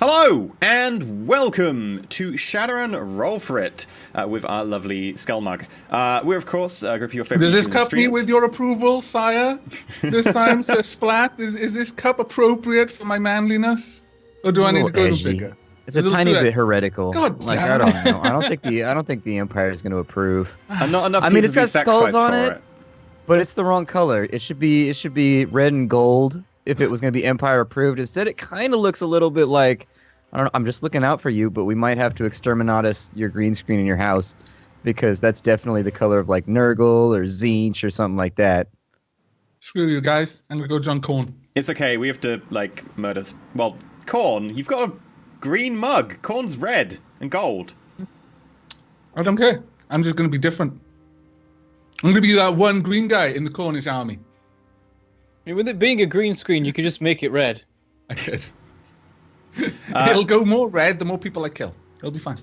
Hello and welcome to Shadowrun Roll For It with our lovely Skullmug. We're of course a group of your favorite Does this YouTubers and cup meet streamers. with your approval, sire? This time, Sir Splat? Is this cup appropriate for my manliness? Or do I need to go to bigger? It's a tiny bit heretical. God like damn I it. don't know. I don't think the Empire is going to approve. And not enough I mean, people it's got have skulls sacrificed on for it, but it's the wrong color. It should be red and gold if it was going to be Empire approved. Instead, it kind of looks a little bit like, I don't know. I'm just looking out for you, but we might have to exterminatus your green screen in your house because that's definitely the color of like Nurgle or Zinch or something like that. Screw you guys. I'm gonna go John Corn. It's okay, we have to, like, murder... Well, Corn, you've got a green mug. Corn's red and gold. I don't care. I'm just gonna be different. I'm gonna be that one green guy in the Cornish army. I mean, with it being a green screen, you could just make it red. I did. It'll go more red the more people I kill. It'll be fine.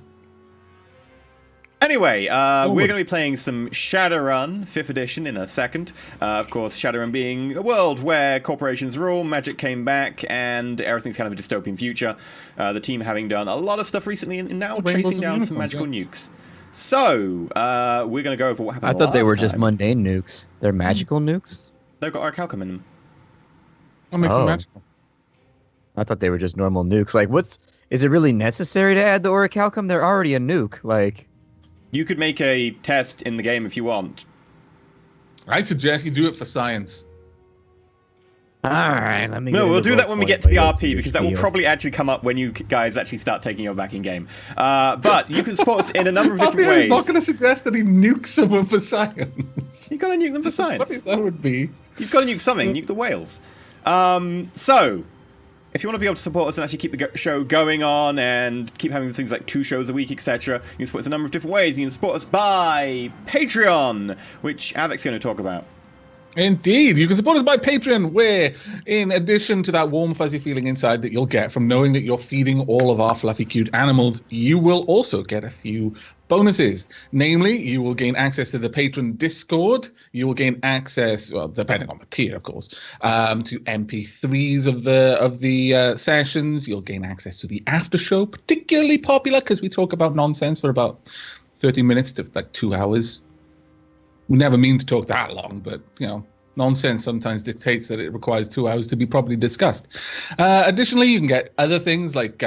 Anyway, we're going to be playing some Shadowrun 5th edition in a second. Of course, Shadowrun being a world where corporations rule, magic came back, and everything's kind of a dystopian future. The team having done a lot of stuff recently and now Rainbows chasing and down some unicorns, magical nukes. So, we're going to go over what happened I thought they last were just time. mundane nukes. They're magical nukes? They've got Orichalcum in them. I'll make some Oh. magical. I thought they were just normal nukes. Like, is it really necessary to add the Orichalcum? They're already a nuke. Like, You could make a test in the game if you want. I suggest you do it for science. all right, let me. No, get we'll into do that when we get to the roleplay RP, because that will spiel. probably actually come up when you guys actually start taking your back in game. But you can support us in a number of different Alfie is not ways. going to suggest that he nukes someone for science. You've got to nuke them for As funny as science. that would be. You've got to nuke something. Nuke the whales. So, if you want to be able to support us and actually keep the show going on and keep having things like 2 shows a week, etc., you can support us in a number of different ways. You can support us by Patreon, which Avic's going to talk about. Indeed, you can support us by Patreon, where, in addition to that warm, fuzzy feeling inside that you'll get from knowing that you're feeding all of our fluffy, cute animals, you will also get a few bonuses. Namely, you will gain access to the Patron Discord. You will gain access, well, depending on the tier, of course, to MP3s of the sessions. You'll gain access to the after show, particularly popular because we talk about nonsense for about 30 minutes to like 2 hours. We never mean to talk that long, but, you know, nonsense sometimes dictates that it requires 2 hours to be properly discussed. Additionally, you can get other things like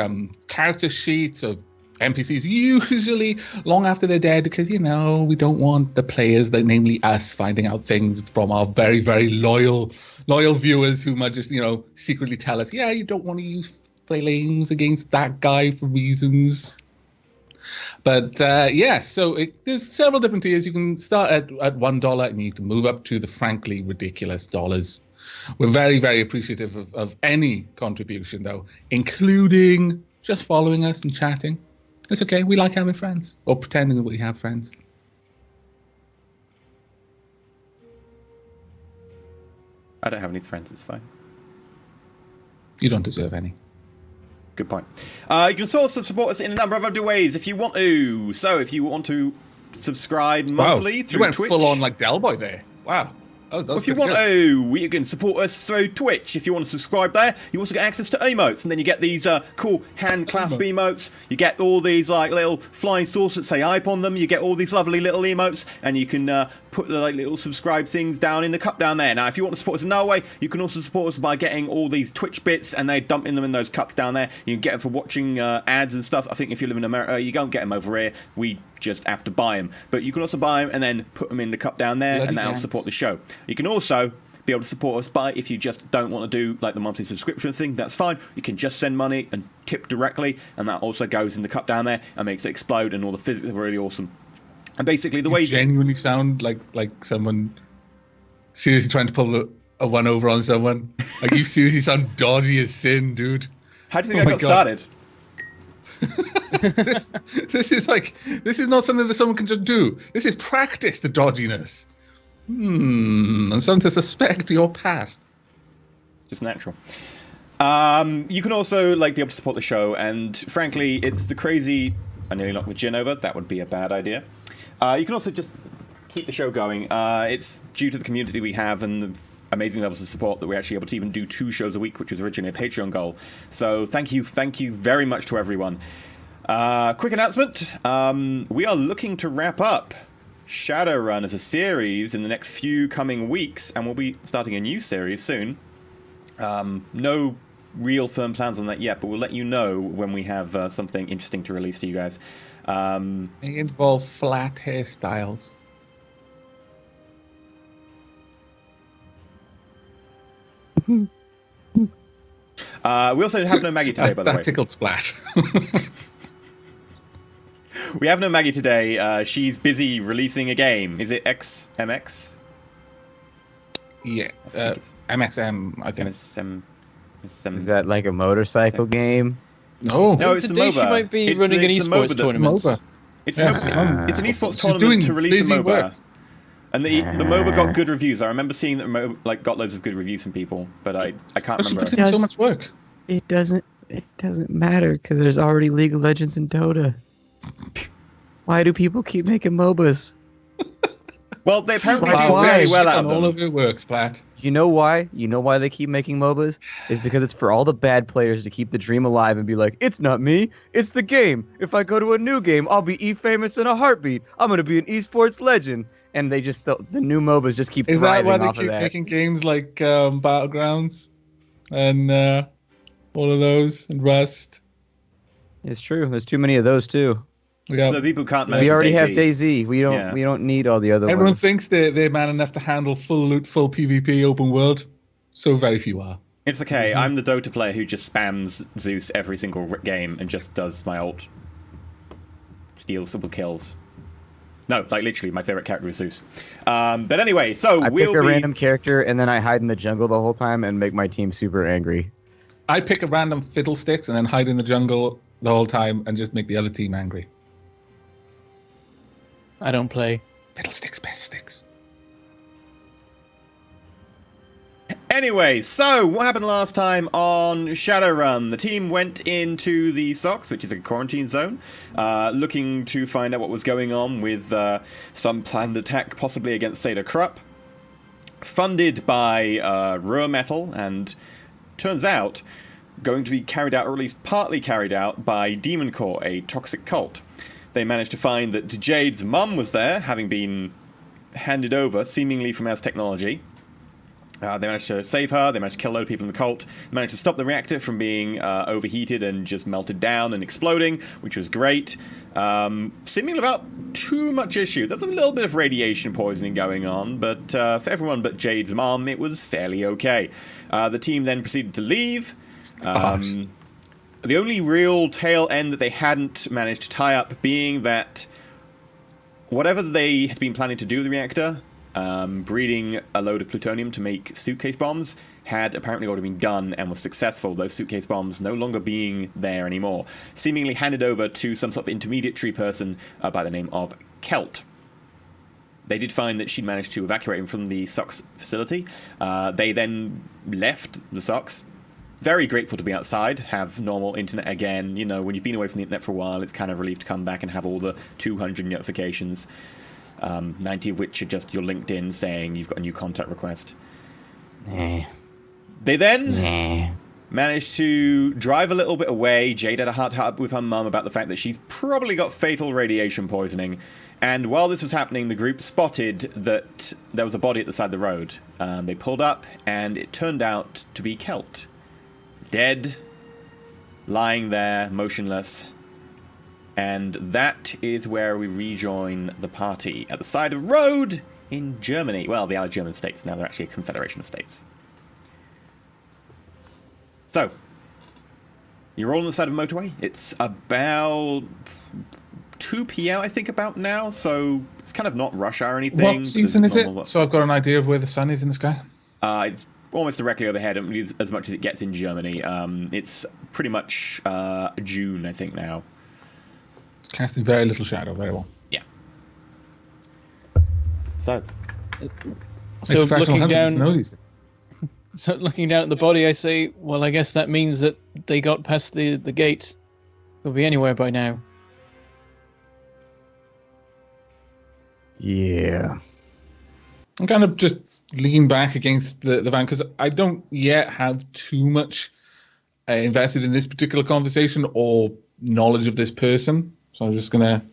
character sheets of NPCs, usually long after they're dead, because, you know, we don't want the players, namely us, finding out things from our very, very loyal viewers who might just, you know, secretly tell us, yeah, you don't want to use flames against that guy for reasons. But yeah, so there's several different tiers. You can start at $1 and you can move up to the frankly ridiculous dollars. We're very, very appreciative of any contribution, though, including just following us and chatting. It's okay. We like having friends, or pretending that we have friends. I don't have any friends, it's fine. You don't deserve any. Good point. You can also support us in a number of other ways if you want to. So if you want to subscribe monthly You through went Twitch. full on like Del Boy there. Wow. Oh, that was If you pretty want good. to, you can support us through Twitch. If you want to subscribe there, you also get access to emotes, and then you get these cool hand clasp emotes. You get all these like little flying saucers that say hype on them. You get all these lovely little emotes, and you can put the like little subscribe things down in the cup down there. Now, if you want to support us in another way, you can also support us by getting all these Twitch bits, and they dumping them in those cups down there. You can get them for watching ads and stuff. I think if you live in America, you don't get them over here. We just have to buy them, but you can also buy them and then put them in the cup down there, Bloody and that'll ads. support the show. You can also be able to support us by, if you just don't want to do like the monthly subscription thing, that's fine. You can just send money and tip directly, and that also goes in the cup down there and makes it explode, and all the physics are really awesome. And basically the You way genuinely sound like someone seriously trying to pull a one over on someone. Like, you seriously sound dodgy as sin, dude. how do you think Oh I my got God. started? This is not something that someone can just do. This is practice, the dodginess. I'm starting to suspect your past. Just natural. You can also like be able to support the show, and frankly, it's the crazy. I nearly knocked the gin over. That would be a bad idea. You can also just keep the show going. It's due to the community we have and the amazing levels of support that we're actually able to even do 2 shows a week, which was originally a Patreon goal. So thank you very much to everyone. Quick announcement, we are looking to wrap up Shadowrun as a series in the next few coming weeks, and we'll be starting a new series soon. No real firm plans on that yet, but we'll let you know when we have something interesting to release to you guys. May involve flat hairstyles. We also have no Maggie today, by the way. That tickled Splat. We have no Maggie today. She's busy releasing a game. Is it XMX? Yeah, think it's- MSM, I think. Is that like a motorcycle game? No, No, it's the Today she MOBA. might be It's running an the MOBA esports that- tournament. MOBA. It's, Yes, it's an esports she's tournament doing to release a busy MOBA. work. And the MOBA got good reviews. I remember seeing that got loads of good reviews from people, but I can't But she remember. put in so much work. It doesn't matter because there's already League of Legends and Dota. Why do people keep making MOBAs? Well, they apparently Why? do very Shit well on out of all them. of your work, Splat. You know why? You know why they keep making MOBAs? Is because it's for all the bad players to keep the dream alive and be like, it's not me, it's the game. If I go to a new game, I'll be famous in a heartbeat. I'm gonna be an esports legend. And they just the new MOBAs just keep Is that thriving why they off of keep that. making games like Battlegrounds and all of those and Rust? It's true. There's too many of those too. Yeah. So people can't manage We already have DayZ. DayZ. We don't. Yeah. We don't need all the other Everyone ones. thinks they're man enough to handle full loot, full PvP open world. So very few are. It's okay. I'm the Dota player who just spams Zeus every single game and just does my ult. Steals simple kills. No, like literally, my favorite character is Zeus. But anyway, so I we'll pick a be... random character and then I hide in the jungle the whole time and make my team super angry. I pick a random fiddlesticks and then hide in the jungle the whole time and just make the other team angry. I don't play. Fiddlesticks, sticks. Anyway, so what happened last time on Shadowrun? The team went into the SOX, which is a quarantine zone, looking to find out what was going on with some planned attack, possibly against Seda Krupp, funded by Ruhr Metal, and turns out going to be carried out, or at least partly carried out, by Demon Core, a toxic cult. They managed to find that Jade's mum was there, having been handed over, seemingly from Az Technology. They managed to save her, they managed to kill a load of people in the cult, they managed to stop the reactor from being overheated and just melted down and exploding, which was great. Seemingly without too much issue. There's a little bit of radiation poisoning going on, but for everyone but Jade's mom, it was fairly okay. The team then proceeded to leave. The only real tail end that they hadn't managed to tie up being that whatever they had been planning to do with the reactor, breeding a load of plutonium to make suitcase bombs, had apparently already been done and was successful, those suitcase bombs no longer being there anymore, seemingly handed over to some sort of intermediary person by the name of Kelt. They did find that she'd managed to evacuate him from the SOX facility. They then left the SOX. Very grateful to be outside, have normal internet again. You know, when you've been away from the internet for a while, it's kind of a relief to come back and have all the 200 notifications. 90 of which are just your LinkedIn saying you've got a new contact request. They then managed to drive a little bit away. Jade had a heart-to-heart with her mum about the fact that she's probably got fatal radiation poisoning. And while this was happening, the group spotted that there was a body at the side of the road. They pulled up, and it turned out to be Kelt. Dead, lying there, motionless. And that is where we rejoin the party at the side of road in Germany. Well, the Allied German states. Now they're actually a confederation of states. So, you're all on the side of a motorway. It's about 2 p.m., I think, about now. So it's kind of not rush hour or anything. What season is Normal- it? So I've got an idea of where the sun is in the sky. It's almost directly overhead, as much as it gets in Germany. It's pretty much June, I think, now. It's casting very little shadow, very well. Yeah. So, So Like professional looking hunters know down, these things. so looking down at the body, I say, well, I guess that means that they got past the gate. They'll be anywhere by now. Yeah. I'm kind of just lean back against the van because I don't yet have too much invested in this particular conversation or knowledge of this person. So I'm just gonna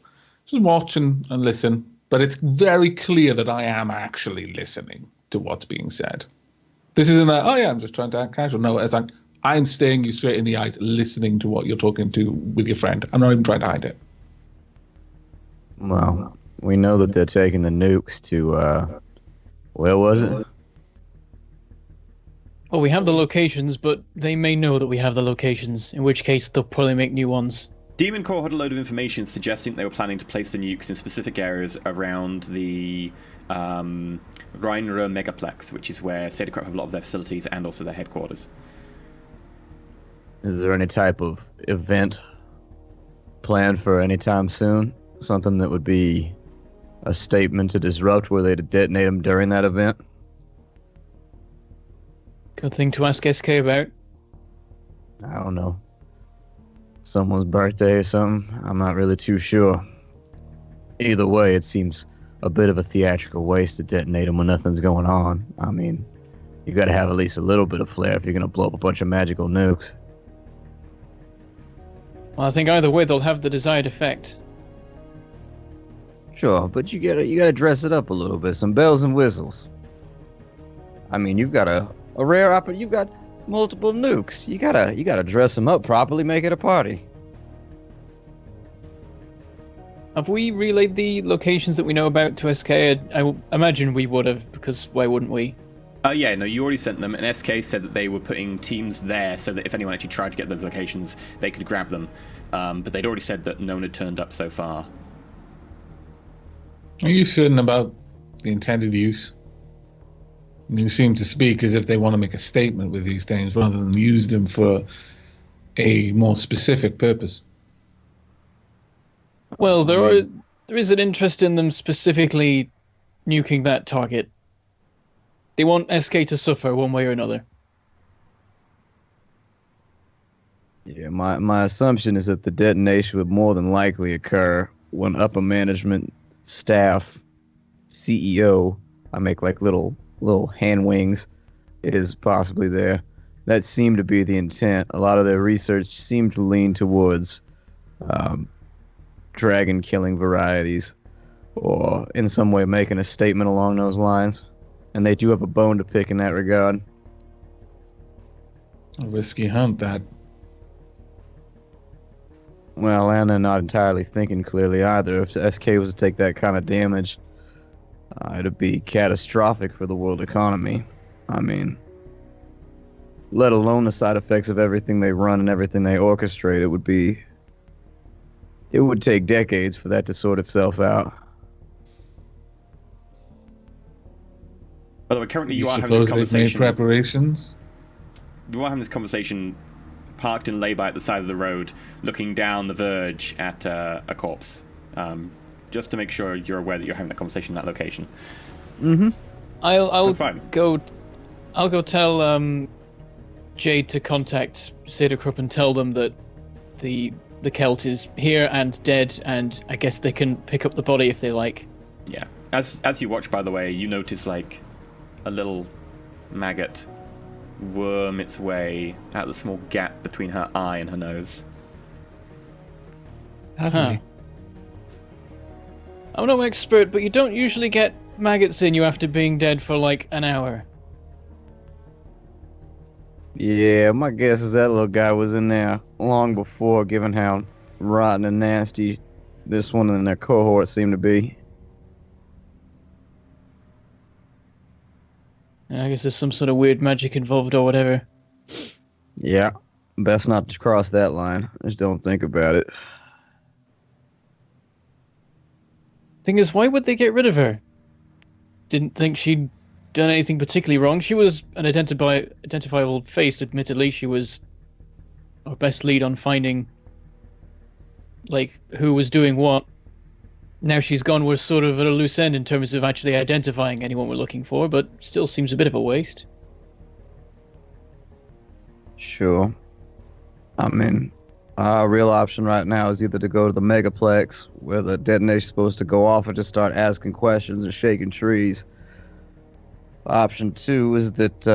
watch and listen. But it's very clear that I am actually listening to what's being said. This isn't I'm just trying to act casual. No, it's like I'm staring you straight in the eyes, listening to what you're talking to with your friend. I'm not even trying to hide it. Well, we know that they're taking the nukes to, where was it? Well, we have the locations, but they may know that we have the locations, in which case they'll probably make new ones. Demon Core had a load of information suggesting they were planning to place the nukes in specific areas around the Rheinruhr Megaplex, which is where Cedercraft have a lot of their facilities and also their headquarters. Is there any type of event planned for any time soon? Something that would be a statement to disrupt where they'd detonate them during that event? Good thing to ask SK about. I don't know. Someone's birthday or something? I'm not really too sure. Either way, it seems a bit of a theatrical waste to detonate them when nothing's going on. I mean, you gotta have at least a little bit of flair if you're gonna blow up a bunch of magical nukes. Well, I think either way they'll have the desired effect. Sure, but you gotta dress it up a little bit. Some bells and whistles. I mean, you've got a rare opportunity. You've got multiple nukes. You gotta dress them up properly, make it a party. Have we relayed the locations that we know about to SK? I imagine we would have, because why wouldn't we? Yeah, no, you already sent them, and SK said that they were putting teams there so that if anyone actually tried to get those locations, they could grab them. But they'd already said that no one had turned up so far. Are you certain about the intended use? You seem to speak as if they want to make a statement with these things rather than use them for a more specific purpose. Well, there is an interest in them specifically nuking that target. They want SK to suffer one way or another. Yeah, my assumption is that the detonation would more than likely occur when upper management, staff, CEO, I make like little hand wings, is possibly there. That seemed to be the intent. A lot of their research seemed to lean towards dragon killing varieties, or in some way making a statement along those lines. And they do have a bone to pick in that regard. A risky hunt, that. Well, and they're not entirely thinking clearly either. If SK was to take that kind of damage, it'd be catastrophic for the world economy. I mean, let alone the side effects of everything they run and everything they orchestrate. It would take decades for that to sort itself out. By the way, currently Do you you are having this suppose they've made conversation. preparations? You are having this conversation parked in lay-by at the side of the road, looking down the verge at a corpse. Just to make sure you're aware that you're having that conversation in that location. Mm-hmm. I'll That's fine. go tell Jade to contact Cederkrupp and tell them that the Celt is here and dead, and I guess they can pick up the body if they like. Yeah. As you watch, by the way, you notice like a little maggot worm its way out the small gap between her eye and her nose. Huh. I'm no expert, but you don't usually get maggots in you after being dead for like an hour. Yeah, my guess is that little guy was in there long before, given how rotten and nasty this one in their cohort seemed to be. I guess there's some sort of weird magic involved or whatever. Yeah, best not to cross that line. Just don't think about it. Thing is, why would they get rid of her? Didn't think she'd done anything particularly wrong. She was an identifiable face, admittedly. She was our best lead on finding, like, who was doing what. Now she's gone, we're sort of at a loose end in terms of actually identifying anyone we're looking for, but still seems a bit of a waste. Sure. I mean, our real option right now is either to go to the Megaplex, where the detonation's supposed to go off, or just start asking questions and shaking trees. Option 2 is that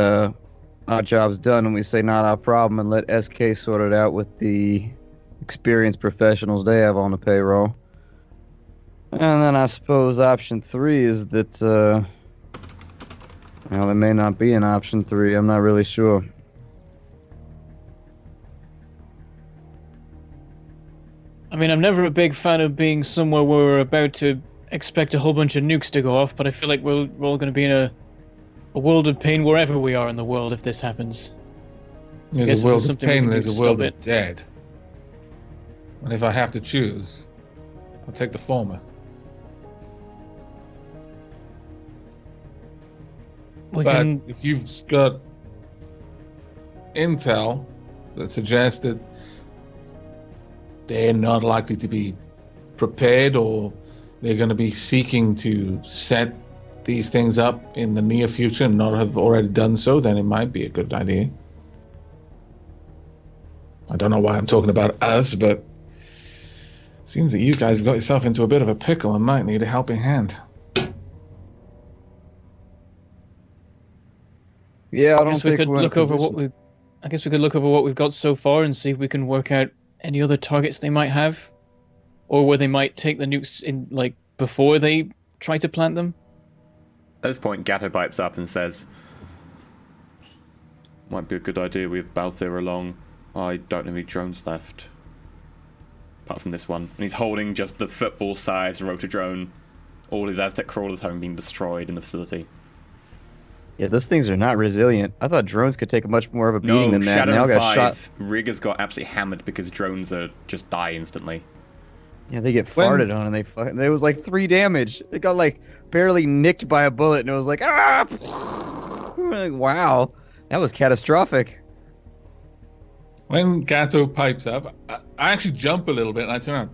our job's done and we say not our problem and let SK sort it out with the experienced professionals they have on the payroll. And then I suppose option 3 is that, well, there may not be an option 3. I'm not really sure. I mean, I'm never a big fan of being somewhere where we're about to expect a whole bunch of nukes to go off, but I feel like we're all going to be in a world of pain wherever we are in the world if this happens. Guess There's if a world there's of something we pain, can do there's to a world stop of it. dead. And if I have to choose, I'll take the former. We But can. if you've got intel that suggests that they're not likely to be prepared or they're going to be seeking to set these things up in the near future and not have already done so, then it might be a good idea. I don't know why I'm talking about us, but it seems that you guys have got yourself into a bit of a pickle and might need a helping hand. Yeah, I I don't guess we think could we're in a look over what position- we. I guess we could look over what we've got so far and see if we can work out any other targets they might have, or where they might take the nukes in, like before they try to plant them. At this point, Gatto pipes up and says, "Might be a good idea with Balthier along. I don't have any drones left. Apart from this one." And he's holding just the football-sized rotor drone. All his Aztec crawlers having been destroyed in the facility. Yeah, those things are not resilient. I thought drones could take much more of a beating No, than that. Shadow And they all got 5, shot. Rigger's got absolutely hammered because drones are just die instantly. Yeah, they get When- farted on and they fucking. There was like 3 damage. They got like barely nicked by a bullet and it was like ah. Like, wow, that was catastrophic. When Gato pipes up, I actually jump a little bit and I turn around.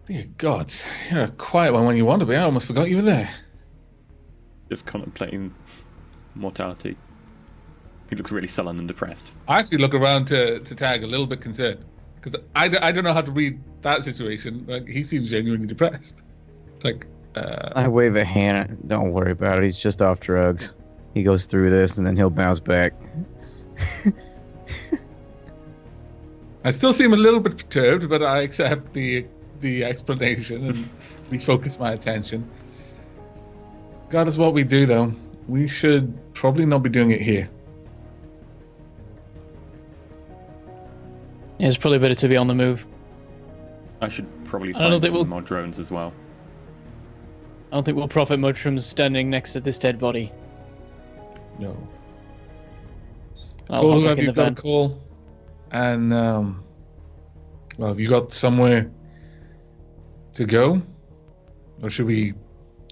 Dear God, you're a quiet one when you want to be. I almost forgot you were there. Just contemplating mortality. He looks really sullen and depressed. I actually look around to Tag a little bit concerned because I don't know how to read that situation. Like he seems genuinely depressed. It's like, I wave a hand. Don't worry about it. He's just off drugs. He goes through this and then he'll bounce back. I still seem a little bit perturbed, but I accept the explanation and refocus my attention. God is what we do, though. We should probably not be doing it here. Yeah, it's probably better to be on the move. I should probably I don't find think some we'll- more drones as well. I don't think we'll profit much from standing next to this dead body. No. I'll Call hop back whoever in the you've got to van. call. And, well, have you got somewhere to go? Or should we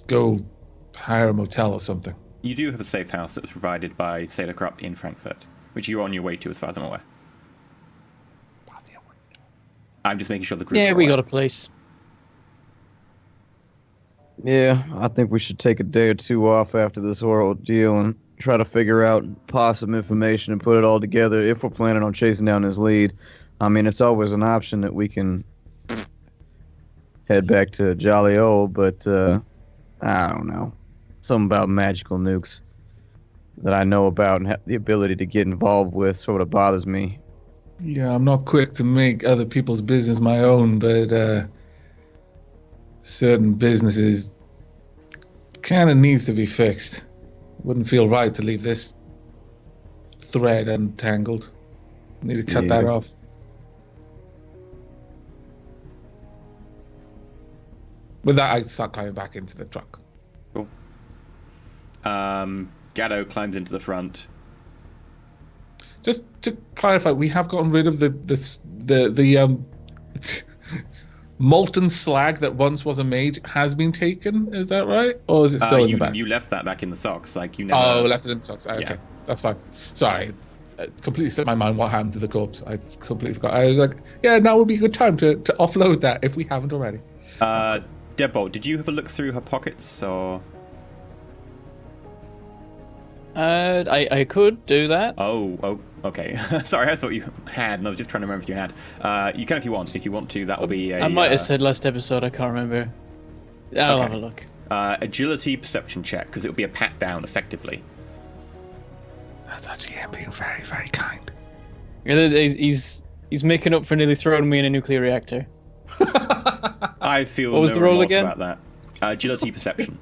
go hire a motel or something? You do have a safe house that was provided by Sailor Krupp in Frankfurt, which you're on your way to as far as I'm aware. I'm just making sure the group Yeah, are we aware. got a place. Yeah, I think we should take a day or 2 off after this horrible deal and try to figure out possum information and put it all together if we're planning on chasing down his lead. I mean, it's always an option that we can head back to Jolly Old, but I don't know. Something about magical nukes that I know about and have the ability to get involved with sort of bothers me. Yeah, I'm not quick to make other people's business my own, but certain businesses kind of needs to be fixed. Wouldn't feel right to leave this thread untangled. Need to cut that Yeah. off. With that, I start climbing back into the truck. Gatto climbs into the front. Just to clarify, we have gotten rid of the molten slag that once was a mage has been taken. Is that right, or is it still in you, the back? you left that back in the socks, like you never. Oh, left it in the socks. Okay, Yeah. that's fine. Sorry, I completely slipped my mind what happened to the corpse. I completely forgot. I was like, yeah, now would be a good time to offload that if we haven't already. Deadbolt, did you have a look through her pockets, or? I could do that. Oh, okay. Sorry, I thought you had, and I was just trying to remember if you had. You can if you want. If you want to, that will be a. I might have said last episode. I can't remember. I'll okay. have a look. Agility perception check, because it would be a pat down, effectively. That's actually him being very, very kind. Yeah, he's making up for nearly throwing me in a nuclear reactor. I feel What was no the roll remorse again? about that. Agility perception.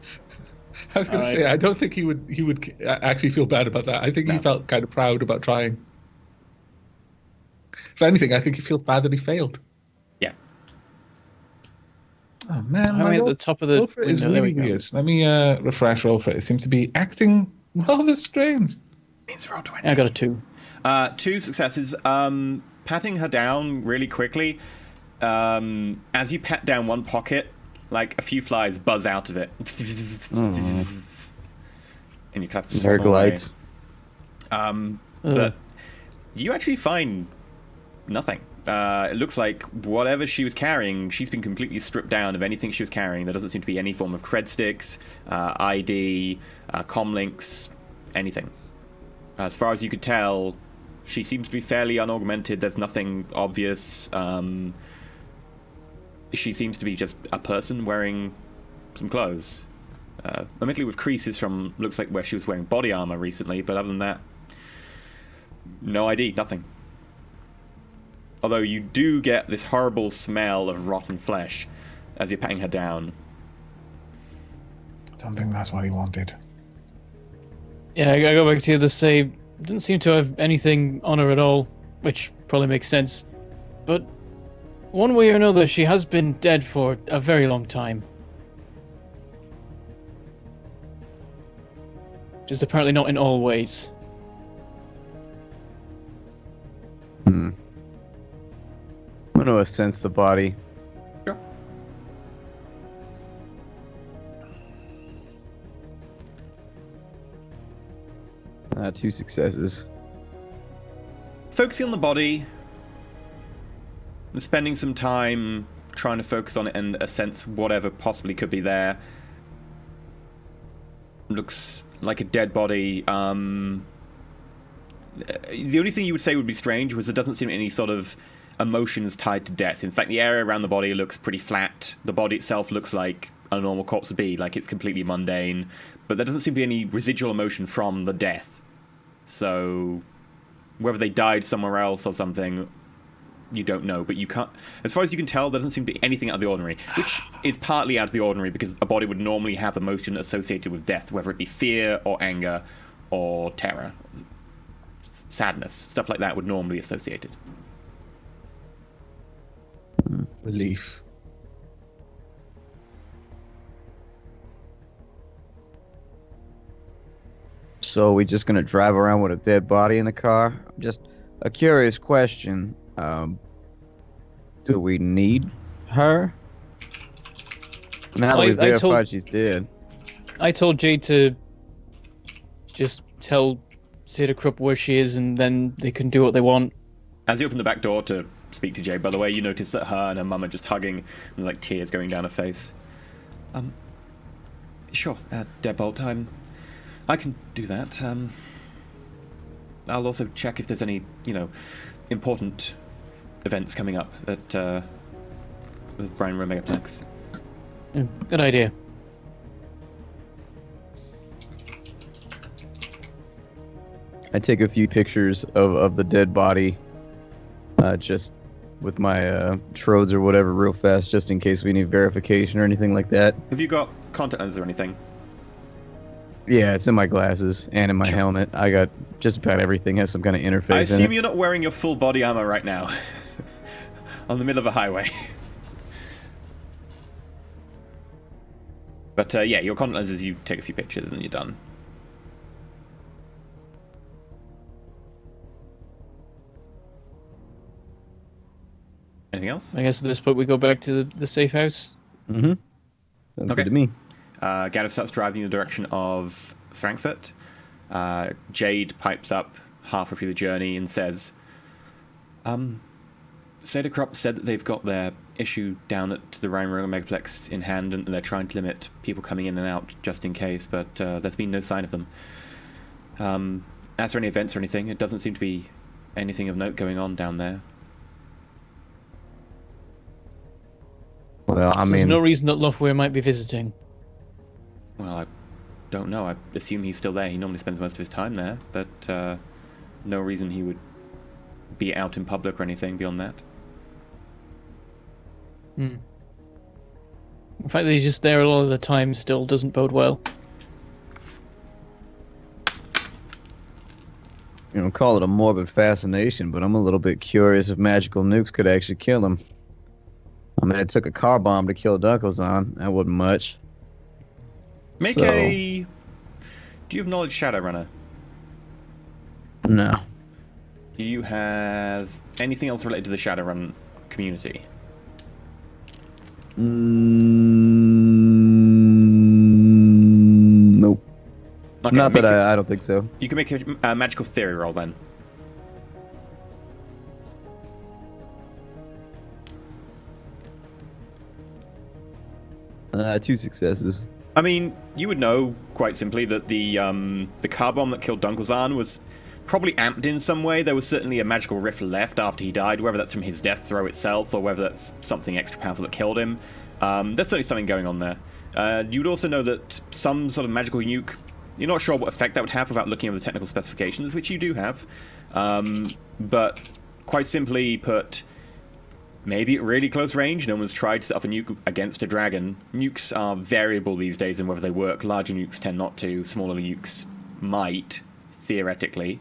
I was going to Alright. say, I don't think he would actually feel bad about that. I think he No. felt kind of proud about trying. If anything, I think he feels bad that he failed. Yeah. Oh man, I'm my at roll, the top of the roll for it is window. There really we go. weird. Let me refresh roll for it. It seems to be acting rather strange. Means roll 20. I got a 2. 2 successes. Patting her down really quickly. As you pat down one pocket, like a few flies buzz out of it. And you kind of swat them away. Zerglites. But you actually find nothing. It looks like whatever she was carrying, she's been completely stripped down of anything she was carrying. There doesn't seem to be any form of cred sticks, ID, comlinks, anything. As far as you could tell, she seems to be fairly unaugmented. There's nothing obvious. She seems to be just a person wearing some clothes. Admittedly with creases from, looks like where she was wearing body armor recently, but other than that, no ID, nothing. Although you do get this horrible smell of rotten flesh as you're patting her down. I don't think that's what he wanted. Yeah, I go back to the say. Didn't seem to have anything on her at all, which probably makes sense. But one way or another, she has been dead for a very long time. Just apparently not in all ways. I'm gonna sense the body. Sure. Two successes. Focusing on the body, and spending some time trying to focus on it and sense whatever possibly could be there. Looks like a dead body. The only thing you would say would be strange was there doesn't seem any sort of emotions tied to death. In fact, the area around the body looks pretty flat. The body itself looks like a normal corpse would be, like it's completely mundane. But there doesn't seem to be any residual emotion from the death. So whether they died somewhere else or something, you don't know. But you can't, as far as you can tell, there doesn't seem to be anything out of the ordinary, which is partly out of the ordinary because a body would normally have emotion associated with death, whether it be fear or anger or terror, sadness, stuff like that would normally be associated. Relief. So we just gonna drive around with a dead body in the car? Just a curious question. Do we need her? Now that I- we've I told- verified she's dead. I told Jade to just tell Seda Krupp where she is, and then they can do what they want. As you open the back door to speak to Jade, by the way, you notice that her and her mum are just hugging, and like tears going down her face. Sure, Deadbolt, I can do that. I'll also check if there's any, important events coming up at with Brian Megaplex. Yeah, good idea. I take a few pictures of the dead body, just with my trodes or whatever real fast, just in case we need verification or anything like that. Have you got contact lenses or anything? Yeah, it's in my glasses and in my helmet. I got just about everything has some kind of interface I in assume it. you're not wearing your full body armor right now. On the middle of a highway. But yeah, your contact lenses, you take a few pictures and you're done. Anything else? I guess at this point we go back to the safe house. Mm-hmm. Sounds Okay. good to me. Gareth starts driving in the direction of Frankfurt. Jade pipes up halfway through the journey and says, Seda Krupp said that they've got their issue down at the Rheinroller Megaplex in hand and they're trying to limit people coming in and out just in case, but there's been no sign of them. As for any events or anything, it doesn't seem to be anything of note going on down there. Well, I So there's mean, no reason that Loughweir might be visiting. don't know. I assume he's still there. He normally spends most of his time there, but no reason he would be out in public or anything beyond that. The fact that he's just there a lot of the time still doesn't bode well. You know, call it a morbid fascination, but I'm a little bit curious if magical nukes could actually kill him. I mean, it took a car bomb to kill Dunkelzahn. That wasn't much. Make So- a... Do you have knowledge Shadowrunner? No. Do you have anything else related to the Shadowrun community? Nope. Okay, Not make that a- I don't think so. You can make a magical theory roll then. Two successes. I mean, you would know quite simply that the car bomb that killed Dunkelzahn was probably amped in some way. There was certainly a magical rift left after he died, whether that's from his death throw itself or whether that's something extra powerful that killed him. There's certainly something going on there. You would also know that some sort of magical nuke, you're not sure what effect that would have without looking at the technical specifications, which you do have. But quite simply put, maybe at really close range, no one's tried to set off a nuke against a dragon. Nukes are variable these days in whether they work. Larger nukes tend not to. Smaller nukes might, theoretically.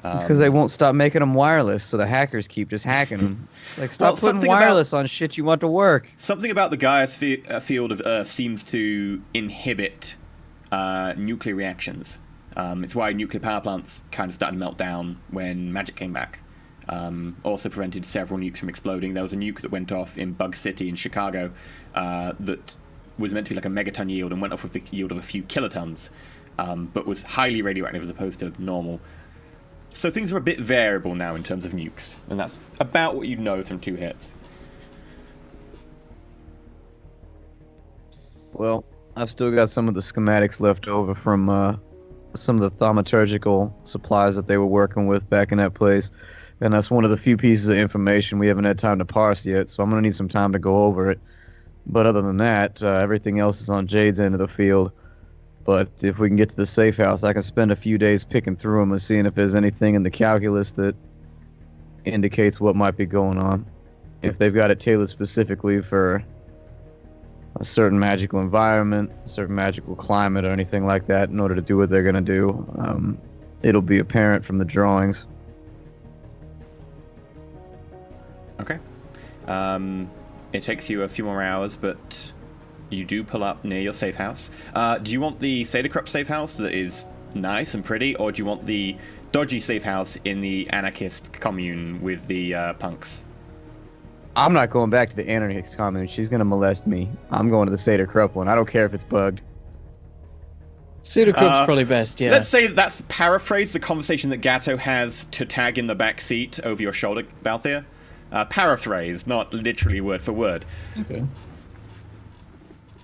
It's because they won't stop making them wireless, so the hackers keep just hacking them. Like, stop Well, putting something about- wireless on shit you want to work. Something about the Gaia field of Earth seems to inhibit nuclear reactions. It's why nuclear power plants kind of started to melt down when magic came back. Also prevented several nukes from exploding. There was a nuke that went off in Bug City in Chicago that was meant to be like a megaton yield and went off with the yield of a few kilotons, but was highly radioactive as opposed to normal. So things are a bit variable now in terms of nukes, and that's about what you'd know from 2 hits. Well, I've still got some of the schematics left over from some of the thaumaturgical supplies that they were working with back in that place. And that's one of the few pieces of information we haven't had time to parse yet, so I'm going to need some time to go over it. But other than that, everything else is on Jade's end of the field. But if we can get to the safe house, I can spend a few days picking through them and seeing if there's anything in the calculus that indicates what might be going on. If they've got it tailored specifically for a certain magical environment, a certain magical climate, or anything like that in order to do what they're going to do, it'll be apparent from the drawings. Okay. It takes you a few more hours, but you do pull up near your safe house. Do you want the Sadacrup safe house that is nice and pretty, or do you want the dodgy safe house in the anarchist commune with the punks? I'm not going back to the anarchist commune. She's going to molest me. I'm going to the Sadacrup one. I don't care if it's bugged. Pseudocrup's probably best, yeah. Let's say that's paraphrase the conversation that Gatto has to Tag in the back seat over your shoulder, Balthier. Paraphrase, not literally word for word. Okay.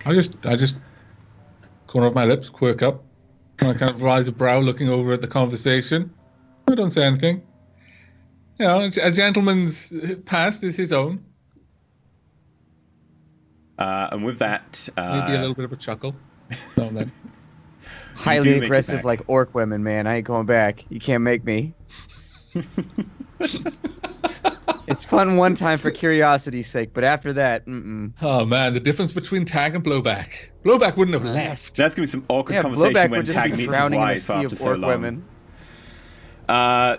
I just corner of my lips, quirk up. I kind of rise a brow, looking over at the conversation. I don't say anything. You know, a gentleman's past is his own. And with that, Maybe a little bit of a chuckle. Now and then. Highly make it aggressive back. like orc women, man. I ain't going back. You can't make me. It's fun one time for curiosity's sake, but after that, Oh man, the difference between Tag and Blowback. Blowback wouldn't have left. there's going to be some awkward Yeah, conversation Blowback when would just Tag be meets his drowning in a wife sea after of so orc long. women.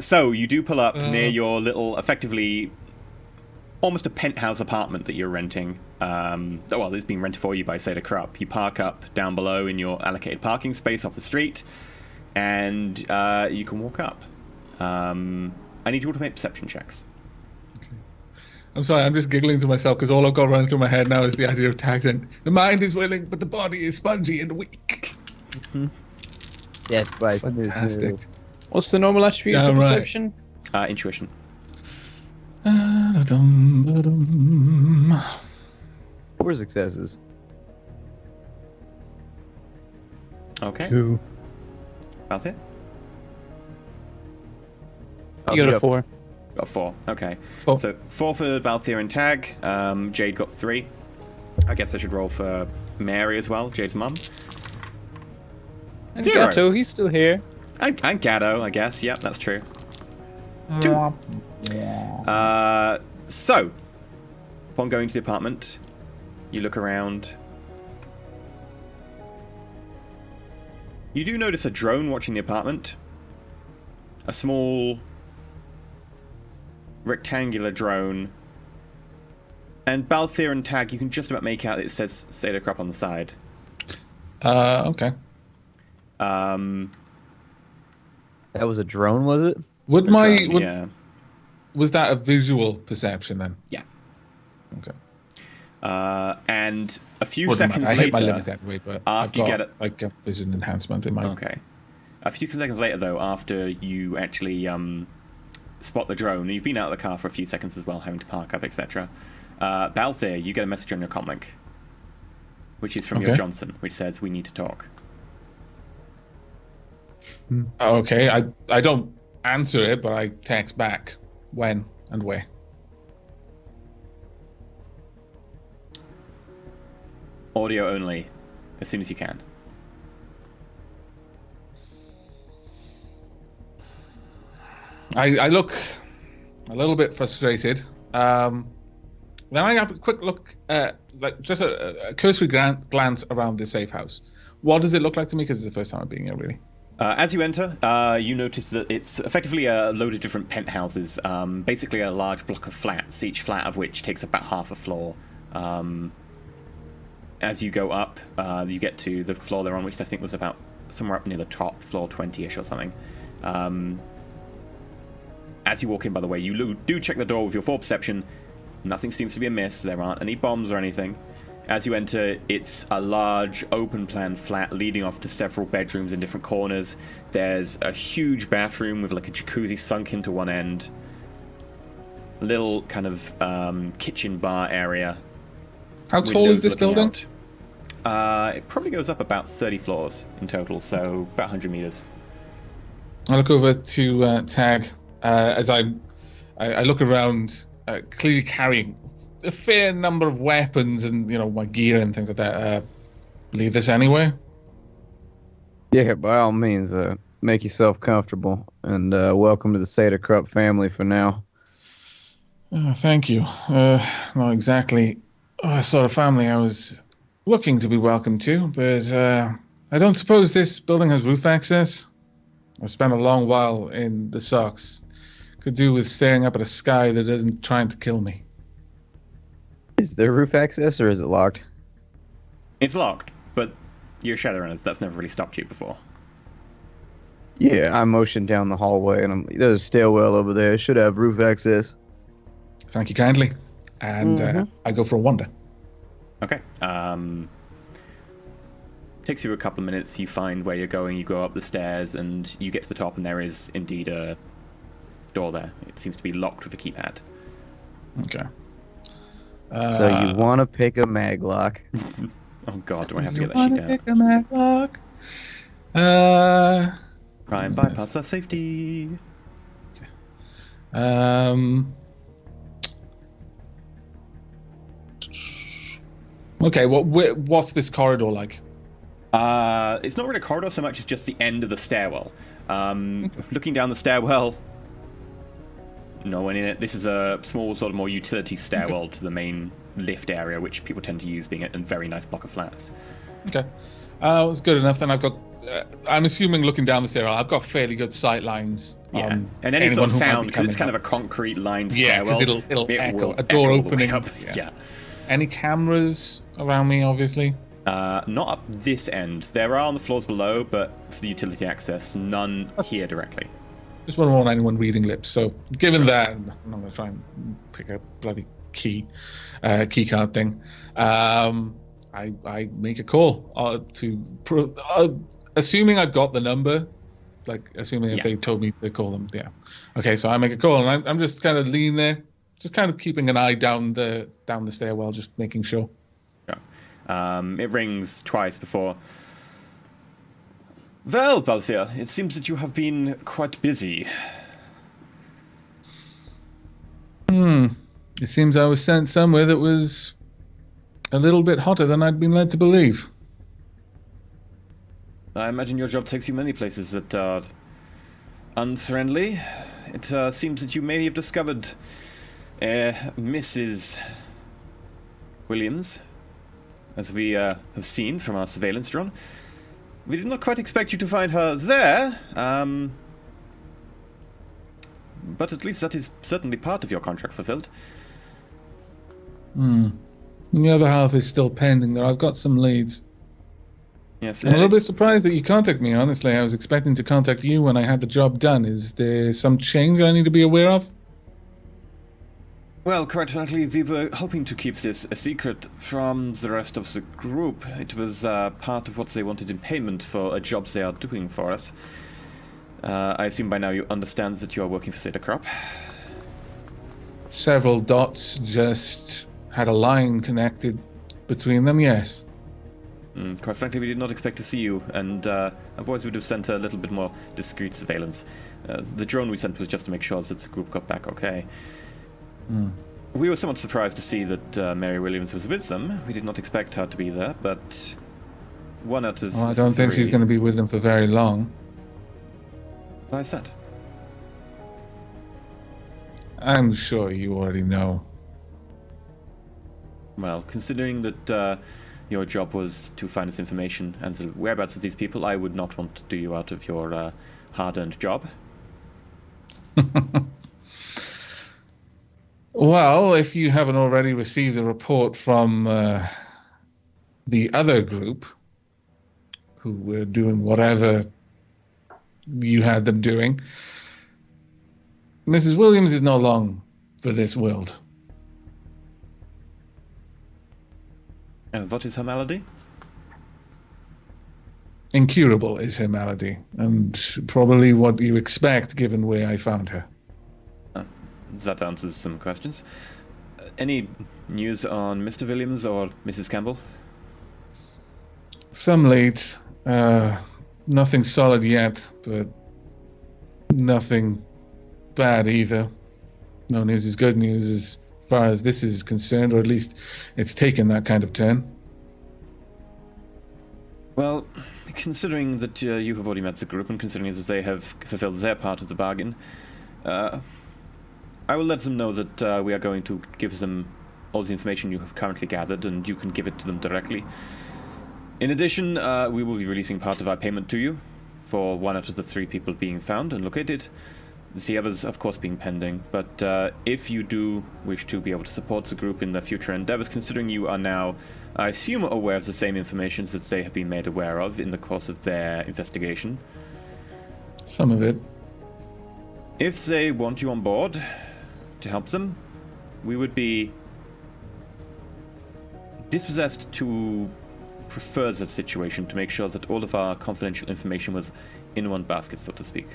So you do pull up near your little, effectively, almost a penthouse apartment that you're renting. Well, it's being rented for you by Sadacrup. You park up down below in your allocated parking space off the street, and you can walk up. I need you all to make perception checks. I'm sorry, I'm just giggling to myself because all I've got running through my head now is the idea of Tag saying, the mind is willing, but the body is spongy and weak. Death by snooze. Fantastic. What's the normal attribute Yeah, for right. perception? Intuition. Ba-dum. 4 successes. Okay. 2. Balthier? I'll You got be a up. 4. Got 4. Okay. 4. So 4 for Balthier and Tag. Jade got 3. I guess I should roll for Mary as well, Jade's mum. And 0. Gato, he's still here. And Gatto, I guess. Yep, that's true. 2. So, upon going to the apartment, you look around. You do notice a drone watching the apartment. A small rectangular drone. And Balthier and Tag, you can just about make out that it says Sadocrop on the side. Okay. Um, That was a drone, was it? Would a my drone, would, yeah. was that a visual perception then? Yeah. Okay. And a few Wouldn't seconds matter. I hit my later, limit anyway, but after I've you got get it- like a vision enhancement in my. Okay. A few seconds later, though, after you actually spot the drone, you've been out of the car for a few seconds as well, having to park up, etc. Balthier, you get a message on your comlink, which is from your Okay. Johnson, which says, "We need to talk." Okay, I don't answer it, but I text back when and where. Audio only, as soon as you can. I look a little bit frustrated. Then I have a quick look, like just a cursory glance around the safe house. What does it look like to me? Because it's the first time I'm being here, really. As you enter, you notice that it's effectively a load of different penthouses, basically a large block of flats, each flat of which takes about half a floor. As you go up, you get to the floor they're on, which I think was about somewhere up near the top, floor 20-ish or something. As you walk in, by the way, you do check the door with your full perception. Nothing seems to be amiss. There aren't any bombs or anything. As you enter, it's a large open-plan flat leading off to several bedrooms in different corners. There's a huge bathroom with like a jacuzzi sunk into one end. Little kind of kitchen bar area. How tall is this Windows building? looking out. It probably goes up about 30 floors in total, so about 100 meters. I look over to Tag as I look around, clearly carrying a fair number of weapons and my gear and things like that. Leave this anywhere? Yeah, by all means, make yourself comfortable, and welcome to the Sadocrop family for now. Thank you. Not exactly the sort of family I was looking to be welcomed to, but I don't suppose this building has roof access. I spent a long while in the socks. Could do with staring up at a sky that isn't trying to kill me. Is there roof access, or is it locked? It's locked, but you're Shadowrunners. That's never really stopped you before. Yeah, I motioned down the hallway, and there's a stairwell over there. It should have roof access. Thank you kindly. And I go for a wander. Okay. Takes you a couple of minutes. You find where you're going. You go up the stairs, and you get to the top, and there is indeed a door there. It seems to be locked with a keypad. Okay. So you want to pick a maglock? Oh God, do I have to get that sheet down? Pick a matlock? Try and bypass that safety. Okay, what's this corridor like? It's not really a corridor so much as just the end of the stairwell. Looking down the stairwell, no one in it. This is a small, sort of more utility stairwell to the main lift area, which people tend to use, being a very nice block of flats. Okay. It's good enough. Then I've got. I'm assuming looking down the stairwell, I've got fairly good sight lines. Yeah, on and any sort anyone of who might be sound, because it's kind coming of a concrete lined Yeah, stairwell. 'cause it'll it echo. will A door echo all the way opening, up. yeah. Yeah. up. Any cameras around me, obviously. Not up this end. There are on the floors below, but for the utility access, none here directly. Just wouldn't want anyone reading lips. So, given that, I'm not going to try and pick a bloody key card thing. I make a call assuming I've got the number. Like, assuming if they told me to call them, yeah. Okay, so I make a call, and I'm just kind of leaning there, just kind of keeping an eye down the stairwell, just making sure. Yeah. It rings twice before. Well, Balthier, it seems that you have been quite busy. It seems I was sent somewhere that was a little bit hotter than I'd been led to believe. I imagine your job takes you many places that are unfriendly. It seems that you may have discovered Mrs. Williams, as we have seen from our surveillance drone. We did not quite expect you to find her there, but at least that is certainly part of your contract fulfilled. The other half is still pending there. I've got some leads. Yes, I'm a little bit surprised that you contacted me, honestly. I was expecting to contact you when I had the job done. Is there some change I need to be aware of? Well, quite frankly, we were hoping to keep this a secret from the rest of the group. It was part of what they wanted in payment for a job they are doing for us. I assume by now you understand that you are working for Zeta Crop. Several dots just had a line connected between them, yes. Quite frankly, we did not expect to see you, and otherwise we would have sent a little bit more discreet surveillance. The drone we sent was just to make sure that the group got back okay. We were somewhat surprised to see that Mary Williams was with them. We did not expect her to be there, but one out of Well, I don't think she's going to be with them for very long. Why is that? I'm sure you already know. Well, considering that your job was to find this information and the whereabouts of these people, I would not want to do you out of your hard-earned job. Well, if you haven't already received a report from the other group, who were doing whatever you had them doing, Mrs. Williams is no long for this world. And what is her malady? Incurable is her malady, and probably what you expect given where I found her. That answers some questions. Any news on Mr. Williams or Mrs. Campbell? Some leads. Nothing solid yet, but nothing bad either. No news is good news as far as this is concerned, or at least it's taken that kind of turn. Well, considering that you have already met the group and considering that they have fulfilled their part of the bargain, I will let them know that we are going to give them all the information you have currently gathered, and you can give it to them directly. In addition, we will be releasing part of our payment to you for one out of the 3 people being found and located. The others, of course, being pending. But if you do wish to be able to support the group in their future endeavors, considering you are now, I assume, aware of the same information that they have been made aware of in the course of their investigation. Some of it. If they want you on board to help them, we would be dispossessed to prefer that situation to make sure that all of our confidential information was in one basket, so to speak.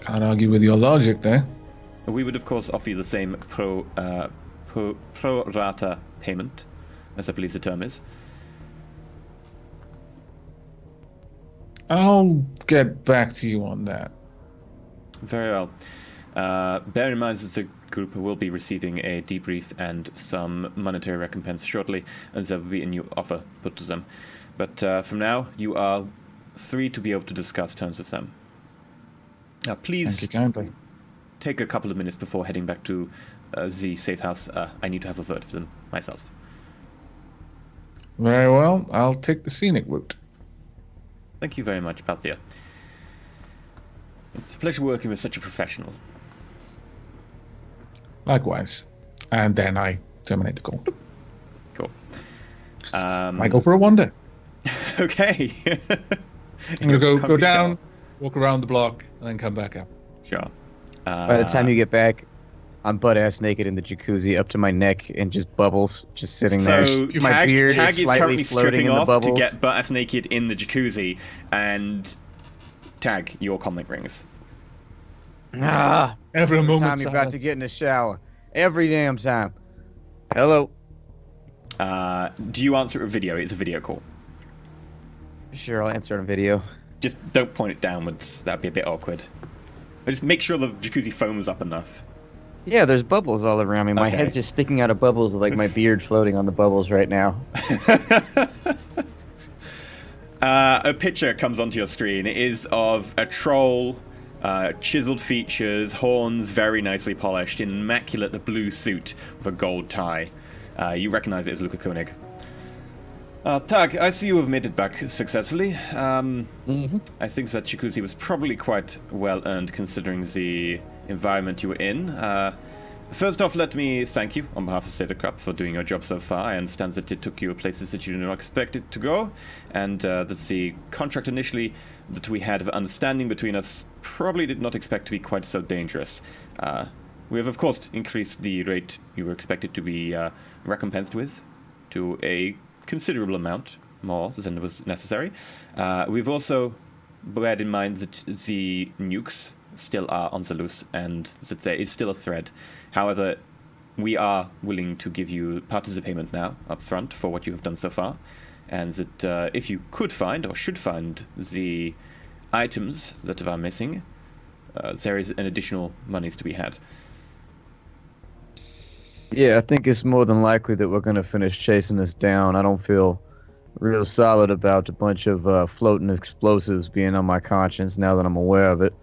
Can't argue with your logic there. We would, of course, offer you the same pro rata payment, as I believe the term is. I'll get back to you on that. Very well. Bear in mind that the group will be receiving a debrief and some monetary recompense shortly, and there will be a new offer put to them. But from now, you are free to be able to discuss terms with them. Please Thank you kindly. take a couple of minutes before heading back to the safe house. I need to have a word with them myself. Very well. I'll take the scenic route. Thank you very much, Balthia. It's a pleasure working with such a professional. Likewise. And then I terminate the call. Cool. I go for a wander. Okay. I'm going to go down, walk around the block, and then come back up. Sure. By the time you get back, I'm butt-ass naked in the jacuzzi up to my neck and just bubbles just sitting there. So My beard Tag is is slightly currently floating stripping in the off to bubbles. get butt-ass naked in the jacuzzi, and Tag, your comlink rings. Ah, Every every moment time you're about to silence. get in the shower. Every damn time. Hello. Do you answer a video? It's a video call. Sure, I'll answer on a video. Just don't point it downwards. That'd be a bit awkward. But just make sure the jacuzzi foams up enough. Yeah, there's bubbles all around me. My Okay. head's just sticking out of bubbles with like my beard floating on the bubbles right now. A picture comes onto your screen. It is of a troll, chiseled features, horns very nicely polished, in an immaculate blue suit with a gold tie. You recognize it as Luca Koenig. Tag, I see you have made it back successfully. I think that jacuzzi was probably quite well earned considering the environment you were in. First off, let me thank you on behalf of State of Crop for doing your job so far. I understand that it took you places that you did not expect it to go, and that the contract initially that we had of understanding between us probably did not expect to be quite so dangerous. We have, of course, increased the rate you were expected to be recompensed with to a considerable amount more than was necessary. We've also beared in mind that the nukes still are on the loose and that there is still a threat. However, we are willing to give you part of the payment now up front for what you have done so far, and that if you could find or should find the items that are missing, there is an additional monies to be had. Yeah, I think it's more than likely that we're going to finish chasing this down. I don't feel real solid about a bunch of floating explosives being on my conscience now that I'm aware of it.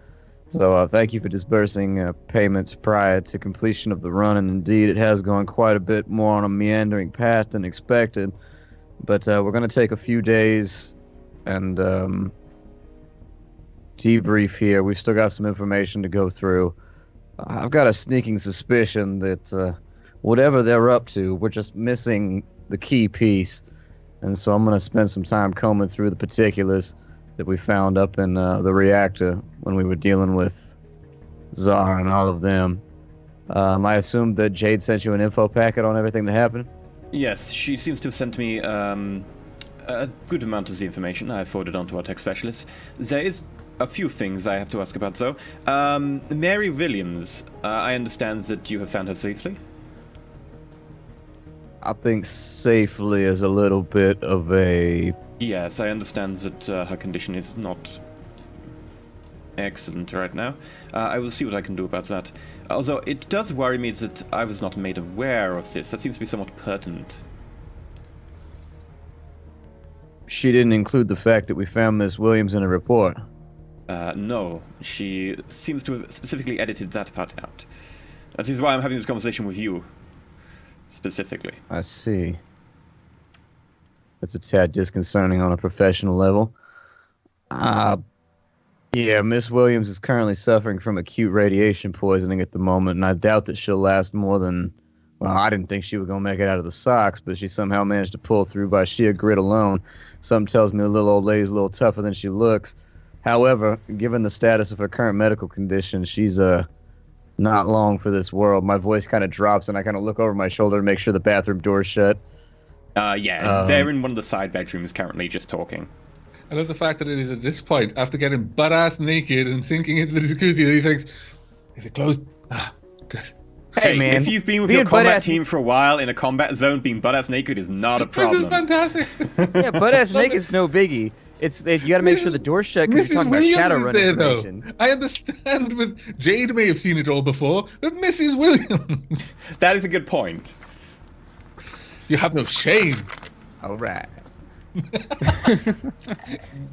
So thank you for disbursing payments prior to completion of the run, and indeed it has gone quite a bit more on a meandering path than expected. But we're going to take a few days and debrief here. We've still got some information to go through. I've got a sneaking suspicion that whatever they're up to, we're just missing the key piece. And so I'm going to spend some time combing through the particulars that we found up in the reactor when we were dealing with Czar and all of them. I assume that Jade sent you an info packet on everything that happened? Yes, she seems to have sent me a good amount of the information. I forwarded on to our tech specialist. There is a few things I have to ask about, though. Mary Williams, I understand that you have found her safely? I think safely is a little bit of a... Yes, I understand that her condition is not excellent right now. I will see what I can do about that. Although it does worry me that I was not made aware of this. That seems to be somewhat pertinent. She didn't include the fact that we found Miss Williams in a report. No, she seems to have specifically edited that part out. That is why I'm having this conversation with you, specifically. I see. That's a tad disconcerting on a professional level. Yeah, Miss Williams is currently suffering from acute radiation poisoning at the moment, and I doubt that she'll last more than... Well, I didn't think she was going to make it out of the socks, but she somehow managed to pull through by sheer grit alone. Something tells me the little old lady's a little tougher than she looks. However, given the status of her current medical condition, she's not long for this world. My voice kind of drops, and I kind of look over my shoulder to make sure the bathroom door's shut. They're in one of the side bedrooms currently just talking. I love the fact that it is at this point, after getting butt-ass naked and sinking into the jacuzzi, that he thinks, is it closed? Ah, good. Hey, man, if you've been with your combat team for a while in a combat zone, being butt-ass naked is not a problem. This is fantastic. Yeah, butt-ass naked's no biggie. You got to make sure the door's shut because you're Mrs. talking about Williams Shadowrun is there, information. though. I understand with Jade may have seen it all before, but Mrs. Williams. That is a good point. You have no shame. All right.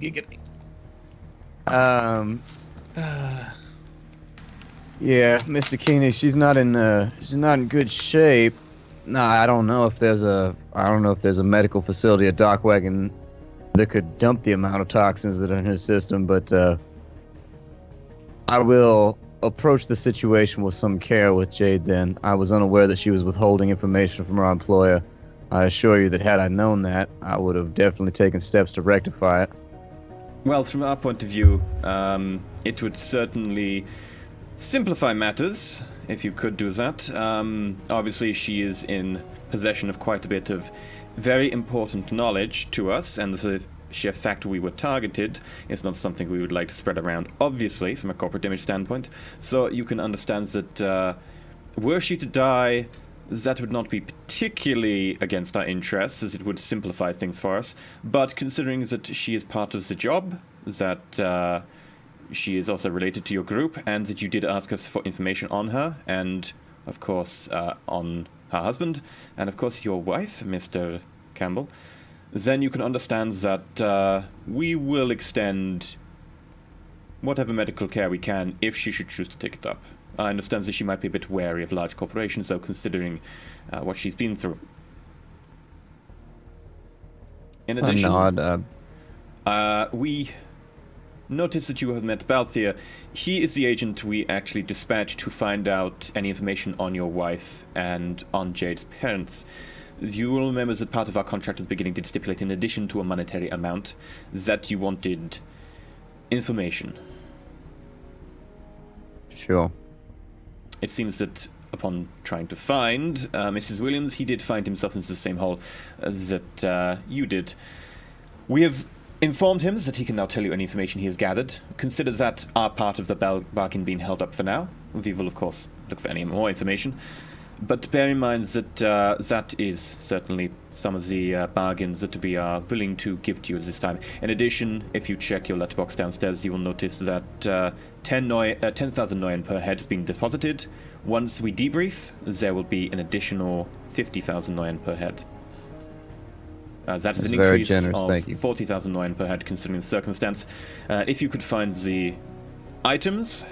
Giggity. Yeah, Mr. Keeney, she's not in good shape. Nah, I don't know if there's a medical facility, a dock wagon that could dump the amount of toxins that are in her system, but I will approach the situation with some care with Jade then. I was unaware that she was withholding information from her employer. I assure you that had I known that, I would have definitely taken steps to rectify it. Well, from our point of view, it would certainly simplify matters if you could do that. Obviously, she is in possession of quite a bit of very important knowledge to us, and the sheer fact we were targeted is not something we would like to spread around, obviously, from a corporate image standpoint. So you can understand that were she to die, that would not be particularly against our interests, as it would simplify things for us. But considering that she is part of the job, that she is also related to your group, and that you did ask us for information on her, and, of course, on her husband, and, of course, your wife, Mr. Campbell, then you can understand that we will extend whatever medical care we can if she should choose to take it up. I understand that she might be a bit wary of large corporations, though, considering what she's been through. In A addition, nod. we noticed that you have met Balthier. He is the agent we actually dispatched to find out any information on your wife and on Jade's parents. You will remember that part of our contract at the beginning did stipulate, in addition to a monetary amount, that you wanted information. Sure. It seems that upon trying to find Mrs. Williams, he did find himself in the same hole that you did. We have informed him that he can now tell you any information he has gathered. Consider that our part of the bargain being held up for now. We will, of course, look for any more information. But bear in mind that that is certainly some of the bargains that we are willing to give to you at this time. In addition, if you check your letterbox downstairs, you will notice that 10,000 Noyen per head is being deposited. Once we debrief, there will be an additional 50,000 Noyen per head. That is an very increase generous, thank you. of 40,000 Noyen per head, considering the circumstance. If you could find the items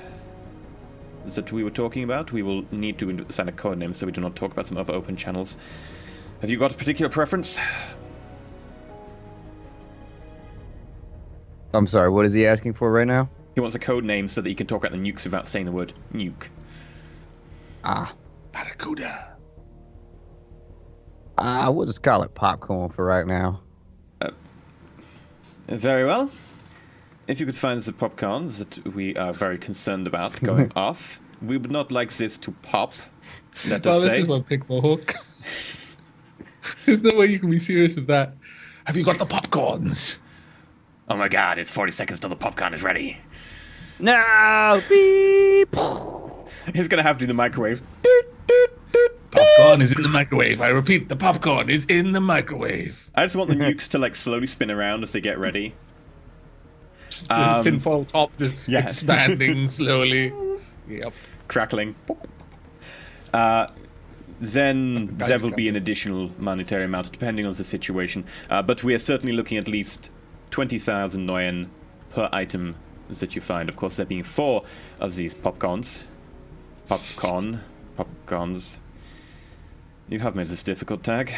that we were talking about, we will need to assign a code name so we do not talk about some other open channels. Have you got a particular preference? I'm sorry, what is he asking for right now? He wants a code name so that he can talk about the nukes without saying the word nuke. Barracuda. We'll just call it popcorn for right now. Very well. If you could find the popcorns that we are very concerned about going off, we would not like this to pop. Let us This say. is one pick for hook. There's no way you can be serious with that. Have you got the popcorns? Oh my god, it's 40 seconds till the popcorn is ready. No! Beep! He's gonna have to do the microwave. Popcorn is in the microwave. I repeat, the popcorn is in the microwave. I just want the nukes to like slowly spin around as they get ready. The tinfoil top just yeah. expanding slowly. Yep. Crackling. Then That's there will be an additional monetary amount depending on the situation. But we are certainly looking at least 20,000 Noyen per item that you find. Of course, there being 4 of these popcorns. Popcorns. You have made this difficult, Tag.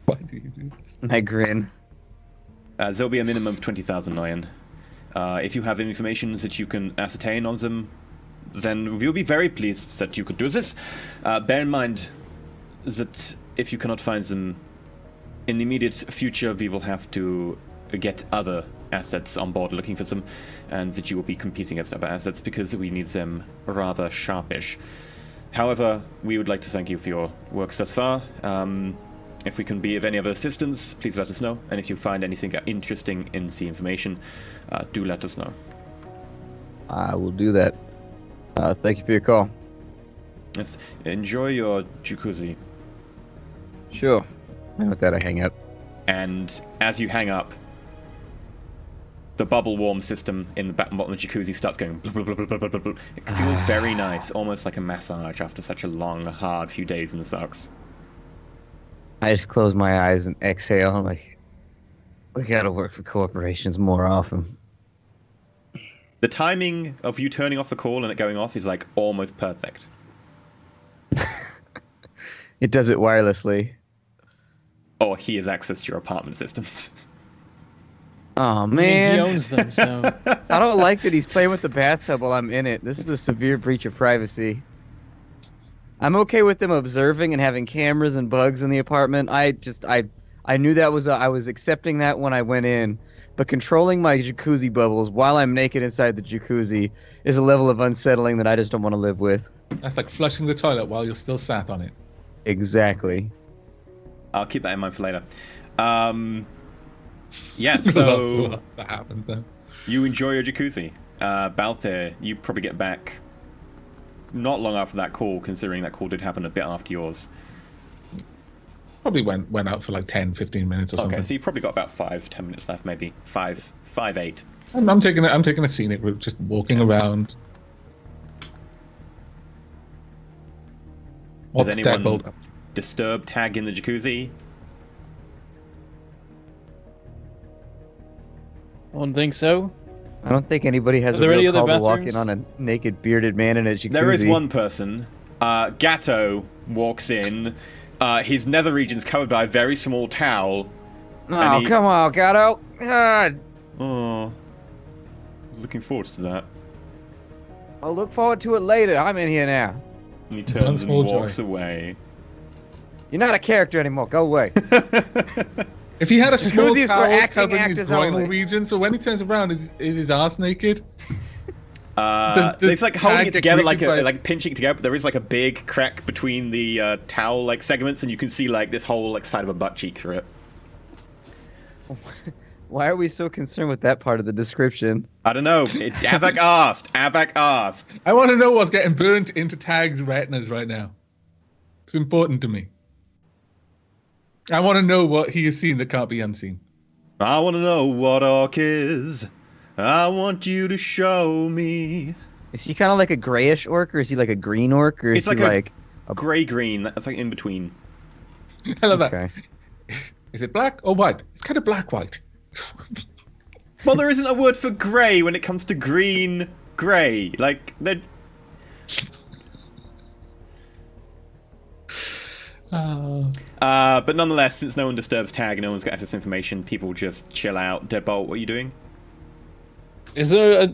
Why do you do this? I grin. There'll be a minimum of 20,000 Noyen. If you have information that you can ascertain on them, then we'll be very pleased that you could do this. Bear in mind that if you cannot find them in the immediate future, we will have to get other assets on board looking for them, and that you will be competing against other assets because we need them rather sharpish. However, we would like to thank you for your work thus far. If we can be of any other assistance, please let us know. And if you find anything interesting in the information, do let us know. I will do that. Thank you for your call. Yes. Enjoy your jacuzzi. Sure. And with that, I hang up. And as you hang up, the bubble warm system in the bottom of the jacuzzi starts going. Blah, blah, blah, blah, blah, blah, blah. It feels very nice, almost like a massage after such a long, hard few days in the sucks. I just close my eyes and exhale. I'm like, we gotta work for corporations more often. The timing of you turning off the call and it going off is like almost perfect. It does it wirelessly. Or he has access to your apartment systems. Oh I mean, man, he owns them, so I don't like that he's playing with the bathtub while I'm in it. This is a severe breach of privacy. I'm okay with them observing and having cameras and bugs in the apartment. I knew that was I was accepting that when I went in, but controlling my jacuzzi bubbles while I'm naked inside the jacuzzi is a level of unsettling that I just don't want to live with. That's like flushing the toilet while you're still sat on it. Exactly. I'll keep that in mind for later. Yeah, so that happens then. you enjoy your jacuzzi. Balthier, you probably get back not long after that call, considering that call did happen a bit after yours. Probably went out for like 10, 15 minutes or something. Okay, so you've probably got about 5-10 minutes left, maybe 5-8. I'm taking a scenic route, just walking around. Does What's that build anyone up? disturb Tag in the jacuzzi? Wouldn't think so. I don't think anybody has Are a there any real other call to walk in bathrooms? on a naked bearded man in a jacuzzi. There is one person. Gatto walks in. His nether region's covered by a very small towel. Oh, and he- come on, Gato. God. Oh, I was looking forward to that. I'll look forward to it later. I'm in here now. And he turns and Small joy. walks away. You're not a character anymore. Go away. If he had a small Jacuzzis for towel acting covering his actors groinal only. region, so when he turns around, is his ass naked? Does It's like holding tag it get together, like greeted by- like pinching it together. But there is like a big crack between the towel like segments, and you can see like this whole like side of a butt cheek through it. Why are we so concerned with that part of the description? I don't know. Avak asked. Avak asked. I want to know what's getting burnt into Tag's retinas right now. It's important to me. I want to know what he has seen that can't be unseen. I want to know what orc is. I want you to show me. Is he kind of like a grayish orc, or is he like a green orc, or is It's like he a- like... Grey green. That's like in between. I love that. Okay. Is it black or white? It's kind of black-white. Well, there isn't a word for grey when it comes to green grey. Like they're but nonetheless, since no one disturbs Tag, no one's got access to information, people just chill out. Deadbolt, what are you doing? Is there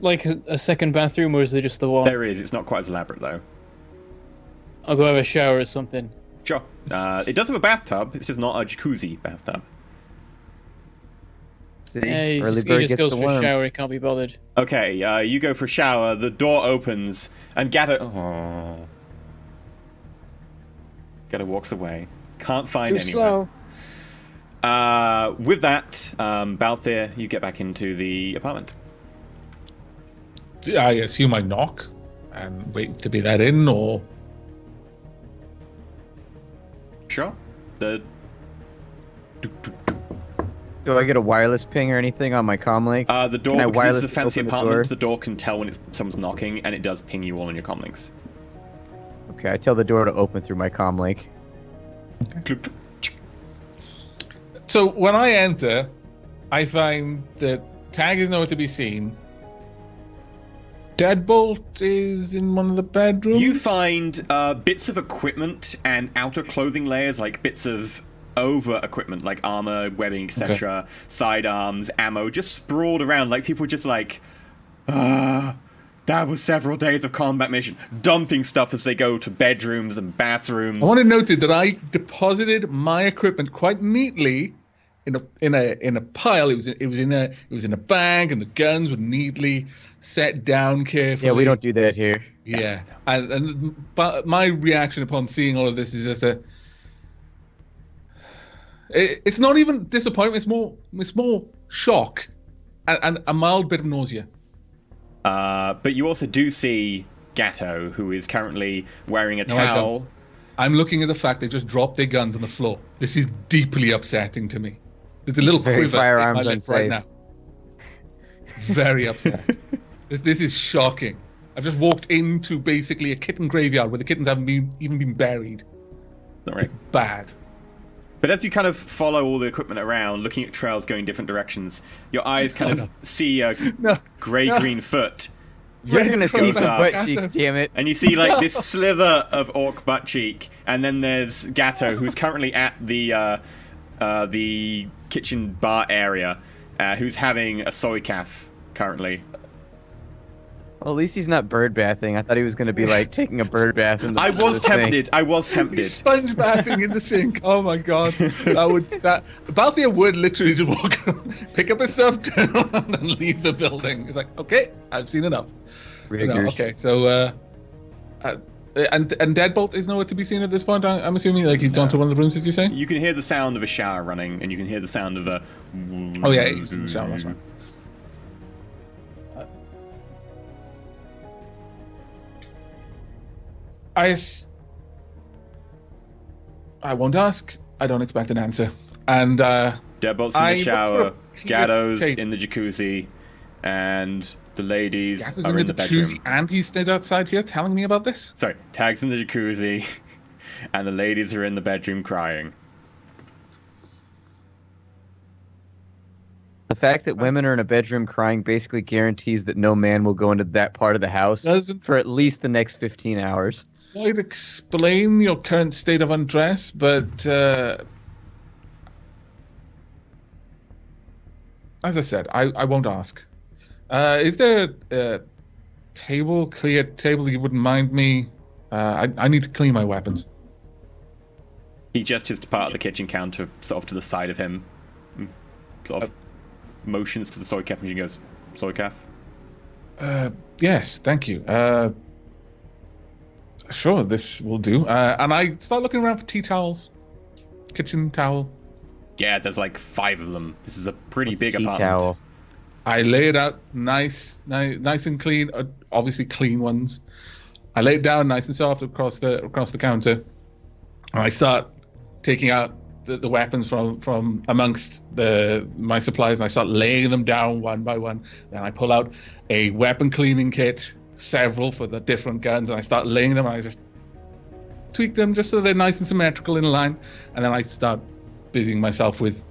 a second bathroom, or is there just the one? There is. It's not quite as elaborate, though. I'll go have a shower or something. Sure. It does have a bathtub. It's just not a jacuzzi bathtub. See? Yeah, he Early just, bird he just gets goes the for a worms. shower. He can't be bothered. Okay, you go for a shower. The door opens, and Gato walks away. Can't find Too anyone. slow. With that, Balthier, you get back into the apartment. I assume I knock and wait to be let in, or... Sure. The Do I get a wireless ping or anything on my comlink? the door, Can I because this is a wirelessly fancy open the apartment, door? the door can tell when someone's knocking, and it does ping you all on your comlinks. Okay, I tell the door to open through my comlink. So when I enter, I find that Tag is nowhere to be seen. Deadbolt is in one of the bedrooms. You find bits of equipment and outer clothing layers, like bits of over equipment, like armor, webbing, etc., sidearms, ammo, just sprawled around, like people just like, that was several days of combat mission, dumping stuff as they go to bedrooms and bathrooms. I want to note that I deposited my equipment quite neatly in a pile. It was in a bag, and the guns were neatly set down carefully. Yeah, we don't do that here. Yeah, but my reaction upon seeing all of this is just it's not even disappointment. It's more shock and a mild bit of nausea. But you also do see Gatto, who is currently wearing a No, I don't. towel. I'm looking at the fact they just dropped their guns on the floor. This is deeply upsetting to me. There's a little Very quiver firearms in my lip right unsafe. now. Very upset. This is shocking. I've just walked into basically a kitten graveyard where the kittens haven't even been buried. Sorry. Bad. But as you kind of follow all the equipment around, looking at trails going different directions, your eyes kind of no. see a No. grey-green foot. You're gonna see goes some up. butt cheeks, damn it. And you see like this sliver of orc butt cheek, and then there's Gatto, who's currently at the kitchen bar area, who's having a soy calf currently. Well, at least he's not bird bathing. I thought he was gonna be like taking a bird bath in the I was the sink. tempted. I was tempted. He's sponge bathing in the sink. Oh my god. Balthier would literally just walk, pick up his stuff, turn around, and leave the building. He's like, okay, I've seen enough. No, Riggers. okay, so and Deadbolt is nowhere to be seen at this point. I'm assuming like he's gone to one of the rooms, as you say. You can hear the sound of a shower running, and you can hear the sound of a. Oh yeah, he's in the shower. That's right. I won't ask. I don't expect an answer. And Deadbolt's in I the look shower. for a- Gatto's okay. in the jacuzzi, and the ladies Gatto's are in in the the jacuzzi, bedroom. and he stayed outside here telling me about this. Sorry, Tag's in the jacuzzi, and the ladies are in the bedroom crying. The fact that women are in a bedroom crying basically guarantees that no man will go into that part of the house Doesn't for at least the next 15 hours. quite explain your current state of undress, but as I said, I won't ask. Is there a clear table that you wouldn't mind me? I need to clean my weapons. He gestures to part of the kitchen counter, sort of to the side of him. Sort of motions to the soy calf, and she goes, "Soy calf." Yes, thank you. Sure, this will do. And I start looking around for tea towels, kitchen towel. Yeah, there's like 5 of them. This is a pretty big Tea apartment. towel. I lay it out nice and clean. Obviously, clean ones. I lay it down nice and soft across the counter, and I start taking out the weapons from amongst my supplies, and I start laying them down one by one. Then I pull out a weapon cleaning kit, several for the different guns, and I start laying them. And I just tweak them just so they're nice and symmetrical in a line, and then I start busying myself with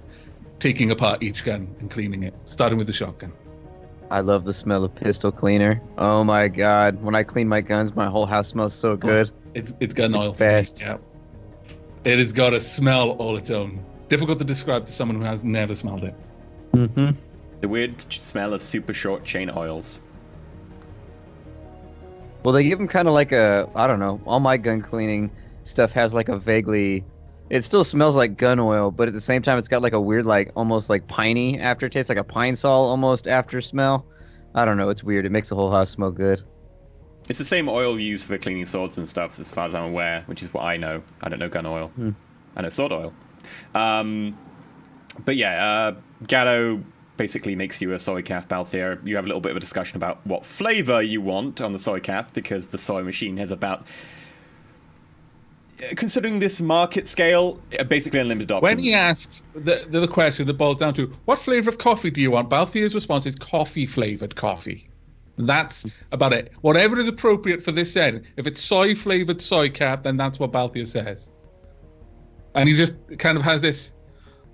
taking apart each gun and cleaning it, starting with the shotgun. I love the smell of pistol cleaner. Oh my god. When I clean my guns, my whole house smells so good. It's gun oil. Best. Yeah. It has got a smell all its own. Difficult to describe to someone who has never smelled it. Mm-hmm. The weird smell of super short chain oils. Well, they give them kind of like I don't know, all my gun cleaning stuff has like a vaguely, it still smells like gun oil, but at the same time, it's got like a weird, like almost like piney aftertaste, like a pine sol almost after smell. I don't know, it's weird. It makes the whole house smell good. It's the same oil used for cleaning swords and stuff, as far as I'm aware, which is what I know. I don't know gun oil. I know sword oil. But yeah, Gatto basically makes you a soy calf, Balthier. You have a little bit of a discussion about what flavor you want on the soy calf, because the soy machine has about, considering this market scale, basically unlimited options. When he asks the question that boils down to, what flavor of coffee do you want? Balthier's response is coffee-flavored coffee. That's about it. Whatever is appropriate for this setting. If it's soy-flavored soy calf, then that's what Balthier says. And he just kind of has this,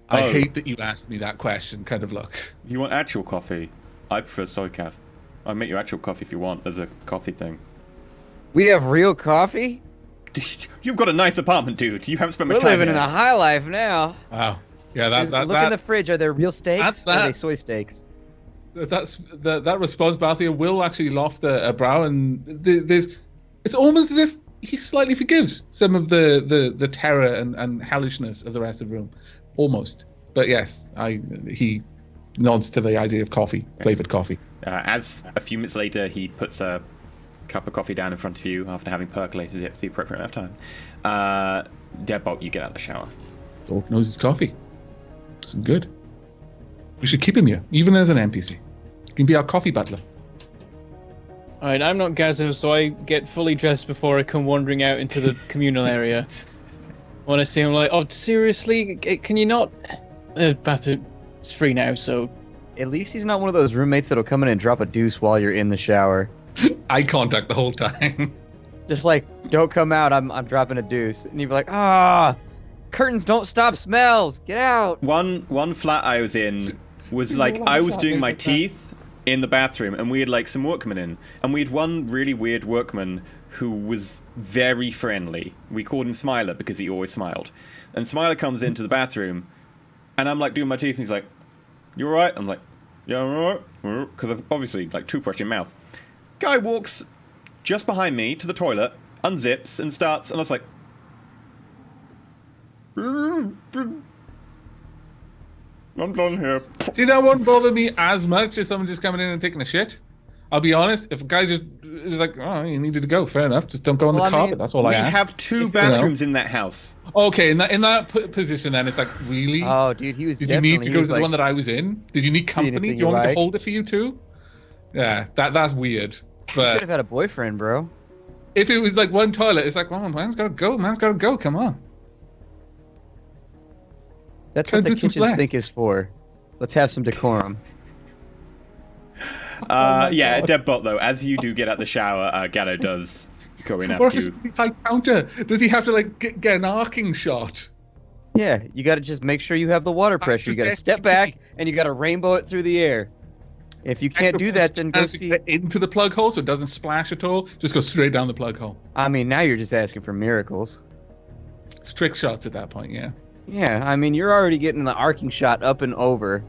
I hate that you asked me that question kind of look. You want actual coffee? I prefer soy calf. I'll make you actual coffee if you want. There's a coffee thing. We have real coffee? You've got a nice apartment, dude. You haven't spent much We're time living in here. a high life now. Wow. Yeah, Look in the fridge. Are there real steaks? Or are they soy steaks? that response, Balthier will actually loft a brow, and it's almost as if he slightly forgives some of the terror and hellishness of the rest of the room, almost. But yes, he nods to the idea of coffee, flavored coffee. As a few minutes later, he puts a cup of coffee down in front of you after having percolated it for the appropriate amount of time. Deadbolt, you get out of the shower. Dork knows his coffee. It's good. We should keep him here, even as an NPC. He can be our coffee butler. Alright, I'm not Gazo, so I get fully dressed before I come wandering out into the communal area. When I see him, like, oh, seriously? Can you not? Bathroom, it's free now, so... At least he's not one of those roommates that'll come in and drop a deuce while you're in the shower. Eye contact the whole time. Just like, don't come out, I'm dropping a deuce. And you'd be like, curtains don't stop smells, get out. One flat I was in was like, I was doing my teeth in the bathroom, and we had like some workmen in, and we had one really weird workman who was very friendly. We called him Smiler because he always smiled. And Smiler comes into the bathroom, and I'm like doing my teeth, and he's like, "You all right?" I'm like, "Yeah, I'm all right," because I've obviously like toothbrush in mouth. Guy walks just behind me to the toilet, unzips, and starts, and I was like, I'm done here. See, that wouldn't bother me as much as someone just coming in and taking a shit. I'll be honest, if a guy just is like, oh, you needed to go, fair enough, just don't go on the carpet, that's all I We ask. have 2 bathrooms in that house. Okay, in that position then, it's like, really? Oh, dude, he was Did you need to go to the one that I was in? Did you need company? Do you want me to hold it for you too? Yeah, that's weird. You But could have had a boyfriend, bro. if it was like one toilet, it's like, well, man's gotta go, come on. That's Try what to the do some kitchen slack. sink is for. Let's have some decorum. Yeah, Deadbolt though, as you do get out the shower, Gatto does go in Or if after it's you. really high counter, does he have to like get an arcing shot? Yeah, you got to just make sure you have the water pressure. You got to step back and you got to rainbow it through the air. If you can't do that, then go see. Get into the plug hole so it doesn't splash at all. Just go straight down the plug hole. I mean, now you're just asking for miracles. It's trick shots at that point, yeah. Yeah, I mean, you're already getting the arcing shot up and over.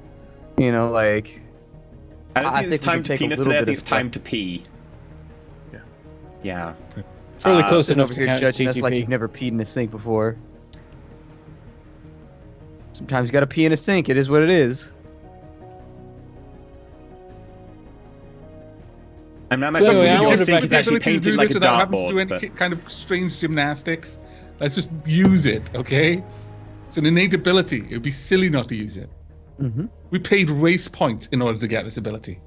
You know, like. I don't think I it's time think we to can take a penis little today. I bit think of it's time to pee. Yeah. Yeah. It's really close Sitting enough over to here count as judging us like TTP. you've never peed in a sink before. Sometimes you got to pee in a sink. It is what it is. I'm not So imagining anyway, I your wonder sink if is I actually ability to painted do like this a without having to do dartboard. any But kind of strange gymnastics. Let's just use it, okay? It's an innate ability. It would be silly not to use it. Mm-hmm. We paid race points in order to get this ability.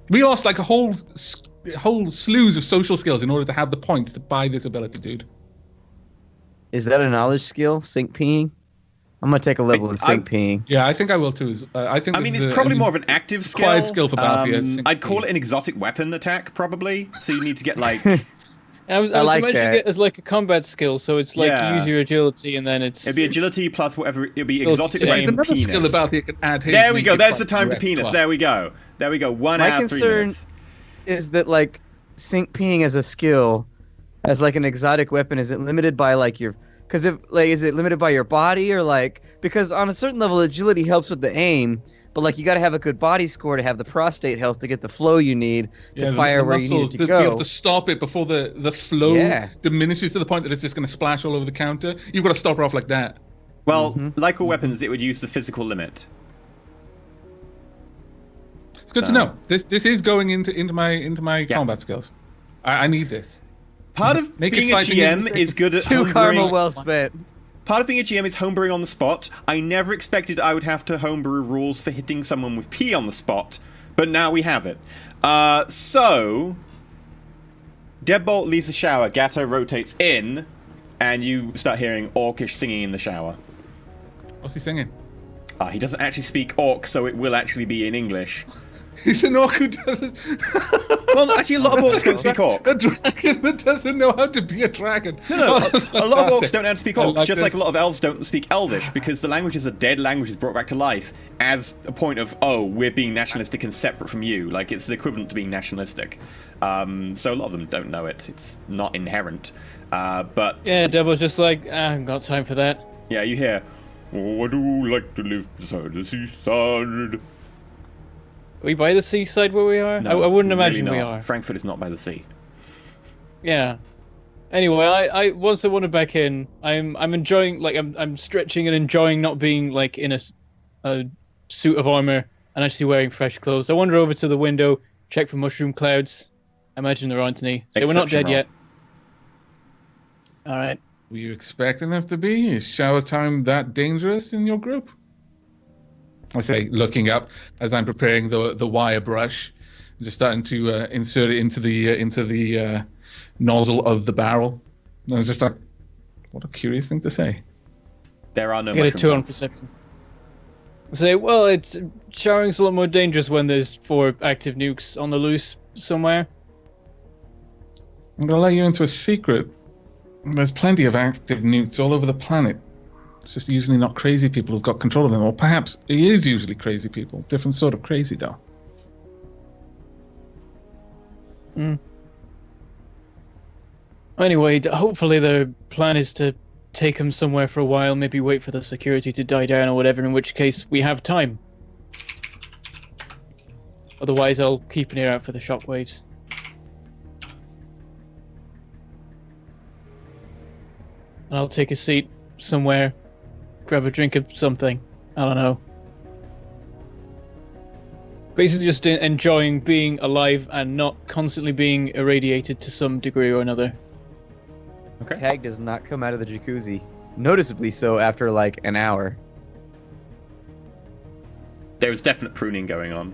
We lost like a whole slews of social skills in order to have the points to buy this ability, dude. Is that a knowledge skill? Sink peeing? I'm gonna take a level in sink peeing. Yeah, I think I will too. I think. I mean, this it's is probably an more of an active skill. acquired skill for Balthier, sink I'd call peeing. it an exotic weapon attack, probably. So you need to get like. I was I like imagining that. it as like a combat skill, so it's like Yeah. use your agility and then it's. It'd be agility plus whatever. It'd be So it's exotic just- There's weapon another penis. skill about it can add. his There we go. naked There's the fight time to direct penis. claw. There we go. There we go. 1 My hour, 3 concern- minutes. Is that like sink peeing as a skill, as like an exotic weapon? Is it limited by like your? Because if like, is it limited by your body or like? Because on a certain level, agility helps with the aim, but like you got to have a good body score to have the prostate health to get the flow you need to Yeah, fire the where you need muscles it to be able go. to stop it before the flow Yeah. diminishes to the point that it's just going to splash all over the counter. You've got to stop her off like that. Well, Mhm. like all weapons, it would use the physical limit. It's good to know. This is going into my Yeah. combat skills. I need this. Part of Naked being a fighting GM is- is good at Two karma homebrewing. well spent. Part of being a GM is homebrewing on the spot. I never expected I would have to homebrew rules for hitting someone with pee on the spot, but now we have it. So, Deadbolt leaves the shower, Gatto rotates in, and you start hearing Orcish singing in the shower. What's he singing? He doesn't actually speak Orc, so it will actually be in English. He's an orc who doesn't. Well, actually, a lot of Orcs don't speak Orc. A dragon that doesn't know how to be a dragon. No, a lot of Fantastic. Orcs don't know how to speak I Orcs, just like this. a lot of Elves don't speak Elvish, because the language is a dead language is brought back to life as a point of, oh, we're being nationalistic and separate from you. Like, it's the equivalent to being nationalistic. So a lot of them don't know it. It's not inherent. But, Yeah, Devil's just like, I haven't got time for that. yeah, you hear, oh, I do like to live beside the seaside. Are we by the seaside where we are? No, I wouldn't really imagine not. we are. Frankfurt is not by the sea. Yeah. Anyway, I once I wandered back in, I'm enjoying, like, I'm stretching and enjoying not being like in a suit of armor and actually wearing fresh clothes. I wander over to the window, check for mushroom clouds. I imagine there aren't any. So we're not Exception dead yet. All right. Were you expecting us to be? Is shower time that dangerous in your group? I say, looking up as I'm preparing the wire brush, just starting to insert it into the nozzle of the barrel. And I was just like, what a curious thing to say. There are no Get a mushroom 2 on clouds. perception. Say, well, it's showering's a lot more dangerous when there's 4 active nukes on the loose somewhere. I'm going to let you into a secret. There's plenty of active newts all over the planet. It's just usually not crazy people who've got control of them. Or perhaps it is usually crazy people. Different sort of crazy, though. Anyway, hopefully the plan is to take him somewhere for a while, maybe wait for the security to die down or whatever, in which case we have time. Otherwise, I'll keep an ear out for the shockwaves. And I'll take a seat somewhere, grab a drink of something. I don't know. Basically just enjoying being alive and not constantly being irradiated to some degree or another. Okay. Tag does not come out of the jacuzzi. Noticeably so after like an hour. There's definite pruning going on.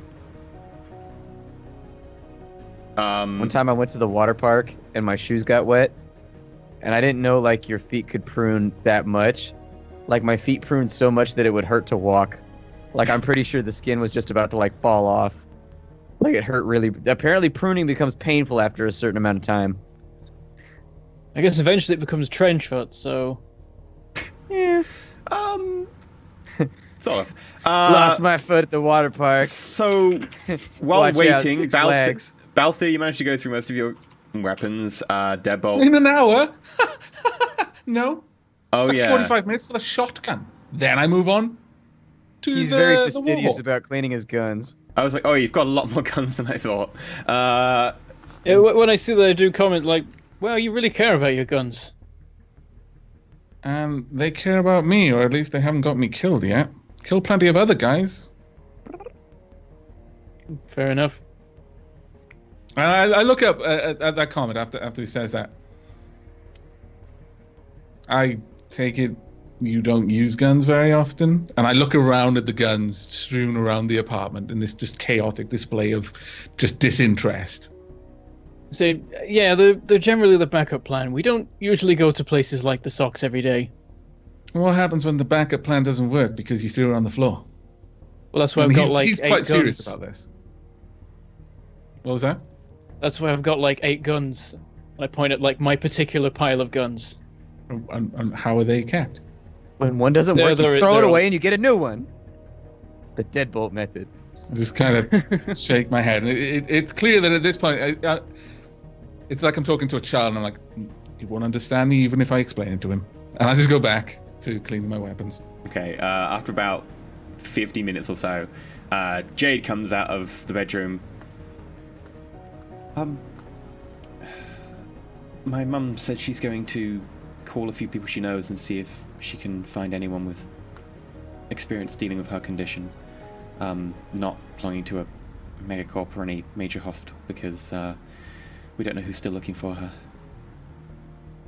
One time I went to the water park and my shoes got wet. And I didn't know like your feet could prune that much. Like my feet pruned so much that it would hurt to walk. Like I'm pretty sure the skin was just about to like fall off. Like it hurt really. Apparently pruning becomes painful after a certain amount of time. I guess eventually it becomes trench foot, so Yeah. Sort of. Lost my foot at the water park. So, while Watch out, waiting, Six Flags. Balthier, you managed to go through most of your weapons. Deadbolt. In an hour? No. Oh, It's like yeah. 45 minutes for the shotgun. Then I move on to He's the, very the fastidious Warhawk. about cleaning his guns. I was like, oh, you've got a lot more guns than I thought. Yeah, when I see that, I do comment like, "Well, you really care about your guns." And they care about me, or at least they haven't got me killed yet. Killed plenty of other guys. Fair enough. And I look up at that comment after he says that. I take it you don't use guns very often, and I look around at the guns strewn around the apartment in this just chaotic display of just disinterest. So yeah, they're generally the backup plan. We don't usually go to places like the Socks every day. What happens when the backup plan doesn't work because you threw it on the floor? Well, that's why And I've got like he's 8 quite guns. serious about this. What was that? That's why I've got like 8 guns. I point at like my particular pile of guns. And how are they kept? When one doesn't work, They're- you throw it they're all- away and you get a new one. The deadbolt method. I just kind of shake my head. It's clear that at this point, it's like I'm talking to a child, and I'm like, he won't understand me even if I explain it to him. And I just go back to cleaning my weapons. Okay, after about 50 minutes or so, Jade comes out of the bedroom. My mum said she's going to call a few people she knows and see if she can find anyone with experience dealing with her condition. Not belonging to a megacorp or any major hospital, because we don't know who's still looking for her.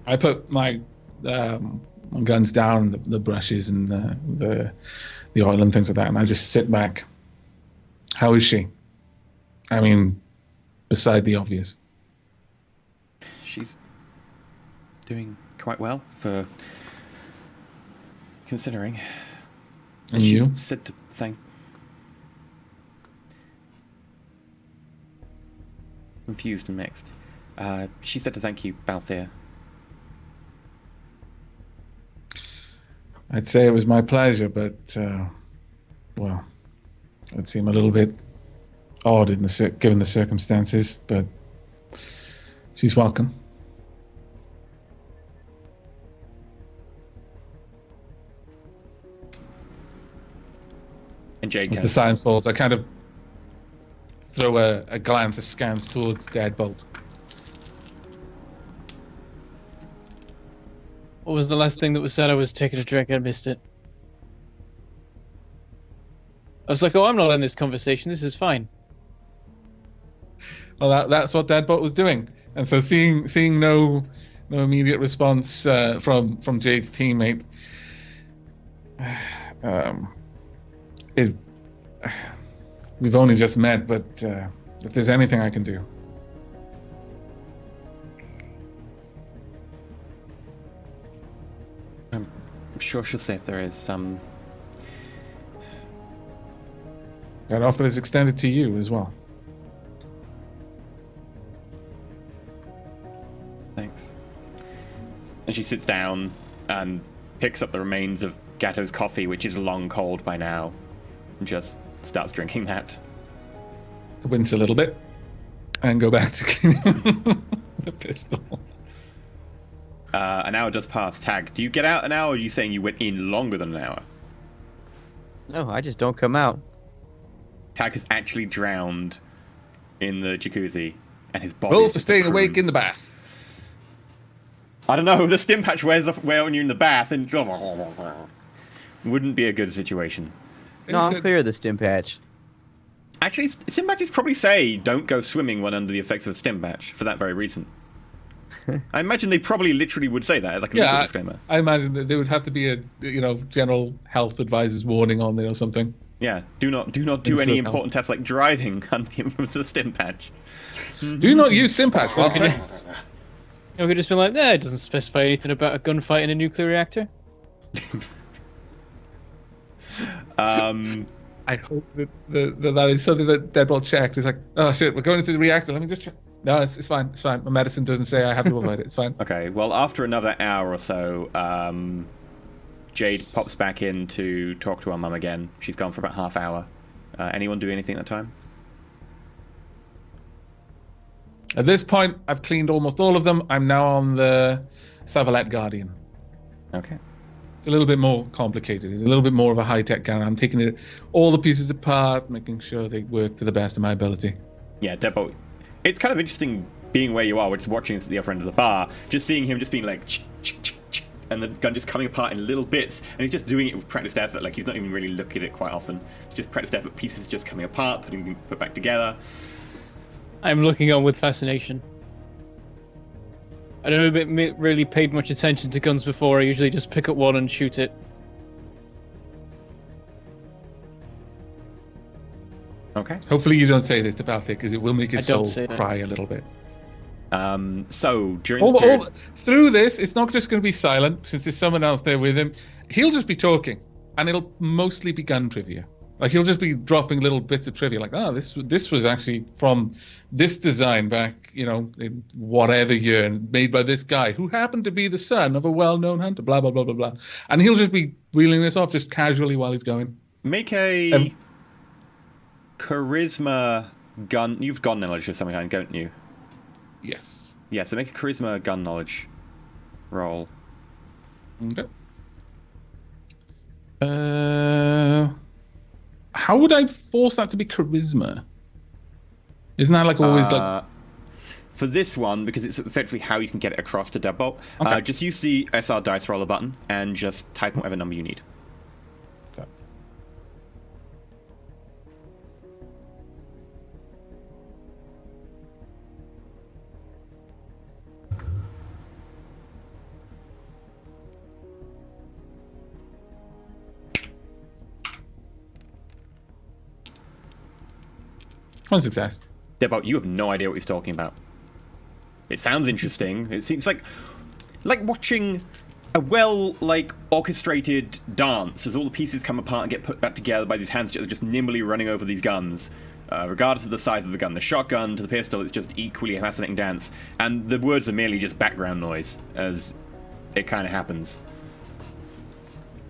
I put my guns down, the brushes and the oil and things like that, and I just sit back. How is she? I mean, beside the obvious. She's doing quite well for considering. And she's you? said to thank. Confused and mixed. She said to thank you, Balthier. I'd say it was my pleasure, but well, it seemed a little bit odd in given the circumstances. But she's welcome. And Jade As the goes, silence falls, I kind of throw a glance askance towards Deadbolt. What was the last thing that was said? I was taking a drink. I missed it. I was like, "Oh, I'm not in this conversation. This is fine." Well, that's what Deadbolt was doing, and so seeing no immediate response from Jade's teammate is we've only just met, but if there's anything I can do. I'm sure she'll say if there is some. That offer is extended to you as well. Thanks. And she sits down and picks up the remains of Gatto's coffee, which is long cold by now, and just starts drinking that. I wince a little bit and go back to cleaning the pistol. An hour does pass. Tag, do you get out an hour, or are you saying you went in longer than an hour? No, I just don't come out. Tag has actually drowned in the jacuzzi, and his body Roll is for just staying a awake prune. in the bath. I don't know, the stim patch wears off when you're in the bath, and wouldn't be a good situation. No, I'm clear of the stim patch. Actually, stim patches probably say don't go swimming when under the effects of a stim patch for that very reason. I imagine they probably literally would say that, like a legal Yeah, disclaimer. I imagine that there would have to be a general health advisor's warning on there or something. Yeah, do not do Insert any health. important tests like driving under the influence of a stim patch. Do not use Simpatch. Well, You know, we could just be like, "Nah, it doesn't specify anything about a gunfight in a nuclear reactor." I hope that is something that Deadbolt checked. It's like, oh shit, we're going into the reactor. Let me just check. No, it's fine. It's fine. My medicine doesn't say I have to avoid it. It's fine. Okay, well, after another hour or so, Jade pops back in to talk to her mum again. She's gone for about half hour. Anyone do anything at the time? At this point, I've cleaned almost all of them. I'm now on the Savalette Guardian. Okay. It's a little bit more complicated. It's a little bit more of a high-tech gun. I'm taking all the pieces apart, making sure they work to the best of my ability. Yeah, Deadbolt. It's kind of interesting being where you are, we're just watching this at the other end of the bar, just seeing him just being like, and the gun just coming apart in little bits, and he's just doing it with practiced effort. Like, he's not even really looking at it quite often. It's just practiced effort, pieces just coming apart, put back together. I'm looking on with fascination. I don't really paid much attention to guns before. I usually just pick up one and shoot it. Okay. Hopefully you don't say this to Balthic, because it will make his soul say that. cry a little bit. So, during this period... through this, it's not just going to be silent, since there's someone else there with him. He'll just be talking, and it'll mostly be gun trivia. Like, he'll just be dropping little bits of trivia, like, this was actually from this design back, in whatever year, and made by this guy, who happened to be the son of a well-known hunter, blah, blah, blah, blah, blah. And he'll just be reeling this off just casually while he's going. Make a charisma gun... You've gun knowledge of some kind, don't you? Yes. Yeah, so make a charisma gun knowledge roll. Okay. How would I force that to be charisma? Isn't that like always like... For this one, because it's effectively how you can get it across to Deadbolt, Okay. just use the SR dice roller button and just type in whatever number you need. Okay. One success. Deadbolt, you have no idea what he's talking about. It sounds interesting. It seems like watching a orchestrated dance as all the pieces come apart and get put back together by these hands just nimbly running over these guns. Regardless of the size of the gun, the shotgun to the pistol, it's just equally a fascinating dance. And the words are merely just background noise as it kind of happens.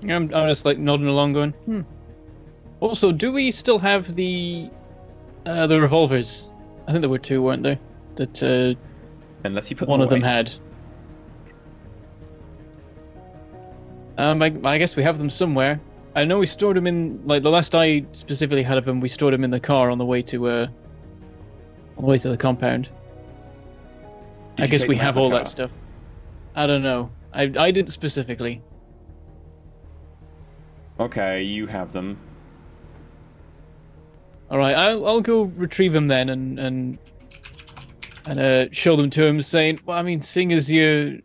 I'm just like nodding along, going, Also, do we still have the revolvers? I think there were two, weren't there? That Unless you put one them of them away. had. I guess we have them somewhere. I know we stored them in, like, the last I specifically had of them, we stored them in the car on the way to the compound. Did I you guess take we them out have of the all car? that stuff. I don't know. I didn't specifically. Okay, you have them. All right, I'll go retrieve them then and show them to him, saying, well, I mean, seeing as you're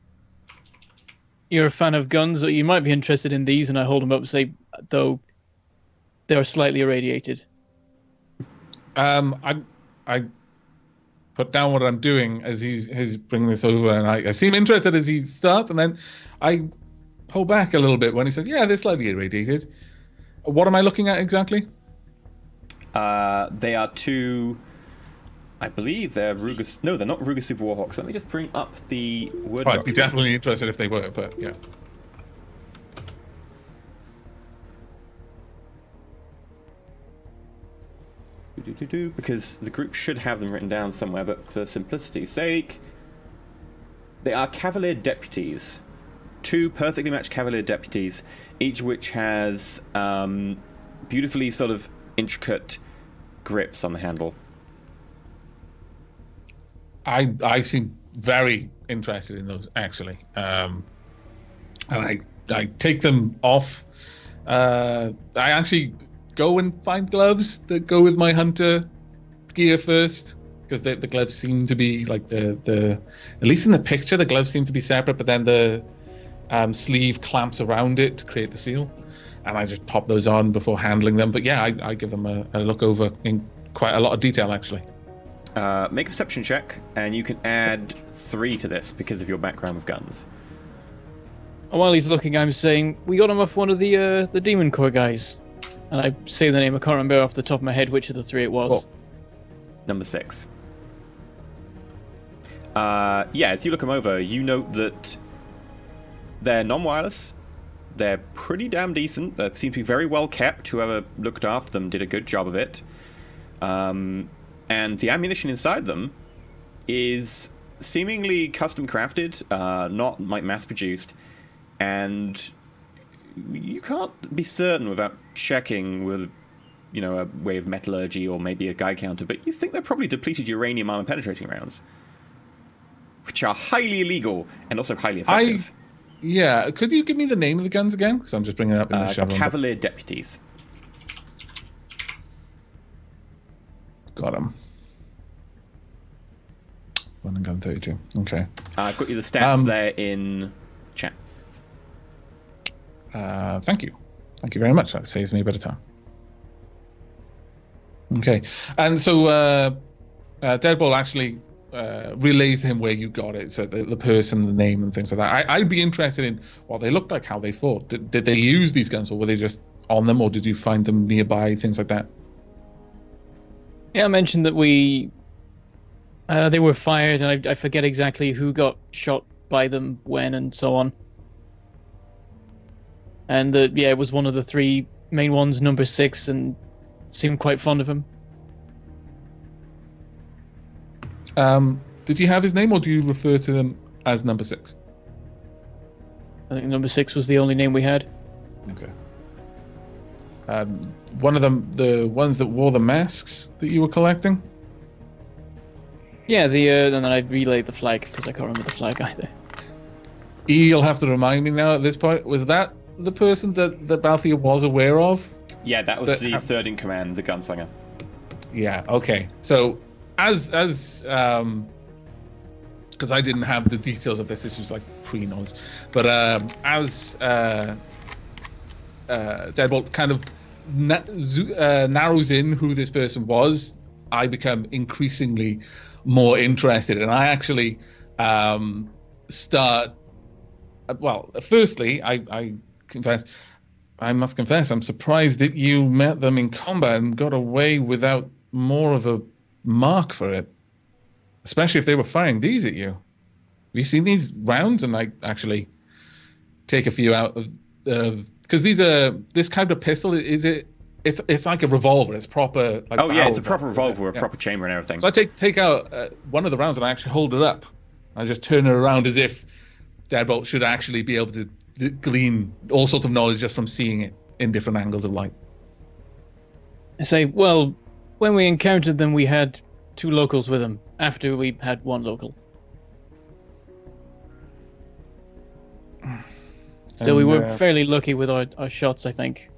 a fan of guns, you might be interested in these, and I hold them up and say, though they're slightly irradiated. I put down what I'm doing as he's bringing this over, and I seem interested as he starts, and then I pull back a little bit when he says, yeah, they're slightly irradiated. What am I looking at exactly? They are two... I believe they're Ruger... No, they're not Ruger Super Warhawks. Let me just bring up the word I'd be document. definitely interested if they were, but yeah. Because the group should have them written down somewhere, but for simplicity's sake, they are Cavalier Deputies. Two perfectly matched Cavalier Deputies, each of which has beautifully sort of intricate grips on the handle. I seem very interested in those, actually. And I take them off. I actually go and find gloves that go with my hunter gear first, because the gloves seem to be like the at least in the picture the gloves seem to be separate, but then the sleeve clamps around it to create the seal, and I just pop those on before handling them. But yeah, I give them a look over in quite a lot of detail, actually. Make a perception check, and you can add 3 to this because of your background with guns. And while he's looking, I'm saying, we got him off one of the Demon Corps guys. And I say the name, I can't remember off the top of my head which of the 3 it was. Number 6. Yeah, as you look them over, you note that they're non-wireless, They're pretty damn decent. They seem to be very well kept. Whoever looked after them did a good job of it. And the ammunition inside them is seemingly custom crafted, not like mass produced. And you can't be certain without checking with, a way of metallurgy or maybe a Geiger counter, but you think they're probably depleted uranium armor penetrating rounds, which are highly illegal and also highly effective. Yeah, could you give me the name of the guns again? Because I'm just bringing it up in the shovel. Cavalier Deputies. Got them. One and gun 32. Okay. I've got you the stats there in chat. Thank you. Thank you very much. That saves me a bit of time. Okay. And so Deadbolt actually relays to him where you got it, so the person, the name, and things like that. I'd be interested in what they looked like, how they fought. Did they use these guns, or were they just on them, or did you find them nearby, things like that? Yeah, I mentioned that they were fired, and I forget exactly who got shot by them, when, and so on. And it was one of the three main ones, number 6, and seemed quite fond of him. Did you have his name, or do you refer to them as number 6? I think number 6 was the only name we had. Okay. One of them, the ones that wore the masks that you were collecting? Yeah, and then I relayed the flag, because I can't remember the flag either. You'll have to remind me now at this point. Was that the person that Balthier was aware of? Yeah, that was the third in command, the gunslinger. Yeah, okay. So, as because I didn't have the details of this was like pre-knowledge, but as Deadbolt kind of narrows in who this person was, I become increasingly more interested, and I actually start. Well, firstly, I must confess, I'm surprised that you met them in combat and got away without more of a mark for it, especially if they were firing these at you. Have you seen these rounds? And I actually take a few out of because this kind of pistol it's like a revolver. It's proper. Like, it's a proper revolver with a proper chamber and everything. So I take out one of the rounds and I actually hold it up. I just turn it around as if Deadbolt should actually be able to glean all sorts of knowledge just from seeing it in different angles of light. I say, well, when we encountered them, we had 2 locals with them. After we had 1 local. Still, we were fairly lucky with our shots, I think.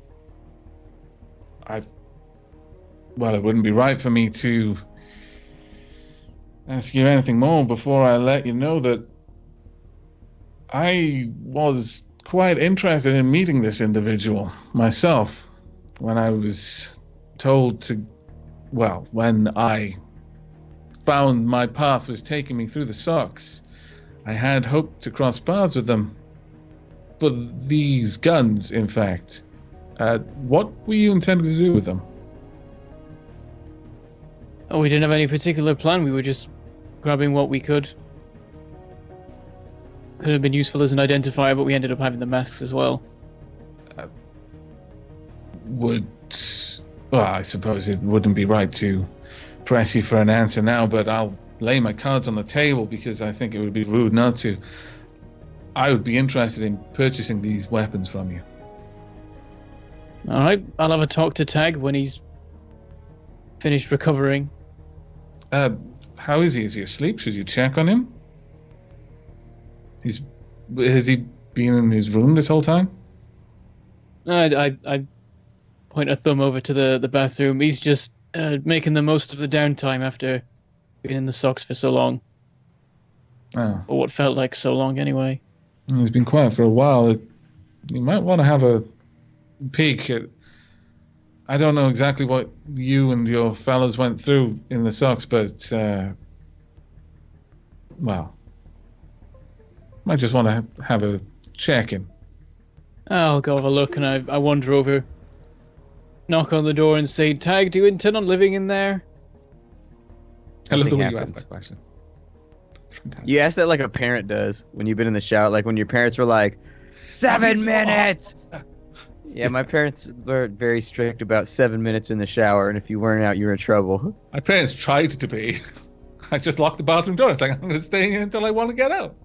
Well, it wouldn't be right for me to ask you anything more before I let you know that I was quite interested in meeting this individual myself when I was told to, well, when I found my path was taking me through the Sox. I had hoped to cross paths with them. For these guns, in fact. What were you intending to do with them? Oh, we didn't have any particular plan. We were just grabbing what we could. Could have been useful as an identifier, but we ended up having the masks as well. I suppose it wouldn't be right to press you for an answer now, but I'll lay my cards on the table because I think it would be rude not to. I would be interested in purchasing these weapons from you. All right, I'll have a talk to Tag when he's finished recovering. How is he? Is he asleep? Should you check on him? Has he been in his room this whole time? I point a thumb over to the bathroom. He's just making the most of the downtime after being in the Sox for so long. Oh. Or what felt like so long, anyway. He's been quiet for a while. You might want to have a peek at... I don't know exactly what you and your fellows went through in the Sox, but... might just want to have a check-in. I'll go have a look, and I wander over, knock on the door, and say, Tag, do you intend on living in there? I love the way you happens. asked that question. You ask that like a parent does when you've been in the shower, like when your parents were like, 7 so minutes. Yeah, my parents were very strict about 7 minutes in the shower, and if you weren't out, you were in trouble. My parents tried to be. I just locked the bathroom door. It's like, I'm going to stay here until I want to get out.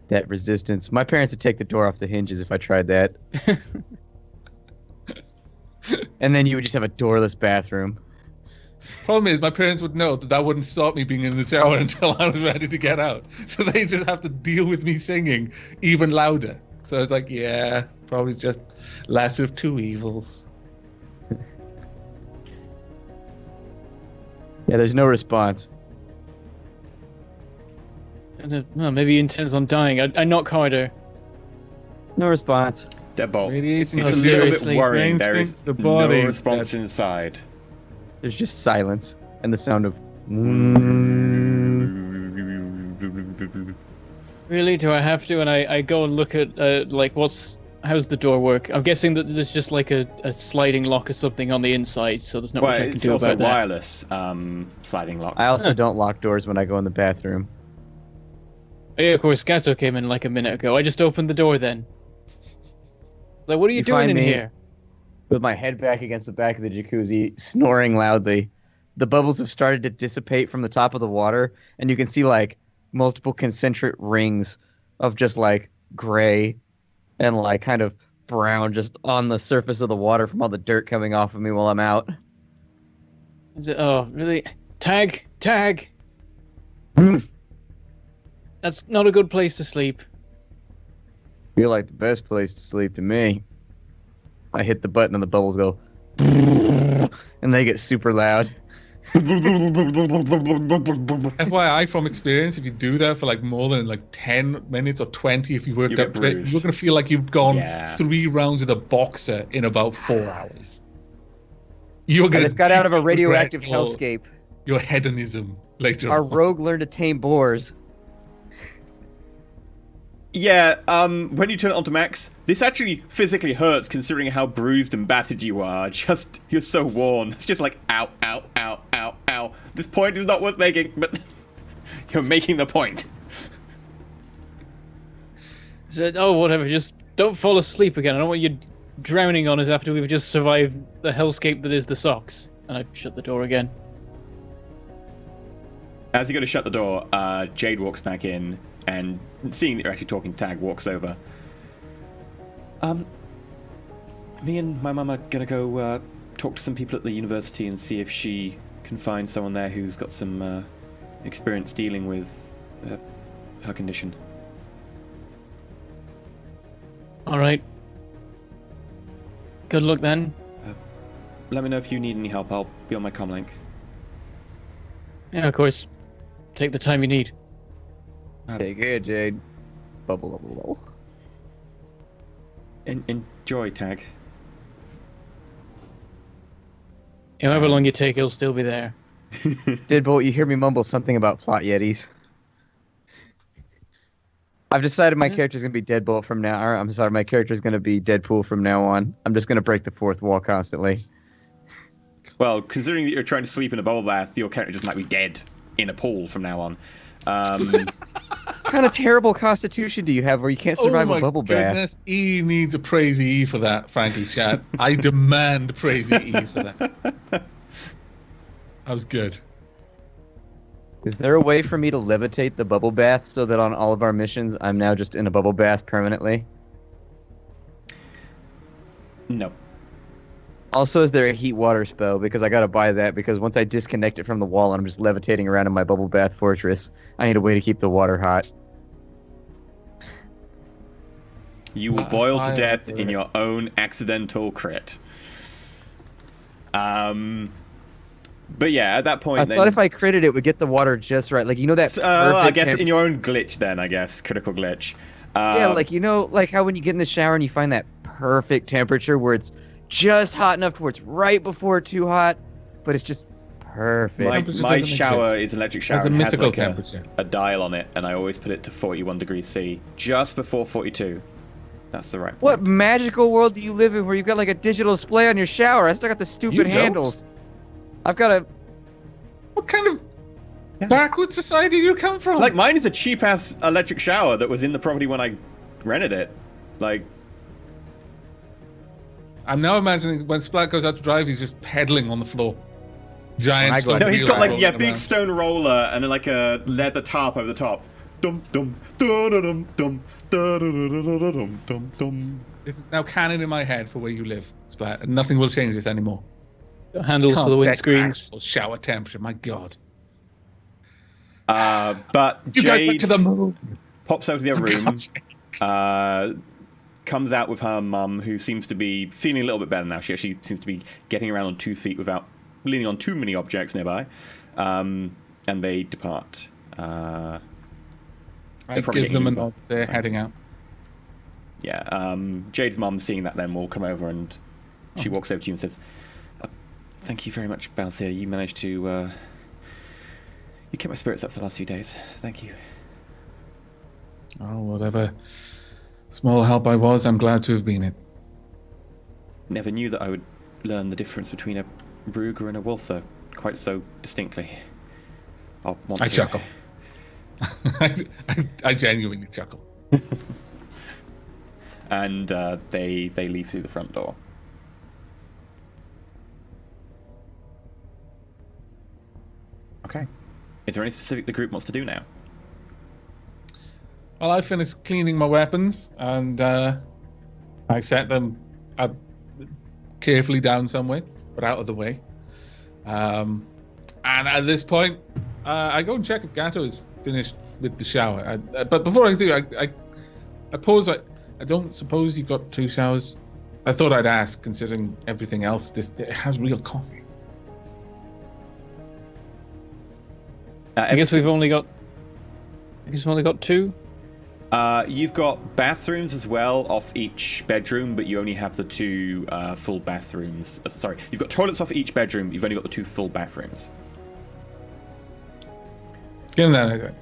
That resistance. My parents would take the door off the hinges if I tried that. And then you would just have a doorless bathroom. Problem is, my parents would know that that wouldn't stop me being in the shower until I was ready to get out. So they just have to deal with me singing even louder. So it's like, yeah, probably just less of two evils. Yeah, there's no response. Well, maybe he intends on dying. I knock harder. No response. Deadbolt. Radiation It's a is little bit seriously, worrying. There instinct, is the body, no response inside. There's just silence and the sound of. Really? Do I have to? And I go and look at like how's the door work? I'm guessing that there's just like a sliding lock or something on the inside, so there's not Well, much I can it's do also about that. wireless sliding lock. I also don't lock doors when I go in the bathroom. Yeah, of course, Gato came in like a minute ago. I just opened the door then. Like, what are you You doing find in me- here? With my head back against the back of the jacuzzi, snoring loudly. The bubbles have started to dissipate from the top of the water, and you can see like multiple concentric rings of just like gray and like kind of brown just on the surface of the water from all the dirt coming off of me while I'm out. Oh, really? Tag! Hmm. That's not a good place to sleep. Feel like the best place to sleep to me. I hit the button and the bubbles go, and they get super loud. FYI, from experience, if you do that for like more than like 10 minutes or 20, if you worked You get up to it, bruised. you're going to feel like you've gone Yeah. 3 rounds with a boxer in about 4 hours. You're I going just got out of a radioactive hellscape. Your hedonism later Our on. rogue learned to tame boars. Yeah, when you turn it onto max, this actually physically hurts considering how bruised and battered you are. Just, you're so worn. It's just like, ow, ow, ow, ow, ow. This point is not worth making, but you're making the point. Said, oh, whatever, just don't fall asleep again. I don't want you drowning on us after we've just survived the hellscape that is the socks. And I shut the door again. As you go to shut the door, Jade walks back in and, seeing that you're actually talking to Tag, walks over. Me and my mum are gonna go talk to some people at the university and see if she can find someone there who's got some experience dealing with her condition. Alright. Good luck then. Let me know if you need any help. I'll be on my comlink. Yeah, of course. Take the time you need. Take it, Jade. Bubble, bubble, bubble. Enjoy, Tag. However long you take, it'll still be there. Deadbolt, you hear me mumble something about plot yetis. I've decided my character's gonna be Deadbolt from now. Or, I'm sorry, my character's gonna be Deadpool from now on. I'm just gonna break the fourth wall constantly. Well, considering that you're trying to sleep in a bubble bath, your character just might be dead in a pool from now on. What kind of terrible constitution do you have where you can't survive oh my a bubble bath? goodness, E needs a praise E for that, frankly, chat. I demand praise E's for that. That was good. Is there a way for me to levitate the bubble bath so that on all of our missions I'm now just in a bubble bath permanently? No. Also, is there a heat water spell? Because I gotta buy that, because once I disconnect it from the wall and I'm just levitating around in my bubble bath fortress, I need a way to keep the water hot. You will boil to Fire death for in it. your own accidental crit. But yeah, at that point, I then, thought if I critted it would get the water just right. Like, you know that I perfect guess temp- in your own glitch, then I guess critical glitch. Yeah, like, you know, like how when you get in the shower and you find that perfect temperature where it's just hot enough to where it's right before too hot, but it's just perfect. Temperature my doesn't shower exist. is an electric shower. That's a and has mythical like temperature. a dial on it, and I always put it to 41 degrees C, just before 42. That's the right What point. magical world do you live in where you've got like a digital display on your shower? I still got the You stupid don't? handles. I've got a. What kind of Yeah. backward society do you come from? Like, mine is a cheap-ass electric shower that was in the property when I rented it. Like, I'm now imagining when Splat goes out to drive, he's just pedaling on the floor. When I Giant go stone out no, to he's wheel got like rolling big around. stone roller and like a leather tarp over the top. Dum dum dum dum dum dum dum dum. This is now canon in my head for where you live, Splat, and nothing will change this anymore. Handles for the Can't set windscreens. actual shower temperature, my god. But You guys went Jade to the moon. pops out of the other For room. God's sake. Comes out with her mum, who seems to be feeling a little bit better now. She actually seems to be getting around on 2 feet without leaning on too many objects nearby. And they depart. I probably give them a getting nod. They're so- heading out. Yeah, Jade's mum, seeing that then, will come over and she walks over to you and says, "Thank you very much, Balthier. You managed to... you kept my spirits up for the last few days. Thank you." Oh, whatever small help I was, I'm glad to have been it. Never knew that I would learn the difference between a Ruger and a Walther quite so distinctly. I'll want I to. chuckle. I genuinely chuckle. And they leave through the front door. Okay. Is there any specific the group wants to do now? Well, I finished cleaning my weapons, and I set them up carefully down somewhere, but out of the way. And at this point, I go and check if Gato is finished with the shower. But before I do, I pause. I don't suppose you've got 2 showers. I thought I'd ask, considering everything else. It has real coffee. I guess we've only got 2. You've got bathrooms as well off each bedroom, but you only have the 2 full bathrooms. Sorry, you've got toilets off each bedroom. You've only got the 2 full bathrooms. Given that,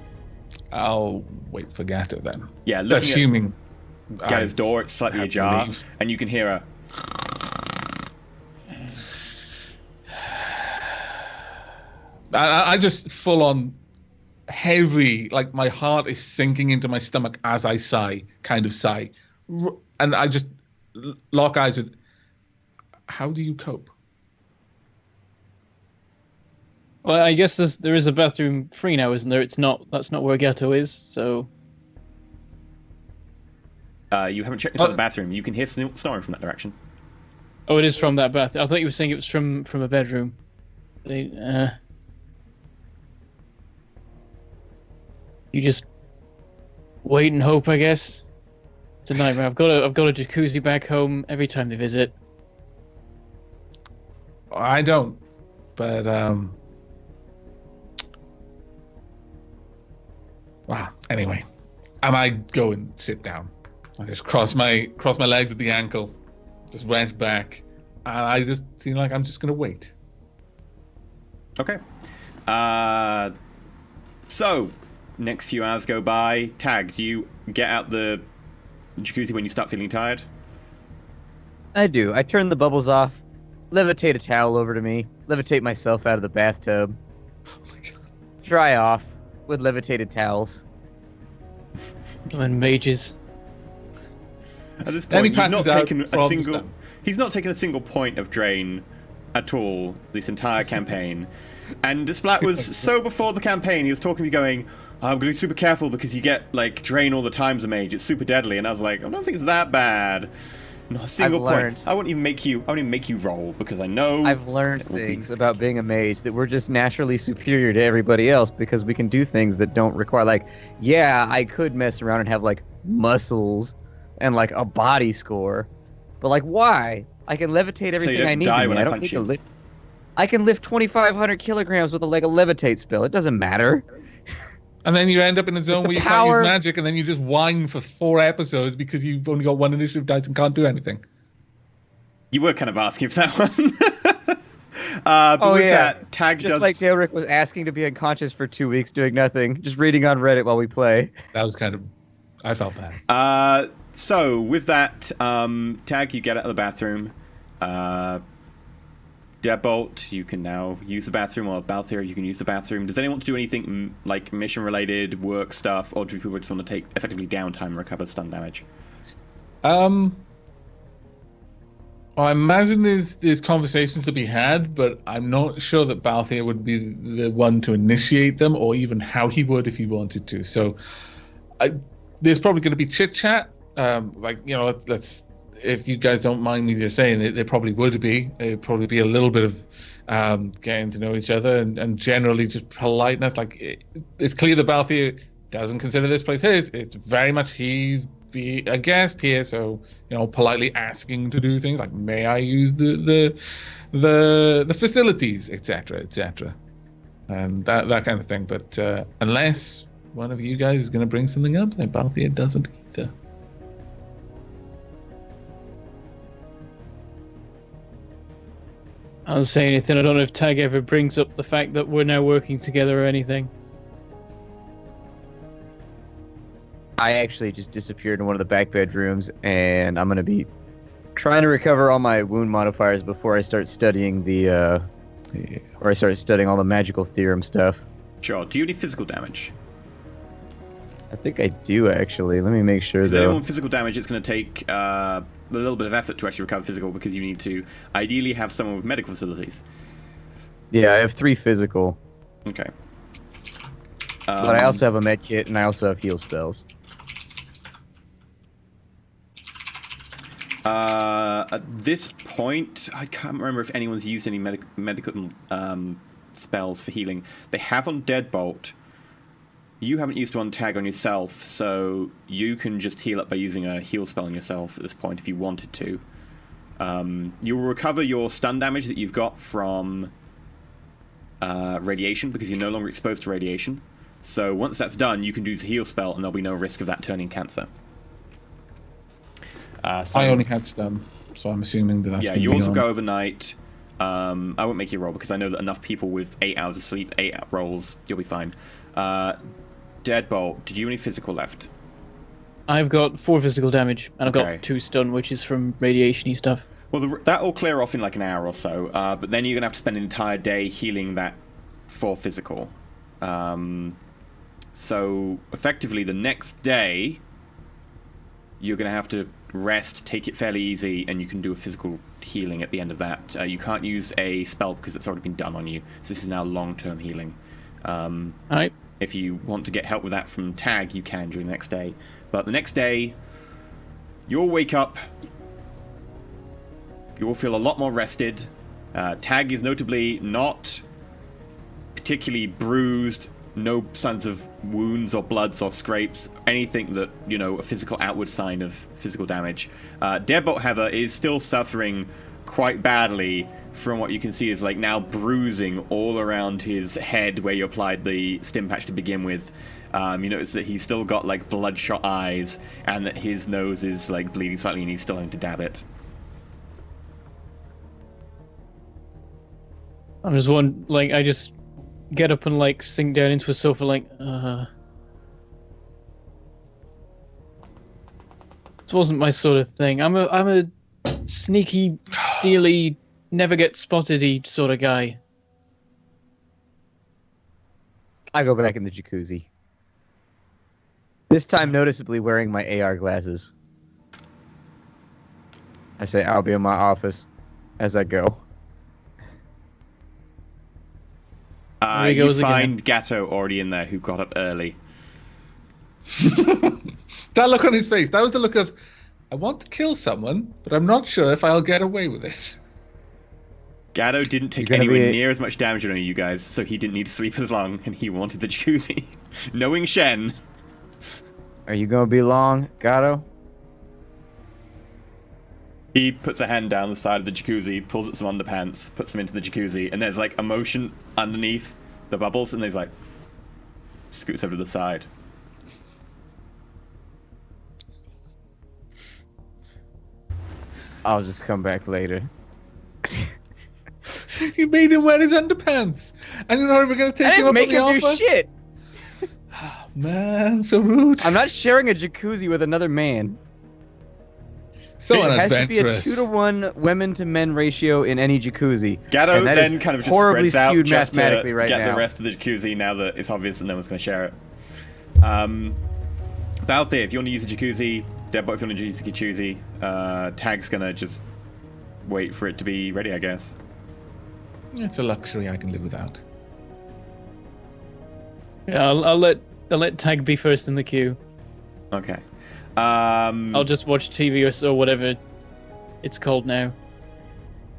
I'll wait for Gato then. Yeah, looking Assuming at Gato's door, it's slightly have to ajar, leave. and you can hear a... I just full on heavy, like my heart is sinking into my stomach as I sigh, kind of sigh. And I just lock eyes with, how do you cope? Well, I guess there is a bathroom free now, isn't there? That's not where Gato is, so... you haven't checked inside the bathroom. You can hear snoring from that direction. Oh, it is from that bath. I thought you were saying it was from a bedroom. You just wait and hope, I guess. It's a nightmare. I've got a jacuzzi back home every time they visit. I don't, but wow. Anyway, I might go and sit down. I just cross my legs at the ankle, just rest back, and I just seem like I'm just gonna wait. Okay. So, next few hours go by. Tag, do you get out the jacuzzi when you start feeling tired? I do. I turn the bubbles off, levitate a towel over to me, levitate myself out of the bathtub, dry off with levitated towels. And mages. At this Then he point, he's not passes out taken a from the single. stone. He's not taken a single point of drain at all this entire campaign. And Splat was so before the campaign, he was talking to me going, "I'm going to be super careful because you get like drain all the time as a mage. It's super deadly." And I was like, "I don't think it's that bad." Not a single I've point. learned. I won't even make you roll because I know. I've learned it will be- things about being a mage that we're just naturally superior to everybody else because we can do things that don't require, like, yeah, I could mess around and have like muscles and like a body score, but like, why? I can levitate everything don't I need. die to when me. I don't punch need to you. lift. I can lift 2,500 kilograms with a levitate spell. It doesn't matter. And then you end up in a zone the where you power- can't use magic, and then you just whine for 4 episodes because you've only got 1 initiative dice and can't do anything. You were kind of asking for that one. But with that, Tag Just does. like Daleric was asking to be unconscious for 2 weeks doing nothing, just reading on Reddit while we play. That was kind of, I felt bad. So with that, Tag, you get out of the bathroom. Deadbolt, you can now use the bathroom, or Balthier, you can use the bathroom. Does anyone want to do anything like mission-related, work stuff, or do people just want to take effectively downtime and recover stun damage? I imagine there's conversations to be had, but I'm not sure that Balthier would be the one to initiate them, or even how he would if he wanted to. So, there's probably going to be chit chat. Let's if you guys don't mind me just saying it, there probably would be. It'd probably be a little bit of getting to know each other and generally just politeness. Like it's clear that Balthier doesn't consider this place his. It's very much he's be a guest here, so politely asking to do things like, may I use the facilities, etc., and that kind of thing. But unless one of you guys is going to bring something up, then Balthier doesn't either. I don't say anything. I don't know if Tag ever brings up the fact that we're now working together or anything. I actually just disappeared in one of the back bedrooms, and I'm gonna be trying to recover all my wound modifiers before I start studying all the magical theorem stuff. Sure. Do you need physical damage? I think I do actually. Let me make sure Because though. anyone physical damage, it's going to take a little bit of effort to actually recover physical, because you need to ideally have someone with medical facilities. Yeah, I have 3 physical, Okay. but I also have a med kit and I also have heal spells. At this point, I can't remember if anyone's used any medical spells for healing. They have on Deadbolt. You haven't used one tag on yourself, so you can just heal up by using a heal spell on yourself at this point if you wanted to. You will recover your stun damage that you've got from radiation, because you're no longer exposed to radiation. So once that's done, you can do the heal spell, and there'll be no risk of that turning cancer. I only had stun, so I'm assuming that's yeah. You also go overnight. I won't make you roll because I know that enough people with 8 hours of sleep, 8 rolls, you'll be fine. Deadbolt, did you have any physical left? I've got 4 physical damage, and I've Okay. got 2 stun, which is from radiation-y stuff. Well, that'll clear off in like an hour or so, but then you're going to have to spend an entire day healing that for physical. So, effectively, the next day, you're going to have to rest, take it fairly easy, and you can do a physical healing at the end of that. You can't use a spell because it's already been done on you, so this is now long-term healing. Alright. If you want to get help with that from Tag, you can during the next day. But the next day, you'll wake up. You will feel a lot more rested. Tag is notably not particularly bruised. No signs of wounds or bloods or scrapes. Anything that, a physical outward sign of physical damage. Deadbolt, however, is still suffering quite badly from what you can see is like now bruising all around his head where you applied the stim patch to begin with. You notice that he's still got like bloodshot eyes and that his nose is like bleeding slightly and he's still having to dab it. I'm just I just get up and sink down into a sofa This wasn't my sort of thing. I'm a sneaky, steely, never get spotted-y sort of guy. I go back in the jacuzzi. This time noticeably wearing my AR glasses. I say I'll be in my office as I go. There he You goes again. find Gatto already in there who got up early. That look on his face, that was the look of, I want to kill someone, but I'm not sure if I'll get away with it. Gatto didn't take You're gonna anywhere be- near as much damage on you guys, so he didn't need to sleep as long, and he wanted the jacuzzi. Knowing Shen, Are you gonna be long, Gato? he puts a hand down the side of the jacuzzi, pulls at some underpants, puts them into the jacuzzi, and there's like a motion underneath the bubbles, and he's like, scoots over to the side. I'll just come back later. You made him wear his underpants, and you're not even going to take I him didn't up make on the him do offer? shit. Man, so rude. I'm not sharing a jacuzzi with another man. So It has to be a unadventurous. 2-to-1 women to men ratio in any jacuzzi. Gatto And that is then kind of just horribly spreads out skewed just to mathematically right get now. the rest of the jacuzzi now that it's obvious that no one's going to share it. Balthier, if you want to use the jacuzzi, Deadbot feeling juicy choosy. Tag's gonna just wait for it to be ready, I guess. It's a luxury I can live without. Yeah, I'll let Tag be first in the queue. Okay. I'll just watch TV or whatever it's called now.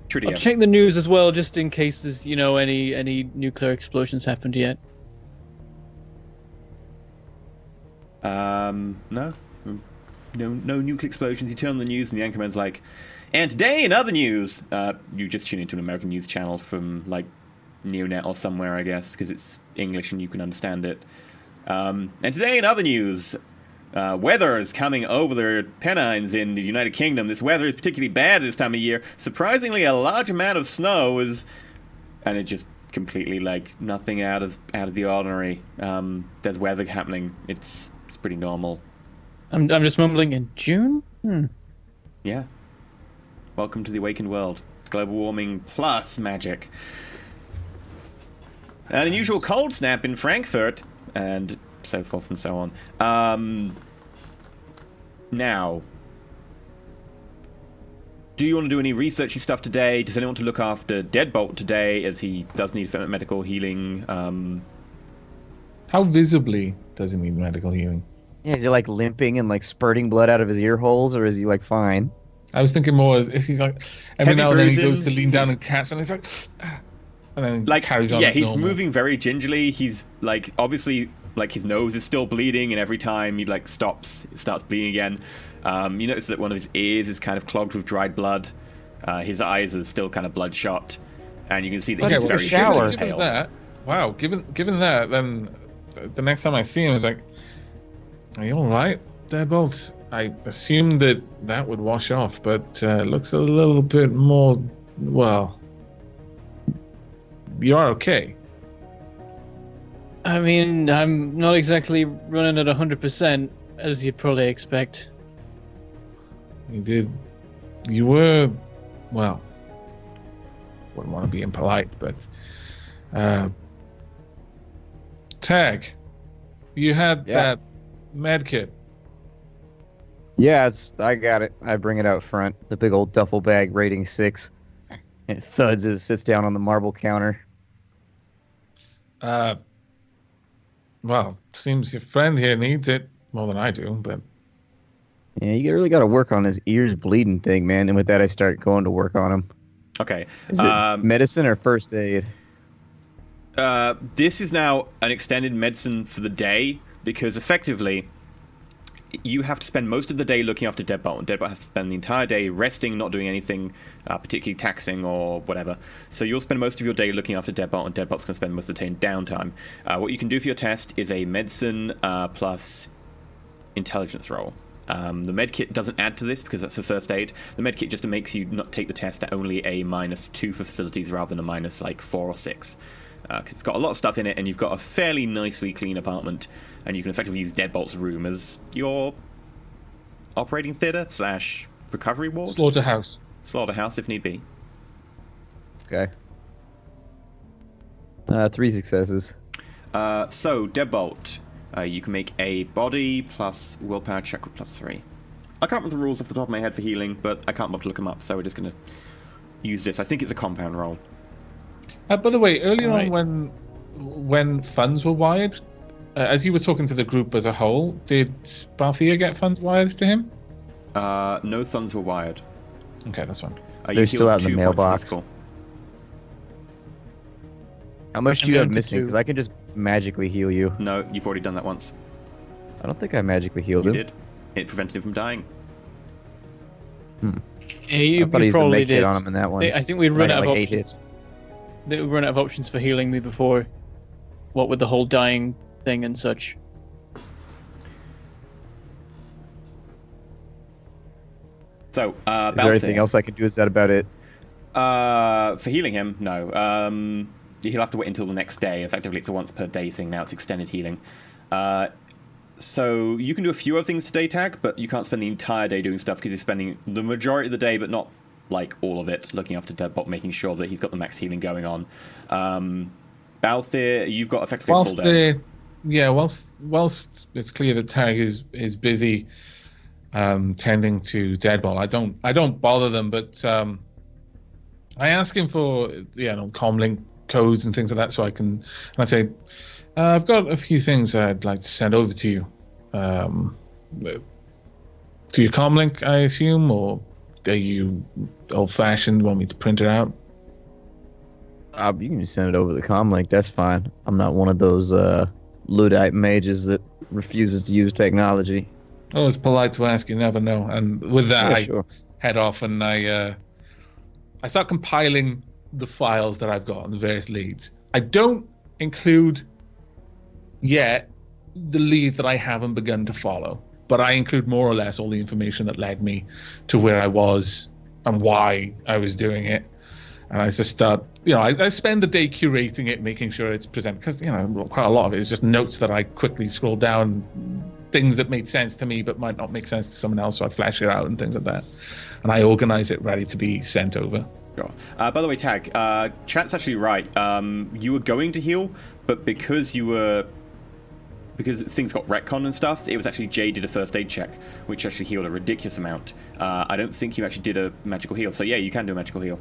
Trudy, I'll check the news as well, just in case there's any nuclear explosions happened yet. No. No nuclear explosions. You turn on the news and the anchorman's like, and today in other news, you just tune into an American news channel from like Neonet or somewhere, I guess, because it's English and you can understand it. And today in other news, weather is coming over the Pennines in the United Kingdom. This weather is particularly bad this time of year. Surprisingly, a large amount of snow is, and it just completely like nothing out of the ordinary. There's weather happening. It's pretty normal. I'm just mumbling in June. Yeah. Welcome to the awakened world. It's global warming plus magic. An unusual cold snap in Frankfurt, and so forth and so on. Now, do you want to do any researchy stuff today? Does anyone want to look after Deadbolt today, as he does need medical healing? How visibly does he need medical healing? Yeah, is he like limping and like spurting blood out of his ear holes, or is he like fine? I was thinking more if he's like every Heavy now and then he bruising, goes to lean down he's- and catch, and he's like, and then Like, carries on. yeah, as he's normal. moving very gingerly. He's like, obviously, like his nose is still bleeding, and every time he like stops, it starts bleeding again. You notice that one of his ears is kind of clogged with dried blood. His eyes are still kind of bloodshot, and you can see that Okay, he's well, very shower. shivering Given pale. that, wow, given that, then the next time I see him, it's like, are you all right, Deadbolt? I assumed that would wash off, but it looks a little bit more. Well, you are okay. I mean, I'm not exactly running at 100%, as you'd probably expect. You were, well, wouldn't want to be impolite, but Tag, you had Yeah. that med kit. Yeah, I got it. I bring it out front. The big old duffel bag, rating 6. And it thuds as it sits down on the marble counter. Well, seems your friend here needs it more than I do, but Yeah, you really got to work on his ears bleeding thing, man. And with that, I start going to work on him. Okay. Is it medicine or first aid? This is now an extended medicine for the day, because effectively you have to spend most of the day looking after Deadbolt, and Deadbolt has to spend the entire day resting, not doing anything particularly taxing or whatever. So you'll spend most of your day looking after Deadbolt, and Deadbolt's going to spend most of the day in downtime. What you can do for your test is a medicine plus intelligence roll. The medkit doesn't add to this because that's for first aid. The medkit just makes you not take the test at only a -2 for facilities rather than a -4 or 6. Because it's got a lot of stuff in it, and you've got a fairly nicely clean apartment, and you can effectively use Deadbolt's room as your operating theater / recovery ward, slaughterhouse. slaughterhouse if need be. Okay. 3 successes. So Deadbolt, you can make a body plus willpower check with +3. I can't remember the rules off the top of my head for healing, but I can't bother to look them up, so we're just going to use this. I think it's a compound roll. By the way, earlier Right. on when funds were wired, as you were talking to the group as a whole, did Balthea get funds wired to him? No thuns were wired. Okay, that's fine. You They're still healed out in the 2 points mailbox. physical. How much I'm do you have down to missing? 2. Because I can just magically heal you. No, you've already done that once. I don't think I magically healed You him. did. It prevented him from dying. Yeah, you I thought he used a probably med kit did. on him in that one. I think we'd I run got out of like 8 options. hits. They would run out of options for healing me before. What with the whole dying thing and such. So, Is there Balthea, anything else I can do? Is that about it? for healing him, no. He'll have to wait until the next day. Effectively, it's a once per day thing now. It's extended healing. So you can do a few other things today, Tag, but you can't spend the entire day doing stuff because you're spending the majority of the day, but not like all of it, looking after Deadbolt, making sure that he's got the max healing going on. Balthea, you've got effectively a full day. Whilst it's clear that Tag is busy, tending to Deadball. I don't bother them, but I ask him for comlink codes and things like that, so I say, I've got a few things I'd like to send over to you. To your comlink, I assume, or are you old-fashioned? Want me to print it out? You can just send it over the comlink. That's fine. I'm not one of those Luddite mages that refuses to use technology. Oh, it's polite to ask. You never know. And with that, Yeah, I sure. head off and I start compiling the files that I've got on the various leads. I don't include yet the leads that I haven't begun to follow, but I include more or less all the information that led me to where I was and why I was doing it. And I just start, I spend the day curating it, making sure it's presented, because, quite a lot of it is just notes that I quickly scroll down, things that made sense to me but might not make sense to someone else, so I flash it out and things like that. And I organize it ready to be sent over. Sure. By the way, Tag, chat's actually right. You were going to heal, but because things got retcon and stuff, it was actually Jay did a first aid check, which actually healed a ridiculous amount. I don't think you actually did a magical heal, so yeah, you can do a magical heal.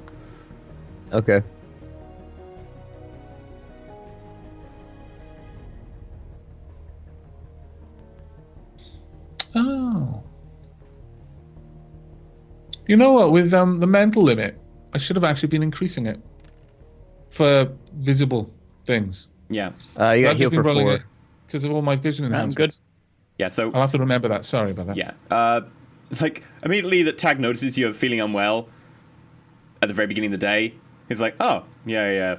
Okay. Oh. You know what? With the mental limit, I should have actually been increasing it for visible things. Yeah. You got heal for 4. Because of all my vision enhancements. good. Yeah, so... I'll have to remember that. Sorry about that. Yeah. Immediately that Tag notices you're feeling unwell at the very beginning of the day, he's like, oh, yeah.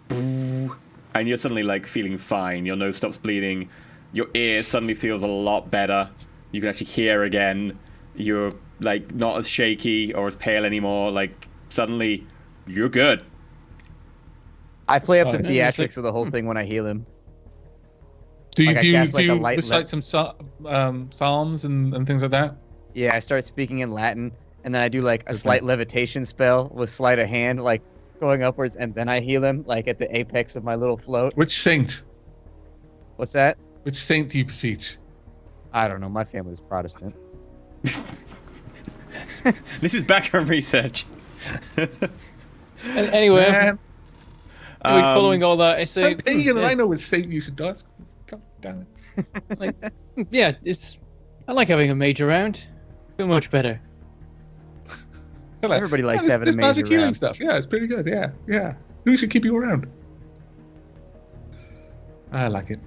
And you're suddenly, feeling fine. Your nose stops bleeding. Your ear suddenly feels a lot better. You can actually hear again. You're, not as shaky or as pale anymore. Suddenly, you're good. I play up the yeah, theatrics of the whole thing when I heal him. Do you I cast, a do light recite some psalms and things like that? Yeah, I start speaking in Latin, and then I do a slight levitation spell with sleight of hand, going upwards, and then I heal him, at the apex of my little float. Which saint? What's that? Which saint do you beseech? I don't know. My family's Protestant. This is background research. Anyway, Man, following all that, I say, I'm pagan and I know which saint you should ask. God damn it. yeah, I like having a mage around. Feel much better. Everybody likes having a this mage magic healing around. stuff. Yeah, it's pretty good. Yeah. Who should keep you around? I like it.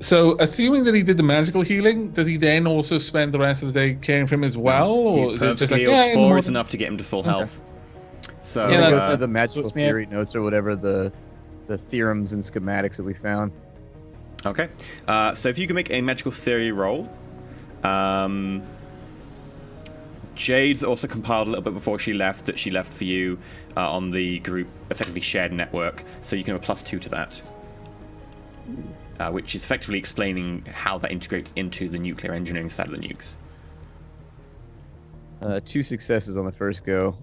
So, assuming that he did the magical healing, does he then also spend the rest of the day caring for him as well, or He's is it just perfectly like healed. 4 is enough to get him to full health. So, I'm gonna go that- through the magical puts me at- theory notes or whatever the theorems and schematics that we found. okay. So if you can make a magical theory roll. Jade's also compiled a little bit before she left that she left for you on the group, effectively shared network. So you can have a +2 to that. Which is effectively explaining how that integrates into the nuclear engineering side of the nukes. 2 successes on the first go.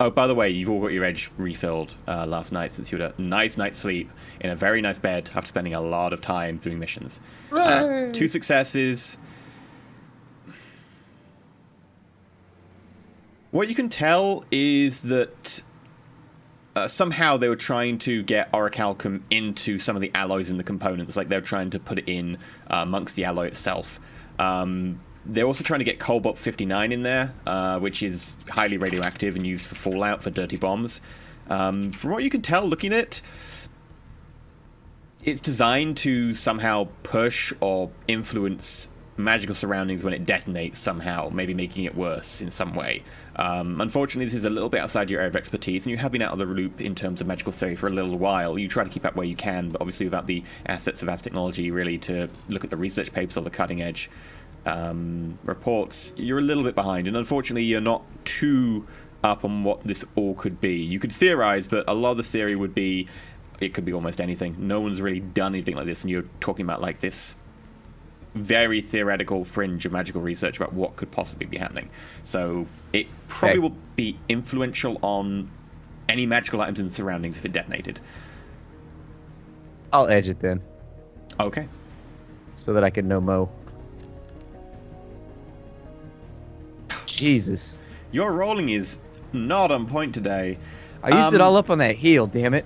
Oh, by the way, you've all got your edge refilled last night since you had a nice night's sleep in a very nice bed after spending a lot of time doing missions. 2 successes. What you can tell is that somehow they were trying to get orichalcum into some of the alloys in the components, they were trying to put it in amongst the alloy itself. They're also trying to get cobalt-59 in there, which is highly radioactive and used for fallout for dirty bombs. From what you can tell looking at it, it's designed to somehow push or influence magical surroundings when it detonates somehow, maybe making it worse in some way. Unfortunately, this is a little bit outside your area of expertise, and you have been out of the loop in terms of magical theory for a little while. You try to keep up where you can, but obviously without the assets of As Technology really to look at the research papers or the cutting edge reports, you're a little bit behind, and unfortunately you're not too up on what this all could be. You could theorize, but a lot of the theory would be it could be almost anything. No one's really done anything like this, and you're talking about this very theoretical fringe of magical research about what could possibly be happening. So it probably will be influential on any magical items in the surroundings if it detonated. I'll edge it then, Okay. so that I can know Mo. Jesus. Your rolling is not on point today. I used it all up on that heal, damn it.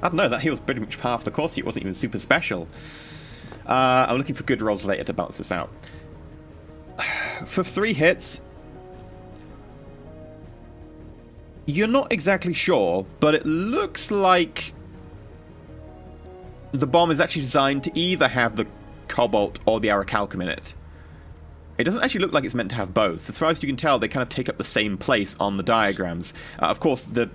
I don't know, that heal's pretty much half the course. It wasn't even super special. I'm looking for good rolls later to balance this out. For 3 hits, you're not exactly sure, but it looks like the bomb is actually designed to either have the cobalt or the orichalcum in it. It doesn't actually look like it's meant to have both. As far as you can tell, they kind of take up the same place on the diagrams. Of course, the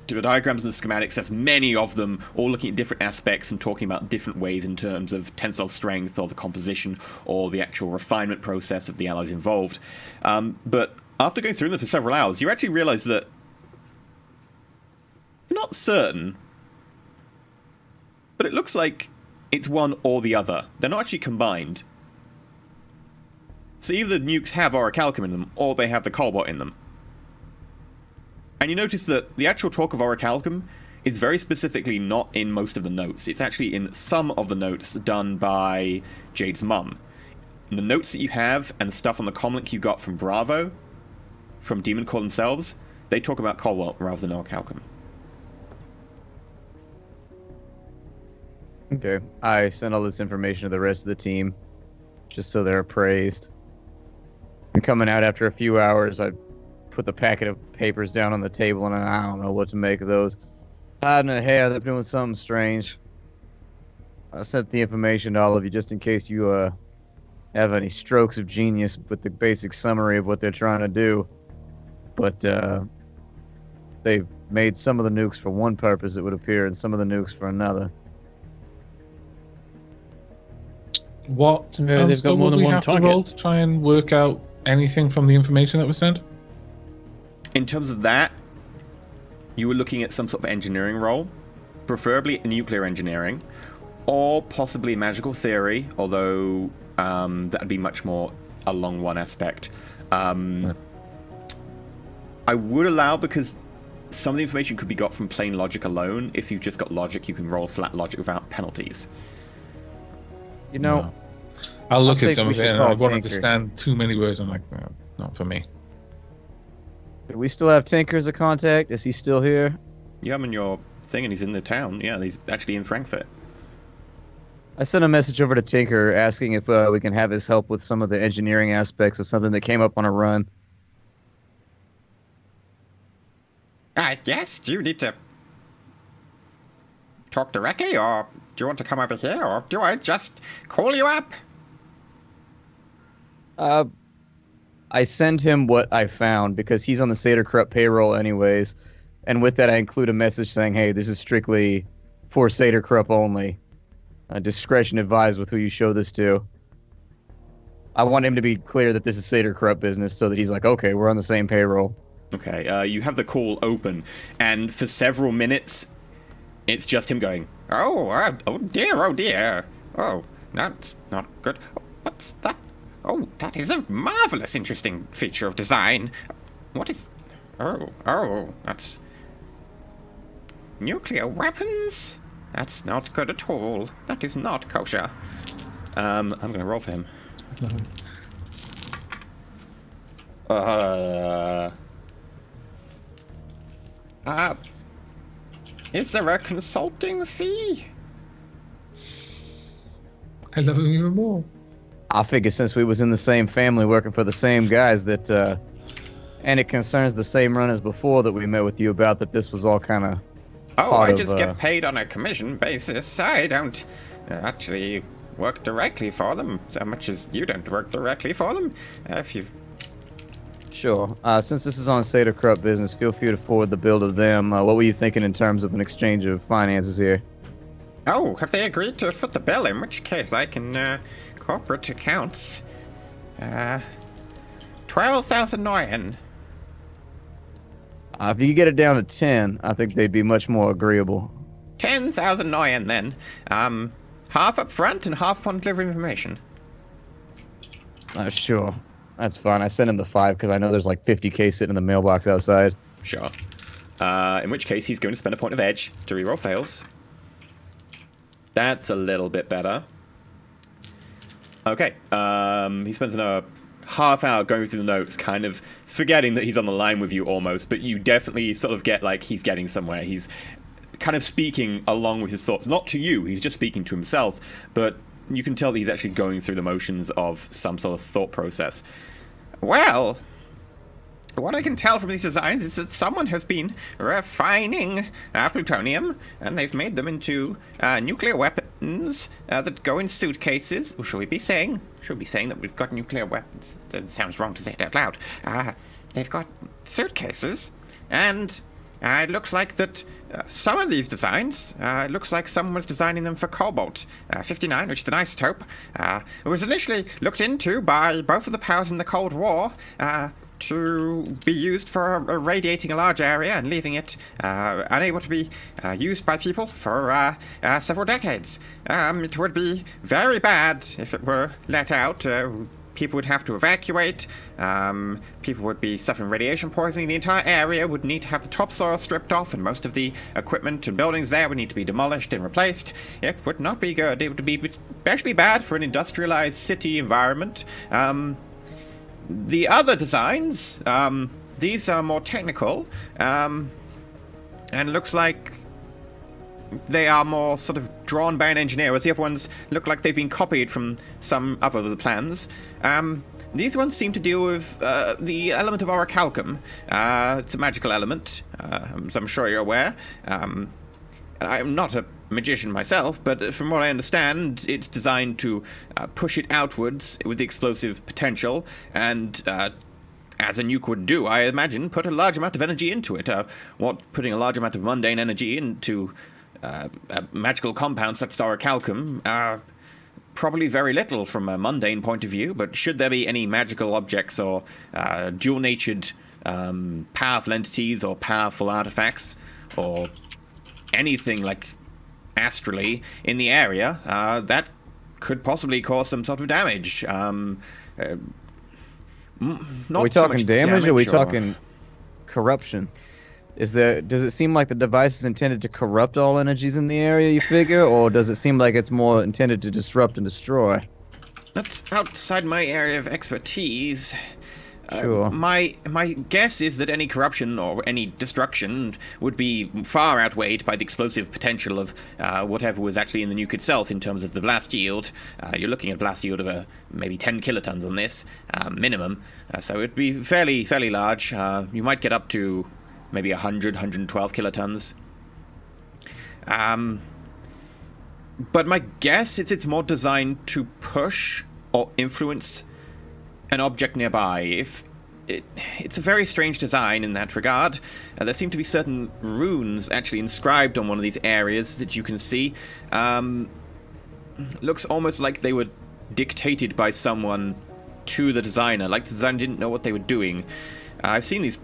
diagrams and the schematics, there's many of them, all looking at different aspects and talking about different ways in terms of tensile strength or the composition or the actual refinement process of the alloys involved. But after going through them for several hours, you actually realize that you're not certain, but it looks like it's one or the other. They're not actually combined. So either the nukes have orichalcum in them, or they have the cobalt in them. And you notice that the actual talk of orichalcum is very specifically not in most of the notes. It's actually in some of the notes done by Jade's mum. In the notes that you have, and the stuff on the comlink you got from Bravo, from Demon Core themselves, they talk about cobalt rather than orichalcum. Okay. I sent all this information to the rest of the team, just so they're appraised. And coming out after a few hours, I put the packet of papers down on the table, and I don't know what to make of those. Hiding a hair, they're doing something strange. I sent the information to all of you just in case you have any strokes of genius with the basic summary of what they're trying to do. But they've made some of the nukes for one purpose, it would appear, and some of the nukes for another. What they've got more than one have to target. roll to try and work out anything from the information that was sent? In terms of that, you were looking at some sort of engineering role, preferably nuclear engineering, or possibly magical theory, although that'd be much more along one aspect. I would allow, because some of the information could be got from plain logic alone. If you've just got logic, you can roll flat logic without penalties. You know, No. I'll look I at think some we of it should and call I won't Tinker. understand too many words. I'm like, no, not for me. do we still have Tinker as a contact? Is he still here? Yeah, I'm in your thing, and he's in the town. Yeah, he's actually in Frankfurt. I sent a message over to Tinker asking if we can have his help with some of the engineering aspects of something that came up on a run. Yes, do you need to talk directly, or do you want to come over here, or do I just call you up? I send him what I found because he's on the Seder Corrupt payroll anyways, and with that I include a message saying, hey, this is strictly for Seder Corrupt only. Discretion advised with who you show this to. I want him to be clear that this is Seder Corrupt business so that he's like, okay, we're on the same payroll. Okay, you have the call open, and for several minutes, it's just him going, Oh dear. Oh, that's not good. What's that? Oh, that is a marvelous, interesting feature of design. What is... Oh, that's... Nuclear weapons? That's not good at all. That is not kosher. I'm gonna roll for him. Is there a consulting fee? I love him even more. I figure since we was in the same family working for the same guys that, and it concerns the same run as before that we met with you about, that this was all kind of Oh, part I of, just get paid on a commission basis. I don't actually work directly for them, so much as you don't work directly for them. If you've... Sure. Since this is on Seder Corrupt business, feel free to forward the bill to them. What were you thinking in terms of an exchange of finances here? Oh, have they agreed to foot the bill? In which case I can, corporate accounts. 12,000 Neuen. If you could get it down to 10, I think they'd be much more agreeable. 10,000 Neuen then. Half up front and half upon delivery information. Sure. That's fine. I sent him the 5 because I know there's like 50k sitting in the mailbox outside. Sure. In which case, he's going to spend a point of edge to reroll fails. That's a little bit better. Okay. He spends another half hour going through the notes, kind of forgetting that he's on the line with you almost, but you definitely sort of get like he's getting somewhere. He's kind of speaking along with his thoughts, not to you, he's just speaking to himself, but you can tell that he's actually going through the motions of some sort of thought process. Well, what I can tell from these designs is that someone has been refining plutonium, and they've made them into nuclear weapons that go in suitcases. Or should we be saying that we've got nuclear weapons? It sounds wrong to say it out loud. They've got suitcases, and it looks like that some of these designs, it looks like someone was designing them for Cobalt 59, which is an isotope. It was initially looked into by both of the powers in the Cold War to be used for irradiating a large area and leaving it unable to be used by people for several decades. It would be very bad if it were let out. People would have to evacuate, people would be suffering radiation poisoning, the entire area would need to have the topsoil stripped off, and most of the equipment and buildings there would need to be demolished and replaced. It would not be good. It would be especially bad for an industrialized city environment. The other designs, these are more technical, and looks like they are more sort of drawn by an engineer, whereas the other ones look like they've been copied from some other of the plans. These ones seem to deal with the element of orichalcum. It's a magical element, as I'm sure you're aware. I'm not a magician myself, but from what I understand, it's designed to push it outwards with the explosive potential, and as a nuke would do, I imagine, put a large amount of energy into it. Putting a large amount of mundane energy into a magical compound such as orichalcum, probably very little from a mundane point of view, but should there be any magical objects or dual-natured powerful entities or powerful artifacts or anything like astrally in the area, that could possibly cause some sort of damage. Not Are we so talking much damage or are we or- talking corruption? Does it seem like the device is intended to corrupt all energies in the area, you figure, or does it seem like it's more intended to disrupt and destroy? That's outside my area of expertise. Sure. My guess is that any corruption or any destruction would be far outweighed by the explosive potential of whatever was actually in the nuke itself in terms of the blast yield. You're looking at a blast yield of maybe 10 kilotons on this, minimum. So it'd be fairly large. You might get up to maybe 112 kilotons. But my guess is it's more designed to push or influence an object nearby. It's a very strange design in that regard. There seem to be certain runes actually inscribed on one of these areas that you can see. Looks almost like they were dictated by someone to the designer, like the designer didn't know what they were doing. I've seen these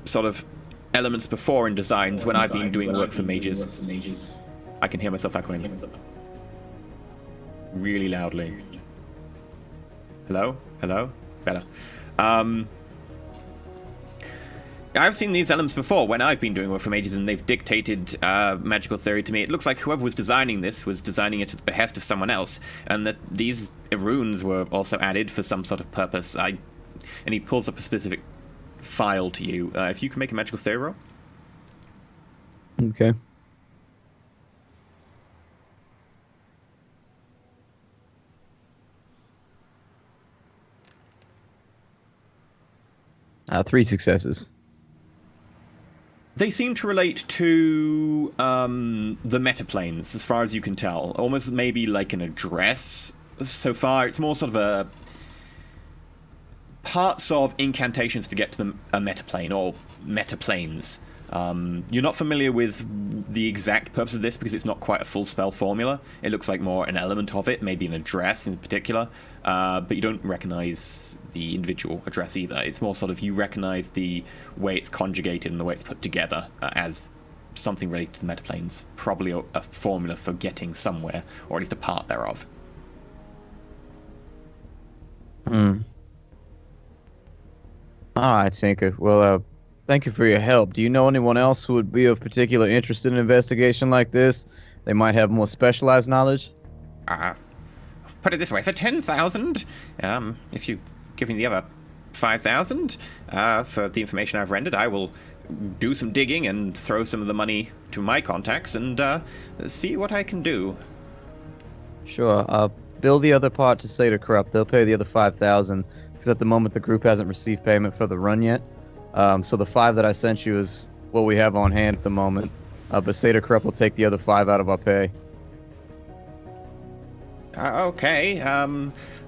sort of elements before in designs when I've been doing work for mages. I can hear myself echoing really loudly. Hello? Better. I've seen these elements before when I've been doing work for mages, and they've dictated magical theory to me. It looks like whoever was designing this was designing it at the behest of someone else, and that these runes were also added for some sort of purpose. And he pulls up a specific file to you. If you can make a magical theory roll. Okay. Three successes. They seem to relate to the metaplanes, as far as you can tell. Almost maybe like an address. So far, it's more sort of a parts of incantations to get to a metaplane or metaplanes. You're not familiar with the exact purpose of this because it's not quite a full spell formula. It looks like more an element of it, maybe an address in particular, but you don't recognize the individual address either. It's more sort of you recognize the way it's conjugated and the way it's put together as something related to the metaplanes. Probably a formula for getting somewhere, or at least a part thereof. Alright, Tinker. Well, thank you for your help. Do you know anyone else who would be of particular interest in an investigation like this? They might have more specialized knowledge? Put it this way, for 10,000, if you give me the other 5,000 for the information I've rendered, I will do some digging and throw some of the money to my contacts and see what I can do. Sure. Bill the other part to Seder Corrupt. They'll pay the other 5,000 because at the moment the group hasn't received payment for the run yet. So the 5 that I sent you is what we have on hand at the moment. But Seder Corrupt will take the other 5 out of our pay. Okay.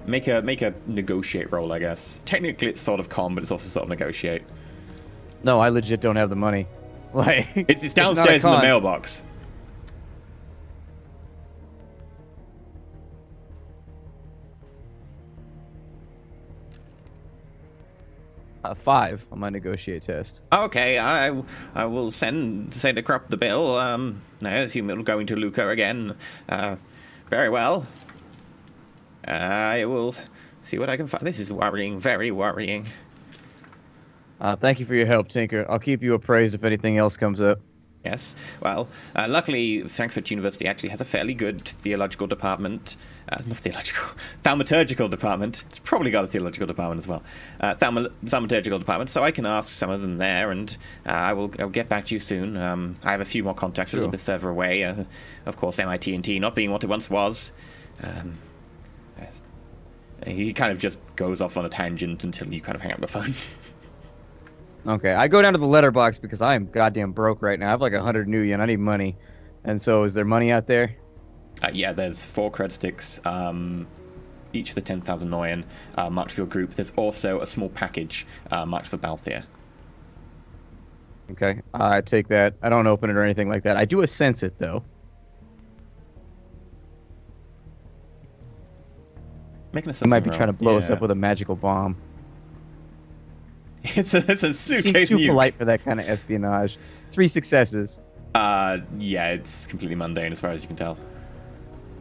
Make a negotiate roll, I guess. Technically, it's sort of con, but it's also sort of negotiate. No, I legit don't have the money. Like It's not a downstairs in the con. mailbox. 5 on my negotiate test. Okay, I will send to Corrupt the bill. I assume it'll go into Luca again. Very well. I will see what I can find. This is worrying, very worrying. Thank you for your help, Tinker. I'll keep you appraised if anything else comes up. Yes. Well, luckily, Frankfurt University actually has a fairly good theological department. Not theological, thaumaturgical department. It's probably got a theological department as well. Thaumaturgical department. So I can ask some of them there, and I'll get back to you soon. I have a few more contacts a little bit further away. Of course, MIT&T not being what it once was. He kind of just goes off on a tangent until you kind of hang up the phone. Okay, I go down to the letterbox because I am goddamn broke right now. I have like 100 new yen. I need money. And so is there money out there? Yeah, there's 4 cred sticks, each for the 10,000 Noyan, marked for your group. There's also a small package marked for Balthier. Okay, I take that. I don't open it or anything like that. I do sense it, though. Making a He might be roll. trying to blow us Yeah. up with a magical bomb. It's a Seems suitcase too nuke. polite for that kind of espionage. 3 successes. Yeah, it's completely mundane as far as you can tell.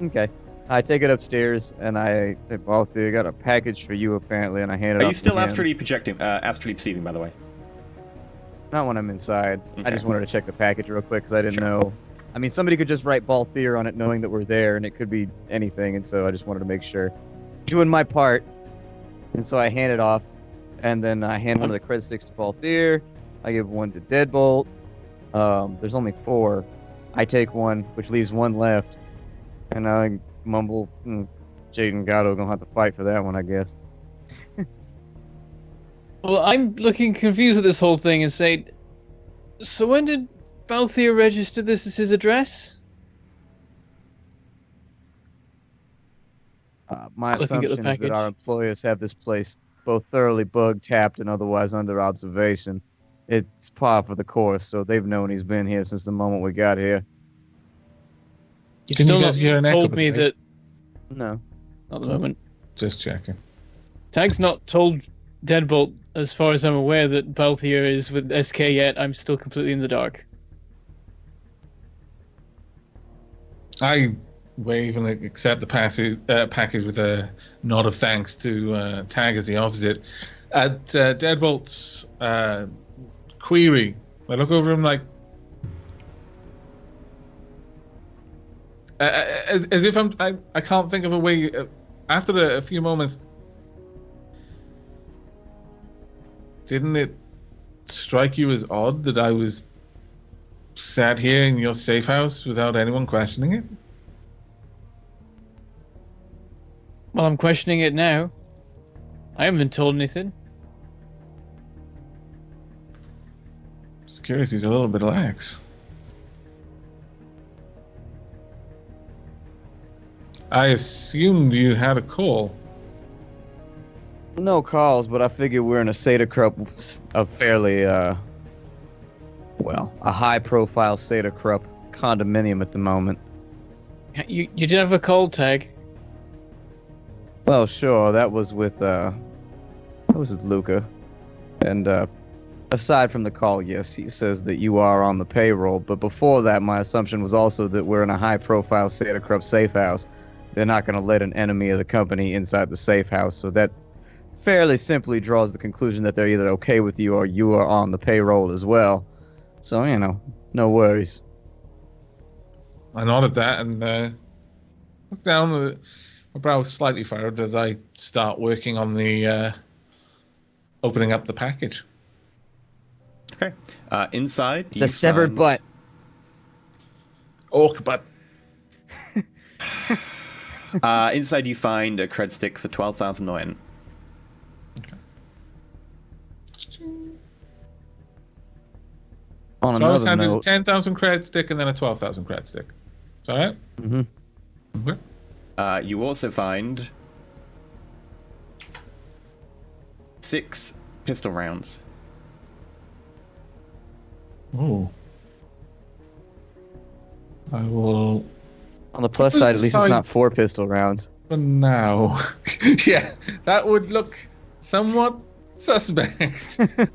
Okay. I take it upstairs and I both got a package for you apparently, and I hand it Are off you still to him. astrally projecting, astrally perceiving, by the way? Not when I'm inside. I Okay. just wanted to check the package real quick because I didn't Sure. know. I mean, somebody could just write Balthier on it knowing that we're there, and it could be anything, and so I just wanted to make sure. Doing my part, and so I hand it off, and then I hand one of the cred sticks to Balthier. I give one to Deadbolt. There's only 4. I take one, which leaves 1 left, and I mumble, Jade and Gato gonna have to fight for that one, I guess. Well, I'm looking confused at this whole thing and say, so when did Balthier register this as his address? My Looking at the assumption is that our package. employers have this place both thoroughly bug tapped and otherwise under observation. It's par for the course, so they've known he's been here since the moment we got here. You've Can you still guys hear an not echo, told by me the way? that No. at the moment. Just checking. Tag's not told Deadbolt, as far as I'm aware, that Balthier is with SK yet. I'm still completely in the dark. I wave and accept the package with a nod of thanks to Tag as he offers it. At Deadbolt's query, I look over him like, as if I can't think of a way. After a few moments, didn't it strike you as odd that I was sat here in your safe house without anyone questioning it? Well, I'm questioning it now. I haven't been told anything. Security's a little bit lax. I assumed you had a call. No calls, but I figure we're in a Seder Krupp, a fairly, a high-profile Seder Krupp condominium at the moment. You did have a call, Tag. Well, sure, that was with Luca. And, aside from the call, yes, he says that you are on the payroll, but before that, my assumption was also that we're in a high-profile Seder Krupp safe house. They're not going to let an enemy of the company inside the safe house, so that fairly simply draws the conclusion that they're either okay with you or you are on the payroll as well. So, no worries. I nodded that and looked down. My brow slightly furrowed as I start working on the opening up the package. Okay. Inside, It's a severed butt. Orc butt. Inside, you find a cred stick for 12,000 Noyen. On So I was another handed a note, 10,000 cred stick and then a 12,000 cred stick. Is that right? Mm-hmm. Okay. You also find 6 pistol rounds. Oh. I will. on the plus side, at least it's not 4 pistol rounds. For now. Yeah, that would look somewhat suspect.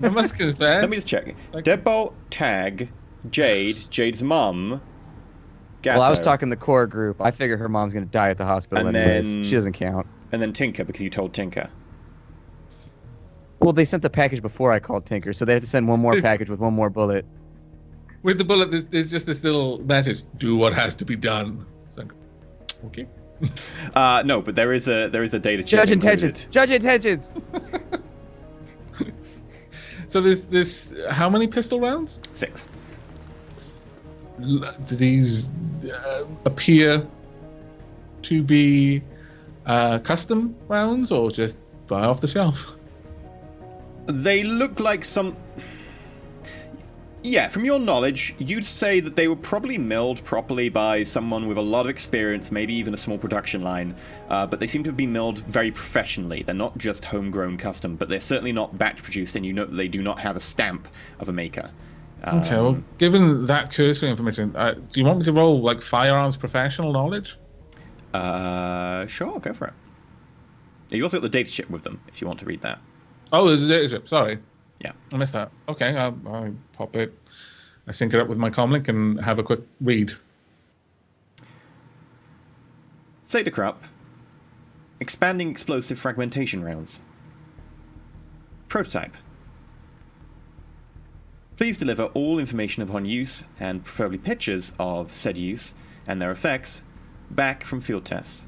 I must confess. Let me just check. Okay. Deadbolt, Tag, Jade, Jade's mum, Gatto, Well, I was talking the core group. I figure her mom's gonna die at the hospital And anyways. then- She doesn't count. and then Tinker because you told Tinker. Well, they sent the package before I called Tinker, so they have to send one more package with one more bullet. With the bullet, there's just this little message: "Do what has to be done." It's like, okay. No, but there is a data chip. Judge included. intentions. Judge intentions. So there's how many pistol rounds? 6. Do these appear to be custom rounds or just buy off the shelf? They look like some. Yeah, from your knowledge, you'd say that they were probably milled properly by someone with a lot of experience, maybe even a small production line, but they seem to have been milled very professionally. They're not just homegrown custom, but they're certainly not batch produced, and you know that they do not have a stamp of a maker. Okay, well, given that cursory information, do you want me to roll like firearms professional knowledge? Sure, go for it. You also got the data chip with them, if you want to read that. Oh, there's a data chip. Sorry. Yeah. I missed that. Okay, I pop it. I sync it up with my comlink and have a quick read. Sadacrup. Expanding explosive fragmentation rounds. Prototype. Please deliver all information upon use, and preferably pictures of said use and their effects, back from field tests.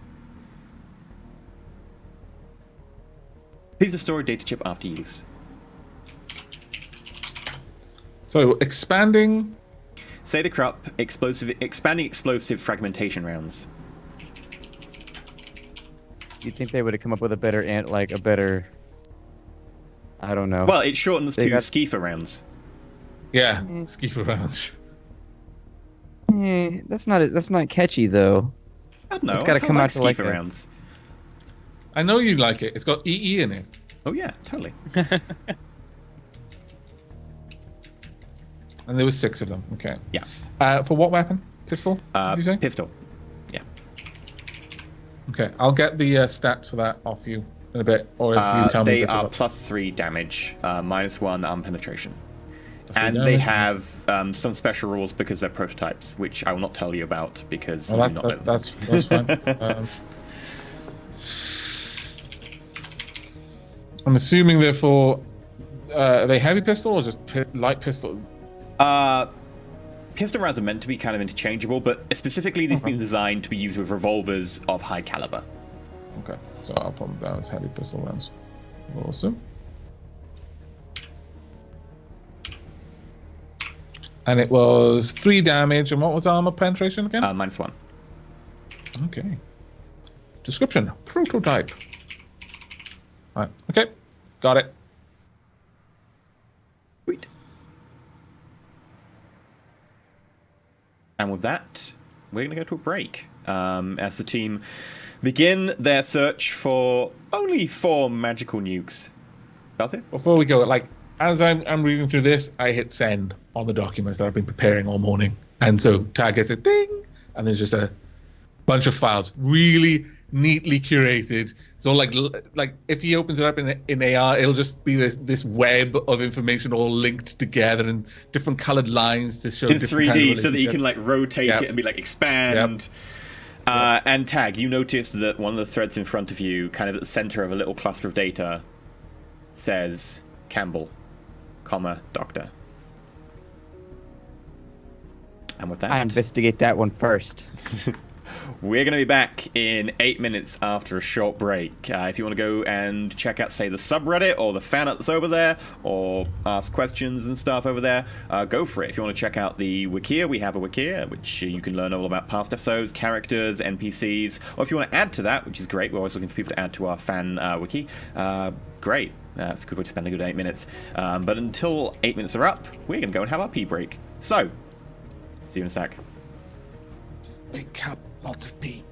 Please restore a data chip after use. So expanding. Sadacrup. Expanding explosive fragmentation rounds. You'd think they would have come up with a better I don't know. Well, it shortens They to got- Skifa rounds. Yeah, skifa rounds. That's not catchy though. I don't know. It's gotta I come like out to like Skifa a- rounds. I know you like it. It's got EE in it. Oh yeah, totally. And there was 6 of them. Okay. Yeah. For what weapon? Pistol? Did you say? Pistol. Okay, I'll get the stats for that off you in a bit, or if you tell me. They which are of- +3 damage, -1 penetration. Plus 3 And they damage. have some special rules because they're prototypes, which I will not tell you about because Well, you not know them. that's fine. I'm assuming, therefore, are they heavy pistol or just light pistol? Pistol rounds are meant to be kind of interchangeable, but specifically these have been designed to be used with revolvers of high caliber. Okay, so I'll put them down as heavy pistol rounds. Awesome. And it was 3 damage, and what was armor penetration again? -1. Okay. Description: prototype. Right. Okay, got it. Sweet. And with that, we're going to go to a break as the team begin their search for only 4 magical nukes. Balthir? Before we go, like, as I'm reading through this, I hit send on the documents that I've been preparing all morning. And so Tag gets a ding, and there's just a bunch of files, really neatly curated. So like if he opens it up in AR, it'll just be this web of information all linked together and different colored lines to show In different 3D, kind of so that you can like rotate Yep. it and be like expand. And Tag, you notice that one of the threads in front of you, kind of at the center of a little cluster of data, says Campbell, doctor. And with that, I investigate that one first. We're going to be back in 8 minutes after a short break. If you want to go and check out, say, the subreddit or the fan that's over there, or ask questions and stuff over there, go for it. If you want to check out the Wikia, we have a Wikia, which you can learn all about past episodes, characters, NPCs, or if you want to add to that, which is great, we're always looking for people to add to our fan wiki, great. That's a good way to spend a good 8 minutes. But until 8 minutes are up, we're going to go and have our pee break. So, see you in a sec. Big cup, lots of pee.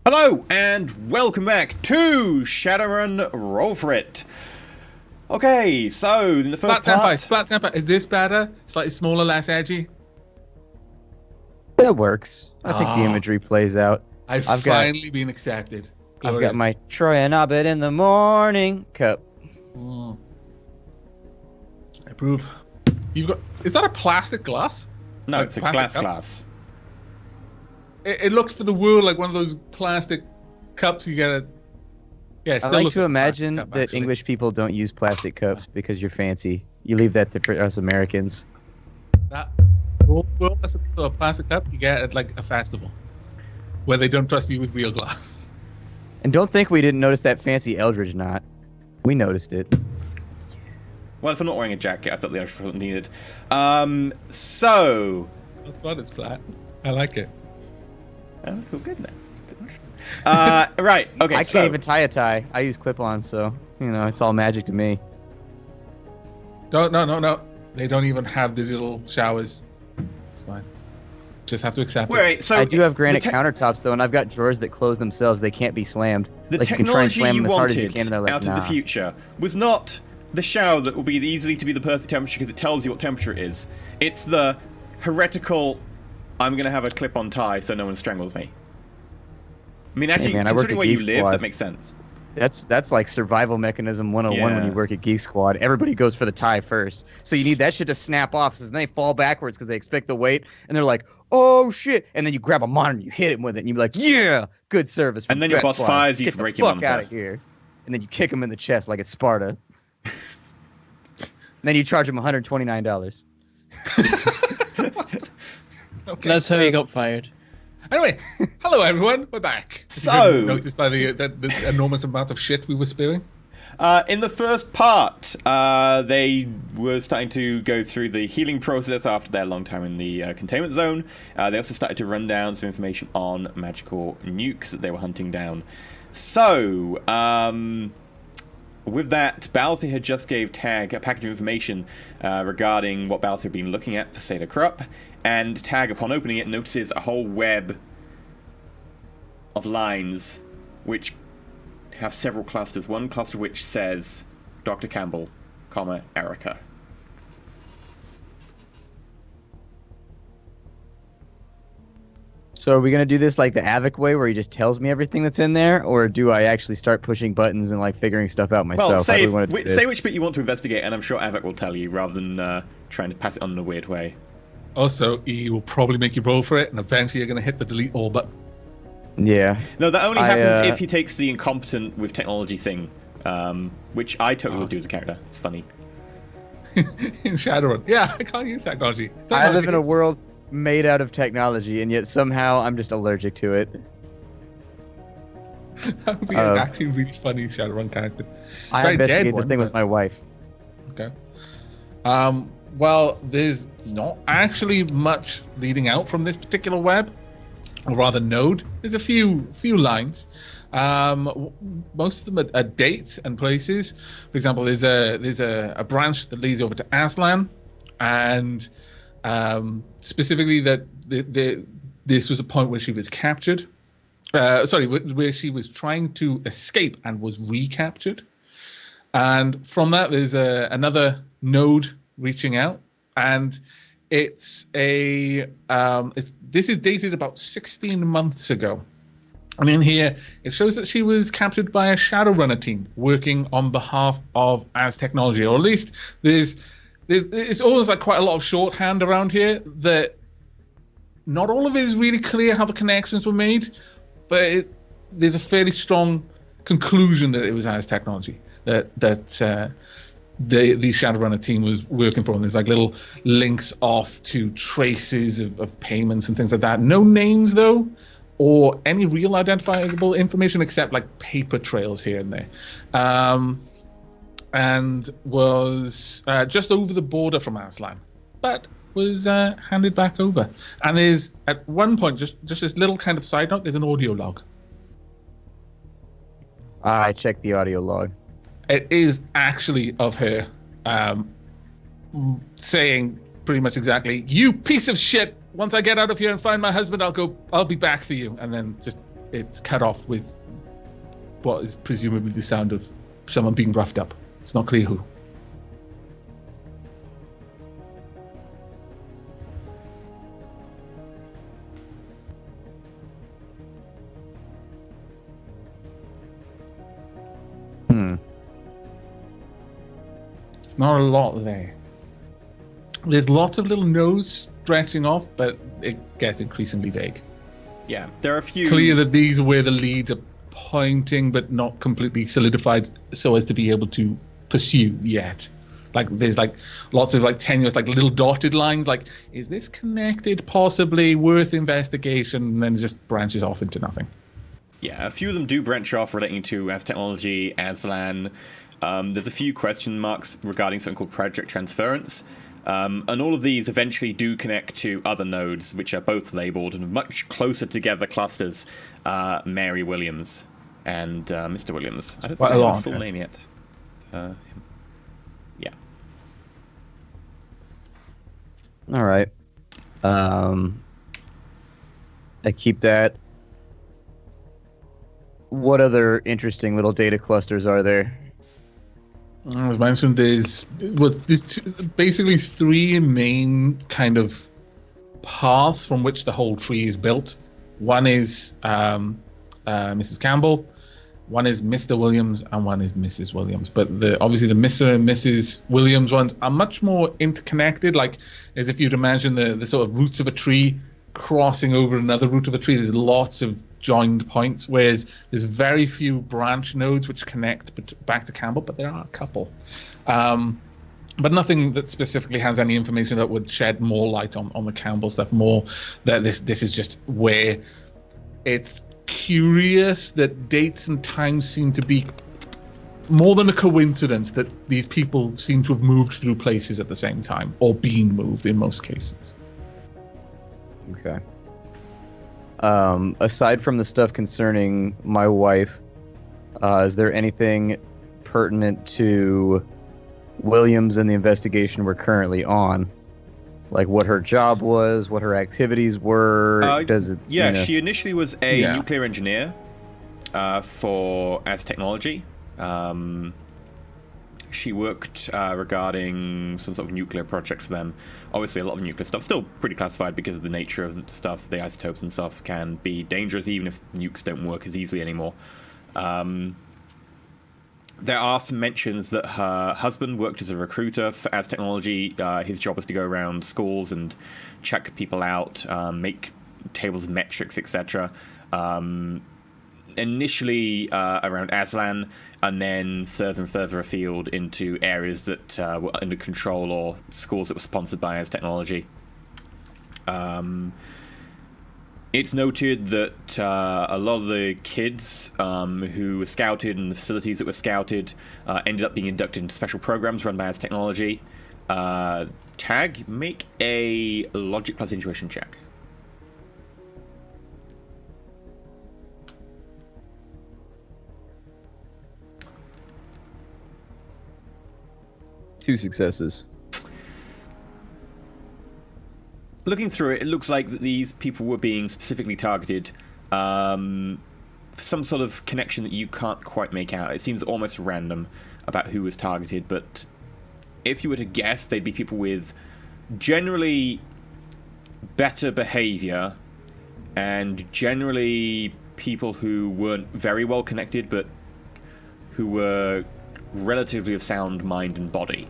Hello and welcome back to Shadowrun Roll For It. Okay, so in the first part... Splat Senpai, is this better? Slightly smaller, less edgy? That works. I think the imagery plays out. I've finally been accepted. I've got my Troy and Abed in the morning cup. I approve. You've got... Is that a plastic glass? No, Like it's a plastic glass. It looks for the world like one of those plastic cups you get at... Yeah, it I still like looks to like a imagine plastic cup, that actually. English people don't use plastic cups because you're fancy. You leave that to us Americans. That world that's so a plastic cup you get at like a festival where they don't trust you with real glass. And don't think we didn't notice that fancy Eldridge knot. We noticed it. Well, if I'm not wearing a jacket, I thought the extra wasn't needed. So... That's fun, it's flat. I like it. I feel good now. Right, okay, I so... can't even tie a tie. I use clip-on, so, you know, it's all magic to me. No. They don't even have digital showers. It's fine. Just have to accept it. Wait, so I do have granite the te- countertops though, and I've got drawers that close themselves. They can't be slammed. The like you can try and technology slam you them as hard as you wanted can, and they're like, out nah. of the future was not the shower that will be easily to be the perfect temperature because it tells you what temperature it is. It's the heretical, I'm going to have a clip-on tie so no one strangles me. I mean, actually, man, I work considering at where you Geek live, Squad. that makes sense. That's like survival mechanism 101 when Yeah. you work at Geek Squad. Everybody goes for the tie first. So you need that shit to snap off, so then they fall backwards because they expect the weight, and they're like, oh shit. And then you grab a monitor, you hit him with it, and you be like, yeah, good service. And then your Bet boss Squad. fires you Get for the breaking fuck monitor. out of here. And then you kick him in the chest like it's Sparta. And then you charge him $129. Okay. That's how he got fired. Anyway, hello everyone. We're back. So- noticed by the enormous amount of shit we were spewing. In the first part, they were starting to go through the healing process after their long time in the containment zone. They also started to run down some information on magical nukes that they were hunting down. So, with that, Balthier had just gave Tag a package of information regarding what Balthier had been looking at for Seda Krupp, and Tag, upon opening it, notices a whole web of lines which have several clusters. One cluster which says Dr. Campbell, comma, Erica. So are we gonna do this like the Avic way, where he just tells me everything that's in there, or do I actually start pushing buttons and like figuring stuff out myself? Well, How say, do we wanna do this? say which bit you want to investigate, and I'm sure Avak will tell you, rather than trying to pass it on in a weird way. Also, he will probably make you roll for it, and eventually you're going to hit the delete all button. Yeah. No, that only I, happens if he takes the incompetent with technology thing, which I totally Oh. would do as a character. It's funny. In Shadowrun. Yeah, I can't use technology. I live in a Technology world made out of technology, and yet somehow I'm just allergic to it. That would be Oh. an actually really funny Shadowrun character. I Very dead investigated the one, thing but- with my wife. Okay. Well, there's not actually much leading out from this particular web, or rather node. There's a few lines. Most of them are dates and places. For example, there's a branch that leads over to Aslan, and specifically that this was a point where she was captured. Where she was trying to escape and was recaptured. And from that, there's another node reaching out, and this is dated about 16 months ago. And in here, it shows that she was captured by a Shadowrunner team working on behalf of Az Technology, or at least it's almost like quite a lot of shorthand around here that not all of it is really clear how the connections were made, but there's a fairly strong conclusion that it was Az Technology that the Shadowrunner team was working for. And there's like little links off to traces of payments and things like that. No names though, or any real identifiable information except like paper trails here and there. And was just over the border from Aslan, but was handed back over. And there's at one point, just this little kind of side note, there's an audio log. I checked the audio log. It is actually of her saying pretty much exactly, "You piece of shit, once I get out of here and find my husband, I'll be back for you." And then just it's cut off with what is presumably the sound of someone being roughed up. It's not clear who. Not a lot there. There's lots of little nodes stretching off, but it gets increasingly vague. Yeah, there are a few. Clear that these are where the leads are pointing, but not completely solidified so as to be able to pursue yet. Like there's like lots of like tenuous, like little dotted lines. Like, is this connected? Possibly worth investigation, and then it just branches off into nothing. Yeah, a few of them do branch off relating to Az Technology, Aslan. There's a few question marks regarding something called project transference. And all of these eventually do connect to other nodes, which are both labeled and much closer together clusters. Mary Williams and Mr. Williams. I don't Quite think a I have lot, a full yeah. name yet. Yeah. All right. I keep that. What other interesting little data clusters are there? As mentioned, there's basically three main kind of paths from which the whole tree is built. One is Mrs. Campbell, one is Mr. Williams, and one is Mrs. Williams. But obviously the Mr. and Mrs. Williams ones are much more interconnected, like as if you'd imagine the sort of roots of a tree crossing over another root of a tree. There's lots of joined points, whereas there's very few branch nodes which connect back to Campbell, but there are a couple. But nothing that specifically has any information that would shed more light on the Campbell stuff, more that this is just where it's curious that dates and times seem to be more than a coincidence that these people seem to have moved through places at the same time, or been moved in most cases. Okay. Aside from the stuff concerning my wife, is there anything pertinent to Williams and the investigation we're currently on? Like what her job was, what her activities were? Yeah, she initially was a Yeah. nuclear engineer for As Technology. She worked regarding some sort of nuclear project for them. Obviously, a lot of nuclear stuff still pretty classified because of the nature of the stuff. The isotopes and stuff can be dangerous, even if nukes don't work as easily anymore. There are some mentions that her husband worked as a recruiter for As Technology. His job was to go around schools and check people out, make tables of metrics, etc. Initially around Aslan, and then further and further afield into areas that were under control or schools that were sponsored by As Technology. It's noted that a lot of the kids who were scouted and the facilities that were scouted ended up being inducted into special programs run by As Technology. Tag, make a logic plus intuition check. Two successes. Looking through it, it looks like that these people were being specifically targeted for some sort of connection that you can't quite make out. It seems almost random about who was targeted, but if you were to guess, they'd be people with generally better behavior and generally people who weren't very well connected, but who were relatively of sound mind and body.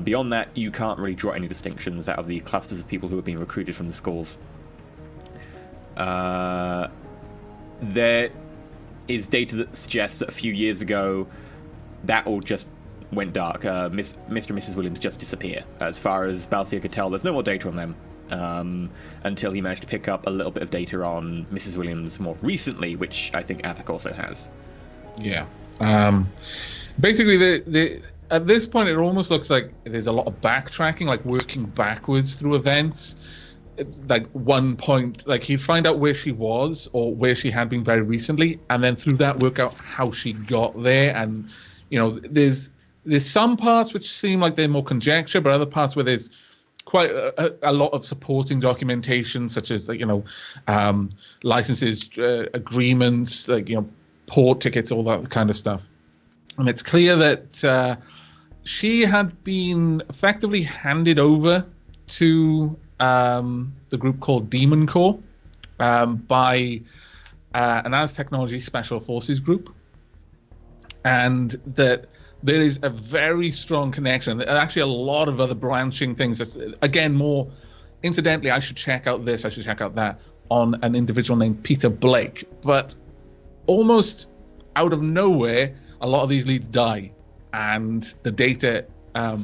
Beyond that, you can't really draw any distinctions out of the clusters of people who are being recruited from the schools. There is data that suggests that a few years ago, that all just went dark. Mr. and Mrs. Williams just disappear. As far as Balthier could tell, there's no more data on them. Until he managed to pick up a little bit of data on Mrs. Williams more recently, which I think Athak also has. Yeah. Basically, at this point, it almost looks like there's a lot of backtracking, like working backwards through events. Like one point, like he'd find out where she was or where she had been very recently, and then through that work out how she got there. And there's some parts which seem like they're more conjecture, but other parts where there's quite a lot of supporting documentation, such as licenses, agreements, port tickets, all that kind of stuff. And it's clear that she had been effectively handed over to the group called Demon Corps by an As Technology Special Forces group. And that there is a very strong connection. There are actually a lot of other branching things. Again, more incidentally, I should check out this, I should check out that, on an individual named Peter Blake. But almost out of nowhere, a lot of these leads die, and the data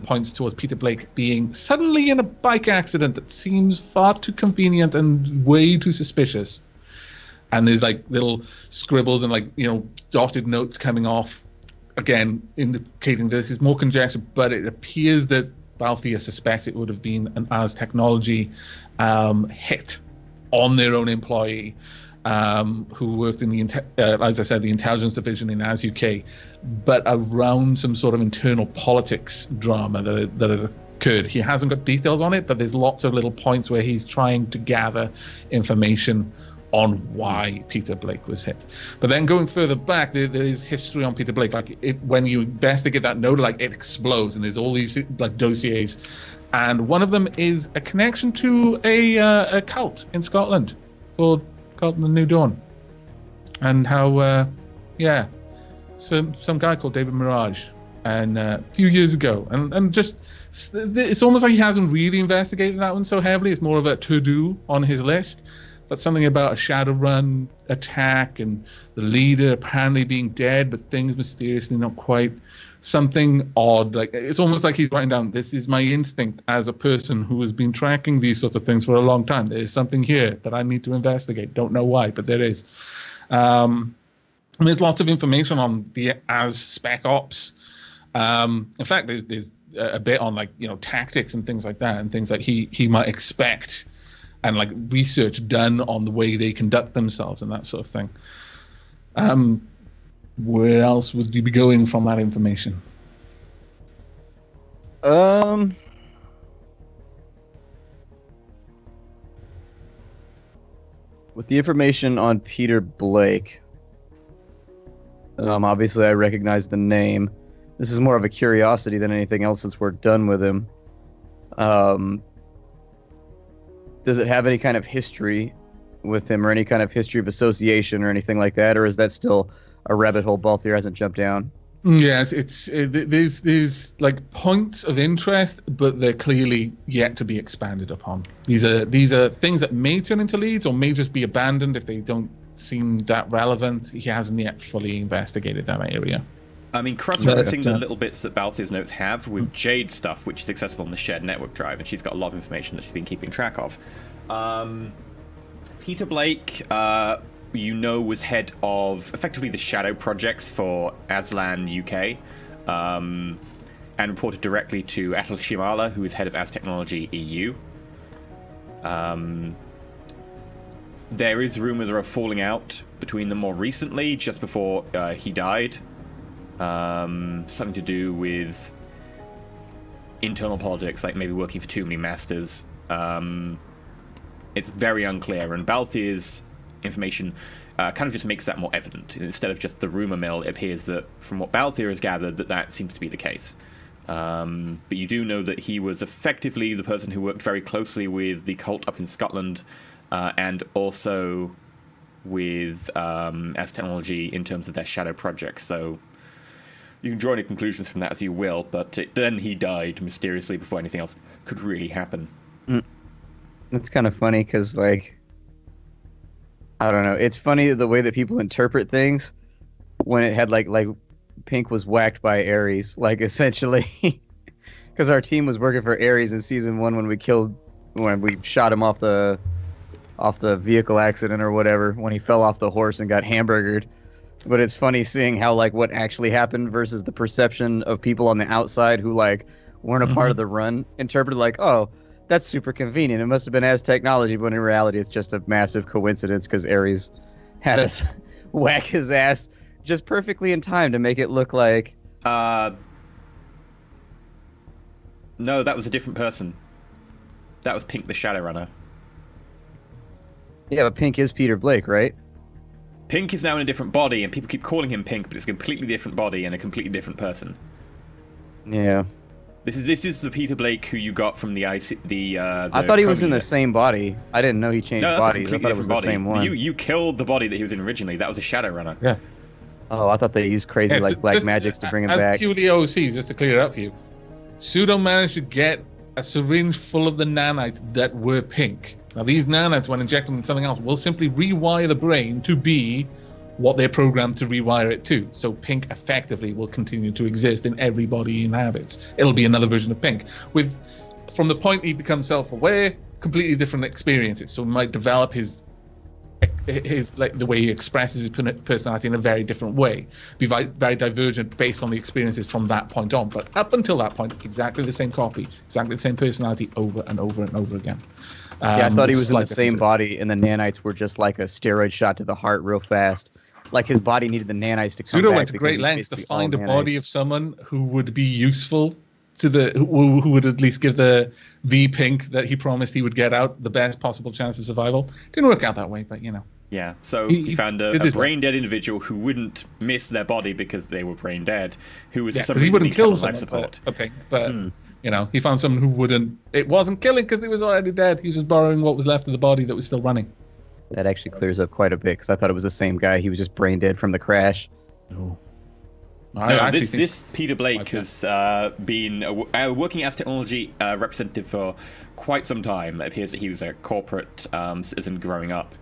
points towards Peter Blake being suddenly in a bike accident that seems far too convenient and way too suspicious. And there's like little scribbles and dotted notes coming off, again indicating this is more conjecture, but it appears that Balthier suspects it would have been an As Technology hit on their own employee. Who worked in as I said, the intelligence division in As UK, but around some sort of internal politics drama that had occurred. He hasn't got details on it, but there's lots of little points where he's trying to gather information on why Peter Blake was hit. But then going further back, there is history on Peter Blake. Like when you investigate that node, like it explodes, and there's all these like dossiers, and one of them is a connection to a cult in Scotland called Cult of the New Dawn, and how some guy called David Mirage, and a few years ago, and just it's almost like he hasn't really investigated that one so heavily. It's more of a to-do on his list. But something about a Shadowrun attack and the leader apparently being dead, but things mysteriously not quite. Something odd. Like it's almost like he's writing down, this is my instinct as a person who has been tracking these sorts of things for a long time. There's something here that I need to investigate. Don't know why, but there is. And there's lots of information on the as spec ops. In fact, there's a bit on like, tactics and things like that, and things that he might expect, and like research done on the way they conduct themselves and that sort of thing. Where else would you be going from that information? With the information on Peter Blake, obviously I recognize the name. This is more of a curiosity than anything else since we're done with him. Does it have any kind of history with him, or any kind of history of association or anything like that, or is that still a rabbit hole Balthier hasn't jumped down? Yes, there's like points of interest, but they're clearly yet to be expanded upon. These are things that may turn into leads, or may just be abandoned if they don't seem that relevant. He hasn't yet fully investigated that area. I mean, cross-referencing the little bits that Balthier's notes have with Jade stuff, which is accessible on the shared network drive, and she's got a lot of information that she's been keeping track of. Peter Blake, was head of effectively the shadow projects for Aslan UK, and reported directly to Atul Shimala, who is head of As Technology EU. There is rumors of a falling out between them more recently, just before he died. Something to do with internal politics, like maybe working for too many masters. It's very unclear, and Balthier's information kind of just makes that more evident. Instead of just the rumor mill, it appears that, from what Balthier has gathered, that seems to be the case. But you do know that he was effectively the person who worked very closely with the cult up in Scotland, and also with As Technology in terms of their shadow projects. So you can draw any conclusions from that as you will, but then he died mysteriously before anything else could really happen. That's kind of funny, because, like, I don't know. It's funny the way that people interpret things when it had, like Pink was whacked by Ares, like, essentially. Because our team was working for Ares in Season 1 when we shot him off the vehicle accident or whatever, when he fell off the horse and got hamburgered. But it's funny seeing how, like, what actually happened versus the perception of people on the outside who, like, weren't a part of the run interpreted like, oh, that's super convenient. It must have been As Technology, but in reality, it's just a massive coincidence because Ares had us whack his ass just perfectly in time to make it look like... No, that was a different person. That was Pink the Shadowrunner. Yeah, but Pink is Peter Blake, right? Pink is now in a different body, and people keep calling him Pink, but it's a completely different body and a completely different person. Yeah. This is the Peter Blake who you got from the I thought he was in the same body. I didn't know he changed bodies. I thought it was the same one. You killed the body that he was in originally. That was a Shadowrunner. Yeah. Oh, I thought they used crazy black magics to bring him back. As purely OC, just to clear it up for you, Pseudo managed to get a syringe full of the nanites that were Pink. Now, these nanites, when injected in something else, will simply rewire the brain to be what they're programmed to rewire it to. So Pink effectively will continue to exist in every body he inhabits. It'll be another version of Pink. From the point he becomes self-aware, completely different experiences. So he might develop his like the way he expresses his personality in a very different way, be very divergent based on the experiences from that point on. But up until that point, exactly the same copy, exactly the same personality over and over and over again. Yeah, I thought he was in the same body, and the nanites were just like a steroid shot to the heart real fast. Like his body needed the nanites to come Pseudo back. went to great lengths to find a body of someone who would be useful to the who would at least give the pink that he promised he would get out the best possible chance of survival. Didn't work out that way, but you know. Yeah, so He he found did a his brain dead individual who wouldn't miss their body because they were brain dead, who was for some because he reason wouldn't being kill kept on life someone support. for a pink, but you know, he found someone who wouldn't. It wasn't killing because they was already dead. He was just borrowing what was left of the body that was still running. That actually clears up quite a bit because I thought it was the same guy. He was just brain dead from the crash. No. No, actually think this Peter Blake has been a working as technology representative for quite some time. It appears that he was a corporate citizen growing up,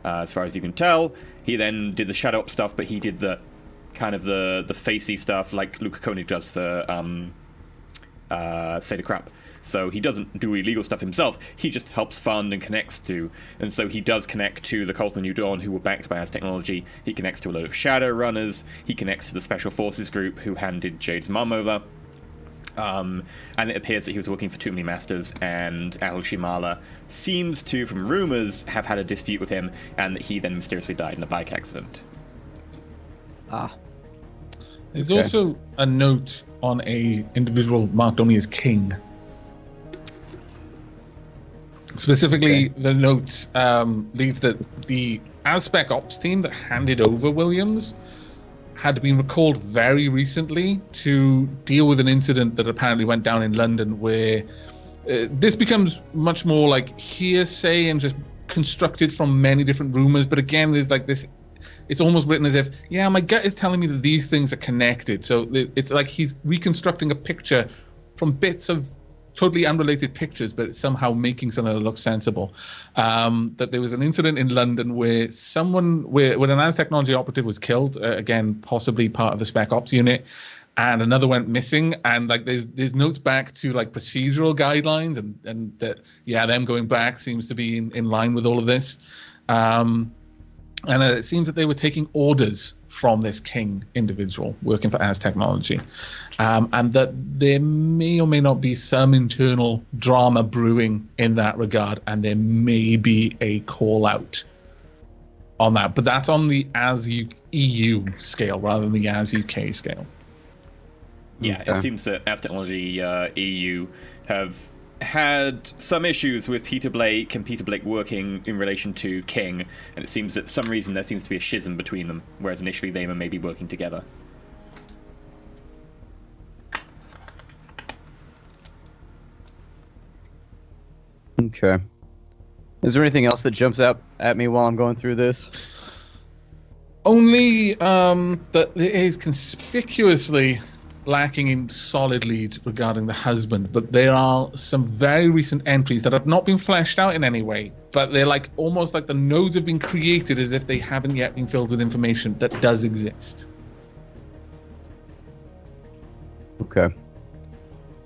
as far as you can tell. He then did the Shadow Up stuff, but he did the kind of the facey stuff like Luca Koenig does for State of Crap. So he doesn't do illegal stuff himself. He just helps fund and connects to. And so he does connect to the Cult of the New Dawn, who were backed by Az Technology. He connects to a load of Shadow Runners. He connects to the Special Forces group who handed Jade's mum over. And it appears that he was working for Too Many Masters, and Al Shimala seems to, from rumors, have had a dispute with him, and that he then mysteriously died in a bike accident. There's Okay. also a note on a individual marked only as King. Specifically, the note reads that the Azspec Ops team that handed over Williams had been recalled very recently to deal with an incident that apparently went down in London where this becomes much more like hearsay and just constructed from many different rumors. But again, there's like this, it's almost written as if, yeah, my gut is telling me that these things are connected. So it's like he's reconstructing a picture from bits of totally unrelated pictures, but somehow making something that looks sensible. That there was an incident in London where when an Az Technology operative was killed, again, possibly part of the Spec Ops unit, and another went missing. And like there's notes back to like procedural guidelines, and that them going back seems to be in line with all of this. And it seems that they were taking orders from this King individual working for Az Technology, and that there may or may not be some internal drama brewing in that regard, and there may be a call out on that. But that's on the Az EU scale rather than the Az UK scale. Yeah, it seems that Az Technology EU have had some issues with Peter Blake and Peter Blake working in relation to King, and it seems that for some reason there seems to be a schism between them, whereas initially they were maybe working together. Okay. Is there anything else that jumps out at me while I'm going through this? Only that it is conspicuously lacking in solid leads regarding the husband, but there are some very recent entries that have not been fleshed out in any way, but they're like almost like the nodes have been created as if they haven't yet been filled with information that does exist. Okay.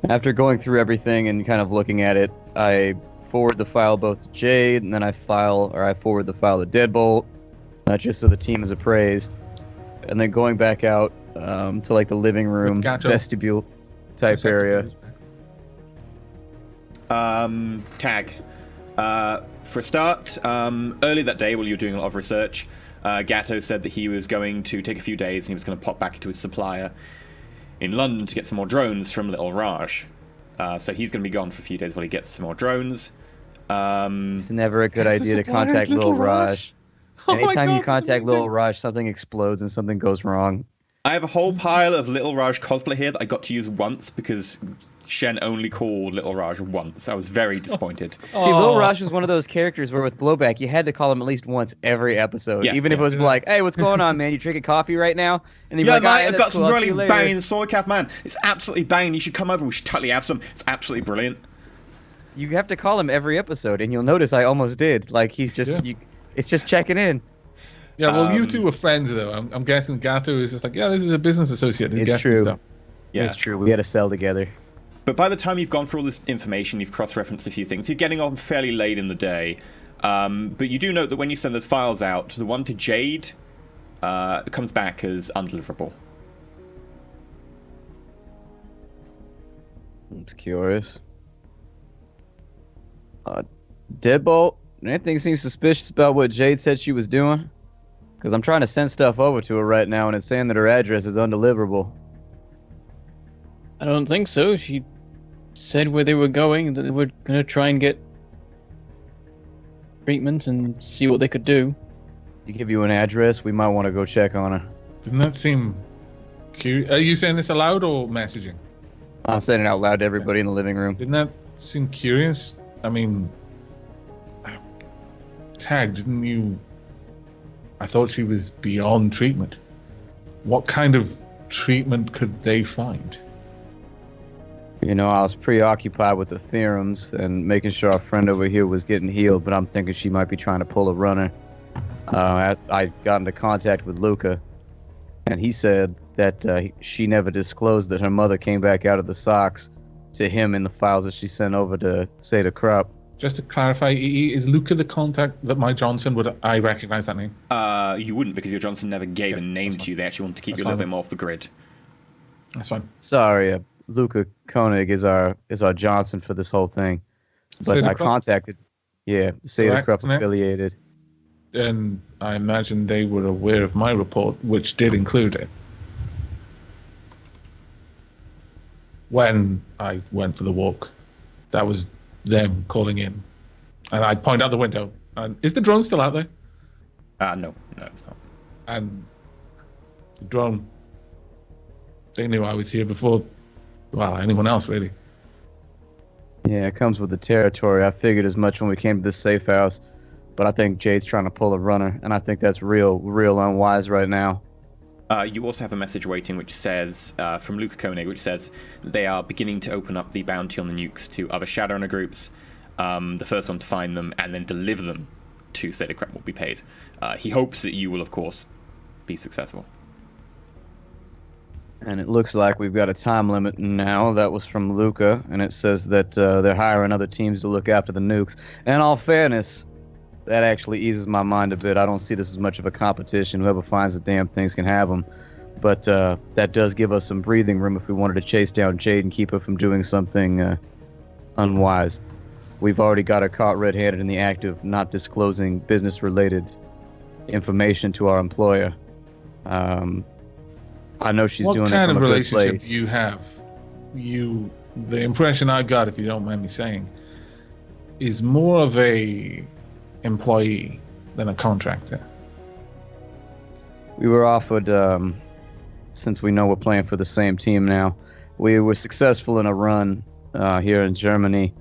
After going through everything and kind of looking at it, I forward the file both to Jade, and then I forward the file to Deadbolt, just so the team is appraised. And then going back out to like the living room, vestibule type area. Tag. For a start, early that day while you were doing a lot of research, Gatto said that he was going to take a few days and he was going to pop back into his supplier in London to get some more drones from Little Raj. So he's going to be gone for a few days while he gets some more drones. It's never a good idea to contact Little Raj. Anytime you contact Little Raj, something explodes and something goes wrong. I have a whole pile of Little Raj cosplay here that I got to use once because Shen only called Little Raj once. I was very disappointed. See, Little Raj was one of those characters where with Blowback, you had to call him at least once every episode. Yeah, Even if it was like, hey, what's going on, man? You drinking coffee right now? And he'd be Yeah, like, mate, "Ah, I've that's got some cool. I'll see really you later." banging Soycaf, man. It's absolutely banging. You should come over. We should totally have some. It's absolutely brilliant. You have to call him every episode, and you'll notice I almost did. Like, he's just, it's just checking in. Yeah, well, you two were friends, though. I'm guessing Gato is just like, yeah, this is a business associate. He It's gets me true. stuff. Yeah. It's true. We had a cell together. But by the time you've gone through all this information, you've cross-referenced a few things, you're getting on fairly late in the day. But you do note that when you send those files out, the one to Jade comes back as undeliverable. I'm just curious. Deadbolt, anything seems suspicious about what Jade said she was doing? Because I'm trying to send stuff over to her right now, and it's saying that her address is undeliverable. I don't think so. She said where they were going, that they were going to try and get treatment and see what they could do. To give you an address, we might want to go check on her. Doesn't that seem curious? Are you saying this aloud or messaging? I'm saying it out loud to everybody in the living room. Didn't that seem curious? I mean, Tag, didn't you? I thought she was beyond treatment. What kind of treatment could they find? You know, I was preoccupied with the theorems and making sure our friend over here was getting healed, but I'm thinking she might be trying to pull a runner. I got into contact with Luca, and he said that she never disclosed that her mother came back out of the socks to him in the files that she sent over to Seda Krupp. Just to clarify, is Luca the contact that my Johnson would I recognize that name? You wouldn't, because your Johnson never gave a name to you. They actually want to keep you a little bit more off the grid. That's fine. Sorry, Luca Koenig is our Johnson for this whole thing. But Seda I Krupp? Contacted, Seda Correct, Krupp isn't it? affiliated. And I imagine they were aware of my report, which did include it. When I went for the walk, that was them calling in. And I point out the window. And is the drone still out there? No, it's not. And the drone, they knew I was here before, well, anyone else, really. Yeah, it comes with the territory. I figured as much when we came to this safe house. But I think Jade's trying to pull a runner, and I think that's real unwise right now. You also have a message waiting which says, from Luca Koenig, which says they are beginning to open up the bounty on the nukes to other Shadowrunner groups. The first one to find them and then deliver them to Seda Krupp will be paid. He hopes that you will, of course, be successful. And it looks like we've got a time limit now. That was from Luca, and it says that they're hiring other teams to look after the nukes. And in all fairness, that actually eases my mind a bit. I don't see this as much of a competition. Whoever finds the damn things can have them. But that does give us some breathing room if we wanted to chase down Jade and keep her from doing something unwise. We've already got her caught red-handed in the act of not disclosing business-related information to our employer. I know she's doing it from a good place. What kind of relationship do you have? The impression I got, if you don't mind me saying, is more of a employee than a contractor. We were offered, since we know we're playing for the same team now, we were successful in a run here in Germany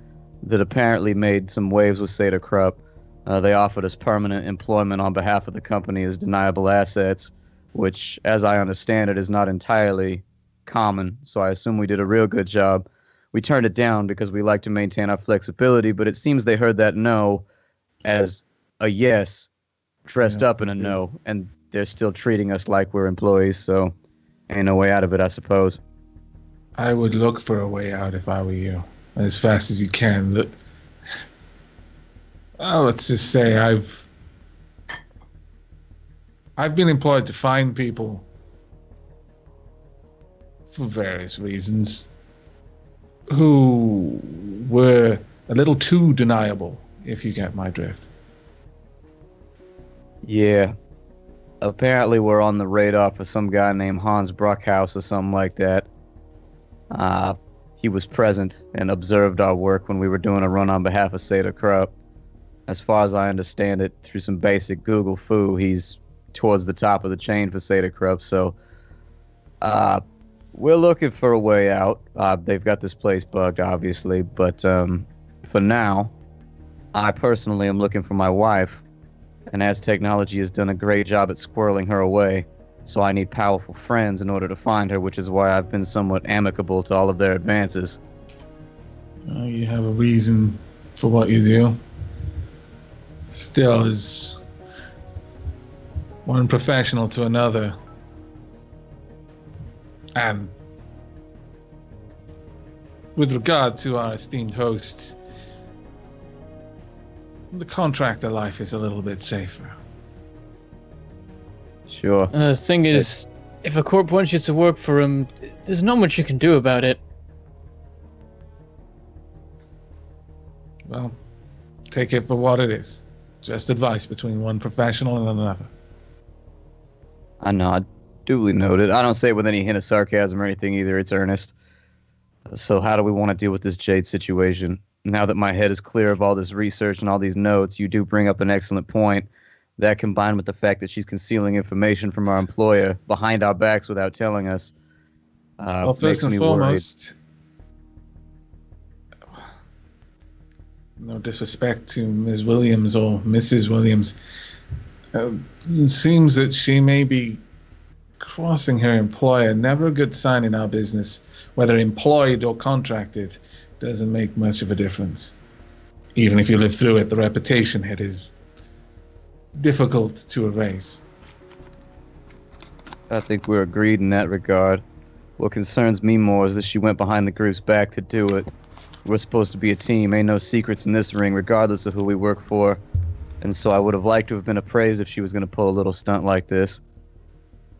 that apparently made some waves with Seda Krupp. They offered us permanent employment on behalf of the company as deniable assets, which, as I understand it, is not entirely common, so I assume we did a real good job. We turned it down because we like to maintain our flexibility, but it seems they heard that no as a yes dressed up in a no, and they're still treating us like we're employees, so ain't no way out of it, I suppose. I would look for a way out if I were you, as fast as you can. Let's just say I've been employed to find people for various reasons who were a little too deniable, if you get my drift. Yeah. Apparently we're on the radar for some guy named Hans Bruckhaus or something like that. He was present and observed our work when we were doing a run on behalf of Seda Krupp. As far as I understand it, through some basic Google foo, he's towards the top of the chain for Seda Krupp, so we're looking for a way out. They've got this place bugged, obviously, but for now, I personally am looking for my wife, and as technology has done a great job at squirreling her away, so I need powerful friends in order to find her, which is why I've been somewhat amicable to all of their advances. You have a reason for what you do. Still, as one professional to another, and with regard to our esteemed hosts, the contractor life is a little bit safer. Sure. The thing is, if a corp wants you to work for him, there's not much you can do about it. Well, take it for what it is. Just advice between one professional and another. I nod. Duly noted. I don't say it with any hint of sarcasm or anything either. It's earnest. So how do we want to deal with this Jade situation? Now that my head is clear of all this research and all these notes, you do bring up an excellent point. That combined with the fact that she's concealing information from our employer behind our backs without telling us, Well, makes first and me foremost, no disrespect to Ms. Williams or Mrs. Williams, it seems that she may be crossing her employer. Never a good sign in our business. Whether employed or contracted doesn't make much of a difference. Even if you live through it, the reputation hit is difficult to erase. I think we're agreed in that regard. What concerns me more is that she went behind the group's back to do it. We're supposed to be a team. Ain't no secrets in this ring, regardless of who we work for. And so I would have liked to have been appraised if she was going to pull a little stunt like this.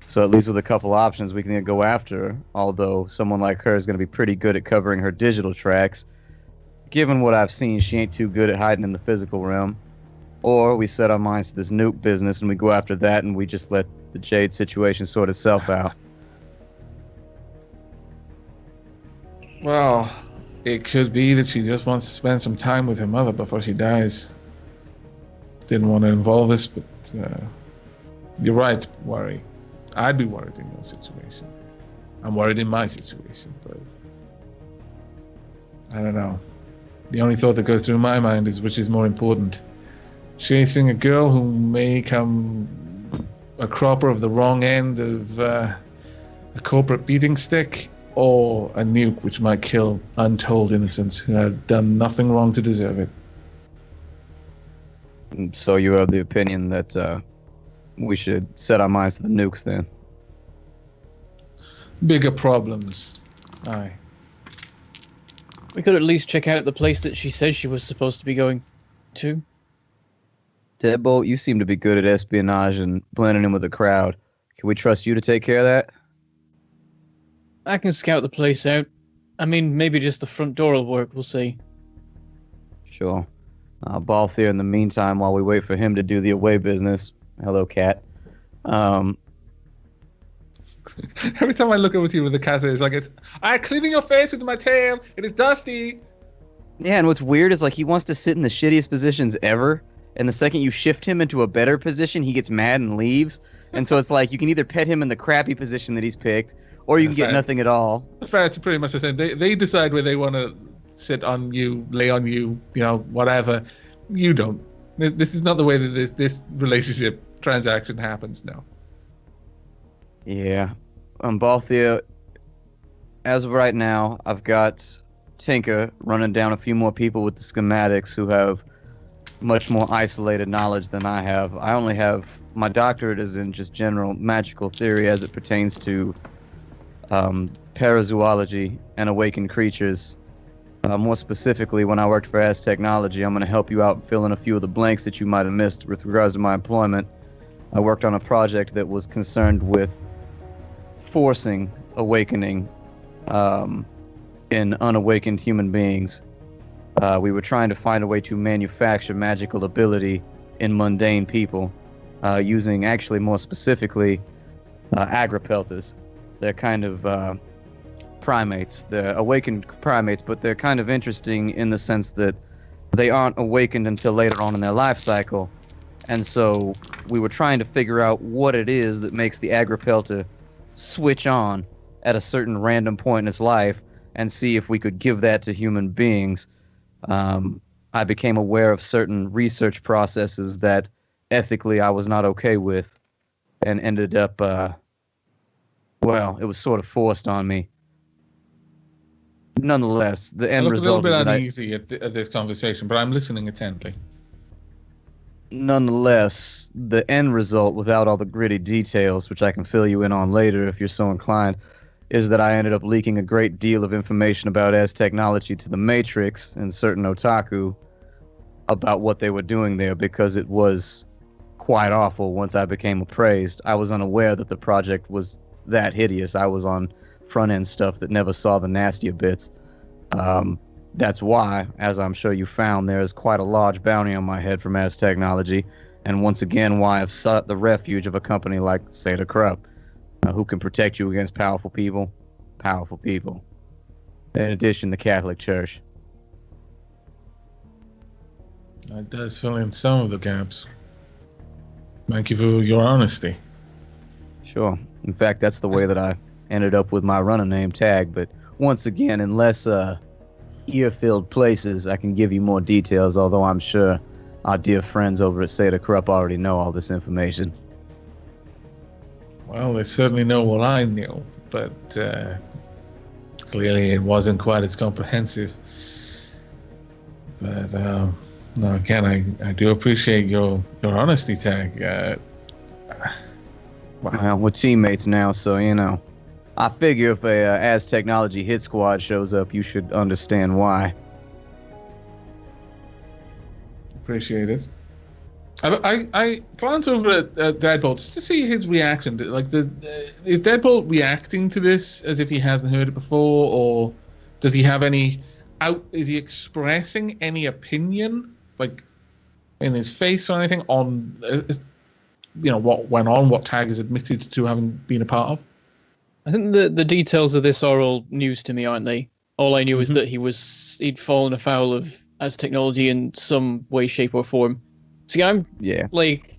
So at least with a couple options, we can go after her. Although someone like her is going to be pretty good at covering her digital tracks. Given what I've seen, she ain't too good at hiding in the physical realm. Or we set our minds to this nuke business and we go after that and we just let the Jade situation sort itself out. Well, it could be that she just wants to spend some time with her mother before she dies. Didn't want to involve us, but you're right, worry. I'd be worried in your situation. I'm worried in my situation, but I don't know. The only thought that goes through my mind is which is more important. Chasing a girl who may come a cropper of the wrong end of a corporate beating stick, or a nuke which might kill untold innocents who had done nothing wrong to deserve it. So you have the opinion that we should set our minds to the nukes then? Bigger problems. Aye. We could at least check out the place that she says she was supposed to be going to. Deadbolt, you seem to be good at espionage and blending in with the crowd. Can we trust you to take care of that? I can scout the place out. I mean, maybe just the front door will work, we'll see. Sure. Balthier, in the meantime, while we wait for him to do the away business. Hello, cat. Every time I look over to you with the cat, it's like, I'm cleaning your face with my tail. It is dusty. Yeah, and what's weird is like he wants to sit in the shittiest positions ever, and the second you shift him into a better position, he gets mad and leaves. And so it's like you can either pet him in the crappy position that he's picked, or you can get nothing at all. It's pretty much the same. They decide where they want to sit on you, lay on you, whatever. You don't. This is not the way that this relationship transaction happens now. Yeah. Balthier, as of right now, I've got Tinker running down a few more people with the schematics who have much more isolated knowledge than I have. I only have my doctorate is in just general magical theory as it pertains to parazoology and awakened creatures. More specifically, when I worked for As Technology, I'm going to help you out fill in a few of the blanks that you might have missed with regards to my employment. I worked on a project that was concerned with forcing awakening in unawakened human beings. We were trying to find a way to manufacture magical ability in mundane people, using actually more specifically agripeltas. They're kind of primates. They're awakened primates, but they're kind of interesting in the sense that they aren't awakened until later on in their life cycle. And so we were trying to figure out what it is that makes the agripelta switch on at a certain random point in its life and see if we could give that to human beings. I became aware of certain research processes that ethically I was not okay with and ended up, well, it was sort of forced on me. Nonetheless, the end result is I look a that little bit uneasy at this conversation, but I'm listening attentively. Nonetheless, the end result, without all the gritty details, which I can fill you in on later if you're so inclined, is that I ended up leaking a great deal of information about As Technology to the Matrix and certain otaku about what they were doing there, because it was quite awful once I became appraised. I was unaware that the project was that hideous. I was on front-end stuff that never saw the nastier bits. That's why, as I'm sure you found, there is quite a large bounty on my head from As Technology, and once again why I've sought the refuge of a company like Seda Krupp, who can protect you against powerful people. In addition, the Catholic Church. That does fill in some of the gaps. Thank you for your honesty. Sure. In fact, that's the way that I ended up with my runner name tag. But once again, in less ear-filled places, I can give you more details, although I'm sure our dear friends over at Seda Krupp already know all this information. Well, they certainly know what I knew, but clearly it wasn't quite as comprehensive. But no, again, I do appreciate your honesty, Tag. Well, we're teammates now, so, you know. I figure if a As Technology hit squad shows up, you should understand why. Appreciate it. I glance over at Deadbolt just to see his reaction. Like, is Deadbolt reacting to this as if he hasn't heard it before, or does he have any is he expressing any opinion, like in his face or anything on, what went on, what Tag is admitted to having been a part of? I think the details of this are all news to me, aren't they? All I knew is that he'd fallen afoul of As Technology in some way, shape, or form. See, I'm like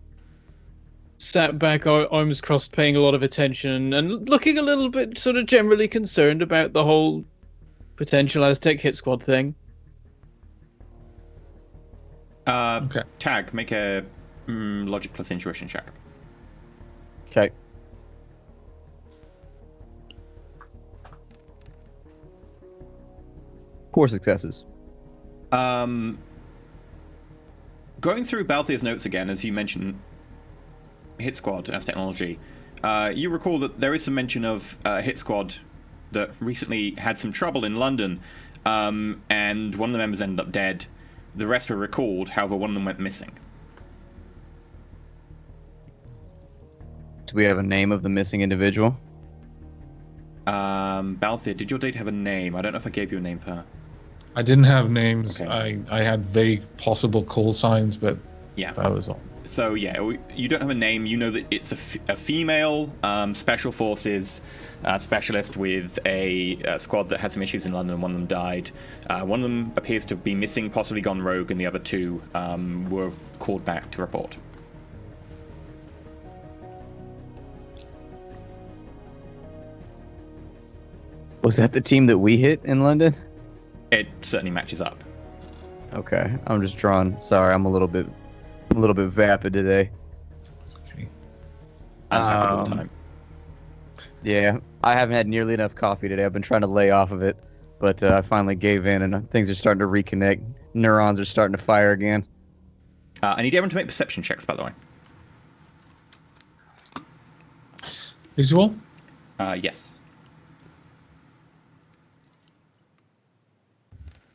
sat back, arms crossed, paying a lot of attention and looking a little bit sort of generally concerned about the whole potential Aztec hit squad thing. Okay. Tag, make a logic plus intuition check. Okay. Four successes. Going through Balthier's notes again, as you mentioned Hit Squad as technology, you recall that there is some mention of Hit Squad that recently had some trouble in London, and one of the members ended up dead. The rest were recalled, however, one of them went missing. Do we have a name of the missing individual? Balthier, did your date have a name? I don't know if I gave you a name for her. I didn't have names. Okay. I had vague possible call signs, but Yeah. that was all. So yeah, you don't have a name. You know that it's a female special forces specialist with a squad that had some issues in London. One of them died. One of them appears to be missing, possibly gone rogue, and the other two were called back to report. Was that the team that we hit in London? It certainly matches up. Okay, I'm just drawn. Sorry, I'm a little bit vapid today. It's okay. I'm happy all the time. Yeah, I haven't had nearly enough coffee today. I've been trying to lay off of it, but I finally gave in, and things are starting to reconnect. Neurons are starting to fire again. I need everyone to make perception checks, by the way. Visual? Yes.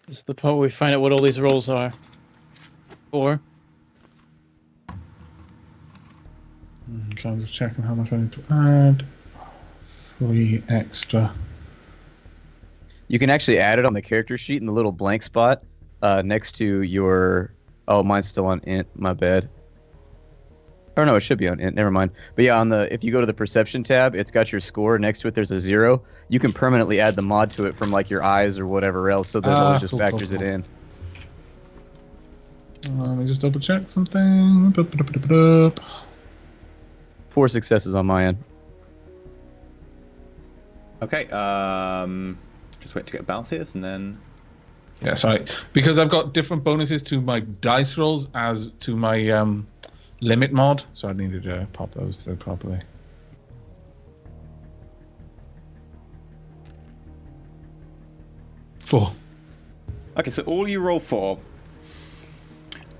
This is the part where we find out what all these roles are. 4. Okay, I'm just checking how much I need to add. 3 extra. You can actually add it on the character sheet in the little blank spot next to your... Oh, mine's still on int. My bad. Oh no, it should be on int. Never mind. But yeah, if you go to the perception tab, it's got your score. Next to it, there's a 0. You can permanently add the mod to it from like your eyes or whatever else, so that it always just cool, factors cool. it in. Let me just double check something. 4 successes on my end. Okay. Just wait to get Balthier's and then. Yeah, sorry. Because I've got different bonuses to my dice rolls as to my limit mod, so I needed to pop those through properly. Four. Okay, so all you roll for.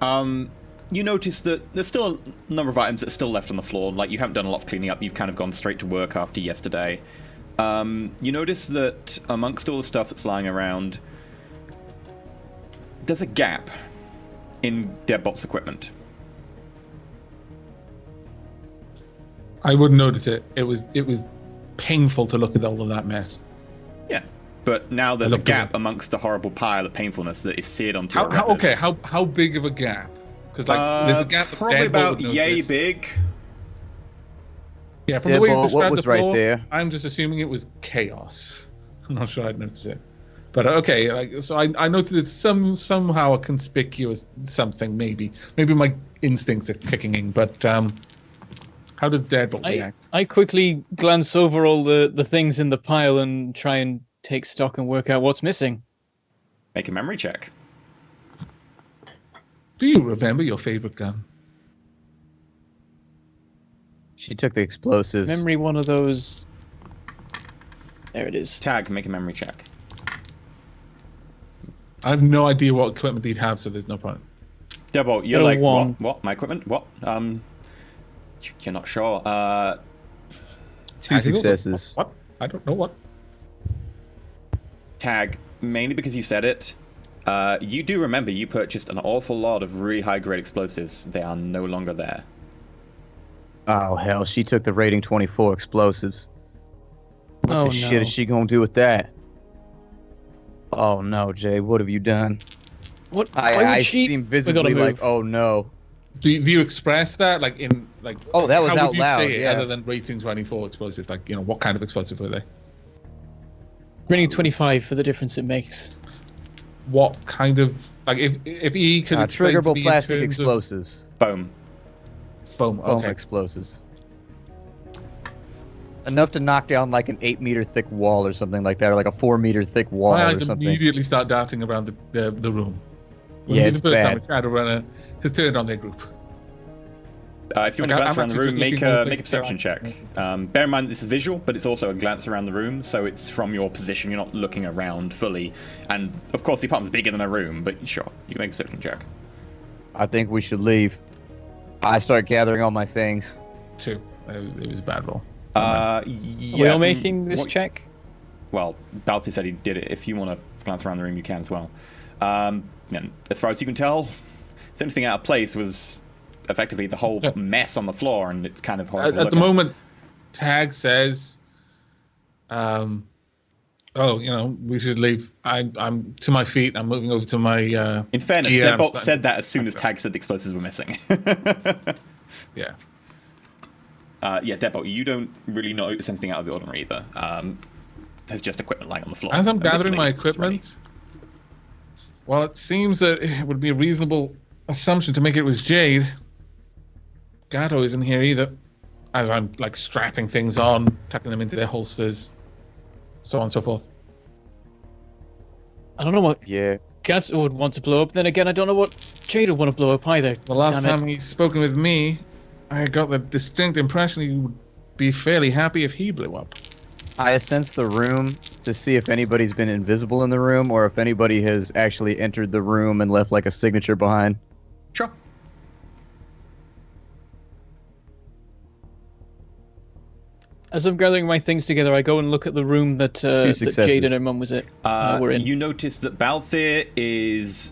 You notice that there's still a number of items that are still left on the floor. Like, you haven't done a lot of cleaning up. You've kind of gone straight to work after yesterday. You notice that amongst all the stuff that's lying around, there's a gap in Deadbolt's equipment. I wouldn't notice it. It was painful to look at all of that mess. Yeah, but now there's a looked at gap it. amongst the horrible pile of painfulness that is seared onto your How retinas. okay? How big of a gap? Because like there's a gap that probably Deadbolt about would yay notice. big. Yeah, from the way you Deadbolt, what described was the right floor, there? I'm just assuming it was chaos. I'm not sure I'd notice it. But okay, like, so I noticed it's somehow a conspicuous something. Maybe my instincts are kicking in. But how does Deadbolt react? I quickly glance over all the things in the pile and try and take stock and work out what's missing. Make a memory check. Do you remember your favorite gun? She took the explosives. Memory one of those. There it is. Tag, make a memory check. I have no idea what equipment he'd have, so there's no point. Deadbolt, you're Got a like, one. what? My equipment? What? You're not sure. 2 successes. What? I don't know what. Tag, mainly because you said it. You do remember you purchased an awful lot of really high-grade explosives. They are no longer there. Oh hell, she took the rating 24 explosives. What Oh, the shit no. is she gonna do with that? Oh no, Jay, what have you done? What? Why I would she? seem We visibly gotta like, move. oh no. Do you express that like in like? Oh, that was how out would you loud, say it yeah. other than rating 24 explosives? Like, you know, what kind of explosive were they? Rating 25 for the difference it makes. What kind of like if he could explain to Triggerable me in plastic terms of explosives. Foam. foam? Foam Okay. explosives. Enough to knock down like an 8-meter thick wall or something like that, or like a 4-meter thick wall My or eyes something. immediately start darting around the room. Yeah, Wouldn't it's be the first time bad. a Shadowrunner has turned on their group. If you want to Okay, glance I'm around the actually room, just make looking all a places perception check. around. Bear in mind this is visual, but it's also a glance around the room, so it's from your position. You're not looking around fully. And of course, the apartment's bigger than a room, but sure, you can make a perception check. I think we should leave. I start gathering all my things. 2. It was a bad roll. Yeah, Are we all from making this what- check? Well, Balthy said he did it. If you want to glance around the room, you can as well. And as far as you can tell, the only thing out of place was effectively the whole Yeah. mess on the floor, and it's kind of horrible. to At look the moment, Tag says, "Oh, you know, we should leave. I'm to my feet. I'm moving over to my." In fairness, GM Deadbolt stand. said that as soon as Tag said the explosives were missing. Yeah. Yeah, Deadbolt, you don't really notice anything out of the ordinary either. There's just equipment lying on the floor. As I'm Admittedly, gathering my it's ready. equipment, well, it seems that it would be a reasonable assumption to make it was Jade. Gato isn't here either. As I'm like strapping things on, tucking them into their holsters, so on and so forth. I don't know what Yeah. Gato would want to blow up. Then again, I don't know what Jade would want to blow up either. The last Damn it. time he's spoken with me, I got the distinct impression he would be fairly happy if he blew up. I sense the room to see if anybody's been invisible in the room or if anybody has actually entered the room and left like a signature behind. Sure. As I'm gathering my things together, I go and look at the room that that successes. Jade and her mum was at. We're in. You notice that Balthier is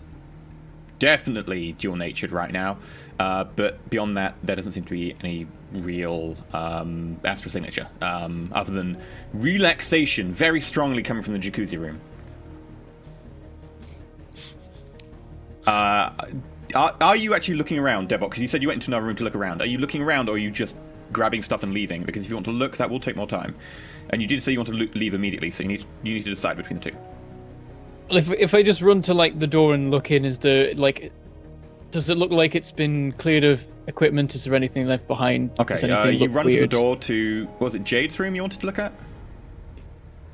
definitely dual-natured right now, but beyond that, there doesn't seem to be any real astral signature, other than relaxation very strongly coming from the jacuzzi room. Are you actually looking around, Debot? Because you said you went into another room to look around. Are you looking around, or are you just grabbing stuff and leaving? Because if you want to look, that will take more time. And you did say you want to leave immediately, so you need to decide between the two. Well, if I just run to like the door and look in, is there like, does it look like it's been cleared of equipment? Is there anything left behind? Okay, Does anything you look run to the weird? door to... Was it Jade's room you wanted to look at?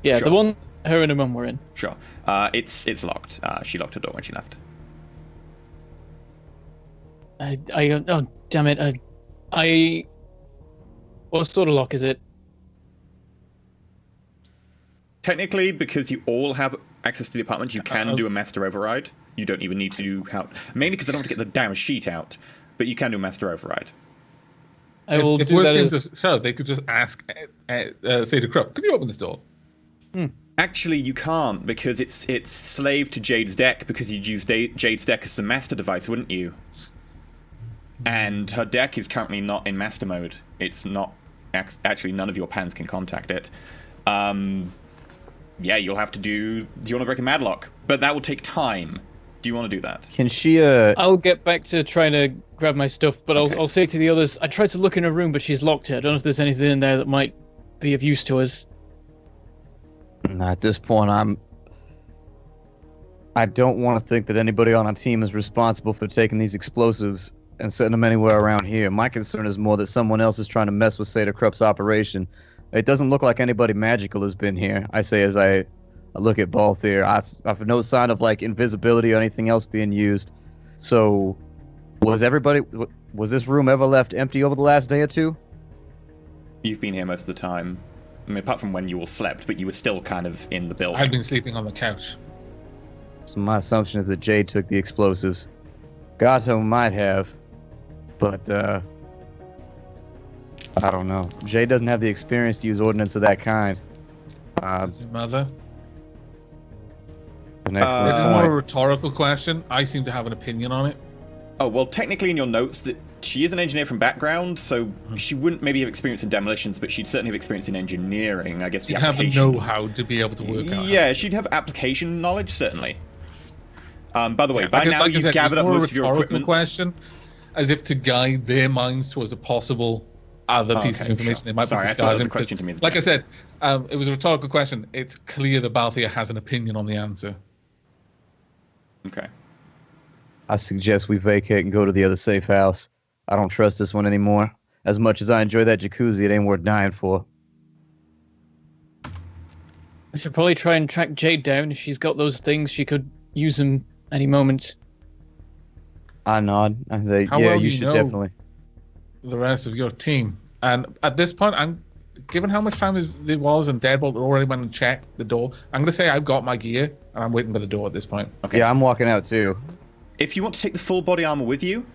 Yeah, Sure. the one her and her mum were in. Sure. It's locked. She locked her door when she left. Oh damn it! What sort of lock is it? Technically, because you all have access to the apartment, you can do a master override. You don't even need to do... Mainly because I don't want to get the damn sheet out, but you can do a master override. I will If do worst that came as... to shove, they could just ask, say to Krupp, "Can you open this door?" Actually, you can't, because it's slave to Jade's deck, because you'd use Jade's deck as a master device, wouldn't you? And her deck is currently not in master mode. It's not... Actually, none of your pans can contact it. Yeah, you'll have to do... Do you want to break a madlock? But that will take time. Do you want to do that? Can she, I'll get back to trying to grab my stuff, but Okay. I'll say to the others, I tried to look in her room, but she's locked it. I don't know if there's anything in there that might be of use to us. at this point, I don't want to think that anybody on our team is responsible for taking these explosives and setting them anywhere around here. My concern is more that someone else is trying to mess with Seder Krupp's operation. It doesn't look like anybody magical has been here, I say as I look at Balthier. I have no sign of like invisibility or anything else being used. So, was this room ever left empty over the last day or two? You've been here most of the time. I mean, apart from when you all slept, but you were still kind of in the building. I've been sleeping on the couch. So my assumption is that Jade took the explosives. Gato might have, but I don't know. Jade doesn't have the experience to use ordnance of that kind. Is it Mother? An excellent This is more a point. rhetorical question. I seem to have an opinion on it. Oh, well, technically in your notes, that she is an engineer from background, so she wouldn't maybe have experience in demolitions, but she'd certainly have experience in engineering, I guess. You The have the application. know-how to be able to work out. Yeah, she'd have application knowledge, certainly. By the way, Yeah, by because, now like I you've said, gathered it's up more a most of your rhetorical equipment. question, as if to guide their minds towards a possible other piece of Okay, information sure. they might Sorry, be I thought that was a disguising. question to me as a Like I joke. said, it was a rhetorical question. It's clear that Balthier has an opinion on the answer. Okay. I suggest we vacate and go to the other safe house. I don't trust this one anymore. As much as I enjoy that jacuzzi, it ain't worth dying for. I should probably try and track Jade down. If she's got those things, she could use them any moment. I nod. I say, How yeah, well do you you should know? definitely. The rest of your team. And at this point, given how much time there was and Deadbolt already went and checked the door, I'm going to say I've got my gear and I'm waiting by the door at this point. Okay. Yeah, I'm walking out too. If you want to take the full body armor with you,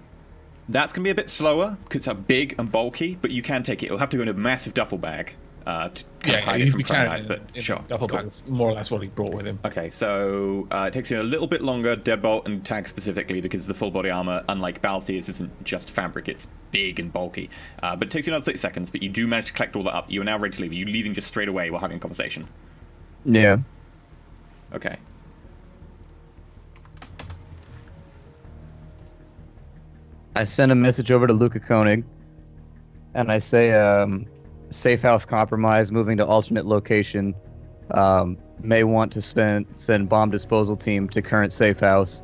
that's going to be a bit slower because it's big and bulky, but you can take it. You'll have to go in a massive duffel bag to kind of hide it he'd from be prying carrying eyes, it but in sure. a duffel cool. bag. It's more or less what he brought with him. Okay, so it takes you a little bit longer, Deadbolt and Tag specifically, because the full body armor, unlike Balthier's, isn't just fabric, it's big and bulky. But it takes you another 30 seconds, but you do manage to collect all that up. You are now ready to leave. Are you leaving just straight away while having a conversation? Yeah. Okay. I send a message over to Luca Koenig, and I say, safe house compromise, moving to alternate location. May want to send bomb disposal team to current safe house.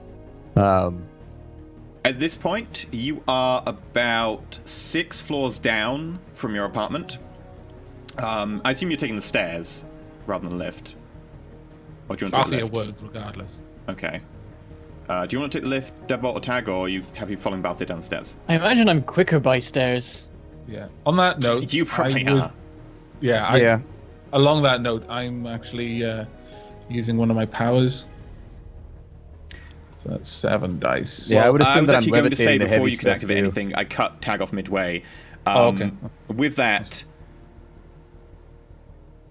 At this point, you are about 6 floors down from your apartment. I assume you're taking the stairs rather than the lift. Or do you want to take Balthier the lift? would, regardless. Okay. Do you want to take the lift, Deadbolt or Tag, or are you happy following Balthier downstairs? I imagine I'm quicker by stairs. Yeah. On that note, You probably I would- are. Yeah. Yeah. Along that note, I'm actually using one of my powers. So that's 7 dice. Yeah, I would I assume was that I'm actually going to say levitating the before heavy you could stuff, activate too. anything, I cut Tag off midway. Okay. With that,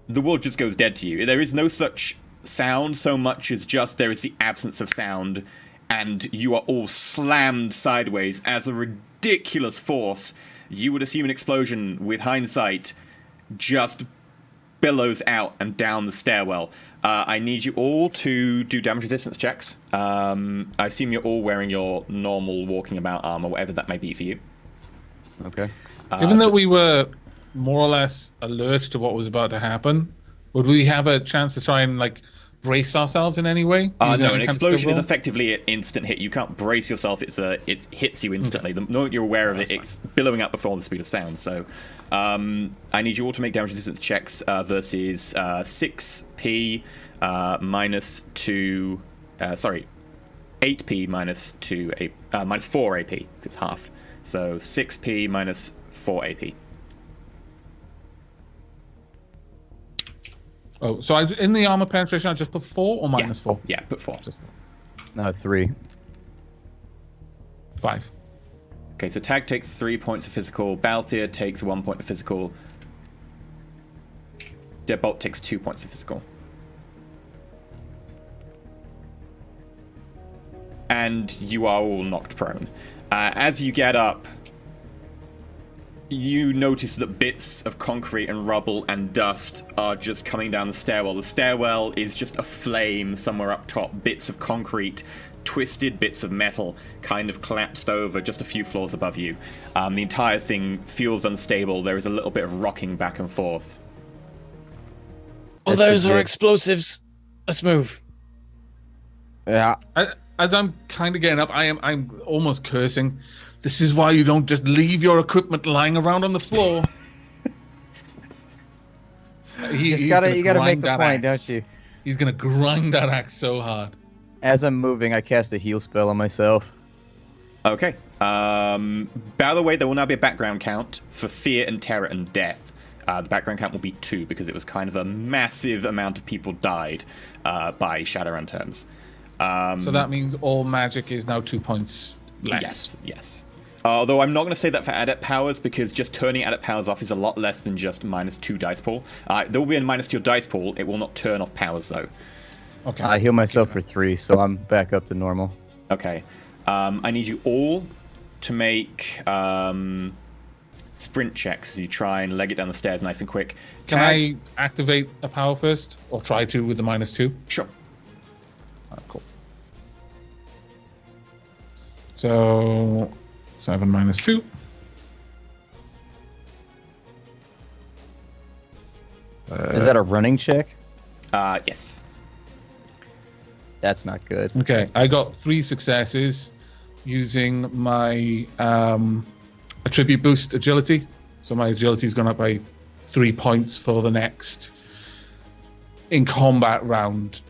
the world just goes dead to you. There is no such sound so much as just there is the absence of sound, and you are all slammed sideways as a ridiculous force. You would assume an explosion, with hindsight, just billows out and down the stairwell. I need you all to do damage resistance checks. I assume you're all wearing your normal walking about armor, whatever that may be for you. Okay. Given that we were more or less alert to what was about to happen, would we have a chance to try and like brace ourselves in any way? No, Using an any kind of explosion skill is roll? effectively an instant hit. You can't brace yourself. It hits you instantly. The moment you're aware of it, it's billowing up before the speed of sound. So, I need you all to make damage resistance checks versus 6p minus 2. 8p minus 2 minus 4 AP. It's half. So 6p minus 4 AP. Oh, so in the armor penetration, I just put 4 or minus 4? Yeah, put 4. Just No, 3. 5. Okay, so Tag takes 3 points of physical. Balthier takes 1 point of physical. Deadbolt takes 2 points of physical. And you are all knocked prone. As you get up, you notice that bits of concrete and rubble and dust are just coming down the stairwell. The stairwell is just aflame somewhere up top. Bits of concrete, twisted bits of metal kind of collapsed over just a few floors above you. The entire thing feels unstable. There is a little bit of rocking back and forth. Oh, That's those are legit. explosives. Let's move. Yeah. As I'm kind of getting up, I'm almost cursing. This is why you don't just leave your equipment lying around on the floor. You gotta make the point, don't you? He's gonna grind that axe so hard. As I'm moving, I cast a heal spell on myself. Okay. By the way, there will now be a background count for fear and terror and death. The background count will be 2 because it was kind of a massive amount of people died by Shadowrun terms. So that means all magic is now 2 points less. Yes. Although I'm not going to say that for adept powers because just turning adept powers off is a lot less than just -2 dice pool. There will be a -2 dice pool. It will not turn off powers though. Okay. I heal myself for 3, so I'm back up to normal. Okay. I need you all to make sprint checks as you try and leg it down the stairs nice and quick. Can I activate a power first, or try to with the -2? Sure. Cool. So 7 -2. Is that a running check? Yes. That's not good. Okay, I got 3 successes using my attribute boost agility. So my agility's gone up by 3 points for the next in combat round.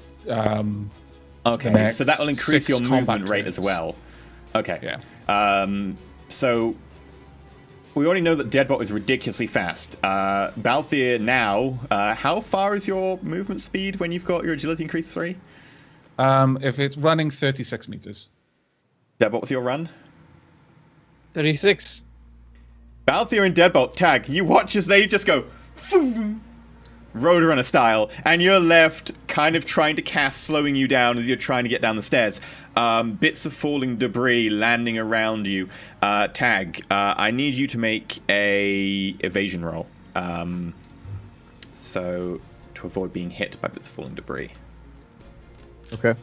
Okay, so that will increase 6 your combat movement rate turns. as well. Okay. Yeah. So we already know that Deadbot is ridiculously fast. Balthier now, how far is your movement speed when you've got your agility increased 3? If it's running 36 meters. Deadbot, what's your run? 36. Balthier and Deadbolt tag. You watch as they just go boom, Roadrunner style, and you're left kind of trying to cast, slowing you down as you're trying to get down the stairs. Bits of falling debris landing around you. Tag, I need you to make a evasion roll. So to avoid being hit by bits of falling debris. Okay.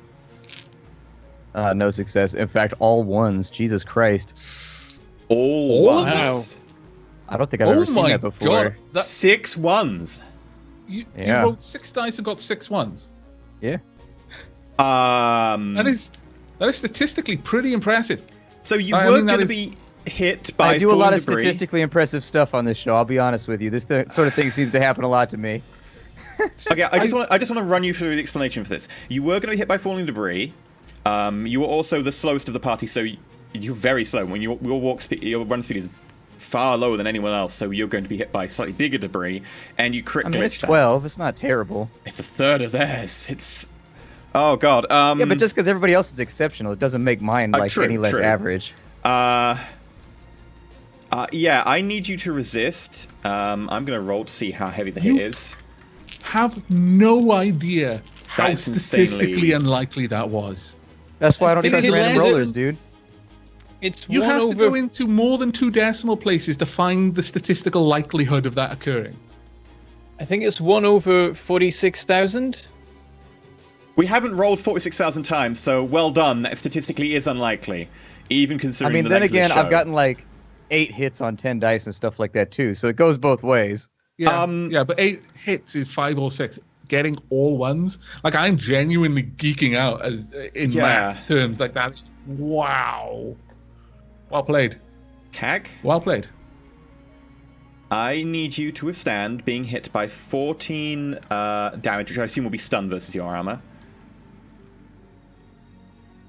No success. In fact, all 1s. Jesus Christ. All Wow. ones. I don't think I've ever seen that before. God! That, 6 ones. you Yeah. rolled 6 dice and got 6 ones. Yeah. That is statistically pretty impressive. So you I were mean, that going to is- be hit by I do a lot of debris. statistically impressive stuff on this show. I'll be honest with you. This sort of thing seems to happen a lot to me. Okay, I just want to run you through the explanation for this. You were going to be hit by falling debris. You were also the slowest of the party, so you're very slow. When your walk speed, your run speed is far lower than anyone else, so you're going to be hit by slightly bigger debris, and you crit I mean, glitch it's that. 12. It's not terrible. It's a third of theirs. It's oh god. Yeah, but just because everybody else is exceptional, it doesn't make mine like true, any less true. average. Yeah, I need you to resist. I'm gonna roll to see how heavy the hit You- is. Have no idea how That's statistically insanely- unlikely that was. That's why I don't think trust it random lands rollers, in- dude. It's You 1 have to over. go into more than 2 decimal places to find the statistical likelihood of that occurring. I think it's 1 over 46,000. We haven't rolled 46,000 times, so well done. That statistically is unlikely, even I considering. mean, the then length of the again, I've show. gotten like 8 hits on 10 dice and stuff like that too, so it goes both ways. Yeah, Yeah, but 8 hits is 5 or 6. Getting all 1s, like I'm genuinely geeking out as in math terms. Like that. Wow. Well played. Tag. Well played. I need you to withstand being hit by 14 damage, which I assume will be stun versus your armor.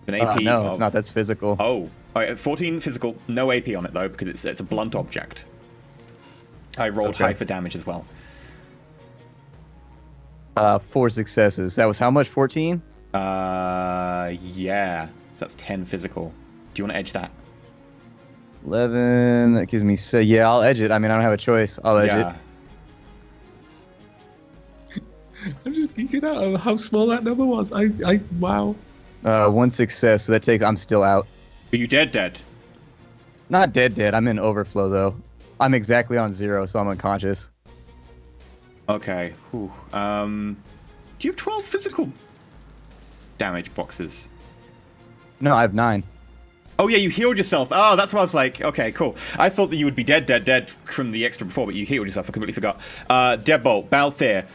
An AP No, of... it's not. That's physical. Oh, all right, 14 physical, no AP on it though, because it's a blunt object. I rolled Okay. high for damage as well. 4 successes. That was how much? 14? Yeah. So that's 10 physical. Do you want to edge that? 11. That gives me. Yeah, I'll edge it. I mean, I don't have a choice. I'll edge Yeah. I'm just geeking out on how small that number was. Wow. it. 1 success. So that takes. I'm still out. Are you dead? Not dead. I'm in overflow though. I'm exactly on 0, so I'm unconscious. Okay. Whew. Do you have 12 physical damage boxes? No, I have 9. Oh yeah, you healed yourself. Oh, that's what I was like. Okay, cool. I thought that you would be dead from the extra before, but you healed yourself. I completely forgot. Deadbolt, Balthier,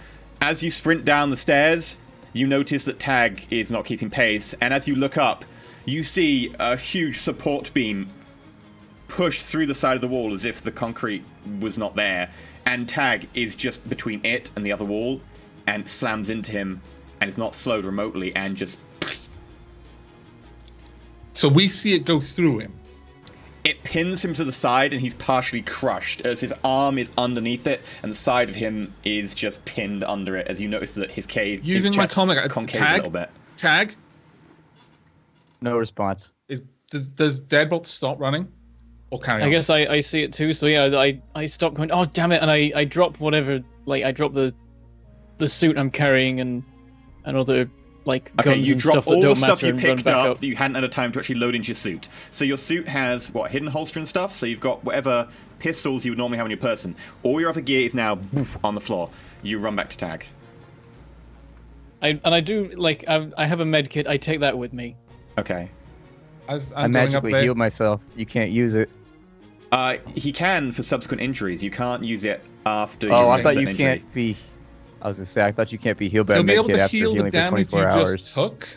as you sprint down the stairs, you notice that Tag is not keeping pace, and as you look up, you see a huge support beam push through the side of the wall as if the concrete was not there, and Tag is just between it and the other wall, and slams into him, and is not slowed remotely, and just... So we see it go through him. It pins him to the side, and he's partially crushed, as his arm is underneath it, and the side of him is just pinned under it, as you notice that his cave... Using his my chest comic, concaves Tag, a little bit. Tag, No response. does Deadbolt stop running? Or carry on? I guess I see it too. So yeah, I stop going. Oh damn it! And I drop whatever. Like I drop the suit I'm carrying and other like Okay, guns you and drop stuff that all the don't stuff matter you and run picked back up that you hadn't had a time to actually load into your suit. So your suit has, what, hidden holster and stuff? So you've got whatever pistols you would normally have on your person. All your other gear is now on the floor. You run back to Tag. I do like I have a med kit. I take that with me. Okay. As I I'm going up magically there, healed myself. You can't use it. He can for subsequent injuries. You can't use it after Oh, you I take thought an you injury. can't be. I was gonna say I thought you can't be healed by a you'll be able medkit to after heal the healing for damage 24 you hours. just took.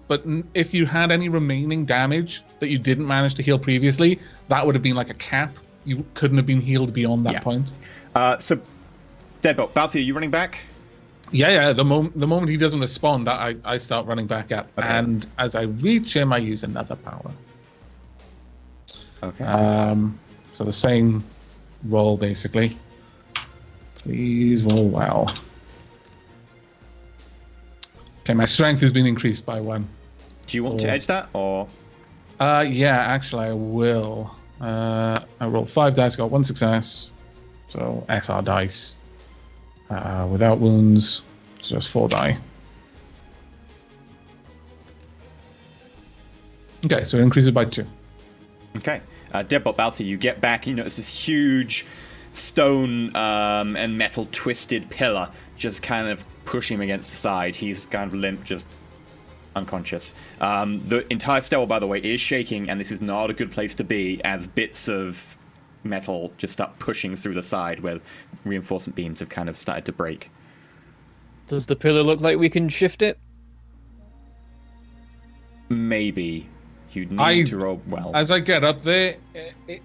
But if you had any remaining damage that you didn't manage to heal previously, that would have been like a cap. You couldn't have been healed beyond that Yeah. point. So, Deadbolt, Balthier, are you running back? Yeah. The moment he doesn't respond, I start running back up. Okay. And as I reach him, I use another power. Okay. So the same roll, basically. Please roll well. Okay, my strength has been increased by 1. Do you want to edge that, or...? Yeah, actually, I will. I rolled 5 dice, got 1 success. So, SR dice. Without wounds, so just 4 die. Okay, so it increases by 2. Okay. Deadbolt Balthier, you get back and you notice this huge stone and metal twisted pillar just kind of pushing him against the side. He's kind of limp, just unconscious. The entire stairwell, by the way, is shaking, and this is not a good place to be, as bits of metal just start pushing through the side where reinforcement beams have kind of started to break. Does the pillar look like we can shift it? Maybe. You'd need to roll well. As I get up there,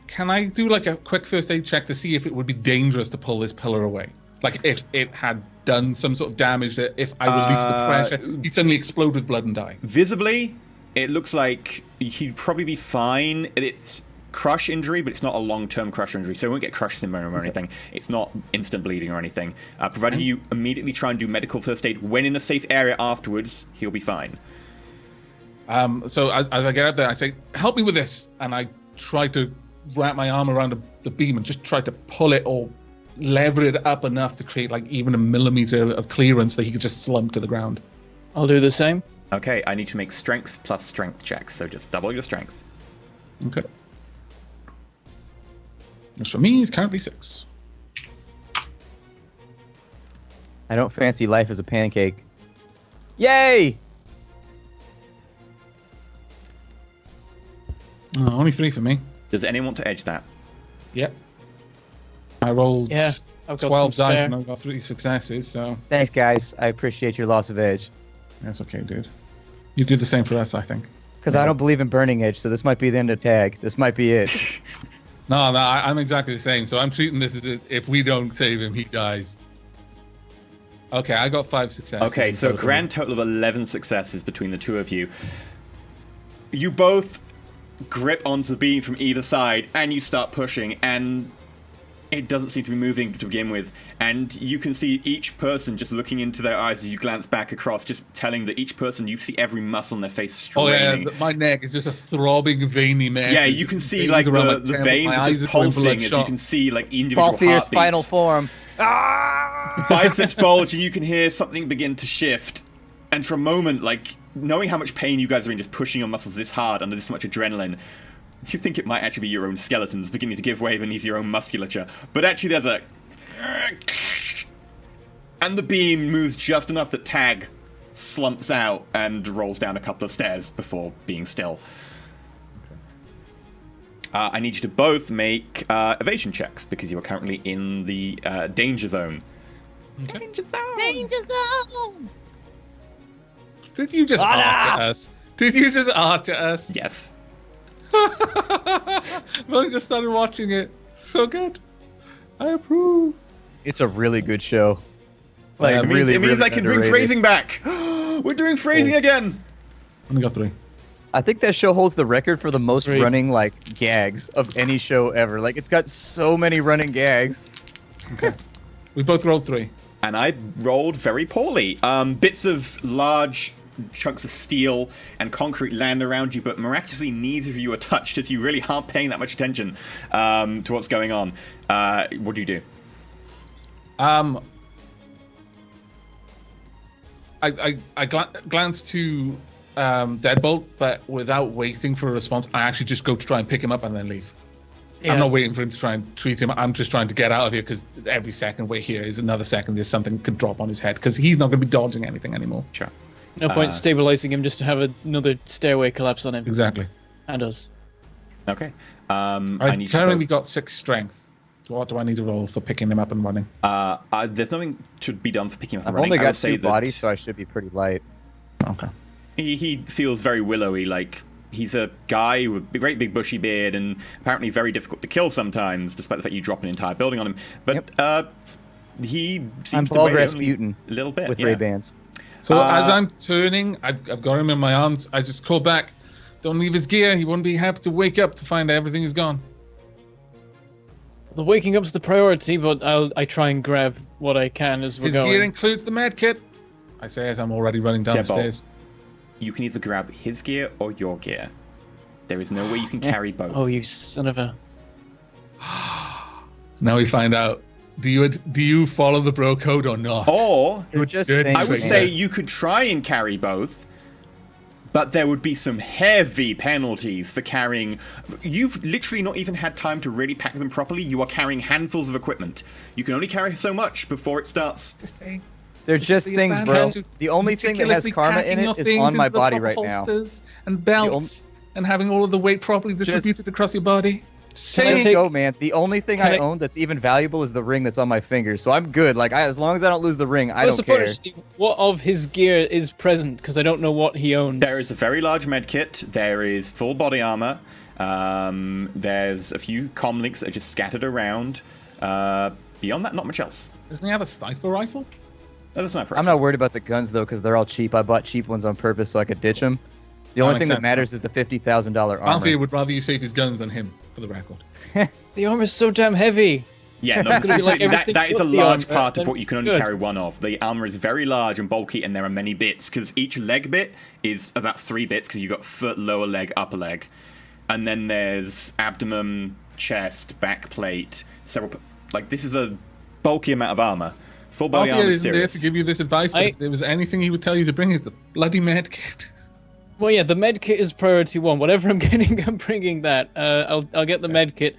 can I do like a quick first aid check to see if it would be dangerous to pull this pillar away? Like if it had done some sort of damage, that if I released the pressure, he'd suddenly explode with blood and die. Visibly, it looks like he'd probably be fine. It's crush injury, but it's not a long-term crush injury, so he won't get crushed syndrome or anything. It's not instant bleeding or anything. Provided you immediately try and do medical first aid when in a safe area afterwards, he'll be fine. So as I get up there, I say, help me with this. And I try to wrap my arm around the beam and just try to pull it or lever it up enough to create like even a millimeter of clearance that he could just slump to the ground. I'll do the same. Okay, I need to make strength plus strength checks, so just double your strength. Okay. This for me is currently 6. I don't fancy life as a pancake. Yay! Only 3 for me. Does anyone want to edge that? Yep. I rolled Yeah, I've got 12 some dice spare. and I got 3 successes, so Thanks, guys. I appreciate your loss of edge. that's okay, dude. You do the same for us, I think. Because I don't believe in burning edge, so this might be the end of tag. This might be it. No, I'm exactly the same. So I'm treating this as if we don't save him, he dies. Okay, I got 5 successes. Okay, in so a total. grand total of 11 successes between the two of you. You both grip onto the beam from either side, and you start pushing, and it doesn't seem to be moving to begin with. And you can see each person just looking into their eyes as you glance back across, just telling that each person, you see every muscle in their face Oh straining. yeah, my neck is just a throbbing, veiny mess. Yeah, you can see Veins like around my the temple, veins my are eyes just going pulsing as you bloodshot. can see like individual Balthier's heartbeats. final form. Biceps bulge, and you can hear something begin to shift. And for a moment, like, knowing how much pain you guys are in just pushing your muscles this hard under this much adrenaline, you think it might actually be your own skeletons beginning to give way beneath your own musculature. But actually there's a... And the beam moves just enough that Tag slumps out and rolls down a couple of stairs before being still. I need you to both make evasion checks, because you are currently in the danger zone. Okay. Danger zone! Danger zone! Did you just arch at us? Did you just arch at us? Yes. I've only just started watching it. So good. I approve. It's a really good show. Like Yeah, It means, really, it means really I can bring underrated. phrasing back. We're doing phrasing again. Only got 3. I think that show holds the record for the most 3. running like gags of any show ever. Like it's got so many running gags. Okay. We both rolled 3. And I rolled very poorly. Bits of large chunks of steel and concrete land around you, but miraculously neither of you are touched as you really aren't paying that much attention to what's going on. What do you do? I glanced to Deadbolt, but without waiting for a response, I actually just go to try and pick him up and then leave. Yeah. I'm not waiting for him to try and treat him. I'm just trying to get out of here because every second we're here is another second there's something could drop on his head because he's not going to be dodging anything anymore. Sure. No point stabilizing him just to have another stairway collapse on him. Exactly. And us. Okay. I need you to currently both- got 6 strength. What do I need to roll for picking him up and running? there's nothing to be done for picking up and I've running. only I will got say 2 that bodies, so I should be pretty light. Okay. he feels very willowy, like he's a guy with a great big bushy beard and apparently very difficult to kill sometimes, despite the fact you drop an entire building on him. But he seems I'm to bald weigh only Rasputin a little bit. with yeah. Ray-Bans. So as I'm turning, I've got him in my arms. I just call back, "Don't leave his gear. He won't be happy to wake up to find everything is gone." The waking up's the priority, but I try and grab what I can as we're His going. gear includes the med kit. I say as I'm already running down the Deadbolt. stairs. You can either grab his gear or your gear. There is no way you can carry both. Oh, you son of a... Now we find out. Do you follow the bro code or not? Or You're just dirty saying I would Interesting. say you could try and carry both, but there would be some heavy penalties for carrying. You've literally not even had time to really pack them properly. You are carrying handfuls of equipment. You can only carry so much before it starts. Just saying. they're just the things, bro. advantage of The only thing that has meticulously karma in packing your it is things on my into the body proper right now. holsters and belts and having all of the weight properly distributed across your body. Just Let saying. it take- go, man. The only thing Can I I- own that's even valuable is the ring that's on my finger, so I'm good. Like, as long as I don't lose the ring, I What's don't the care. point, Steve? What of his gear is present? Because I don't know what he owns. There is a very large med kit. There is full body armor. There's a few comlinks that are just scattered around. Beyond that, not much else. Doesn't he have a sniper rifle? That's a sniper. I'm not worried about the guns though, because they're all cheap. I bought cheap ones on purpose so I could ditch them. The only makes thing that sense. matters is the $50,000 armor. Alfie would rather you save his guns than him, for the record. The armor's so damn heavy. Yeah, no, It's gonna be like seriously, that everything is a but the large armor, part of then what you can only good. carry one of. The armor is very large and bulky, and there are many bits, because each leg bit is about 3 bits, because you've got foot, lower leg, upper leg. And then there's abdomen, chest, back plate, several... Like, this is a bulky amount of armor. Full body Alfie armor is isn't there serious. to give you this advice, but I- if there was anything he would tell you to bring is the bloody med kit. Well, yeah, the med kit is priority 1. Whatever I'm getting, I'm bringing that. I'll get the med kit.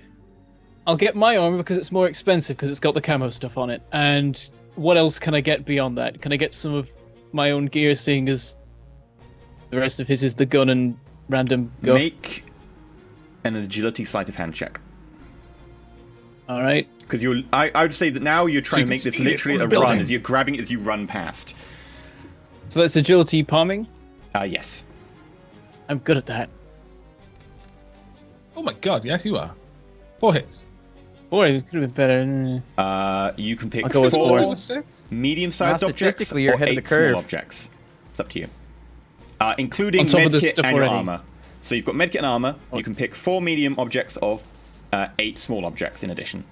I'll get my armor because it's more expensive because it's got the camo stuff on it. And what else can I get beyond that? Can I get some of my own gear, seeing as the rest of his is the gun and random go? Make an agility sleight of hand check. All right. Because I would say that now you're trying you to can make this see it literally from a the run, building. as you're grabbing it as you run past. So that's agility palming. Yes. I'm good at that. Oh my god, yes you are. 4 hits. Boy, it could have been better. You can pick I'll go with 4 four. 6? medium-sized Now, objects statistically, you're or ahead of 8 the curve. small objects. It's up to you. Including On top of the medkit stuff and your already. armor. So you've got medkit and armor. Oh. You can pick 4 medium objects of 8 small objects in addition.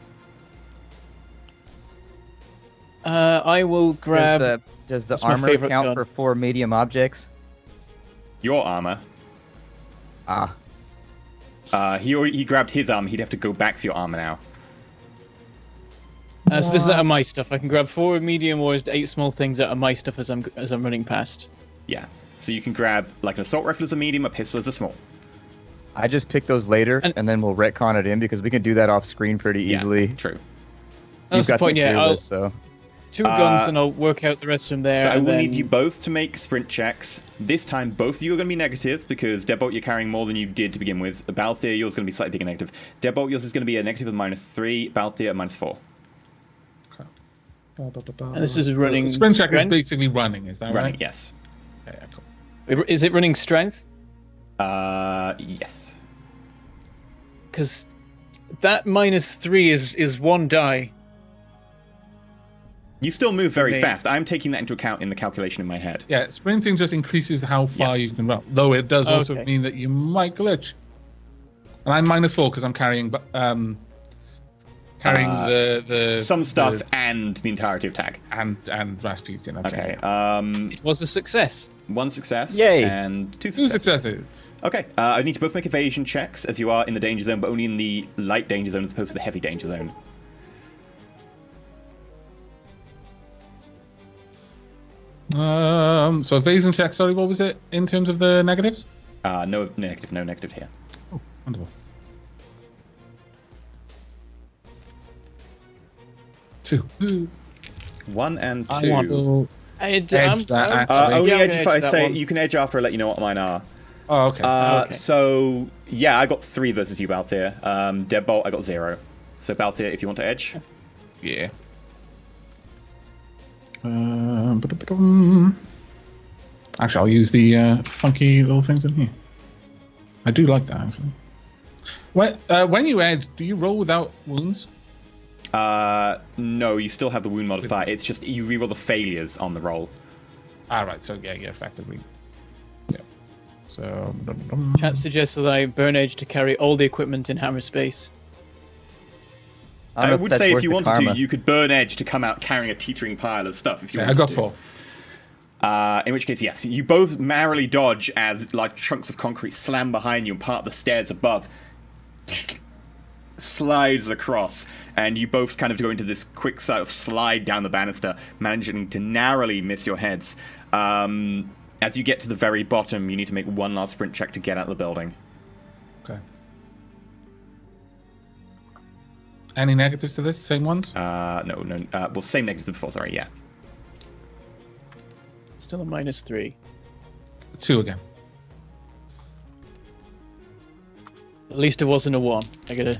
I will grab. Does the That's my armor favorite count gun. for 4 medium objects? Your armor. Ah, He grabbed his armor. He'd have to go back for your armor now. So this is out of my stuff. I can grab 4 medium or 8 small things out of my stuff as I'm running past. Yeah. So you can grab like an assault rifle as a medium, a pistol as a small. I just pick those later, And- and then we'll retcon it in because we can do that off screen pretty easily. Yeah, true. That's the got point. Yeah, gear I'll list, so 2 guns and I'll work out the rest from there. So I and will then... need you both to make sprint checks. This time, both of you are going to be negative because Deadbolt, you're carrying more than you did to begin with. Balthier, yours is going to be slightly bigger negative. Deadbolt, yours is going to be a negative of -3. Balthier, -4. And this is running Sprint check is strength? basically running, is that Running, right? yes. Yeah, cool. Is it running strength? Yes. Because that -3 is one die. You still move very me. fast. I'm taking that into account in the calculation in my head. Yeah, sprinting just increases how far you can run, though it does also Okay. mean that you might glitch. And I'm -4 because I'm carrying the Some stuff and the entirety of tag. and Rasputin. I'm Okay. carrying. It was a success. One success. Yay. And two Two successes. successes. Okay. I need to both make evasion checks as you are in the danger zone, but only in the light danger zone as opposed to the heavy danger zone. So evasion check. Sorry, what was it in terms of the negatives? No negative here. Oh, wonderful. 2. 1 and 2. I want to I'd, edge that, actually. Only Yeah, I'm edge gonna if I edge that say one. you can edge after I let you know what mine are. Oh, okay. Okay. So yeah, I got 3 versus you, Balthier. Deadbolt, I got 0. So Balthier, if you want to edge. Yeah. Actually, I'll use the funky little things in here. I do like that, actually. When you edge, do you roll without wounds? No, you still have the wound modifier. It's just you reroll the failures on the roll. Right. So yeah, effectively. Yeah. So. Chat suggests that I burn edge to carry all the equipment in hammer space. I don't I know would that's say if worth you the wanted karma. to, you could burn edge to come out carrying a teetering pile of stuff. If you Yeah, I wanted got to. 4. In which case, yes, you both merrily dodge as like chunks of concrete slam behind you and part of the stairs above slides across, and you both kind of go into this quick sort of slide down the banister, managing to narrowly miss your heads. As you get to the very bottom, you need to make one last sprint check to get out of the building. Okay. Any negatives to this? Same ones? No. Well, same negatives as before. Sorry, yeah. Still a -3. 2 again. At least it wasn't a 1. I got a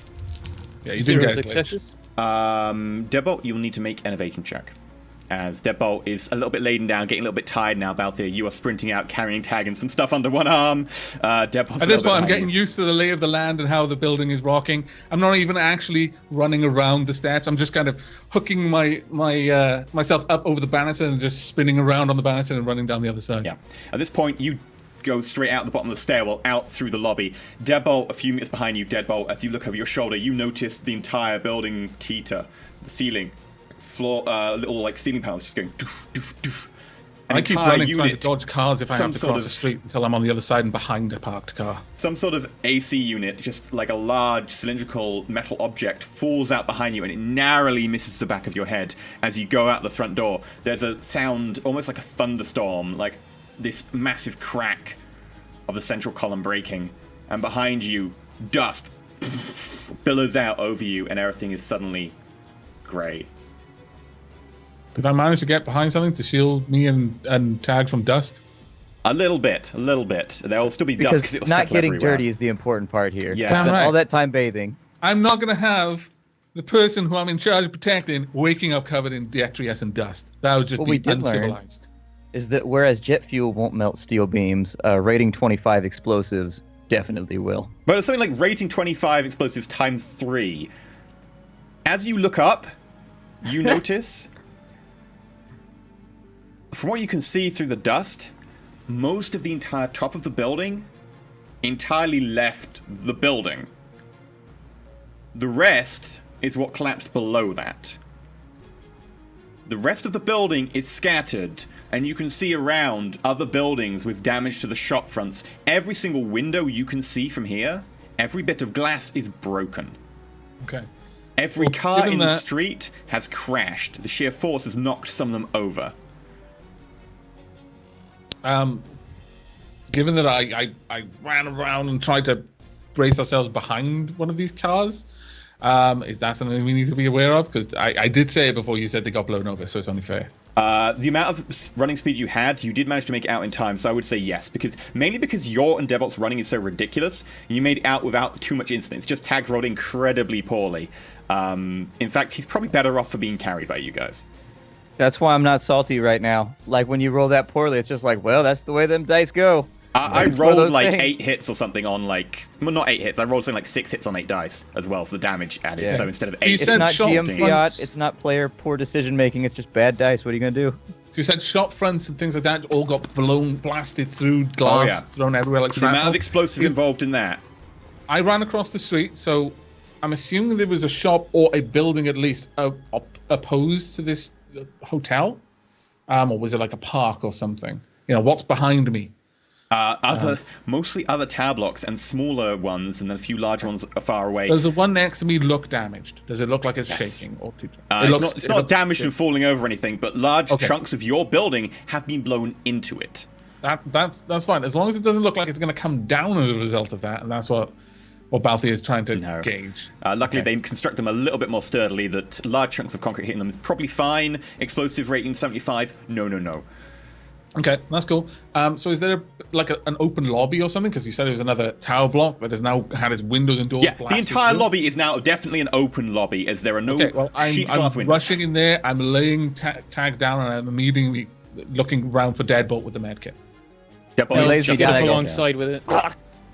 Yeah, you 0 didn't get a glitch. successes. Deadbolt, you'll need to make an evasion check. As Deadbolt is a little bit laden down, getting a little bit tired now, Balthier. You are sprinting out, carrying tag and some stuff under one arm. Deadbolt's At this point, I'm getting used to the lay of the land and how the building is rocking. I'm not even actually running around the steps. I'm just kind of hooking myself up over the banister and just spinning around on the banister and running down the other side. Yeah. At this point, you go straight out the bottom of the stairwell, out through the lobby. Deadbolt, a few meters behind you, Deadbolt, as you look over your shoulder, you notice the entire building teeter, the ceiling, floor, little like ceiling panels just going doof, doof, doof. An I keep entire running, trying to unit, dodge cars if I some have to sort cross of- the street until I'm on the other side and behind a parked car. some sort of AC unit, just like a large cylindrical metal object, falls out behind you and it narrowly misses the back of your head as you go out the front door. There's a sound almost like a thunderstorm, like this massive crack of the central column breaking, and behind you, dust billows out over you, and everything is suddenly grey. Did I manage to get behind something to shield me and Tag from dust? A little bit. There will still be dust Because because it'll not settle getting everywhere. dirty is the important part here. Yeah. I spent Damn right. all that time bathing. I'm not going to have the person who I'm in charge of protecting waking up covered in detritus and dust. That would just What be we did learn- uncivilized. Is that whereas jet fuel won't melt steel beams, rating 25 explosives definitely will. But it's something like rating 25 explosives times 3. As you look up, you notice, from what you can see through the dust, most of the entire top of the building entirely left the building. The rest is what collapsed below that. The rest of the building is scattered, and you can see around other buildings with damage to the shop fronts. Every single window you can see from here, every bit of glass is broken. Okay. Every Well, car given in the that- street has crashed. The sheer force has knocked some of them over. Given that I ran around and tried to brace ourselves behind one of these cars, is that something we need to be aware of? Because I did say it before you said they got blown over, so it's only fair. The amount of running speed you had, you did manage to make it out in time, so I would say yes. Mainly because your and Deadbolt's running is so ridiculous, you made it out without too much incidents. Just Tag rolled incredibly poorly. In fact, he's probably better off for being carried by you guys. That's why I'm not salty right now. Like when you roll that poorly, it's just like, well, that's the way them dice go. I It's one of rolled those like things. 8 hits or something on like, well, not 8 hits. I rolled something like 6 hits on 8 dice as well for the damage added. Yeah. So instead of So you 8, said It's not shot GM fronts. fiat. It's not player poor decision making. It's just bad dice. What are you gonna do? So you said shop fronts and things like that all got blasted through, glass yeah. thrown everywhere like the amount shrapnel. of explosive Is- involved in that. I ran across the street, so I'm assuming there was a shop or a building at least opposed to this hotel, or was it like a park or something? What's behind me? Mostly other tower blocks and smaller ones, and then a few larger ones are far away. Does the one next to me look damaged? Does it look like it's Yes. shaking? Or It's not damaged and falling over or anything, but large Okay. chunks of your building have been blown into it. That's fine, as long as it doesn't look like it's going to come down as a result of that, and that's what Balthier is trying to No. gauge. Luckily, Okay. they construct them a little bit more sturdily. That large chunks of concrete hitting them is probably fine. Explosive rating 75. No. Okay, that's cool. So is there an open lobby or something? Because you said it was another tower block that has now had its windows and doors Yeah, the blasted entire through. lobby is now definitely an open lobby, as there are no Okay, well, sheet I'm glass windows. rushing in there. I'm laying tag down, and I'm immediately looking around for Deadbolt with the medkit. Yep, Yeah, he's lazy just Get guy. up gonna go. alongside with it.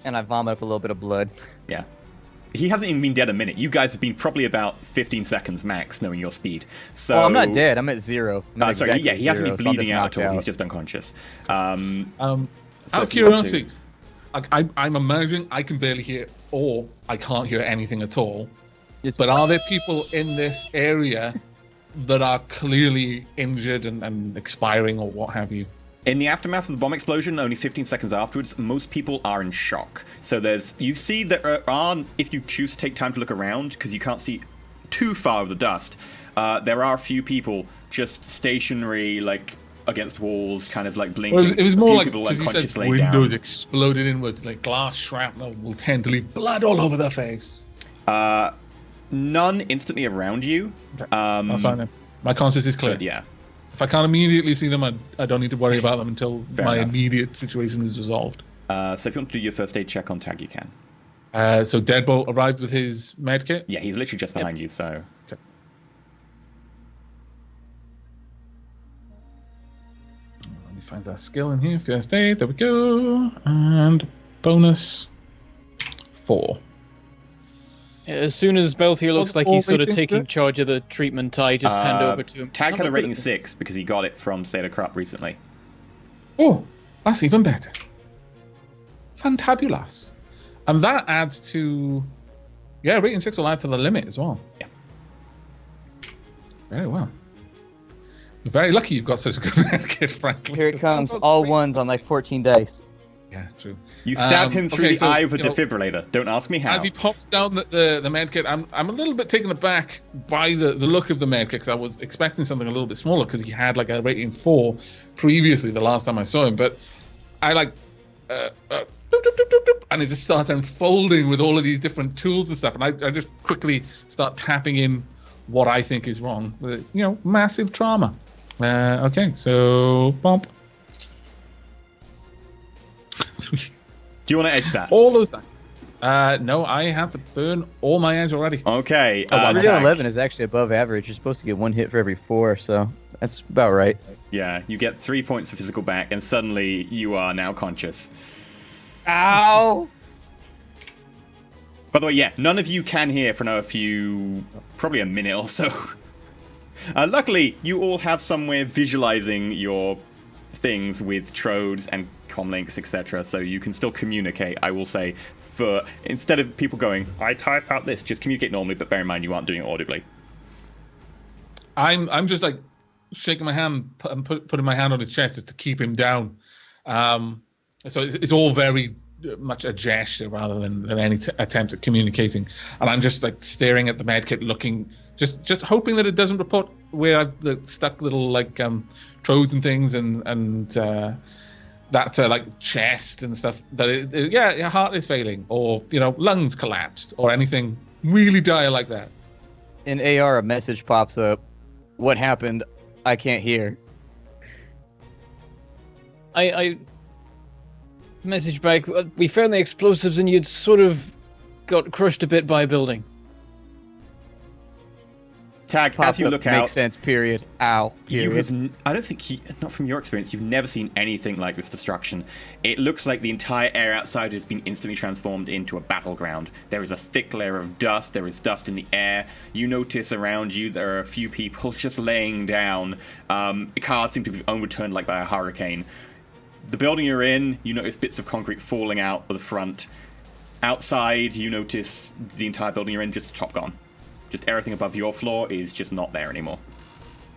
And I vomit up a little bit of blood. Yeah. He hasn't even been dead a minute. You guys have been probably about 15 seconds max, knowing your speed. So. Well, I'm not dead. I'm at 0. I'm at Sorry, exactly yeah, he hasn't 0, been so I'm bleeding just out knocked at all. out. He's just unconscious. So Out of if you want to- curiosity, I'm imagining I can barely hear, or I can't hear anything at all. Just- But are there people in this area that are clearly injured and expiring or what have you? In the aftermath of the bomb explosion, only 15 seconds afterwards, most people are in shock. So you see there are, if you choose to take time to look around, because you can't see too far of the dust, there are a few people just stationary, like against walls, kind of like blinking. Well, it was A more few like, people because you unconscious said laid windows down. exploded inwards, like glass shrapnel will tend to leave blood all over their face. None instantly around you. That's fine then. My conscience is clear. But yeah. If I can't immediately see them, I don't need to worry about them until Fair my enough. immediate situation is resolved. So if you want to do your first aid check on Tag, you can. So Deadbolt arrived with his medkit. Yeah, he's literally just behind you, so. Let me find that skill in here. First aid. There we go. And bonus 4. As soon as Belthier looks What's like all he's sort of rating taking for it? charge of the treatment, I just hand over to him. Tag Someone had a put rating it- 6 because he got it from Sailor Crop recently. Oh, that's even better. Fantabulous. And that adds to... Yeah, rating 6 will add to the limit as well. Yeah. Very well. You're very lucky you've got such a good medkit, frankly. Here it comes. All ones on like 14 dice. Yeah, true. You stab him through okay, the so, eye with a you know, defibrillator. Don't ask me how. As he pops down the medkit, I'm a little bit taken aback by the look of the medkit, because I was expecting something a little bit smaller, because he had like a rating 4 previously the last time I saw him. But I like, doop, doop, doop, doop, doop, and it just starts unfolding with all of these different tools and stuff. And I just quickly start tapping in what I think is wrong. Massive trauma. Okay, so bump. Do you want to edge that? All those dice. No, I have to burn all my edge already. Okay. Oh, Tag. 311 is actually above average. You're supposed to get 1 hit for every 4, so that's about right. Yeah, you get 3 points of physical back, and suddenly you are now conscious. Ow! By the way, yeah, none of you can hear for another probably a minute or so. Luckily, you all have somewhere visualizing your things with trodes and comlinks, etc., so you can still communicate, I will say, instead of people going, I type out this, just communicate normally, but bear in mind you aren't doing it audibly. I'm just like shaking my hand and putting my hand on his chest just to keep him down. So it's all very much a gesture rather than any attempt at communicating. And I'm just like staring at the medkit, looking, just hoping that it doesn't report where I've stuck little like trodes and things and that like chest and stuff. That your heart is failing, or lungs collapsed, or anything really dire like that. In AR, a message pops up. What happened? I can't hear. I message back. We found the explosives, and you'd sort of got crushed a bit by a building. Tag, as you look out, makes sense. Period. Ow. Period. you have. I don't think not from your experience, you've never seen anything like this destruction. It looks like the entire air outside has been instantly transformed into a battleground. There is a thick layer of dust. There is dust in the air. You notice around you there are a few people just laying down. Cars seem to be overturned like by a hurricane. The building you're in, you notice bits of concrete falling out of the front. Outside, you notice the entire building you're in just top gone. Just everything above your floor is just not there anymore.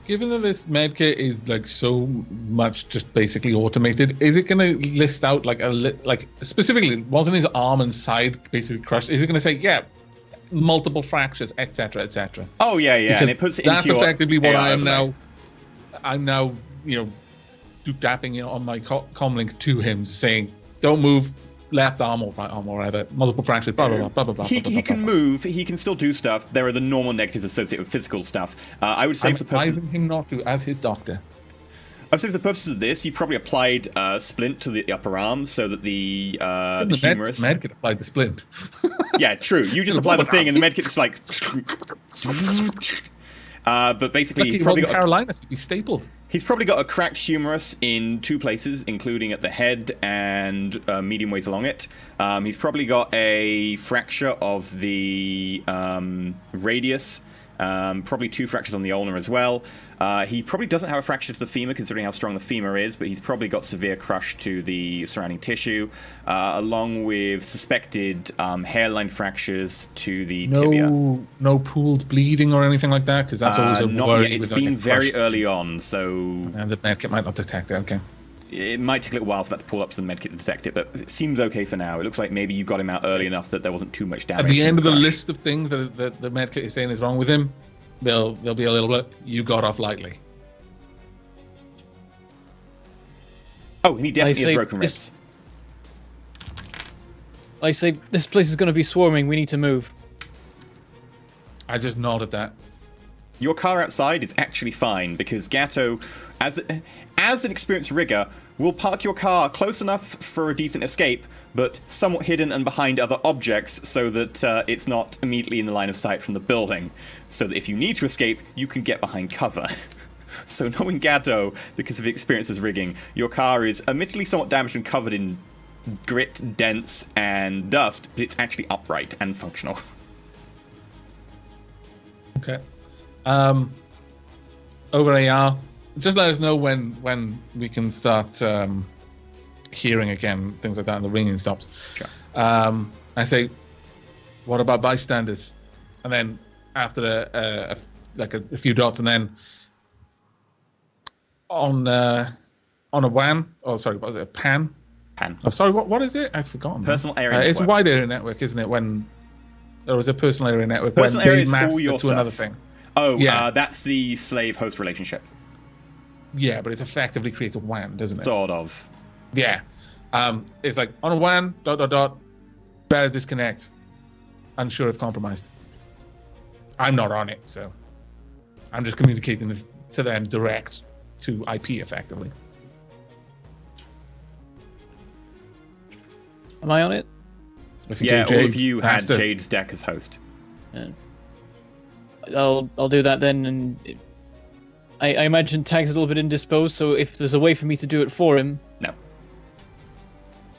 Given that this medkit is like so much just basically automated, is it going to list out like like specifically wasn't his arm and side basically crushed? Is it going to say multiple fractures, etc., etc.? Oh yeah, Because and it puts it into that's your effectively what AI I am overlay. now. I'm now dapping on my comlink to him, saying, "Don't move, left arm or right arm or whatever, multiple fractures, blah blah blah blah blah blah." He blah, can blah. move, he can still do stuff. There are the normal negatives associated with physical stuff. I would say I'm for the purposes, advising him not to, as his doctor. I would say for the purposes of this, you probably applied splint to the upper arm so that the The humerus. medkit applied the splint. Yeah, true. You just apply the thing, and the medkit just like. But basically, Lucky he's he probably wasn't got Carolina, so he'd be stapled. He's probably got a cracked humerus in 2 places, including at the head and medium ways along it. He's probably got a fracture of the radius, probably 2 fractures on the ulnar as well. He probably doesn't have a fracture to the femur, considering how strong the femur is, but he's probably got severe crush to the surrounding tissue, along with suspected hairline fractures to the tibia. No pooled bleeding or anything like that, because that's always a Not worry. yet. It's with, like, been a very crushed- early on, so And the medkit might not detect it. Okay. it might take a little while for that to pull up to the medkit to detect it, but it seems okay for now. It looks like maybe you got him out early enough that there wasn't too much damage. At the from end of the crush. list of things that the medkit is saying is wrong with him, there'll be a little bit. You got off lightly. Oh, he definitely say has broken this- ribs. I say this place is going to be swarming. We need to move. I just nod at that. Your car outside is actually fine because Gatto, as an experienced rigger, will park your car close enough for a decent escape, but somewhat hidden and behind other objects so that it's not immediately in the line of sight from the building. So that if you need to escape, you can get behind cover. So knowing Gatto, because of his experience as rigging, your car is admittedly somewhat damaged and covered in grit, dents, and dust, but it's actually upright and functional. Okay. Over AR, just let us know when we can start hearing again, things like that, and the ringing stops. Sure. I say, what about bystanders? And then after a few dots, and then on a WAN, oh sorry, what was it? A PAN? Pan. Oh sorry, what is it? I've forgotten. Personal area It's a network. wide area network, isn't it? When there was a personal area network Personal when area they is all masked your it to another stuff. thing. Oh, Yeah. that's the slave-host relationship. Yeah, but it's effectively creates a WAN, doesn't it? Sort of. Yeah. It's like on a WAN, ... better disconnect. Unsure if compromised. I'm not on it, so I'm just communicating to them direct to IP effectively. Am I on it? If you Yeah, go all Jade, of you had master. Jade's deck as host. Yeah. I'll do that then, and I imagine Tag's a little bit indisposed. So if there's a way for me to do it for him, No.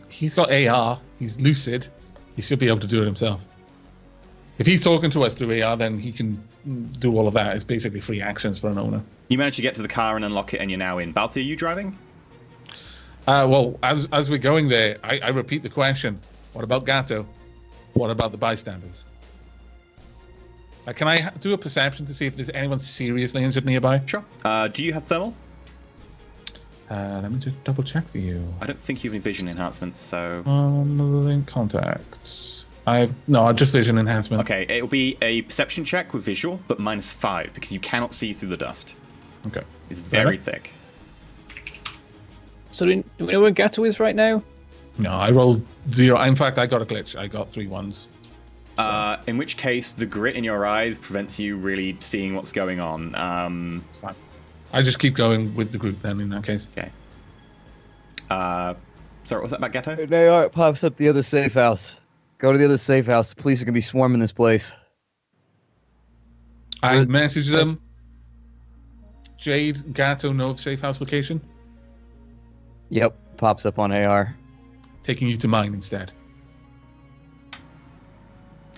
He's got AR. He's lucid. He should be able to do it himself. If he's talking to us through AR, then he can do all of that. It's basically free actions for an owner. You managed to get to the car and unlock it, and you're now in. Balthier, are you driving? Well, as we're going there, I repeat the question. What about Gatto? What about the bystanders? Can I do a perception to see if there's anyone seriously injured nearby? Sure. Do you have thermal? Let me just double check for you. I don't think you have any vision enhancements, so... Link contacts. Just vision enhancement. Okay, it'll be a perception check with visual, but -5, because you cannot see through the dust. Okay. It's very enough. thick. so do we know where Gatto is right now? No, I rolled 0. In fact, I got a glitch. I got 3 1s. In which case, the grit in your eyes prevents you really seeing what's going on. It's fine. I just keep going with the group then in that case. Okay. Sorry, what was that about Gatto? An AR pops up the other safe house. Go to the other safe house. The police are gonna be swarming this place. I message them. Jade, Gato know of safe house location. Yep, pops up on AR. Taking you to mine instead.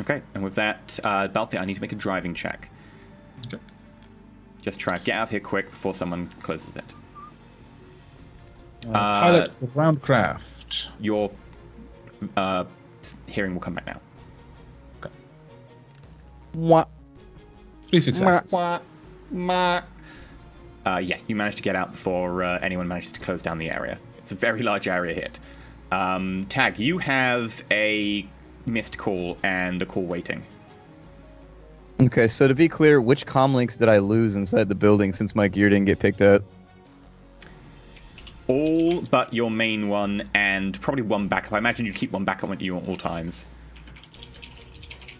Okay, and with that, Balthier, I need to make a driving check. Okay. Just try to get out of here quick before someone closes it. Pilot Groundcraft. Your hearing will come back now. What? 3 successes. Yeah, you managed to get out before anyone manages to close down the area. It's a very large area hit. Tag, you have a missed call and a call waiting. Okay, so to be clear, which comlinks did I lose inside the building since my gear didn't get picked up? All but your main one and probably one backup. I imagine you keep one backup with you at all times.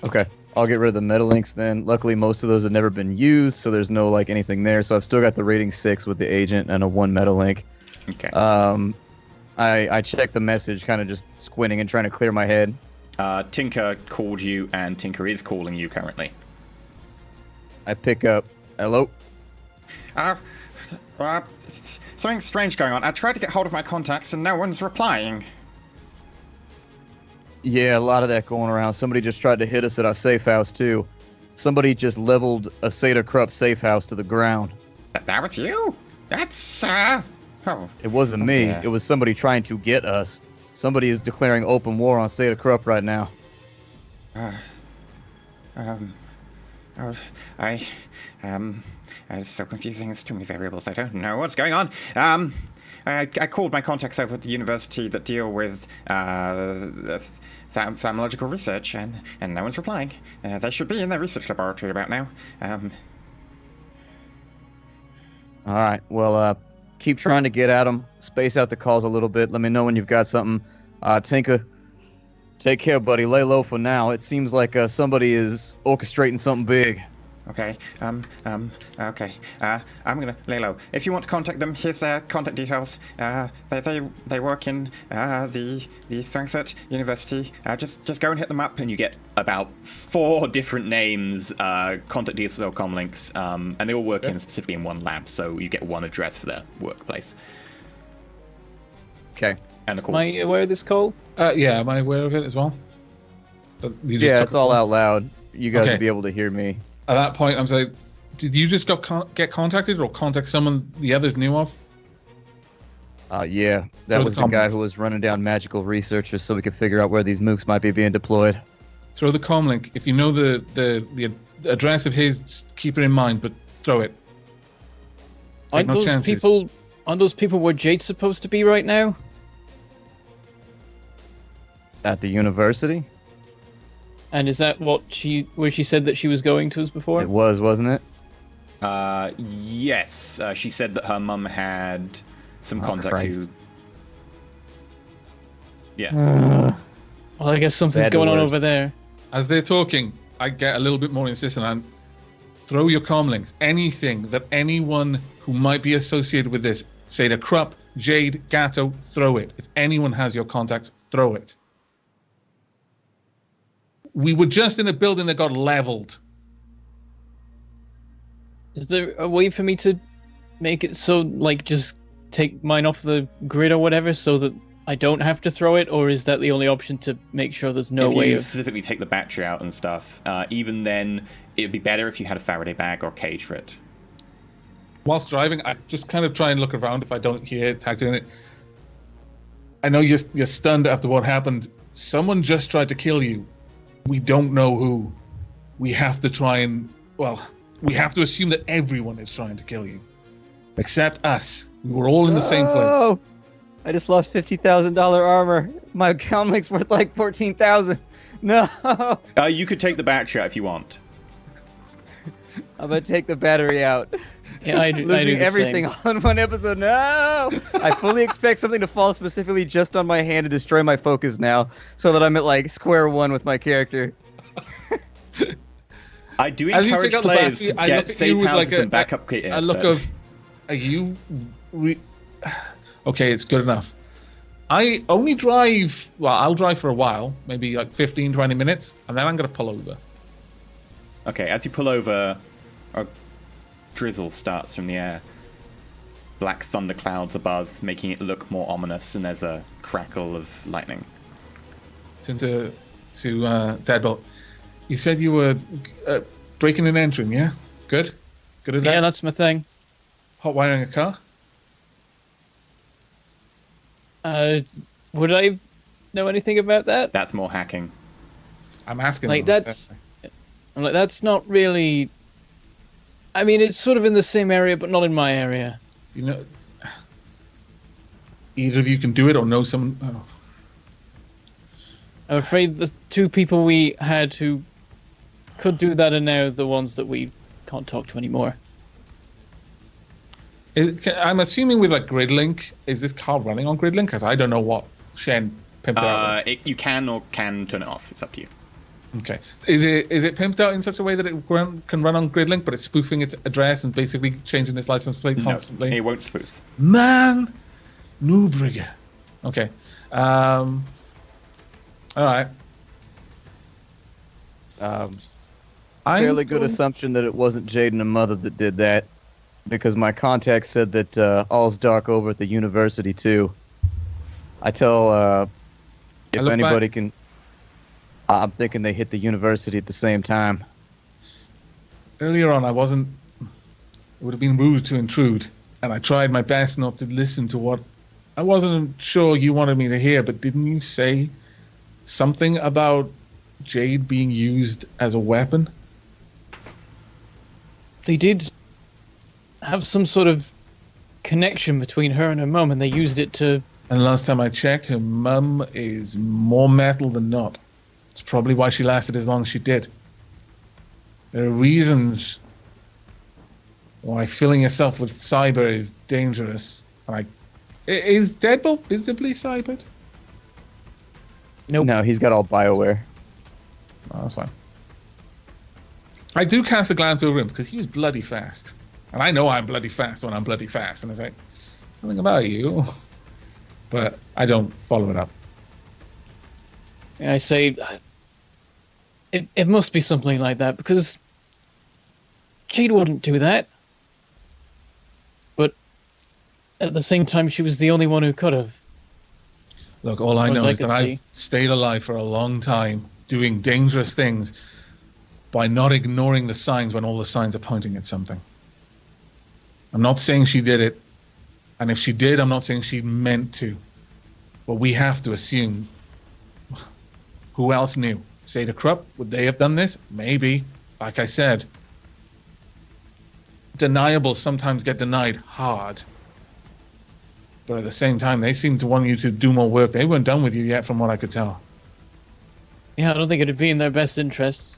Okay, I'll get rid of the Metalinks then. Luckily, most of those have never been used, so there's no like anything there. So I've still got the rating 6 with the agent and a 1 Metalink. Okay. I checked the message, kind of just squinting and trying to clear my head. Tinker called you, and Tinker is calling you currently. I pick up. Hello? Something strange going on. I tried to get hold of my contacts and no one's replying. Yeah, a lot of that going around. Somebody just tried to hit us at our safe house, too. Somebody just leveled a Seda Krupp safe house to the ground. That was you? That's, Oh. It wasn't me. Yeah. It was somebody trying to get us. Somebody is declaring open war on Seda Krupp right now. It's so confusing. There's too many variables. I don't know what's going on. I called my contacts over at the university that deal with thermological research, and no one's replying. They should be in their research laboratory about now. All right. Well, keep trying to get at them. Space out the calls a little bit. Let me know when you've got something. Tinker, take care, buddy. Lay low for now. It seems like somebody is orchestrating something big. Okay. Okay. I'm gonna lay low. If you want to contact them, here's their contact details. They work in the Frankfurt University. Just go and hit them up, And you get about 4 different names, contact details, com links, and they all work specifically in one lab, so you get one address for their workplace. Okay. And the call. Am I aware of this call? Yeah, am I aware of it as well? Yeah, it's all out loud. You guys Okay. will be able to hear me. At that point, I'm saying, did you just get contacted or contact someone the others knew of? Yeah, that Throw the was the com- guy who was running down magical researchers so we could figure out where these mooks might be being deployed. Throw the com link. If you know the address of his, just keep it in mind, but throw it. Take Aren't no those chances. people? Aren't those people where Jade's supposed to be right now? At the university? And is that where she said that she was going to us before? It was, wasn't it? Yes. She said that her mum had some Oh, contacts Christ. who... Yeah. Well, I guess something's Bad going on worse. over there. As they're talking, I get a little bit more insistent and throw your com links. Anything that anyone who might be associated with this, say the Krupp, Jade, Gato, throw it. If anyone has your contacts, throw it. We were just in a building that got leveled. Is there a way for me to make it so, like, just take mine off the grid or whatever so that I don't have to throw it? Or is that the only option to make sure there's no if way you of... specifically take the battery out and stuff, even then, it'd be better if you had a Faraday bag or cage for it. Whilst driving, I just kind of try and look around if I don't hear Tag doing it. I know you're stunned after what happened. Someone just tried to kill you. We don't know who. We have to try and... Well, we have to assume that everyone is trying to kill you. Except us. We were all in the same place. Oh, I just lost $50,000 armor. My comlink's worth like $14,000. No. You could take the battery out if you want. I'm gonna take the battery out. Yeah, I do Losing the everything same. on one episode. No. I fully expect something to fall specifically just on my hand to destroy my focus now, so that I'm at like square one with my character. I do As you encourage take out the players battery, to I get look at you safe with houses like and backup kit. a look of, are you... Okay, it's good enough. I only drive... Well, I'll drive for a while, maybe like 15, 20 minutes, and then I'm going to pull over. Okay, as you pull over, A drizzle starts from the air. Black thunderclouds above, making it look more ominous, and there's a crackle of lightning. Turn to Deadbolt. You said you were breaking and entering, yeah? Good? Good at that? Yeah, that's my thing. Hot wiring a car? Would I know anything about that? That's more hacking. I'm asking. Like, them. that's not really. I mean, it's sort of in the same area, but not in my area. You know, either of you can do it or know someone. Oh. I'm afraid the two people we had who could do that are now the ones that we can't talk to anymore. I'm assuming with like GridLink, is this car running on GridLink? Because I don't know what Shen pimped out. You can or can turn it off. It's up to you. Okay. Is it pimped out in such a way that it can run on GridLink, but it's spoofing its address and basically changing its license plate constantly? No, it won't spoof. Man, noobrigger. Okay. All right. Fairly good assumption that it wasn't Jade and the mother that did that, because my contact said that all's dark over at the university too. I tell if anybody can. I'm thinking they hit the university at the same time. Earlier on, I wasn't. It would have been rude to intrude, and I tried my best not to listen to what. I wasn't sure you wanted me to hear, but didn't you say something about Jade being used as a weapon? They did have some sort of connection between her and her mum, and they used it to. And last time I checked, her mum is more metal than not. It's probably why she lasted as long as she did. There are reasons why filling yourself with cyber is dangerous. Is Deadbolt visibly cybered? Nope. No, he's got all BioWare. Oh, that's fine. I do cast a glance over him because he was bloody fast. And I know I'm bloody fast when I'm bloody fast. And I say, something about you. But I don't follow it up. And I say, it must be something like that, because Jade wouldn't do that. But at the same time, she was the only one who could have. Look, all I know is that see. I've stayed alive for a long time doing dangerous things by not ignoring the signs when all the signs are pointing at something. I'm not saying she did it. And if she did, I'm not saying she meant to. But we have to assume. Who else knew? Seda Krupp, would they have done this? Maybe. Like I said, deniables sometimes get denied hard. But at the same time, they seem to want you to do more work. They weren't done with you yet, from what I could tell. Yeah, I don't think it'd be in their best interests.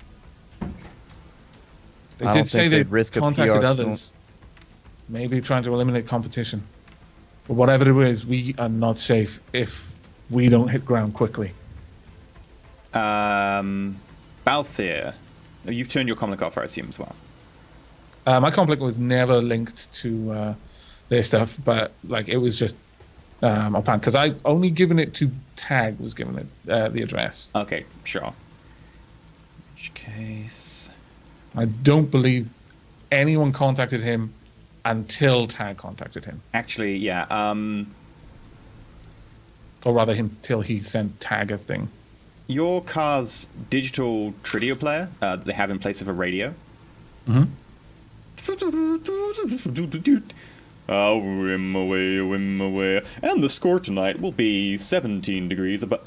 They I did don't say think they they'd risk a contacted PR others. Maybe trying to eliminate competition. But whatever it is, we are not safe if we don't hit ground quickly. Balthier, you've turned your comlink off, I assume, as well. My conflict was never linked to their stuff, but like it was just offhand because I only given it to Tag was given it the address. Okay, sure. In which case, I don't believe anyone contacted him until Tag contacted him, actually, yeah. or rather, until he sent Tag a thing. Your car's digital Tridio player that they have in place of a radio. Mm-hmm. I'll whim away, and the score tonight will be 17 degrees above.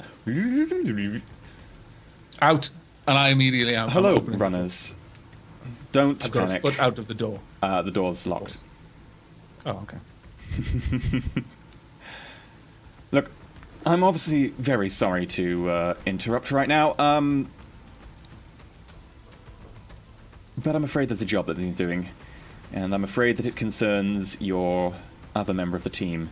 Out, and I immediately am. Hello, opening. runners. Don't I've got a panic. foot out of the door. The door's locked. Oh, okay. Look, I'm obviously very sorry to interrupt right now, but I'm afraid there's a job that he's doing, and I'm afraid that it concerns your other member of the team.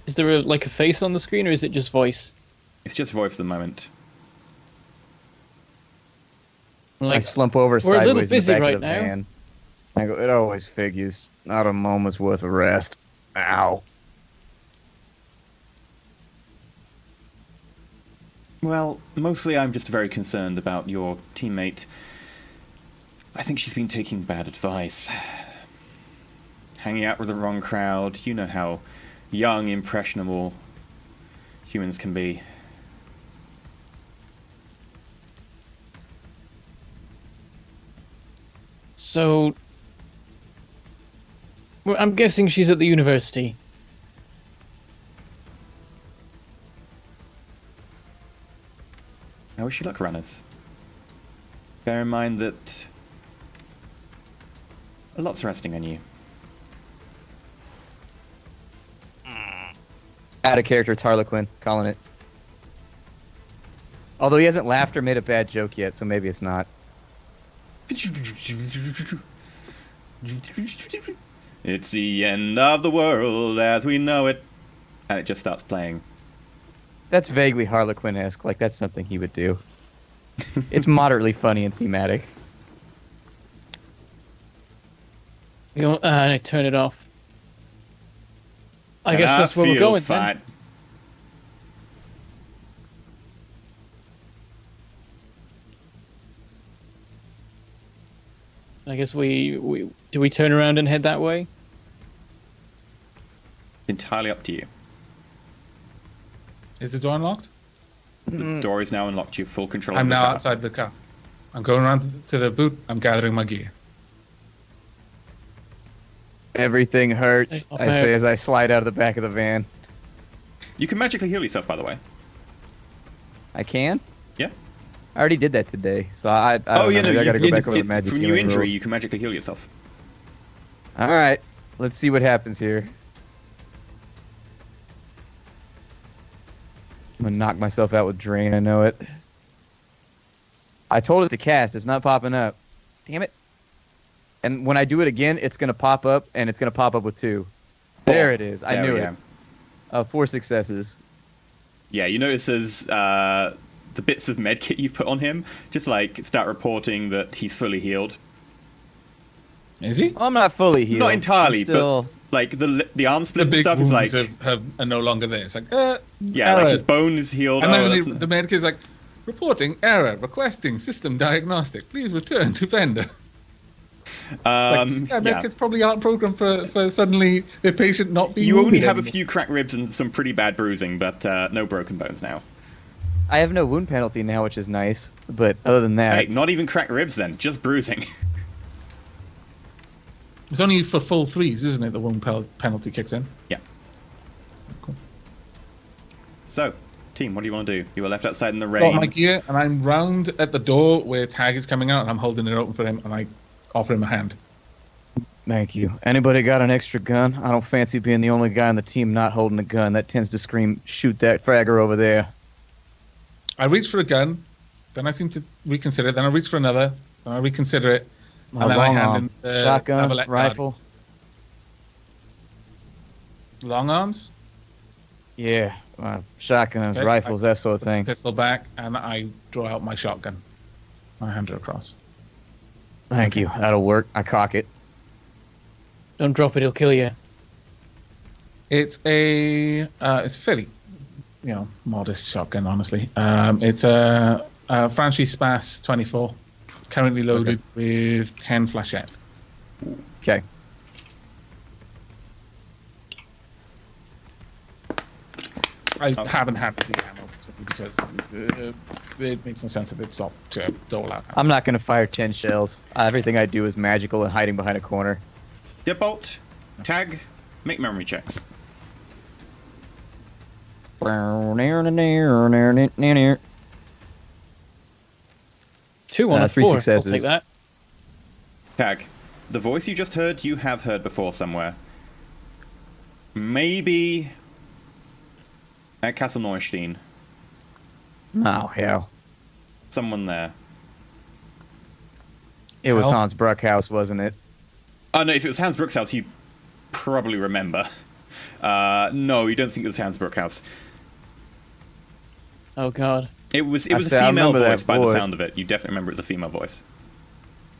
Is there a face on the screen, or is it just voice? It's just voice at the moment. I slump over we're a little sideways busy in the back right of the now. van. I go, it always figures. Not a moment's worth of rest. Ow. Well, mostly I'm just very concerned about your teammate. I think she's been taking bad advice. Hanging out with the wrong crowd. You know how young, impressionable humans can be. So, well, I'm guessing she's at the university. I wish you luck, runners. Bear in mind that a lot's resting on you. Out of character, it's Harlequin, calling it. Although he hasn't laughed or made a bad joke yet, so maybe it's not. It's the end of the world as we know it. And it just starts playing. That's vaguely Harlequin-esque, like that's something he would do. It's moderately funny and thematic. I turn it off. I guess that's where we're going then. I guess we do we turn around and head that way? Entirely up to you. Is the door unlocked? The door is now unlocked. You have full control I'm of the now car. outside the car. I'm going around to the boot. I'm gathering my gear. Everything hurts, Okay. I say as I slide out of the back of the van. You can magically heal yourself, by the way. I can? Yeah. I already did that today, so I don't know. Maybe I gotta go back over the magic from new healing injury, rules. you can magically heal yourself. Alright, let's see what happens here. I'm gonna knock myself out with Drain, I know it. I told it to cast, it's not popping up. Damn it. And when I do it again, it's gonna pop up, and it's gonna pop up with 2. There it is, I There knew we it. go. 4 successes. Yeah, you notice as the bits of medkit you've put on him, just like start reporting that he's fully healed. Is he? I'm not fully healed. Not entirely, I'm still... but like the arm The split and big stuff is like wounds are no longer there. It's like, yeah, error. like his bone is healed. And Oh, then that's- the medkit's like, reporting error, requesting system diagnostic. Please return to vendor. yeah. Medkits probably aren't programmed for suddenly the patient not being You only wounded have a anymore. few cracked ribs and some pretty bad bruising, but no broken bones now. I have no wound penalty now, which is nice. But other than that, Hey, not even cracked ribs then, just bruising. It's only for full 3s, isn't it? The wound penalty kicks in. Yeah. Cool. So, team, what do you want to do? You were left outside in the Got rain. my gear, and I'm round at the door where Tag is coming out, and I'm holding it open for him, and I offer him a hand. thank you. Anybody got an extra gun? I don't fancy being the only guy on the team not holding a gun. That tends to scream, shoot that fragger over there. I reach for a gun, then I seem to reconsider it, then I reach for another, then I reconsider it, My and then I long hand arm. him the Shotgun, Savalette rifle. long arms, Yeah, shotguns, Okay, rifles, that sort of thing. pistol back, and I draw out my shotgun. I hand it across. Thank you. That'll work. I cock it. Don't drop it; it'll kill you. It's a fairly, modest shotgun, honestly. It's a Franchi Spas 24, currently loaded with 10 flashettes. Okay. I haven't had the ammo because it makes no sense if it stopped to dole out. I'm not going to fire 10 shells. Everything I do is magical and hiding behind a corner. Deadbolt, Tag, make memory checks. 2 on a 3 4. successes. I'll take that. Tag, the voice you just heard, you have heard before somewhere. Maybe at Castle Neustein. Oh, hell. Someone there. It was Hell. Hans Bruckhaus, wasn't it? Oh no, if it was Hans Brookhouse, you probably remember. No, you don't think it was Hans Brookhouse. Oh God. It was I a say, I female remember that voice by the voice. sound of it. You definitely remember it was a female voice.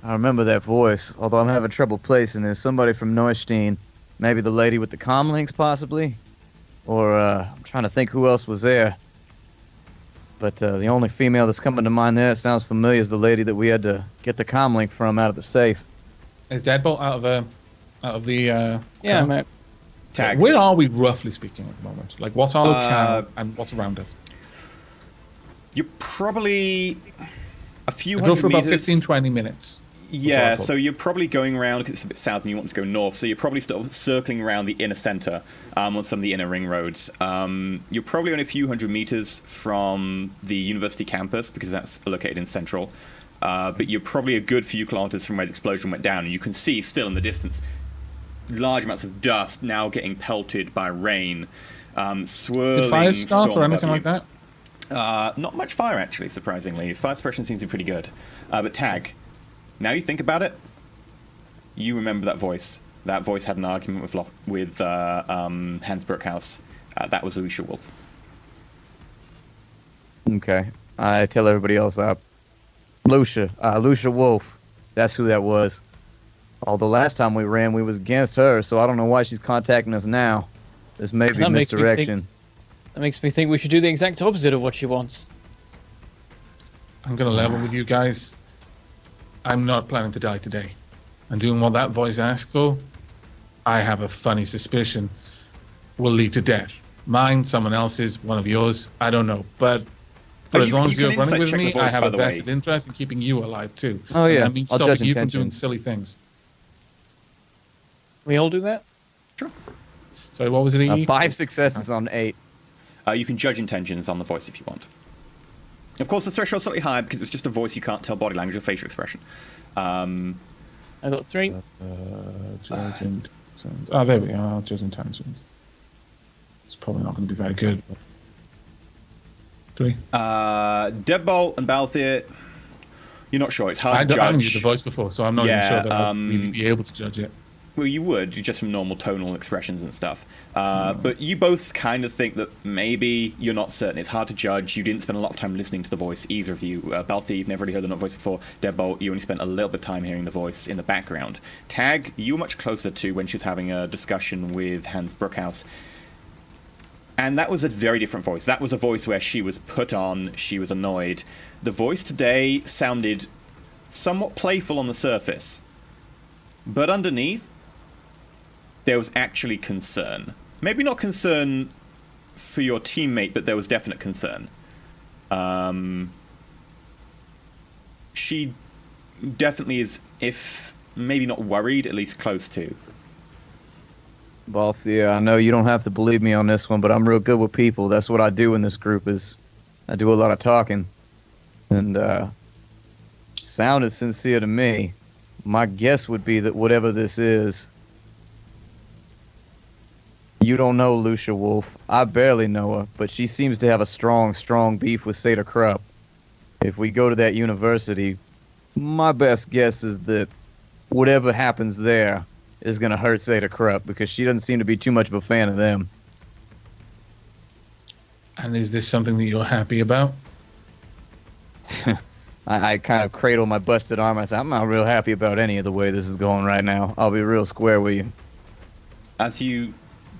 I remember that voice, although I'm having trouble placing it. Somebody from Neustein. Maybe the lady with the comlinks, possibly? Or, I'm trying to think who else was there. But the only female that's coming to mind there sounds familiar is the lady that we had to get the comlink from out of the safe. Is Deadbolt out of the Yeah, car? mate. Tag. Where are we roughly speaking at the moment? Like, what's our locale Uh, and what's around us? You're probably a few I drove hundred for about meters. 15-20 minutes. Yeah, That's what I so you're probably going around because it's a bit south and you want to go north. So you're probably sort of circling around the inner center on some of the inner ring roads. You're probably only a few hundred meters from the university campus because that's located in central. But you're probably a good few kilometers from where the explosion went down, and you can see still in the distance large amounts of dust now getting pelted by rain. Swirling Did fires start storm or above anything you. like that? Not much fire, actually, surprisingly. Fire suppression seems to be pretty good. But Tag, now you think about it, you remember that voice. That voice had an argument with Hans Brookhouse. That was Lucia Wolf. Okay. I tell everybody else Lucia Wolf. That's who that was. Although last time we ran, we was against her, so I don't know why she's contacting us now. This may be That makes me think- misdirection. That makes me think we should do the exact opposite of what she wants. I'm going to level with you guys. I'm not planning to die today. And doing what that voice asked for, I have a funny suspicion, will lead to death. Mine, someone else's, one of yours, I don't know. But for Oh, as long as you you're can running insight with check the me, I voice, have by a the way. vested interest in keeping you alive too. Oh, yeah. And that means I'll stopping judge you from doing intentions. silly things. We all do that? Sorry, what was it? 5 successes on 8. You can judge intentions on the voice if you want. Of course, the threshold's slightly higher because it's just a voice. You can't tell body language or facial expression. I got 3. Judge intelligence. Oh, there we are. Judge intelligence. It's probably not going to be very good. 3. Deadbolt and Balthier, you're not sure. It's hard I to haven't judge. used the voice before, so I'm not even sure that I'll really be able to judge it. Well, you would, just from normal tonal expressions and stuff. But you both kind of think that maybe you're not certain. It's hard to judge. You didn't spend a lot of time listening to the voice, either of you. Balthier, you've never really heard the voice before. Deadbolt, you only spent a little bit of time hearing the voice in the background. Tag, you were much closer to when she was having a discussion with Hans Brookhouse. And that was a very different voice. That was a voice where she was put on, she was annoyed. The voice today sounded somewhat playful on the surface. But underneath, there was actually concern. Maybe not concern for your teammate, but there was definite concern. She definitely is, if maybe not worried, at least close to. Balthia, I know you don't have to believe me on this one, but I'm real good with people. That's what I do in this group is I do a lot of talking. And sounded sincere to me. My guess would be that whatever this is, you don't know Lucia Wolf. I barely know her, but she seems to have a strong, strong beef with Seda Krupp. If we go to that university, my best guess is that whatever happens there is going to hurt Seda Krupp because she doesn't seem to be too much of a fan of them. And is this something that you're happy about? I kind of cradle my busted arm. I say, I'm not real happy about any of the way this is going right now. I'll be real square with you. As you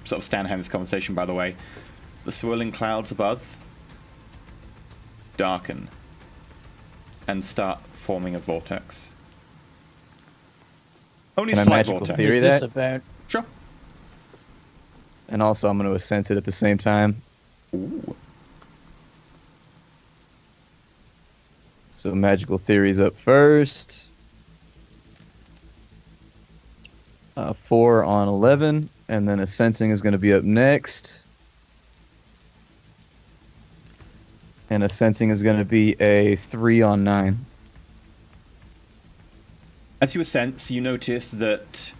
sort of stand behind this conversation, by the way, the swirling clouds above darken and start forming a vortex. Only a Can I slight magical vortex. theory What's this that? about? Sure. And also, I'm going to sense it at the same time. Ooh. So magical theory's up first. 4 on 11, and then a sensing is going to be up next. And a sensing is going to be a 3 on 9. As you sense, you notice that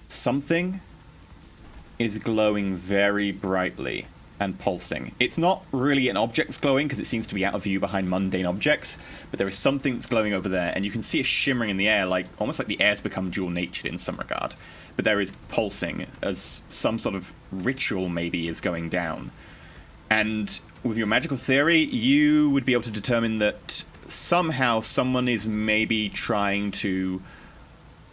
something is glowing very brightly and pulsing. It's not really an object that's glowing because it seems to be out of view behind mundane objects, but there is something that's glowing over there, and you can see it shimmering in the air, like almost like the air's become dual-natured in some regard. But there is pulsing as some sort of ritual maybe is going down. And with your magical theory, you would be able to determine that somehow someone is maybe trying to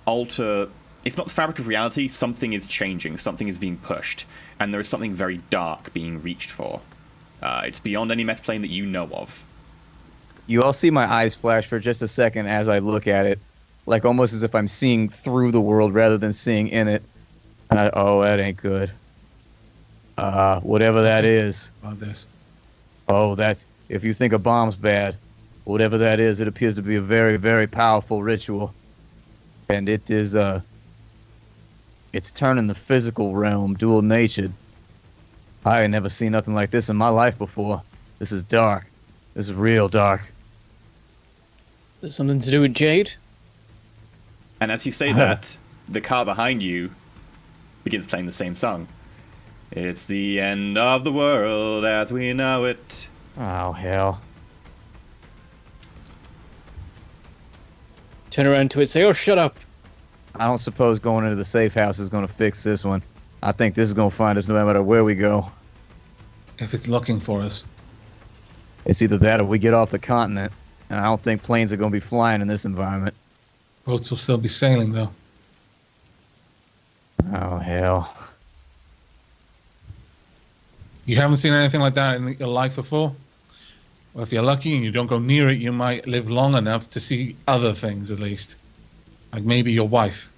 alter if not the fabric of reality, something is changing, something is being pushed, and there is something very dark being reached for. It's beyond any metaplane that you know of. You all see my eyes flash for just a second as I look at it, like almost as if I'm seeing through the world rather than seeing in it. Oh, that ain't good. Whatever that is. About this. Oh, that's... If you think a bomb's bad, whatever that is, it appears to be a very, very powerful ritual. And it is, it's turning the physical realm dual-natured. I ain't never seen nothing like this in my life before. This is dark. This is real dark. There's something to do with Jade? And as you say that, the car behind you begins playing the same song. It's the end of the world as we know it. Oh, hell. Turn around to it, say, "Oh, shut up." I don't suppose going into the safe house is going to fix this one. I think this is going to find us no matter where we go. If it's looking for us. It's either that or we get off the continent. And I don't think planes are going to be flying in this environment. Boats will still be sailing, though. Oh, hell. You haven't seen anything like that in your life before? Well, if you're lucky and you don't go near it, you might live long enough to see other things, at least. Like maybe your wife.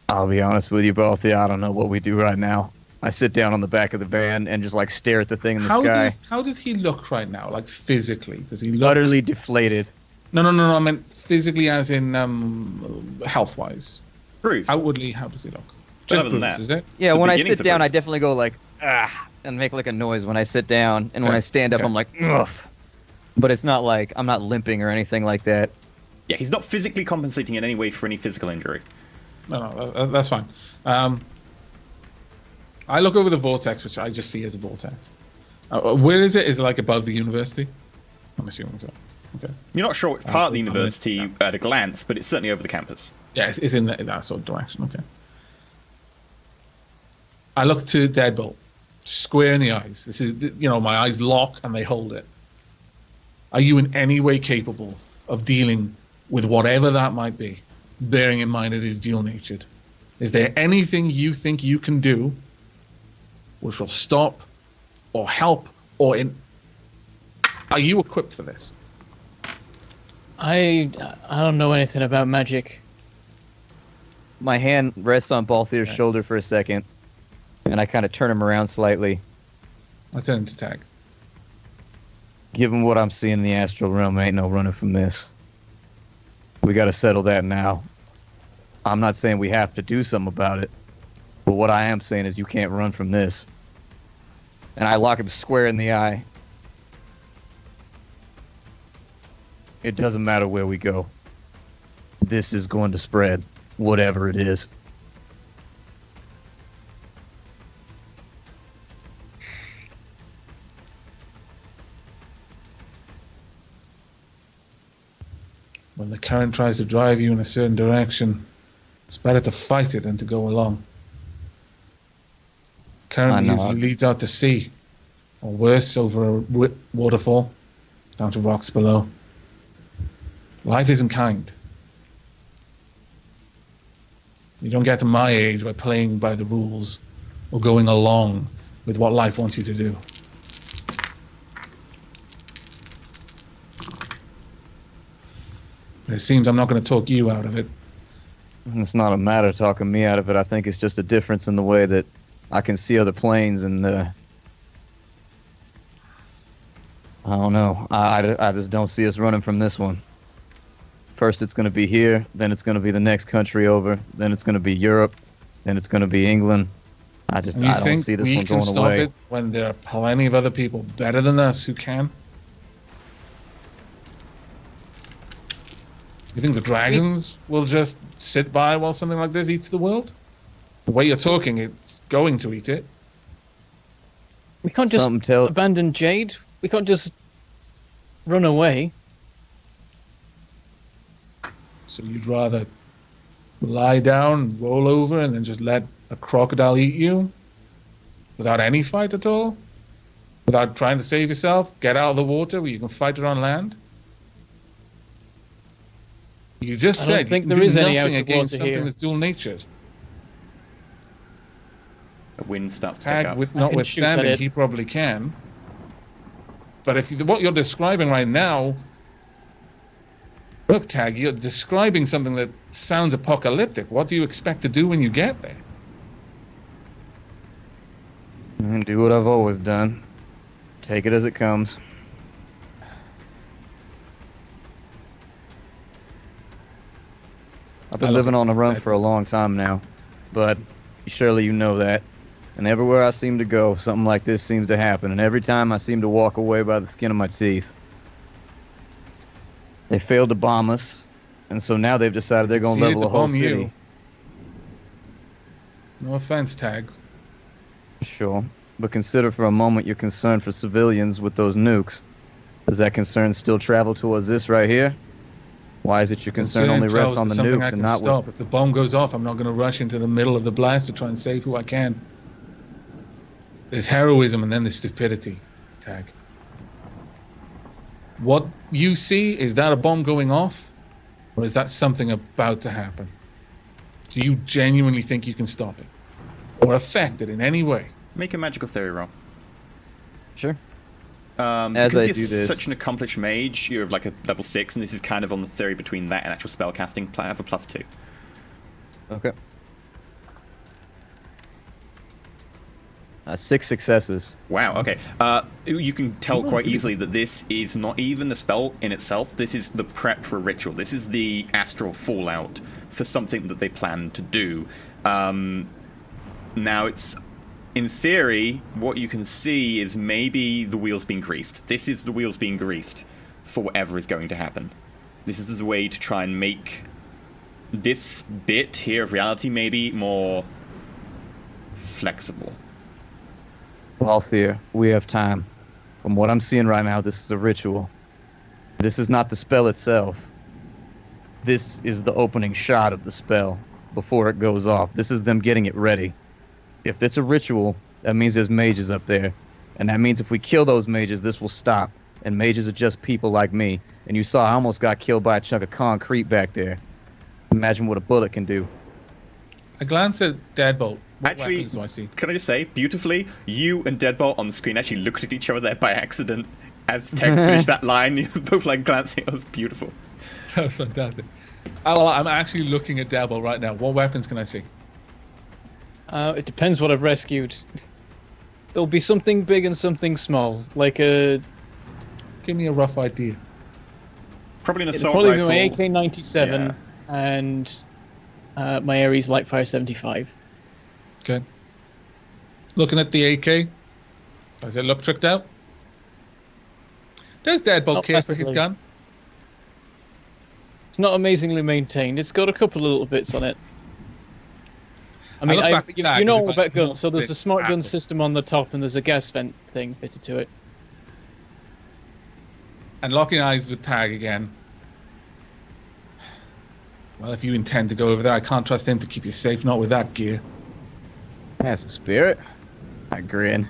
I'll be honest with you both. Yeah, I don't know what we do right now. I sit down on the back of the van and just like stare at the thing in the sky. How does he look right now? Like physically? Does he look... Utterly deflated. No. I meant physically as in health-wise. Bruce, Outwardly, how does he look? Better Just than bruised, that. is it? Yeah, The when I beginnings sit of down, I Bruce. definitely go like, ah, and make like a noise when I sit down. And when Okay. I stand up, Okay. I'm like, ugh. But it's not like, I'm not limping or anything like that. yeah, he's not physically compensating in any way for any physical injury. No, that's fine. I look over the vortex, which I just see as a vortex. Where is it? Is it like above the university? I'm assuming so. Okay. You're not sure which part of the okay. university Yeah. at a glance, but it's certainly over the campus. Yeah, it's in that sort of direction. Okay. I look to Deadbolt, square in the eyes. This is, my eyes lock and they hold it. Are you in any way capable of dealing with whatever that might be, bearing in mind it is dual-natured? Is there anything you think you can do which will stop or help or Are you equipped for this? I don't know anything about magic. My hand rests on Balthier's Okay. shoulder for a second. And I kind of turn him around slightly. I turn to Tag. Given what I'm seeing in the astral realm, ain't no running from this. We got to settle that now. I'm not saying we have to do something about it. But what I am saying is you can't run from this. And I lock him square in the eye. It doesn't matter where we go. This is going to spread, whatever it is. When the current tries to drive you in a certain direction, it's better to fight it than to go along. Current I know. usually leads out to sea, or worse, over a waterfall, down to rocks below. Life isn't kind. You don't get to my age by playing by the rules or going along with what life wants you to do. But it seems I'm not going to talk you out of it. It's not a matter of talking me out of it. I think it's just a difference in the way that I can see other planes and I don't know. I just don't see us running from this one. First it's going to be here, then it's going to be the next country over, then it's going to be Europe, then it's going to be England. I And you don't think see this we one can going stop away. it when there are plenty of other people better than us who can? You think the dragons will just sit by while something like this eats the world? The way you're talking, it's going to eat it. We can't just Something tell abandon Jade. We can't just run away. So you'd rather lie down, roll over, and then just let a crocodile eat you? Without any fight at all? Without trying to save yourself? Get out of the water where you can fight it on land? You just I said don't think you there can do is any nothing outer against water something here. that's dual-natured. The wind starts to pick Tag, up. with I can shoot at notwithstanding, it. he probably can. But if what you're describing right now, look, Tag, you're describing something that sounds apocalyptic. What do you expect to do when you get there? And do what I've always done. Take it as it comes. I've been living on the run for a long time now, but surely you know that. And everywhere I seem to go, something like this seems to happen, and every time I seem to walk away by the skin of my teeth. They failed to bomb us, and so now they've decided they're going to Succeeded level to the whole bomb you. city. No offense, Tag. Sure, but consider for a moment your concern for civilians with those nukes. Does that concern still travel towards this right here? Why is it your concern only rests on the something I nukes can and not stop. If the bomb goes off, I'm not going to rush into the middle of the blast to try and save who I can. There's heroism and then there's stupidity, Tag. What you see, is that a bomb going off? Or is that something about to happen? Do you genuinely think you can stop it? Or affect it in any way? Make a magical theory roll. Sure. Because I you're do this- such an accomplished mage, you're like a level 6, and this is kind of on the theory between that and actual spell casting. I have a +2. Okay. 6 successes. Wow, okay. You can tell quite easily that this is not even the spell in itself. This is the prep for a ritual. This is the astral fallout for something that they plan to do. Now, it's... In theory, what you can see is maybe the wheels being greased. This is the wheels being greased for whatever is going to happen. This is a way to try and make this bit here of reality maybe more flexible. Balthier, we have time. From what I'm seeing right now, this is a ritual. This is not the spell itself. This is the opening shot of the spell before it goes off. This is them getting it ready. If it's a ritual, that means there's mages up there. And that means if we kill those mages, this will stop. And mages are just people like me. And you saw I almost got killed by a chunk of concrete back there. Imagine what a bullet can do. I glance at Deadbolt. What Actually, weapons do I see? can I just say, beautifully, you and Deadbolt on the screen actually looked at each other there by accident as Tech finished that line. You were both like glancing. It was beautiful. That was fantastic. Oh, I'm actually looking at Deadbolt right now. What weapons can I see? It depends what I've rescued. There'll be something big and something small, like a. Give me a rough idea. Probably an It'll assault probably rifle. be my AK-97 Yeah. and my Ares Lightfire 75. Okay. Looking at the AK. Does it look tricked out? Does Deadbolt Not care for his massively. gun? It's not amazingly maintained. It's got a couple of little bits on it. I mean, look back at you that, know 'cause all if I about guns. not So there's a fit smart gun Apple. system on the top, and there's a gas vent thing fitted to it. And locking eyes with Tag again. Well, if you intend to go over there, I can't trust him to keep you safe, not with that gear. That's a spirit. I grin.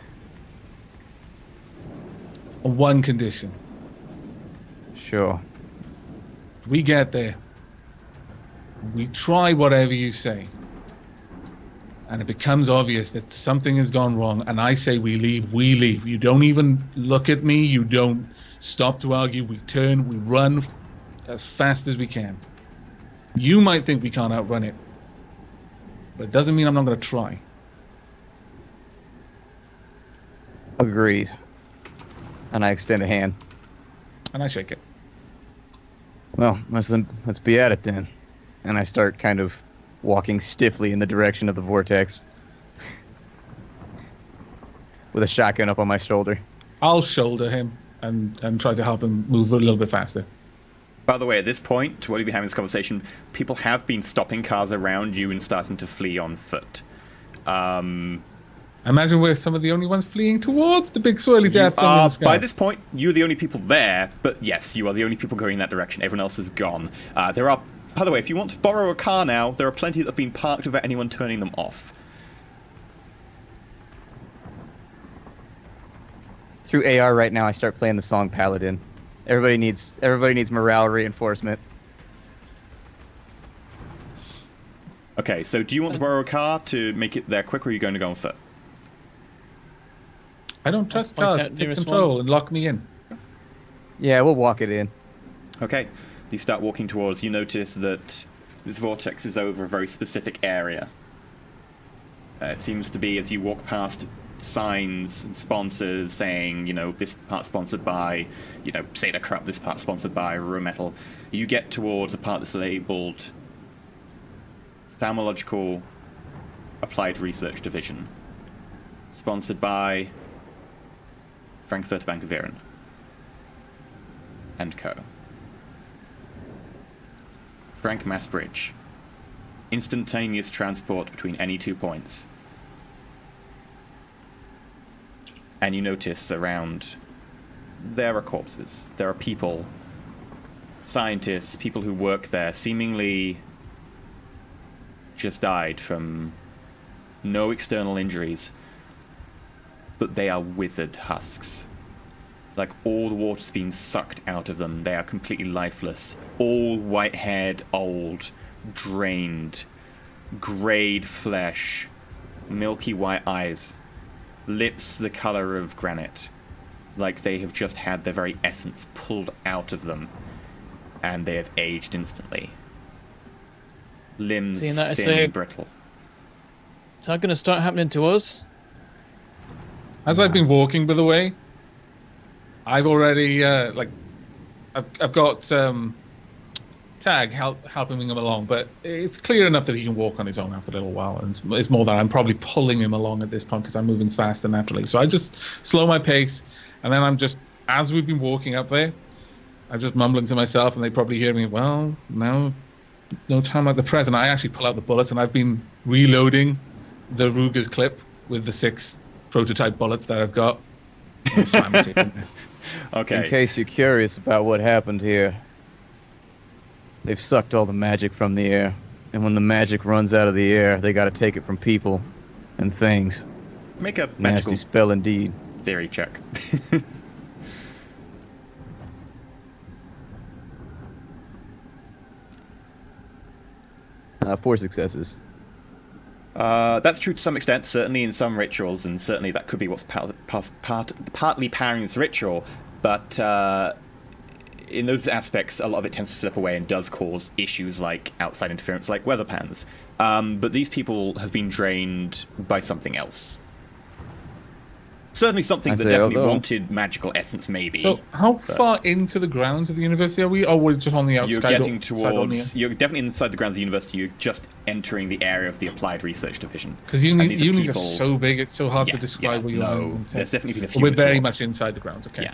On one condition. Sure. If we get there, we try whatever you say, and it becomes obvious that something has gone wrong, and I say we leave, we leave. You don't even look at me, you don't stop to argue, we turn, we run as fast as we can. You might think we can't outrun it, but it doesn't mean I'm not going to try. Agreed. And I extend a hand. And I shake it. Well, let's be at it then. And I start kind of walking stiffly in the direction of the vortex. With a shotgun up on my shoulder. I'll shoulder him and try to help him move a little bit faster. By the way, at this point, while you've been having this conversation, people have been stopping cars around you and starting to flee on foot. I imagine we're some of the only ones fleeing towards the big swirly death thing in the sky. By this point, you're the only people there, but yes, you are the only people going in that direction. Everyone else is gone. There are, by the way, if you want to borrow a car now, there are plenty that have been parked without anyone turning them off. Through AR right now, I start playing the song Paladin. Everybody needs morale reinforcement. Okay, so do you want to borrow a car to make it there quick, or are you going to go on foot? I don't trust point cars. out Take nearest control and lock me in. Yeah, we'll walk it in. Okay, you start walking towards. You notice that this vortex is over a very specific area. It seems to be, as you walk past, signs and sponsors saying, you know, this part sponsored by, you know, Zeta Krupp, this part sponsored by Rumetal. You get towards a part that's labeled Thermological Applied Research Division, sponsored by Frankfurt Bank of Viren and Co. Frank Mass Bridge. Instantaneous transport between any 2 points. And you notice around there are corpses. There are people, scientists, people who work there, seemingly just died from no external injuries. But they are withered husks. Like all the water's been sucked out of them. They are completely lifeless. All white-haired, old, drained, grayed flesh, milky white eyes, lips the color of granite, like they have just had their very essence pulled out of them, and they have aged instantly. Limbs Seeing that, I thin say- and brittle. Is that going to start happening to us? As I've been walking, by the way, I've already I've got Tag helping him along, but it's clear enough that he can walk on his own after a little while, and it's more that I'm probably pulling him along at this point because I'm moving faster naturally. So I just slow my pace, and then I'm just, as we've been walking up there, I'm just mumbling to myself, and they probably hear me, well, now, no time like the present. I actually pull out the bullets, and I've been reloading the Ruger's clip with the 6 prototype bullets that I've got. Slam it in there. Okay. In case you're curious about what happened here, they've sucked all the magic from the air. And when the magic runs out of the air, they gotta take it from people and things. Make a Nasty magical spell indeed. theory check. 4 successes. That's true to some extent, certainly in some rituals, and certainly that could be what's partly powering this ritual, but in those aspects, a lot of it tends to slip away and does cause issues like outside interference, like weather pans. But these people have been drained by something else. Certainly something I that say, definitely although- wanted magical essence, maybe. So how far into the grounds of the university are we, or we're just on the outside? You're getting side on towards. You're definitely inside the grounds of the university. You're just entering the area of the Applied Research Division. Because And unis these are are people- so big, it's so hard Yeah, to describe where you are. no, there's definitely been a few. We're bits very more. much inside the grounds. Okay.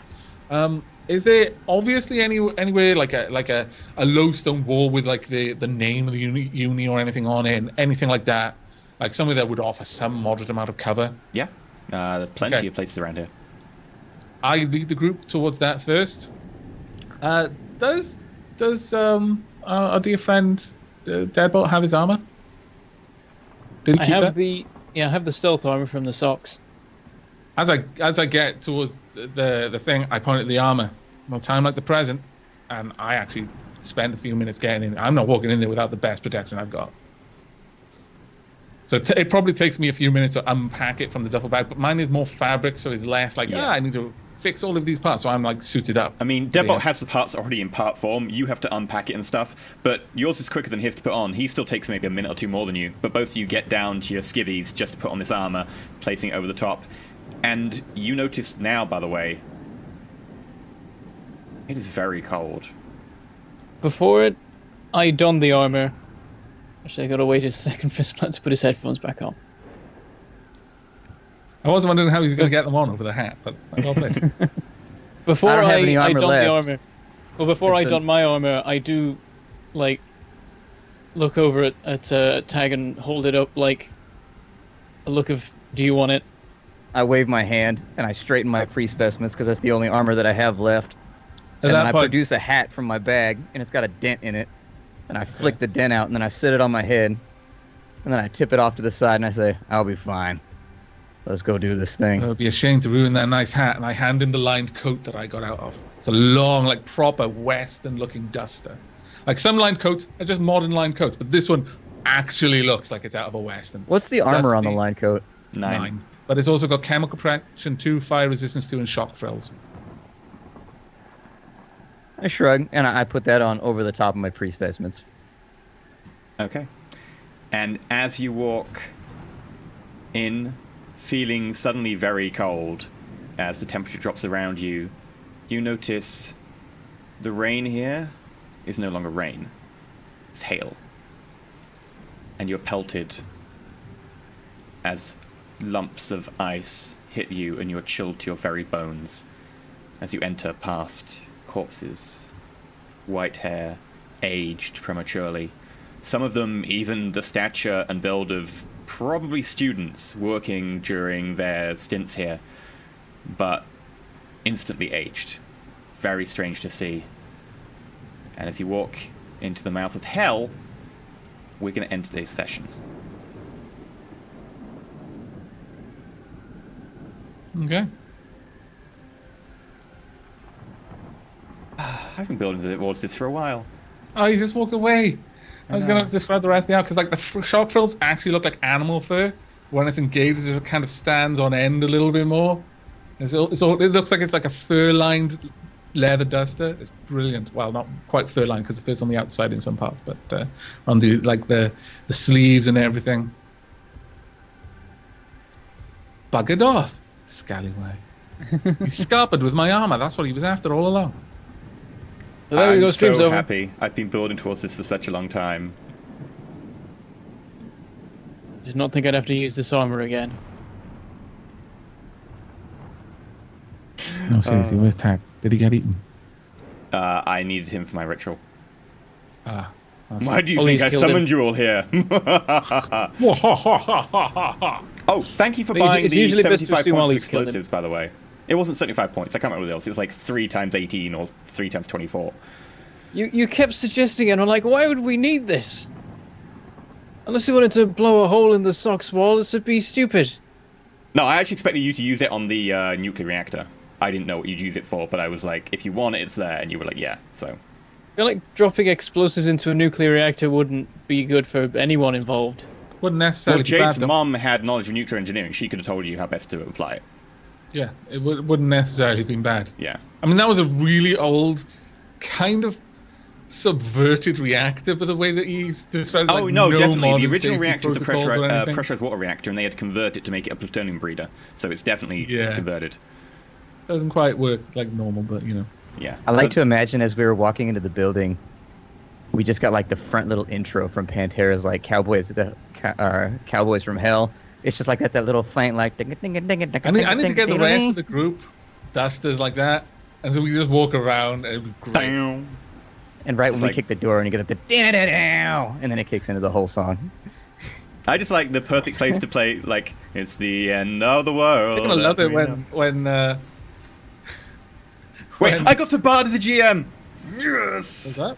Yeah. Is there obviously anywhere like a low stone wall with like the name of the uni or anything on it, and anything like that, like somewhere that would offer some moderate amount of cover? Yeah. There's plenty Okay. of places around here. I lead the group towards that first. Does our dear friend Deadbolt have his armor? Did he I keep have that? I have the stealth armor from the socks. As I get towards the thing, I point at the armor. No time like the present, and I actually spend a few minutes getting in. I'm not walking in there without the best protection I've got. So it probably takes me a few minutes to unpack it from the duffel bag, but mine is more fabric, so it's less like, Yeah. I need to fix all of these parts, so I'm like suited up. I mean, Yeah. Deadbolt has the parts already in part form. You have to unpack it and stuff, but yours is quicker than his to put on. He still takes maybe a minute or two more than you, but both of you get down to your skivvies just to put on this armor, placing it over the top. And you notice now, by the way, it is very cold. Before I don the armor, actually, I gotta wait a second for Splat to put his headphones back on. I was wondering how he's going to get them on over the hat, but I got it. Before I don't have any I armor don left. the armor, well, before I It's a- don my armor, I do, like, look over at Tag and hold it up like a look of, do you want it? I wave my hand and I straighten my pre-specimens because that's the only armor that I have left. At And then that I point, produce a hat from my bag and it's got a dent in it. And I flick the dent out and then I sit it on my head. And then I tip it off to the side and I say, I'll be fine. Let's go do this thing. it would be a shame to ruin that nice hat, and I hand him the lined coat that I got out of. It's a long, like proper Western-looking duster. Like some lined coats are just modern lined coats, but this one actually looks like it's out of a western. What's the armor on the Dusty. line coat? 9. But it's also got chemical protection 2, fire resistance 2, and shock frills. I shrug, and I put that on over the top of my pre-specimens. Okay. And as you walk in, feeling suddenly very cold, as the temperature drops around you, you notice the rain here is no longer rain. It's hail. And you're pelted as lumps of ice hit you and you're chilled to your very bones as you enter past corpses, white hair, aged prematurely. Some of them even the stature and build of probably students working during their stints here, but instantly aged. Very strange to see. And as you walk into the mouth of hell, we're going to end today's session. Okay. I've been building towards this for a while. Oh, he just walked away. I was going to describe the rest of the art because, like, the shock frills actually look like animal fur. When it's engaged, it just kind of stands on end a little bit more. It looks like it's like a fur-lined leather duster. It's brilliant. Well, not quite fur-lined because the fur's on the outside in some parts, but on the sleeves and everything. Buggered off, scallywag. He scarpered with my armor. That's what he was after all along. So there we go, I'm stream's so over. happy. I've been building towards this for such a long time. Did not think I'd have to use this armor again. No, seriously, where's Tack? Did he get eaten? I needed him for my ritual. Ah. Why do you Ollie's think I killed him. summoned you all here? Oh, thank you for But it's- buying it's the usually best to 75 assume points of Ollie's killed him. explosives, by the way. It wasn't 75 points. I can't remember what else. It was like 3 times 18 or 3 times 24. You kept suggesting it, and I'm like, why would we need this? Unless you wanted to blow a hole in the socks wall, this would be stupid. No, I actually expected you to use it on the nuclear reactor. I didn't know what you'd use it for, but I was like, if you want it, it's there. And you were like, yeah, so. I feel like dropping explosives into a nuclear reactor wouldn't be good for anyone involved. Wouldn't Well, necessarily be bad, Jade's though. mom had knowledge of nuclear engineering. She could have told you how best to apply it. Yeah, it wouldn't necessarily have been bad. Yeah. I mean, that was a really old, kind of subverted reactor, but the way that he's described. Oh, like, no, definitely. The modern original safety reactor was a protocols or anything. pressurized water reactor, and they had to convert it to make it a plutonium breeder. So it's definitely Yeah. converted. Doesn't quite work like normal, but you know. Yeah. I like to imagine as we were walking into the building, we just got like the front little intro from Pantera's like Cowboys Cowboys from Hell. It's just like that little flank like. I need to get the rest of the group dusters like that, and so we just walk around. And it'd be great. Down. And right when It's we like- kick the door and you get up the da-da-da-dow, and then it kicks into the whole song. I just like the perfect place to play, like, it's the end of the world. You're gonna love as it we know. when Wait, when- I got to Bard as a GM! what's Yes! that?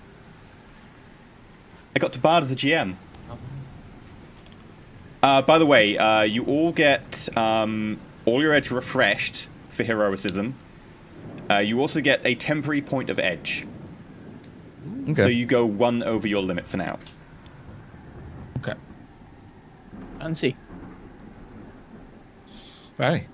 I got to Bard as a GM. By the way, you all get all your edge refreshed for heroicism. You also get a temporary point of edge. Okay. So you go 1 over your limit for now. Okay, Fancy. very.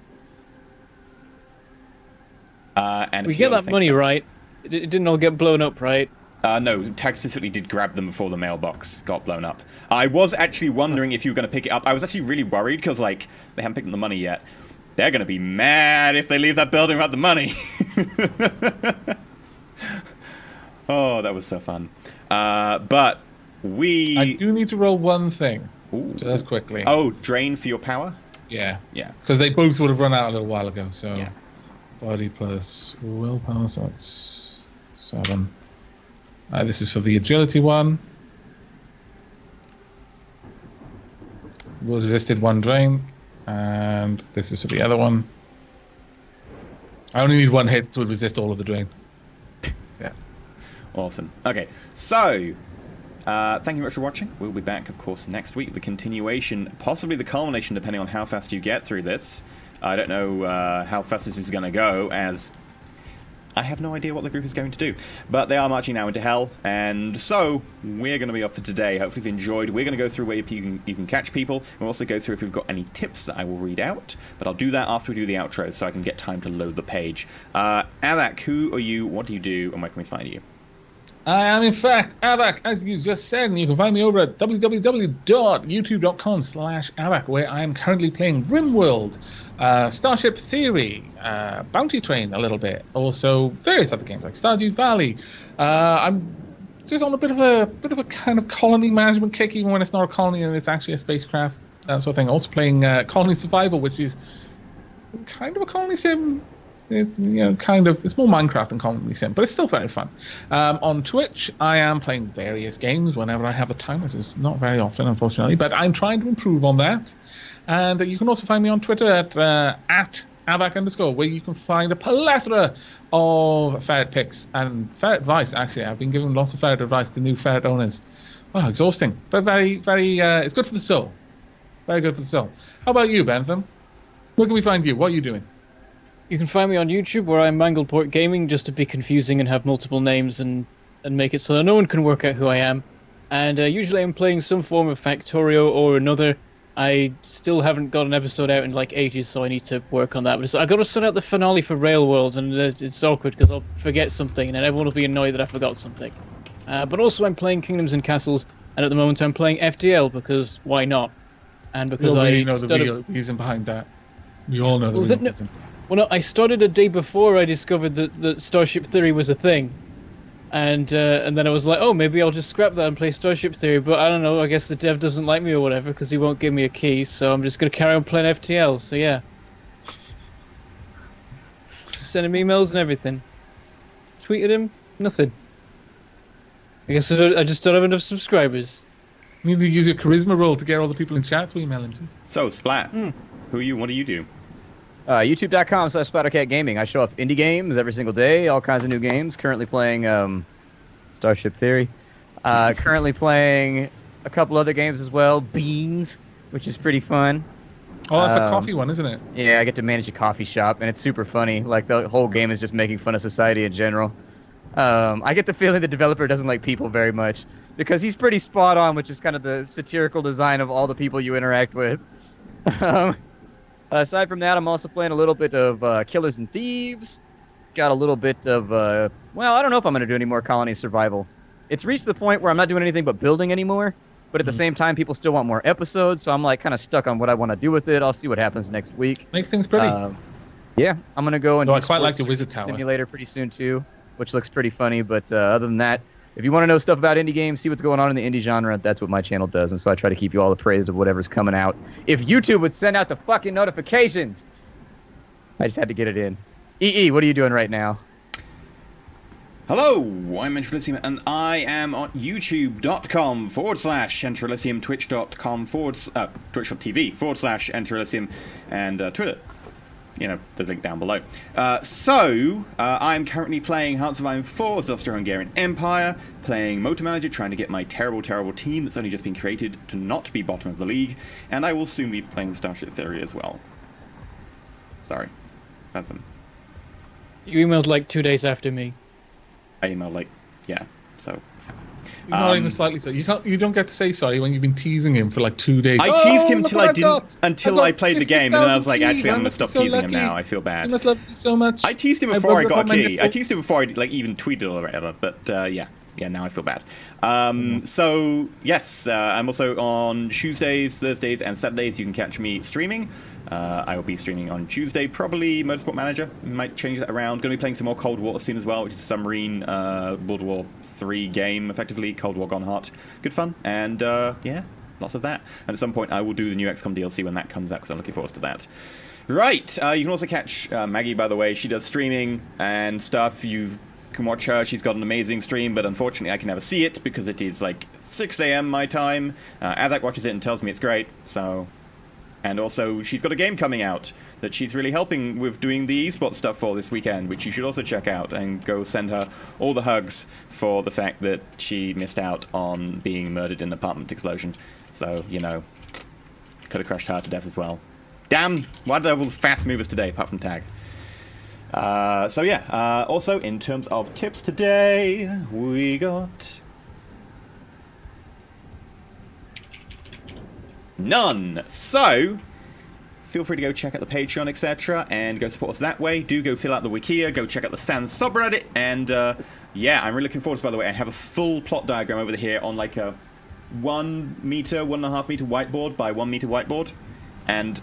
And a We few get other that money things. right. It didn't all get blown up, right? No, Tag specifically did grab them before the mailbox got blown up. I was actually wondering if you were going to pick it up. I was actually really worried because, like, they haven't picked up the money yet. They're going to be mad if they leave that building without the money. Oh, that was so fun. But we... I do need to roll one thing, Ooh. just quickly. Oh, drain for your power? Yeah, Yeah. because they both would have run out a little while ago. So, Yeah. body plus willpower, so that's 7. This is for the agility one. Resisted 1 drain, and this is for the other one. I only need 1 hit to resist all of the drain. Yeah. Awesome. Okay, so thank you very much for watching. We'll be back, of course, next week. The continuation, possibly the culmination, depending on how fast you get through this. I don't know how fast this is going to go, as I have no idea what the group is going to do. But they are marching now into hell, and so we're going to be off for today. Hopefully you've enjoyed. We're going to go through where you can catch people. We'll also go through if we've got any tips that I will read out, but I'll do that after we do the outro so I can get time to load the page. Avak, who are you, what do you do, and where can we find you? I am, in fact, Avak, as you just said, and you can find me over at www.youtube.com/Avak, where I am currently playing RimWorld, Starship Theory, Bounty Train a little bit, also various other games like Stardew Valley. I'm just on a bit of a kind of colony management kick, even when it's not a colony and it's actually a spacecraft, that sort of thing. Also playing Colony Survival, which is kind of a colony sim. It's more Minecraft than Colony Sim, but it's still very fun. On Twitch, I am playing various games whenever I have the time, which is not very often, unfortunately, but I'm trying to improve on that. And you can also find me on Twitter at @Avak_, where you can find a plethora of ferret pics and ferret advice. Actually, I've been giving lots of ferret advice to new ferret owners. Wow, exhausting, but very, very, it's good for the soul. Very good for the soul. How about you, Bentham? Where can we find you? What are you doing? You can find me on YouTube, where I'm Mangleport Gaming, just to be confusing and have multiple names and make it so that no one can work out who I am. And usually I'm playing some form of Factorio or another. I still haven't got an episode out in like ages, so I need to work on that. But I got to sort out the finale for Railworld, and it's awkward because I'll forget something, and then everyone will be annoyed that I forgot something. But also I'm playing Kingdoms and Castles, and at the moment I'm playing FTL because why not? And because we know the real reason behind that. We all know the real reason. Well, no, I started a day before I discovered that Starship Theory was a thing, and then I was like, oh, maybe I'll just scrap that and play Starship Theory. But I don't know. I guess the dev doesn't like me or whatever because he won't give me a key. So I'm just gonna carry on playing FTL. So yeah, send him emails and everything. Tweeted him, nothing. I guess I just don't have enough subscribers. You need to use your charisma roll to get all the people in chat to email him to. So, Splat, who are you? What do you do? YouTube.com/SplatterCat Gaming. I show up indie games every single day, all kinds of new games. Currently playing Starship Theory. Currently playing a couple other games as well. Beans, which is pretty fun. Oh, that's a coffee one, isn't it? Yeah, I get to manage a coffee shop, and it's super funny. Like, the whole game is just making fun of society in general. I get the feeling the developer doesn't like people very much, because he's pretty spot on, which is kind of the satirical design of all the people you interact with. Aside from that, I'm also playing a little bit of Killers and Thieves. Got a little bit of, I don't know if I'm going to do any more Colony Survival. It's reached the point where I'm not doing anything but building anymore, but at the same time, people still want more episodes, so I'm like kind of stuck on what I want to do with it. I'll see what happens next week. Make things pretty. Yeah, I'm going to go and I do quite like Sports the Wizard Tower Simulator pretty soon too, which looks pretty funny, but other than that, if you want to know stuff about indie games, see what's going on in the indie genre, that's what my channel does, and so I try to keep you all appraised of whatever's coming out. If YouTube would send out the fucking notifications! I just had to get it in. EE, what are you doing right now? Hello, I'm Entralisium, and I am on youtube.com/Entralisium, twitch.tv/Entralisium, and Twitter. You know, the link down below. I'm currently playing Hearts of Iron 4, the Austro-Hungarian Empire, playing Motor Manager, trying to get my terrible, terrible team that's only just been created to not be bottom of the league, and I will soon be playing Starship Theory as well. Sorry. Nothing. You emailed like 2 days after me. I emailed, so... Not even slightly so. You don't get to say sorry when you've been teasing him for like 2 days. I teased him until I played the game, and then I was like, actually, I'm going to stop teasing him now. I feel bad. You must love me so much. I teased him before I got a key. I teased him before I even tweeted or whatever. But yeah, now I feel bad. So yes, I'm also on Tuesdays, Thursdays, and Saturdays. You can catch me streaming. I will be streaming on Tuesday, probably Motorsport Manager. Might change that around. Going to be playing some more Cold War soon as well, which is a submarine World War 3 game, effectively. Cold War gone hot. Good fun. And yeah, lots of that. And at some point, I will do the new XCOM DLC when that comes out, because I'm looking forward to that. Right. You can also catch Maggie, by the way. She does streaming and stuff. You can watch her. She's got an amazing stream, but unfortunately, I can never see it because it is like 6 a.m. my time. Adak watches it and tells me it's great, so... And also, she's got a game coming out that she's really helping with doing the esports stuff for this weekend, which you should also check out, and go send her all the hugs for the fact that she missed out on being murdered in an apartment explosion. So, you know, could have crushed her to death as well. Damn, why did I have all the fast movers today, apart from Tag? So yeah, also in terms of tips today, we got none. So feel free to go check out the Patreon, etc., and go support us that way. Do go fill out the Wikia, go check out the Sans subreddit, and yeah, I'm really looking forward to, by the way, I have a full plot diagram over here on like a 1 meter, 1.5 meter whiteboard by 1 meter whiteboard, and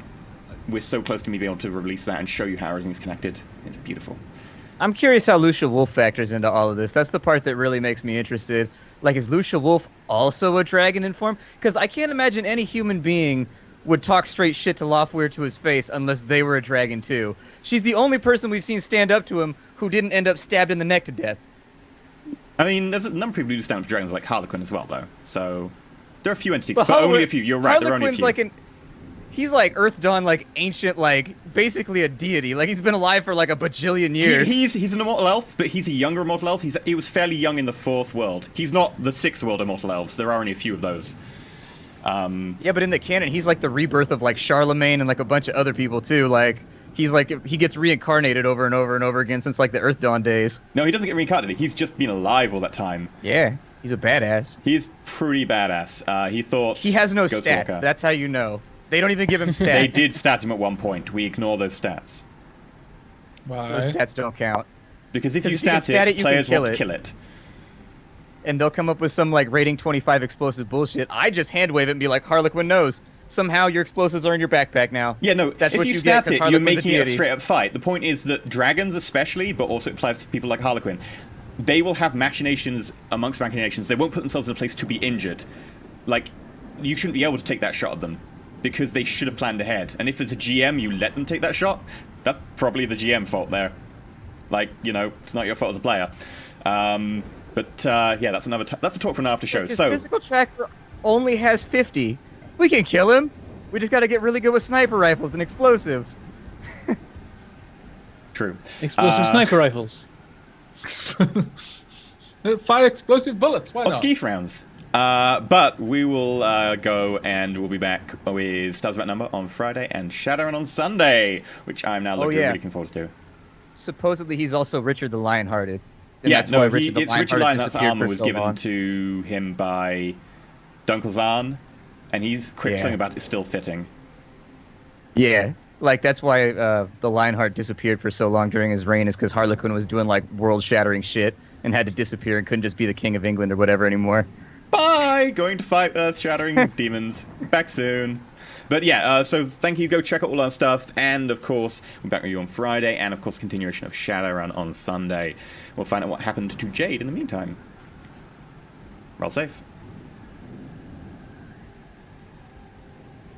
we're so close to me being able to release that and show you how everything's connected. It's beautiful. I'm curious how Lucia Wolf factors into all of this. That's the part that really makes me interested. Like, is Lucia Wolf also a dragon in form? Because I can't imagine any human being would talk straight shit to Lothwir to his face unless they were a dragon too. She's the only person we've seen stand up to him who didn't end up stabbed in the neck to death. I mean, there's a number of people who do stand up to dragons, like Harlequin as well, though. So there are a few entities, but only a few. You're right, there are only a few. He's like Earth Dawn, like ancient, like basically a deity. Like he's been alive for like a bajillion years. He's an immortal elf, but he's a younger immortal elf. He was fairly young in the 4th world. He's not the 6th world immortal elves. There are only a few of those. Yeah, but in the canon, he's like the rebirth of like Charlemagne and like a bunch of other people too. Like he's like he gets reincarnated over and over and over again since like the Earth Dawn days. No, he doesn't get reincarnated. He's just been alive all that time. Yeah, he's a badass. He's pretty badass. He thought he has no Ghost stats. Walker. That's how you know. They don't even give him stats. They did stat him at one point. We ignore those stats Why? Those stats don't count. because if you 'Cause if you can stat it, you can players kill want to it. kill it. And they'll come up with some like rating 25 explosive bullshit. I just hand wave it and be like, Harlequin knows. Somehow your explosives are in your backpack now. Yeah, no, That's if what you you get, stat 'cause it, you're Harlequin's a making it a deity. straight up fight. The point is that dragons especially, but also it applies to people like Harlequin, they will have machinations amongst machinations. They won't put themselves in a place to be injured. Like, you shouldn't be able to take that shot at them, because they should have planned ahead. And if it's a GM, you let them take that shot, that's probably the GM fault there. Like, you know, it's not your fault as a player. Yeah, that's that's a talk for an after show. His So physical tracker only has 50. We can kill him. We just got to get really good with sniper rifles and explosives. true. Explosive sniper rifles. Fire explosive bullets. Why Or not? skeef rounds. But we will go and we'll be back with Stars About Number on Friday and Shadowrun on Sunday, which I'm now really looking forward to. Supposedly he's also Richard the Lionhearted. And Yeah, that's no, why it's Richard Lionhearted Lionheart's disappeared armor for was so given long. to him by Dunkelzahn, and he's quick Yeah. saying about it still fitting. Yeah, like that's why the Lionheart disappeared for so long during his reign, is because Harlequin was doing like world-shattering shit and had to disappear and couldn't just be the king of England or whatever anymore. Bye! Going to fight earth-shattering demons. Back soon. But yeah, so thank you. Go check out all our stuff. And of course, we're back with you on Friday. And of course, continuation of Shadowrun on Sunday. We'll find out what happened to Jade in the meantime. Roll safe.